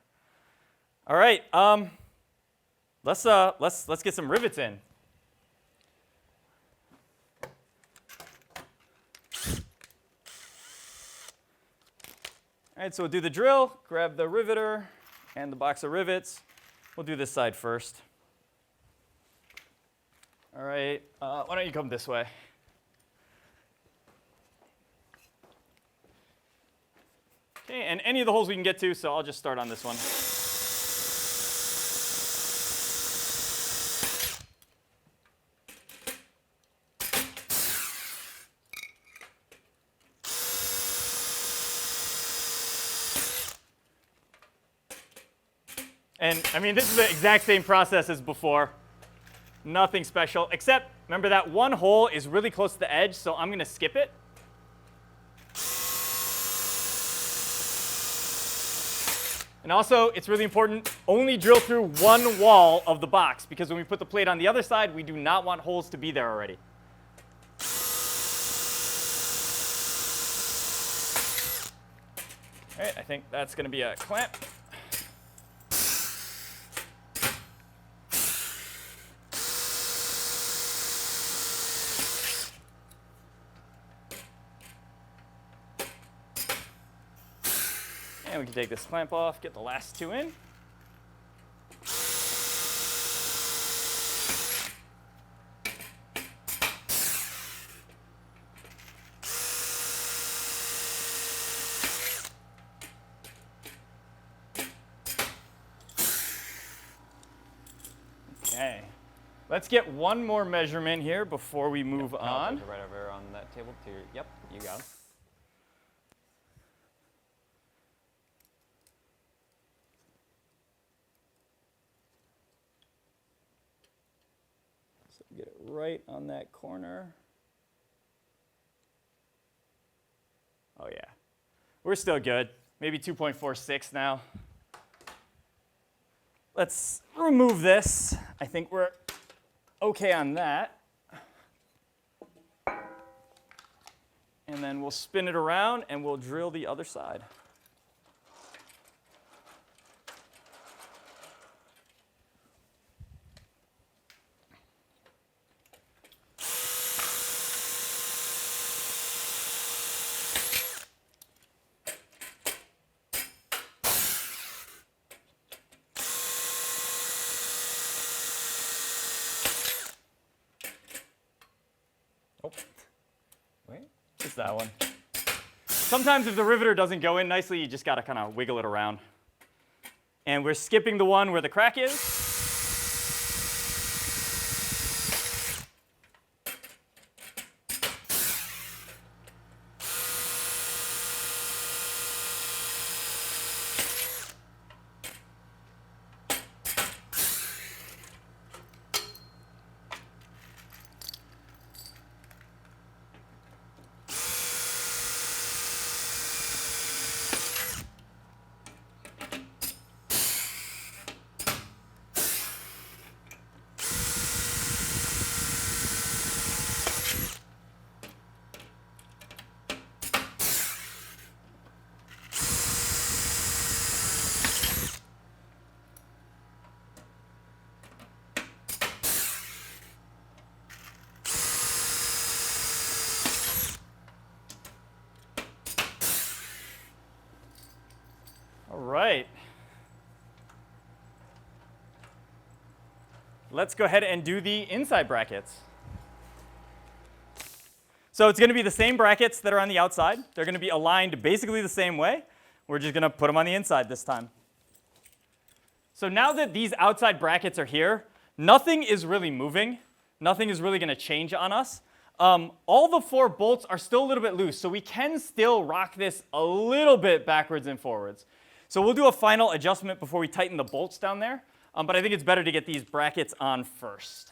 All right, let's get some rivets in. All right, so we'll do the drill, grab the riveter and the box of rivets. We'll do this side first. All right, why don't you come this way? Okay, and any of the holes we can get to, so I'll just start on this one. And I mean, this is the exact same process as before. Nothing special, except remember that one hole is really close to the edge, so I'm going to skip it. And also, it's really important, only drill through one wall of the box, because when we put the plate on the other side, we do not want holes to be there already. All right, I think that's going to be a clamp. And we can take this clamp off, get the last two in. Okay, let's get one more measurement here before we move on. Right over on that table to your, yep, you got it. So get it right on that corner. Oh yeah, we're still good. Maybe 2.46 now. Let's remove this. I think we're okay on that. And then we'll spin it around and we'll drill the other side. Oh, wait. Just that one. Sometimes if the riveter doesn't go in nicely, you just gotta kind of wiggle it around. And we're skipping the one where the crack is. All right. Let's go ahead and do the inside brackets. So it's going to be the same brackets that are on the outside. They're going to be aligned basically the same way. We're just going to put them on the inside this time. So now that these outside brackets are here, nothing is really moving. Nothing is really going to change on us. All the 4 bolts are still a little bit loose, so we can still rock this a little bit backwards and forwards. So we'll do a final adjustment before we tighten the bolts down there, but I think it's better to get these brackets on first.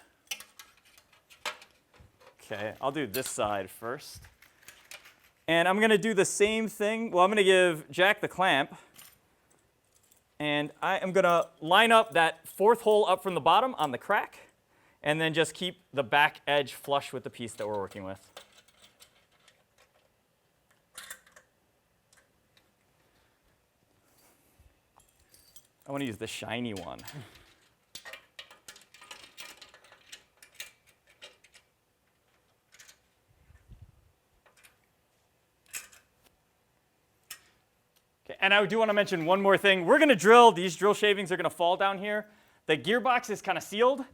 Okay, I'll do this side first. And I'm going to do the same thing. Well, I'm going to give Jack the clamp, and I am going to line up that 4th hole up from the bottom on the crack, and then just keep the back edge flush with the piece that we're working with. I want to use the shiny one. Okay, and I do want to mention one more thing. We're going to drill, these drill shavings are going to fall down here. The gearbox is kind of sealed,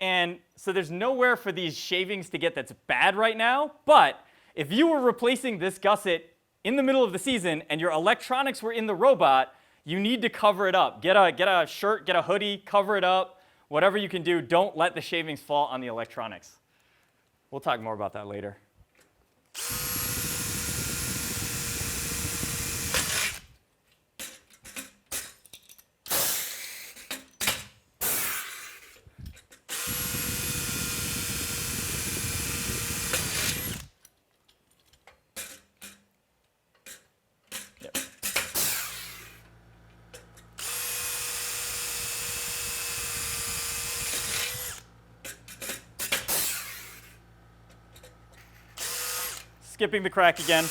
and so there's nowhere for these shavings to get that's bad right now. But if you were replacing this gusset in the middle of the season and your electronics were in the robot, you need to cover it up. Get a shirt, get a hoodie, cover it up. Whatever you can do, don't let the shavings fall on the electronics. We'll talk more about that later. Skipping the crack again.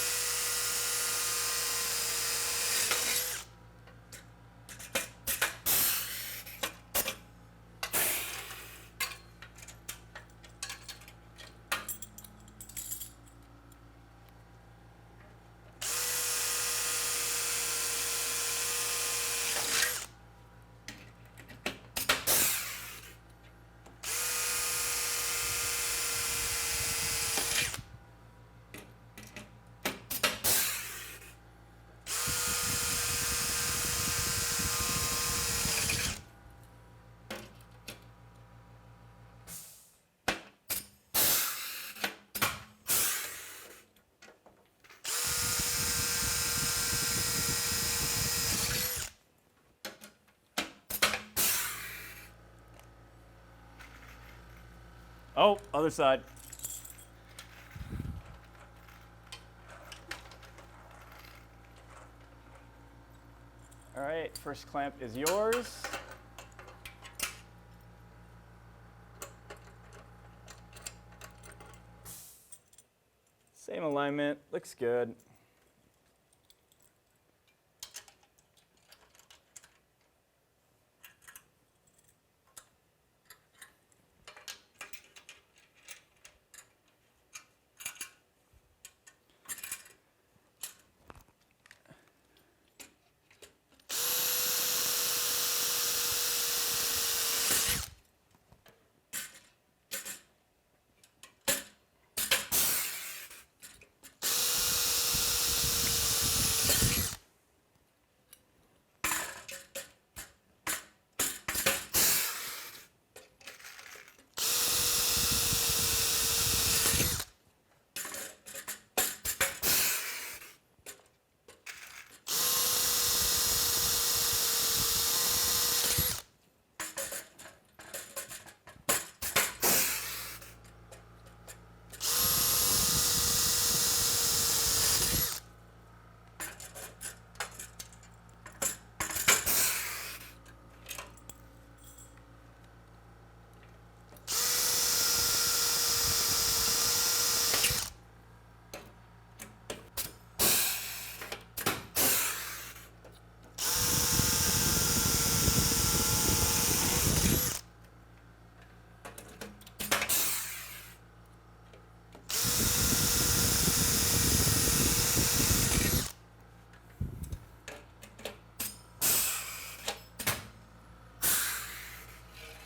Oh, other side. All right, first clamp is yours. Same alignment, looks good.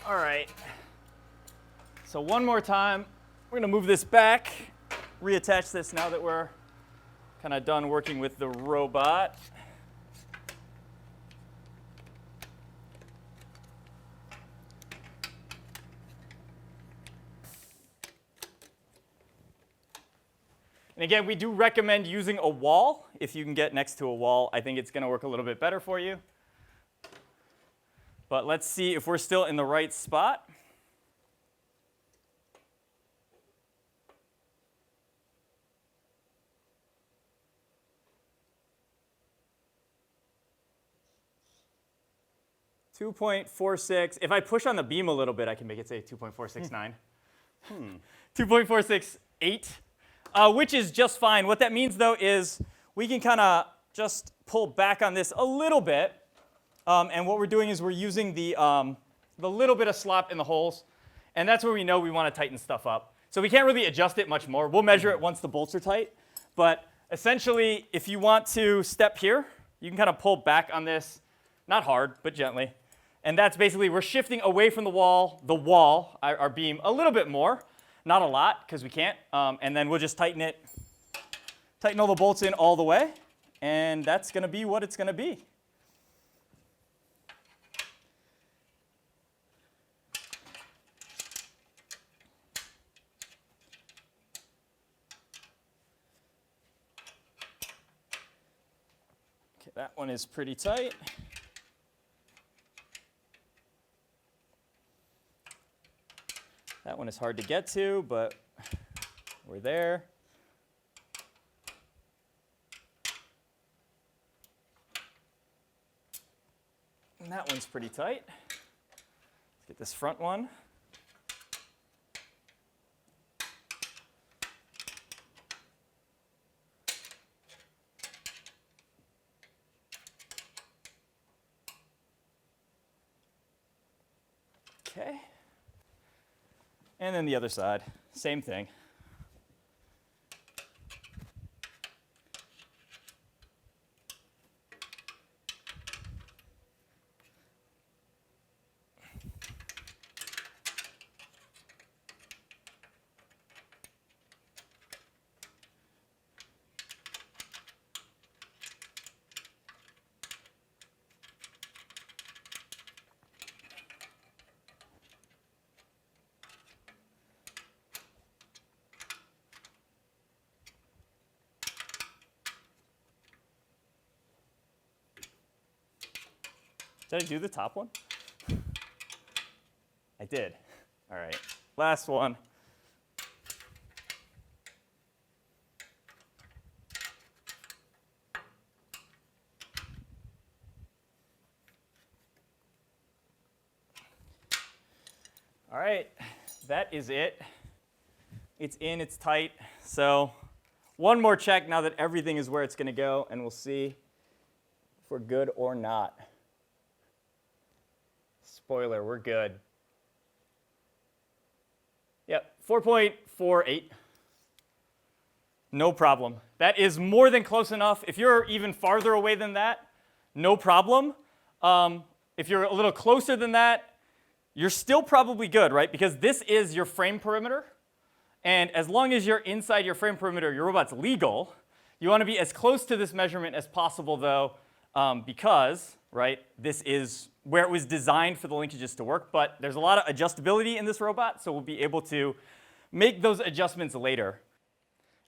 All right, so one more time, we're gonna move this back, reattach this now that we're kind of done working with the robot. And again, we do recommend using a wall. If you can get next to a wall, I think it's gonna work a little bit better for you. But let's see if we're still in the right spot. .46. If I push on the beam a little bit, I can make it say 2.469. 2.468, which is just fine. What that means, though, is we can kind of just pull back on this a little bit. And what we're doing is we're using the little bit of slop in the holes, and that's where we know we want to tighten stuff up. So we can't really adjust it much more. We'll measure it once the bolts are tight. But essentially, if you want to step here, you can kind of pull back on this, not hard, but gently. And that's basically, we're shifting away from the wall, our beam, a little bit more. Not a lot, because we can't. And then we'll just tighten all the bolts in all the way. And that's going to be what it's going to be. That one is pretty tight. That one is hard to get to, but we're there. And that one's pretty tight. Let's get this front one. Okay. And then the other side, same thing. Did I do the top one? I did. All right, last one. All right, that is it. It's in, it's tight. So one more check now that everything is where it's going to go, and we'll see if we're good or not. Spoiler, we're good. Yep, 4.48. No problem. That is more than close enough. If you're even farther away than that, no problem. If you're a little closer than that, you're still probably good, right? Because this is your frame perimeter. And as long as you're inside your frame perimeter, your robot's legal. You want to be as close to this measurement as possible, though, because, right, this is where it was designed for the linkages to work. But there's a lot of adjustability in this robot, so we'll be able to make those adjustments later.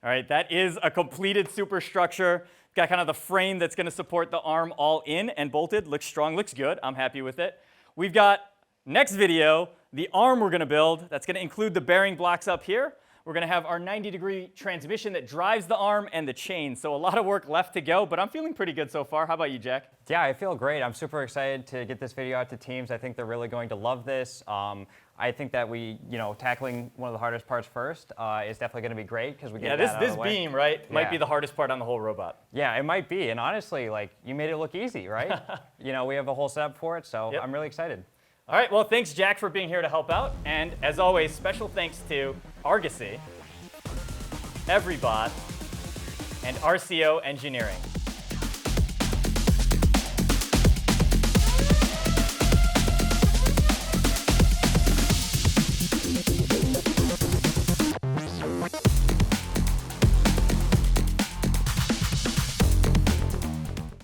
All right, that is a completed superstructure. Got kind of the frame that's going to support the arm all in and bolted. Looks strong, looks good. I'm happy with it. We've got, next video, the arm we're going to build. That's going to include the bearing blocks up here. We're going to have our 90-degree transmission that drives the arm and the chain. So a lot of work left to go, but I'm feeling pretty good so far. How about you, Jack? Yeah, I feel great. I'm super excited to get this video out to teams. I think they're really going to love this. I think that tackling one of the hardest parts first is definitely going to be great because we get that out of this the way. beam, right, might Yeah. be the hardest part on the whole robot. Yeah, it might be. And honestly, like, you made it look easy, right? We have a whole setup for it, so Yep. I'm really excited. All right, well, thanks, Jack, for being here to help out. And as always, special thanks to Argosy, Everybot, and RCO Engineering.